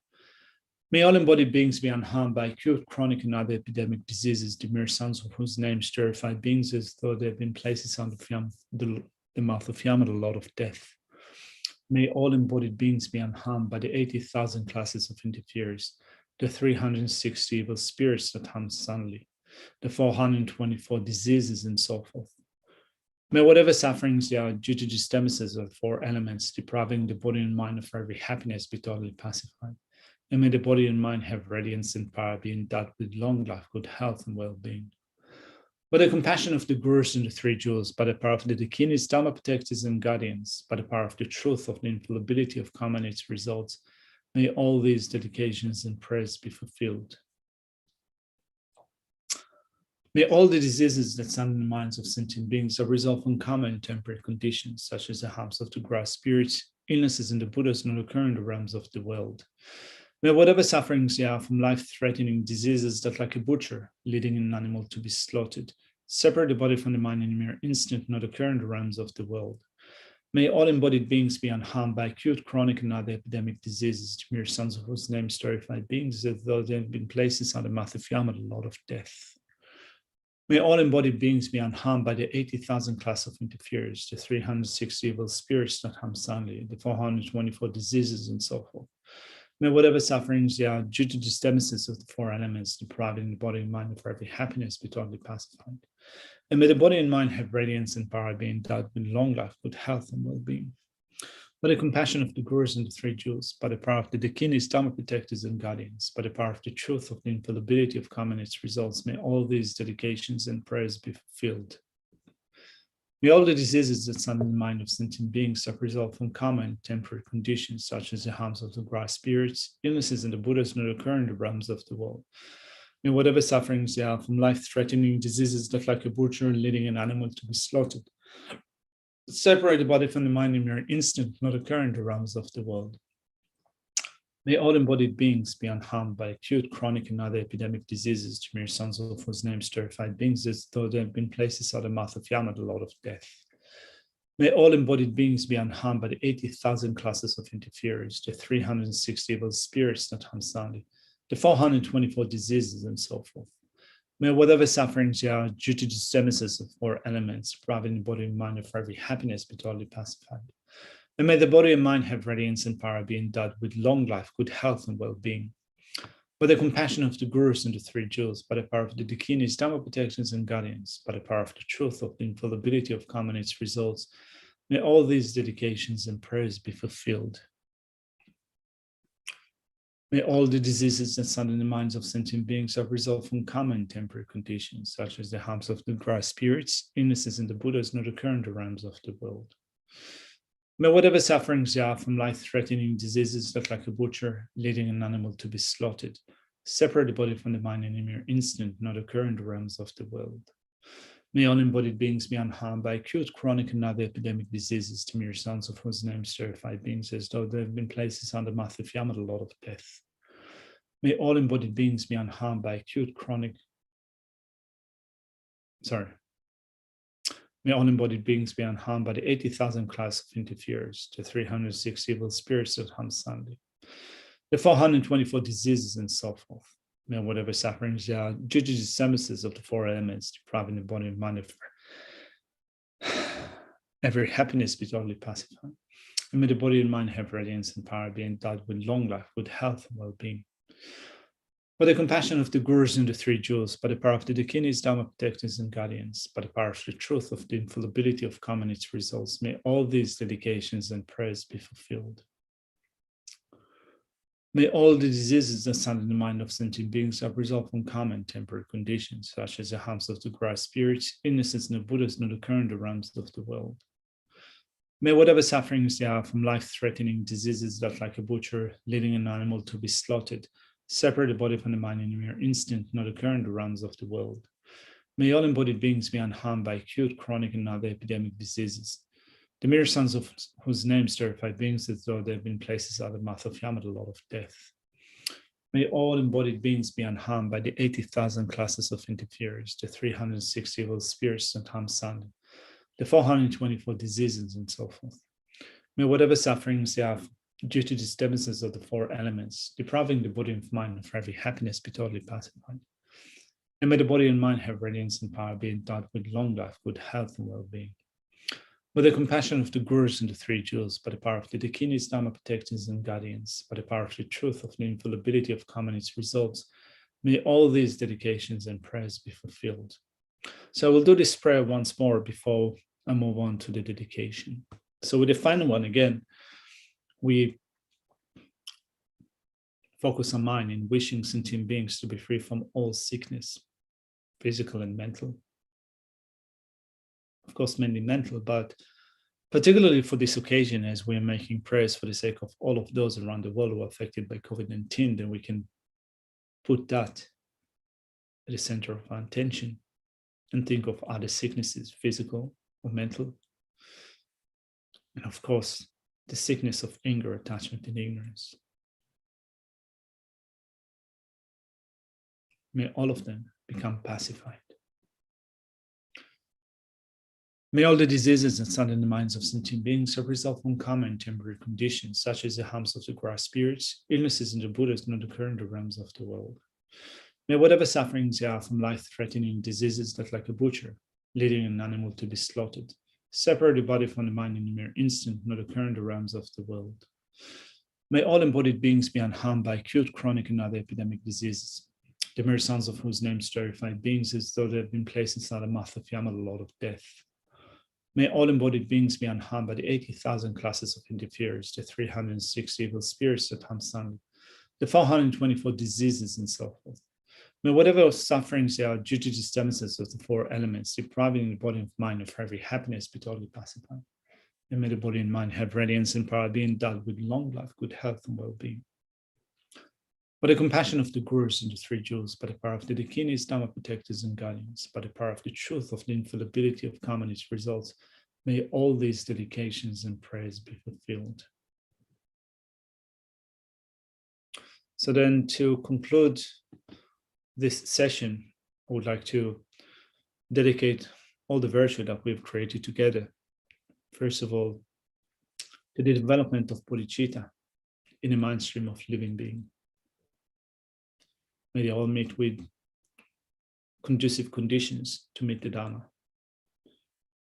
May all embodied beings be unharmed by acute, chronic, and other epidemic diseases, the mere sons of whose names terrify beings as though they have been placed inside the mouth of Yama, the Lord of Death. May all embodied beings be unharmed by the 80,000 classes of interferers, the 360 evil spirits that harm soundly, the 424 diseases, and so forth. May whatever sufferings there are due to disturbances of the four elements depriving the body and mind of every happiness be totally pacified. And may the body and mind have radiance and power, be endowed with long life, good health, and well-being. By the compassion of the Gurus and the Three Jewels, by the power of the Dakinis, Dharma protectors and guardians, by the power of the truth of the infallibility of karma and its results, may all these dedications and prayers be fulfilled. May all the diseases that stand in the minds of sentient beings are resolved from karma and temporary conditions, such as the harms of the grass spirits, illnesses in the Buddhas not occur in the realms of the world. May whatever sufferings there are from life-threatening diseases that, like a butcher, leading an animal to be slaughtered, separate the body from the mind in a mere instant, not occur in the realms of the world. May all embodied beings be unharmed by acute, chronic, and other epidemic diseases, the mere sons of whose names terrified beings, as though they had been placed inside the mouth of Yama, the Lord of Death. May all embodied beings be unharmed by the 80,000 class of interferers, the 360 evil spirits that harm soundly, the 424 diseases, and so forth. May whatever sufferings there are due to disturbances of the four elements depriving the body and mind of every happiness be totally pacified. And may the body and mind have radiance and power, be endowed with long life, good health, and well-being. By the compassion of the Gurus and the Three Jewels, by the power of the Dakinis, Dharma protectors and guardians, by the power of the truth of the infallibility of karma and its results, may all these dedications and prayers be fulfilled. May all the diseases that stand in the mind of sentient beings have resolved from karma and temporary conditions, such as the harms of the grass spirits, illnesses in the Buddhas not occur in the realms of the world. May whatever sufferings there are from life-threatening diseases that, like a butcher leading an animal to be slaughtered, separate the body from the mind in a mere instant, not occur in the realms of the world. May all embodied beings be unharmed by acute, chronic, and other epidemic diseases, the mere sons of whose names terrified beings, as though they have been placed inside the mouth of Yama, the Lord of Death. May all embodied beings be unharmed by the 80,000 classes of interferers, the 360 evil spirits that harm soundly, the 424 diseases, and so forth. May whatever sufferings there are due to disturbances of four elements, depriving the body and mind of every happiness, be totally pacified. And may the body and mind have radiance and power, be endowed with long life, good health, and well-being. By the compassion of the Gurus and the Three Jewels, by the power of the Dakinis, Dharma protectors and guardians, by the power of the truth of the infallibility of karma and its results, may all these dedications and prayers be fulfilled. May all the diseases that stand in the minds of sentient beings have resolved from karma and temporary conditions, such as the harms of the grass spirits, illnesses in the Buddhas not occur in the realms of the world. May whatever sufferings there are from life-threatening diseases that, like a butcher leading an animal to be slaughtered, separate the body from the mind in a mere instant, not occur in the realms of the world. May all embodied beings be unharmed by acute, chronic, and other epidemic diseases, the mere sons of whose names terrified beings, as though they have been placed inside the mouth of Yama, the Lord of Death. May all embodied beings be unharmed by acute, chronic, May all embodied beings be unharmed by the 80,000 class of interferers, the 360 evil spirits that harm soundly, the 424 diseases, and so forth. May whatever sufferings there are due to disturbances of the four elements, depriving the body and mind of every happiness be totally pacified. And may the body and mind have radiance and power, be endowed with long life, good health, and well-being. By the compassion of the Gurus and the Three Jewels, by the power of the Dakinis, Dharma protectors and guardians, by the power of the truth of the infallibility of karma and its results, may all these dedications and prayers be fulfilled. May all the diseases that stand in the mind of sentient beings have resolved from karma and temporary conditions, such as the harms of the grass spirits, illnesses in the Buddhas not occur in the realms of the world. May whatever sufferings there are from life-threatening diseases that, like a butcher leading an animal to be slaughtered, separate the body from the mind in a mere instant, not occur in the realms of the world. May all embodied beings be unharmed by acute, chronic, and other epidemic diseases, the mere sons of whose names terrify beings, as though they have been placed inside the mouth of Yama, the Lord of Death. May all embodied beings be unharmed by the 80,000 classes of interferers, the 360 evil spirits that harm soundly, the 424 diseases, and so forth. May whatever sufferings there are due to disturbances of the four elements, depriving the body and mind of every happiness, be totally pacified. And may the body and mind have radiance and power, be endowed with long life, good health, and well-being. By the compassion of the Gurus and the Three Jewels, by the power of the Dakinis, Dharma protectors and guardians, by the power of the truth of the infallibility of karma and its results, May all these dedications and prayers be fulfilled. So we'll do this prayer once more before I move on to the dedication. So with the final one again, we focus our mind in wishing sentient beings to be free from all sickness, physical and mental. Of course, mainly mental, but particularly for this occasion, as we are making prayers for the sake of all of those around the world who are affected by COVID-19, then we can put that at the center of our attention and think of other sicknesses, physical or mental. And of course, the sickness of anger, attachment, and ignorance. May all of them become pacified. May all the diseases that stand in the minds of sentient beings are resolved from common and temporary conditions, such as the harms of the grass spirits, illnesses in the Buddhas not occur in the realms of the world. May whatever sufferings there are from life-threatening diseases that, like a butcher, leading an animal to be slaughtered, separate the body from the mind in a mere instant, not occur in the realms of the world. May all embodied beings be unharmed by acute, chronic, and other epidemic diseases, the mere sounds of whose names terrify beings as though they have been placed inside the mouth of Yama, the Lord of Death. May all embodied beings be unharmed by the 80,000 classes of interferers, the 360 evil spirits that harm Sangha, the 424 diseases, and so forth. May whatever sufferings there are due to disturbances of the four elements, depriving the body and mind of every happiness, be totally pacified. And may the body and mind have radiance and power, be endowed with long life, good health, and well-being. By the compassion of the Gurus and the Three Jewels, by the power of the Dakinis, Dhamma protectors and guardians, by the power of the truth of the infallibility of karma and its results, may all these dedications and prayers be fulfilled. So then, to conclude this session, I would like to dedicate all the virtue that we've created together. First of all, to the development of bodhicitta in the mind stream of living being. May they all meet with conducive conditions to meet the Dharma.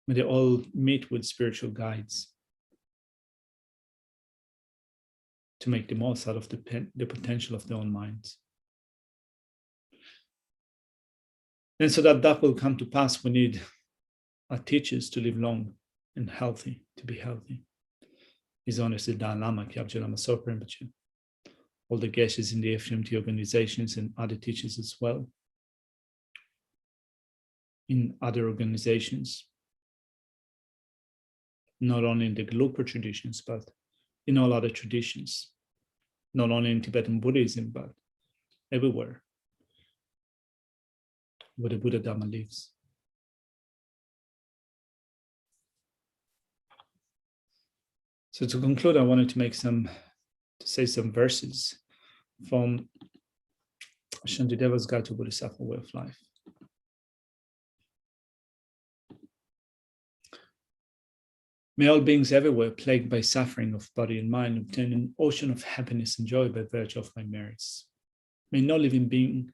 May they all meet with spiritual guides to make the most out of the potential of their own minds. And so that that will come to pass, we need our teachers to live long and healthy, to be healthy. His Holiness the Dalai Lama, Kyabje Lama Zopa Rinpoche, all the geshes in the FPMT organizations and other teachers as well, in other organizations, not only in the Gelugpa traditions, but in all other traditions, not only in Tibetan Buddhism, but everywhere where the Buddha Dharma lives. So to conclude, I wanted to say some verses from Shantideva's Guide to Bodhisattva Way of Life. May all beings everywhere plagued by suffering of body and mind obtain an ocean of happiness and joy by virtue of my merits. May no living being,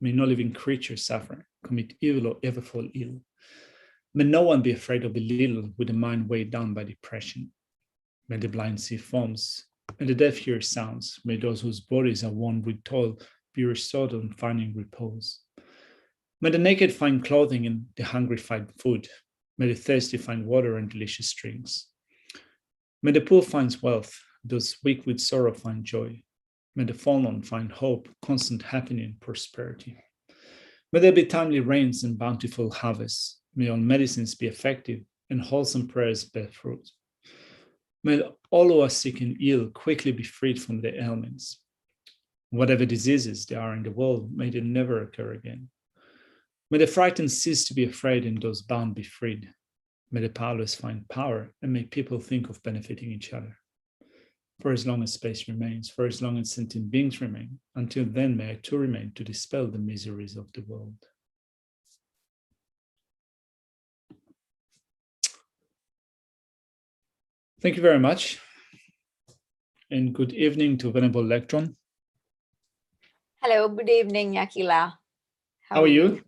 may no living creature suffer, commit evil, or ever fall ill. May no one be afraid or belittled with a mind weighed down by depression. May the blind see forms, and the deaf hear sounds. May those whose bodies are worn with toil be restored on finding repose. May the naked find clothing and the hungry find food. May the thirsty find water and delicious drinks. May the poor find wealth, those weak with sorrow find joy. May the fallen find hope, constant happiness and prosperity. May there be timely rains and bountiful harvests. May all medicines be effective and wholesome prayers bear fruit. May all who are sick and ill quickly be freed from their ailments. Whatever diseases there are in the world, may they never occur again. May the frightened cease to be afraid and those bound be freed. May the powerless find power and may people think of benefiting each other. For as long as space remains, for as long as sentient beings remain, until then may I too remain to dispel the miseries of the world. Thank you very much. And good evening to Venerable Electron. Hello, good evening, Akila. How are you?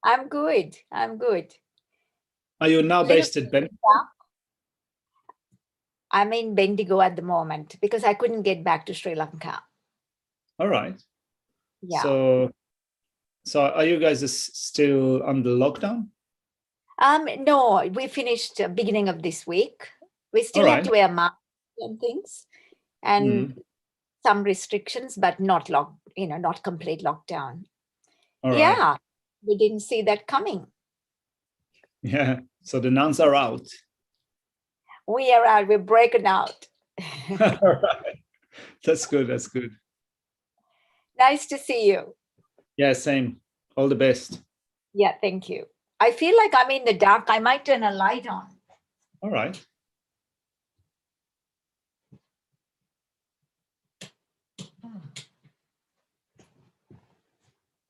I'm good. I'm good. Are you now based at Bendigo? I'm in Bendigo at the moment because I couldn't get back to Sri Lanka. All right. Yeah. So So are you guys still under lockdown? No, we finished beginning of this week. We still All have right. to wear masks and things, and some restrictions, but not not complete lockdown. All right. Yeah, we didn't see that coming. Yeah. So the nuns are out. We are out. We're breaking out. All right. That's good. That's good. Nice to see you. Yeah, same. All the best. Yeah, thank you. I feel like I'm in the dark. I might turn a light on. All right.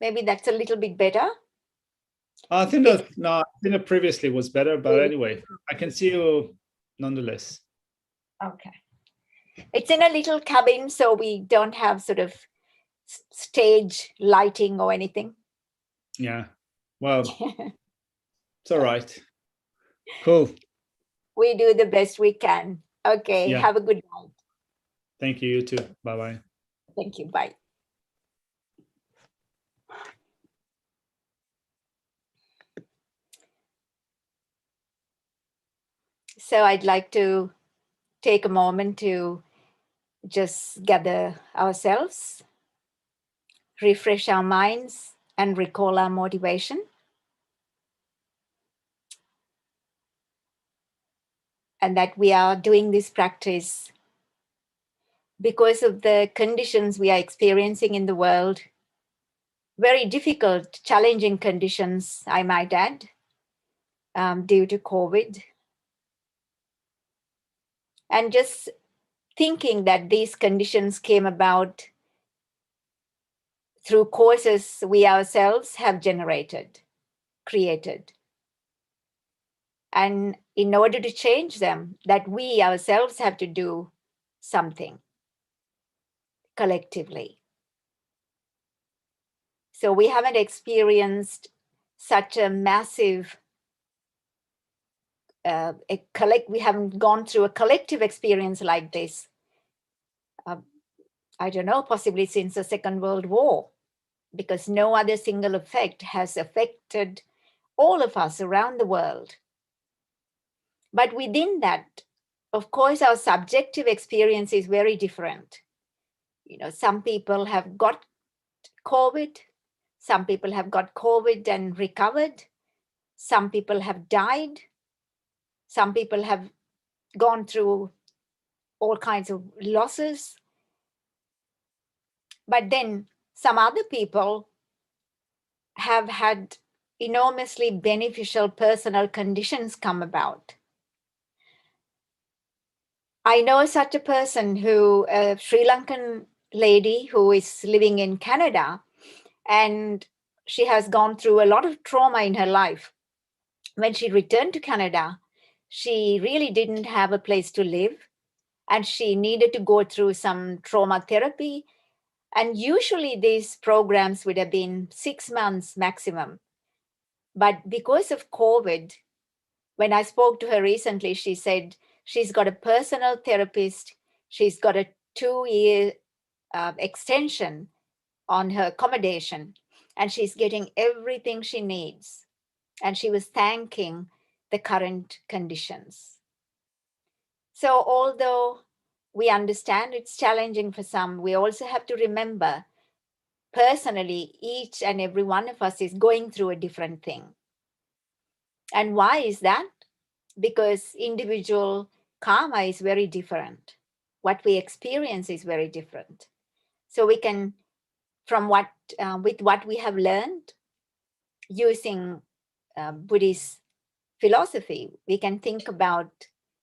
Maybe that's a little bit better. I think that previously was better, but anyway, I can see you nonetheless. Okay. It's in a little cabin, so we don't have sort of stage lighting or anything. Yeah. Well, it's all right. Cool. We do the best we can. Okay. Yeah. Have a good night. Thank you. You too. Bye-bye. Thank you. Bye. So I'd like to take a moment to just gather ourselves, refresh our minds, and recall our motivation. And that we are doing this practice because of the conditions we are experiencing in the world. Very difficult, challenging conditions, I might add, due to COVID. And just thinking that these conditions came about through causes we ourselves have created. And in order to change them, that we ourselves have to do something collectively. So we haven't experienced such a massive, we haven't gone through a collective experience like this. I don't know, possibly since the Second World War, because no other single effect has affected all of us around the world. But within that, of course, our subjective experience is very different. Some people have got COVID, some people have got COVID and recovered, some people have died, some people have gone through all kinds of losses. But then some other people have had enormously beneficial personal conditions come about. I know such a person a Sri Lankan lady who is living in Canada, and she has gone through a lot of trauma in her life. When she returned to Canada, she really didn't have a place to live, and she needed to go through some trauma therapy. And usually these programs would have been 6 months maximum. But because of COVID, when I spoke to her recently, she said she's got a personal therapist. She's got a 2-year extension on her accommodation, and she's getting everything she needs. And she was thanking the current conditions. So although we understand it's challenging for some, we also have to remember, personally, each and every one of us is going through a different thing. And why is that? Because individual karma is very different. What we experience is very different. So we can, with what we have learned, using Buddhist philosophy, we can think about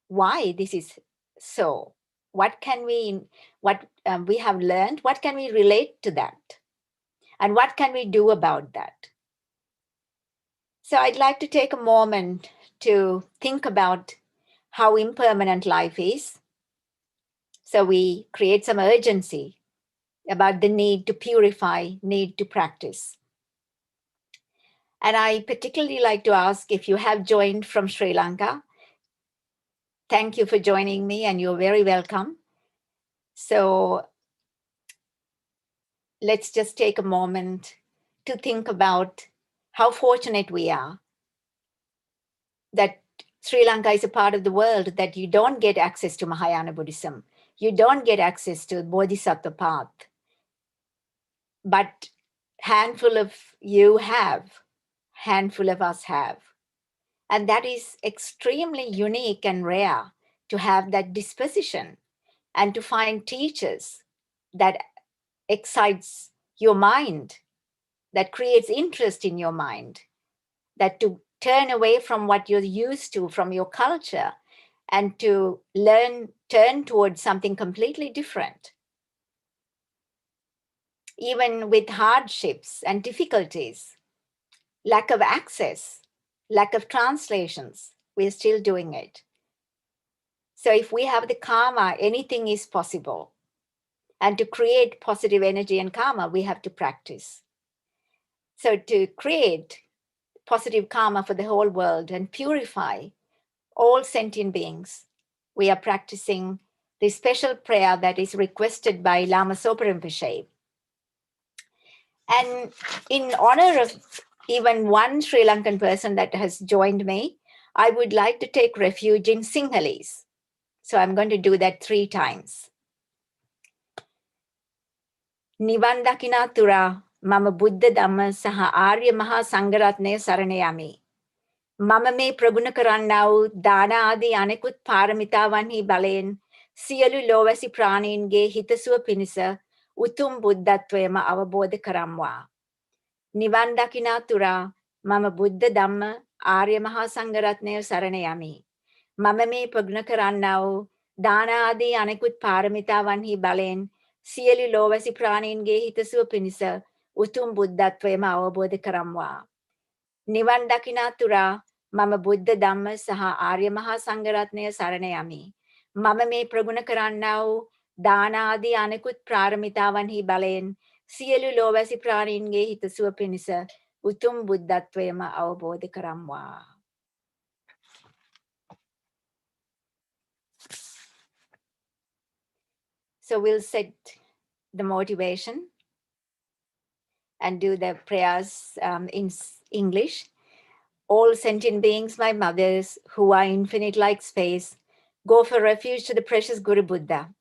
why this is so. What we have learned, what can we relate to that? And what can we do about that? So I'd like to take a moment to think about how impermanent life is. So we create some urgency about the need to purify, need to practice. And I particularly like to ask, if you have joined from Sri Lanka, thank you for joining me, and you're very welcome. So let's just take a moment to think about how fortunate we are that Sri Lanka is a part of the world that you don't get access to Mahayana Buddhism. You don't get access to Bodhisattva path. But handful of you have, handful of us have. And that is extremely unique and rare to have that disposition and to find teachers that excites your mind, that creates interest in your mind, that to turn away from what you're used to, from your culture, and to turn towards something completely different. Even with hardships and difficulties, lack of access, lack of translations, we're still doing it. So if we have the karma, anything is possible. And to create positive energy and karma, we have to practice. So to create positive karma for the whole world and purify all sentient beings, we are practicing the special prayer that is requested by Lama Zopa Rinpoche. And in honor of even one Sri Lankan person that has joined me, I would like to take refuge in Sinhalese. So I'm going to do that 3 times. Nivan dakina tura mama buddha dhamma saha arya maha sangaratne saranayami. Mama me praguna karannau dana adi anekut paramitavanhi balayen siyalu lowasi praninge hitasuwa pinisa utum buddhatwema avabodha karamwa. Nivan dakina tura mama buddha dhamma arya maha sangaratne saranayami. Mama me praguna karannau dana adi anekut paramitavanhi balayen සියලු ලෝවැසි ප්‍රාණීන්ගේ හිතසුව පිණිස උතුම් බුද්ධත්වයම අවබෝධ කරම්වා. නිවන් දකිනා තුරා මම බුද්ධ ධම්ම සහ ආර්ය මහා සංඝරත්නය සරණ යමි. මම මේ ප්‍රගුණ කරන්නා වූ දාන ආදී අනෙකුත් ප්‍රාර්මිතාවන්හි බලයෙන් සියලු ලෝවැසි ප්‍රාණීන්ගේ හිතසුව පිණිස උතුම් බුද්ධත්වයම අවබෝධ කරම්වා. So we'll set the motivation and do the prayers in English. All sentient beings, my mothers, who are infinite like space, go for refuge to the precious Guru Buddha.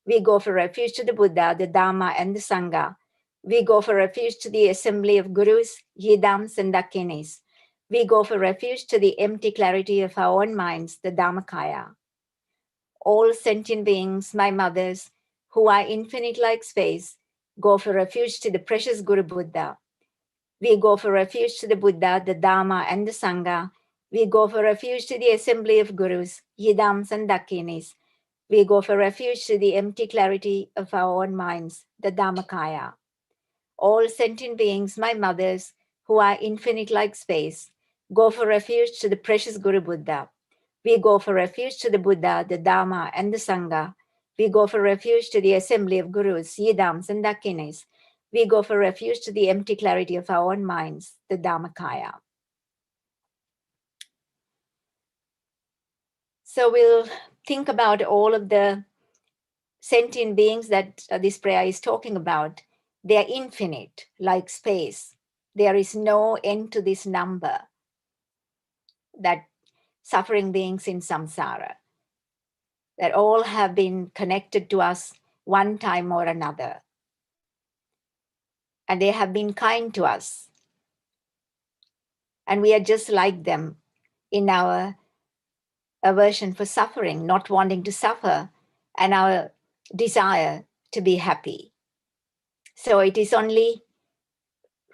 We go for refuge to the Buddha, the Dhamma, and the Sangha. We go for refuge to the assembly of Gurus, Yidams, and Dakinis. We go for refuge to the empty clarity of our own minds, the Dhammakaya. All sentient beings, my mothers, who are infinite like space, go for refuge to the precious Guru Buddha. We go for refuge to the Buddha, the Dhamma, and the Sangha. We go for refuge to the assembly of Gurus, Yidams, and Dakinis. We go for refuge to the empty clarity of our own minds, the Dhammakaya. All sentient beings, my mothers, who are infinite like space, go for refuge to the precious Guru Buddha. We go for refuge to the Buddha, the Dhamma, and the Sangha. We go for refuge to the assembly of Gurus, Yidams, and Dakinis. We go for refuge to the empty clarity of our own minds, the Dhammakaya. So we'll think about all of the sentient beings that this prayer is talking about. They are infinite, like space. There is no end to this number, that suffering beings in samsara, that all have been connected to us one time or another. And they have been kind to us. And we are just like them in our aversion for suffering, not wanting to suffer, and our desire to be happy. So it is only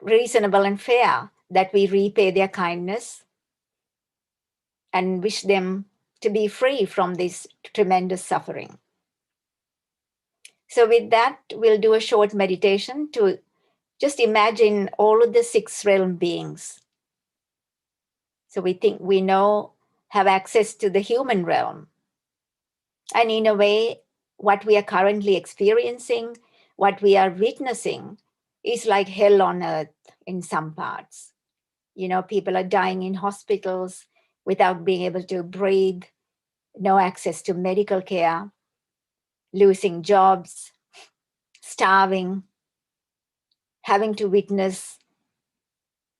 reasonable and fair that we repay their kindness and wish them to be free from this tremendous suffering. So with that, we'll do a short meditation to just imagine all of the 6 realm beings. So we think we know, have access to the human realm. And in a way, what we are currently experiencing, what we are witnessing, is like hell on earth in some parts. You know, people are dying in hospitals without being able to breathe, no access to medical care, losing jobs, starving, having to witness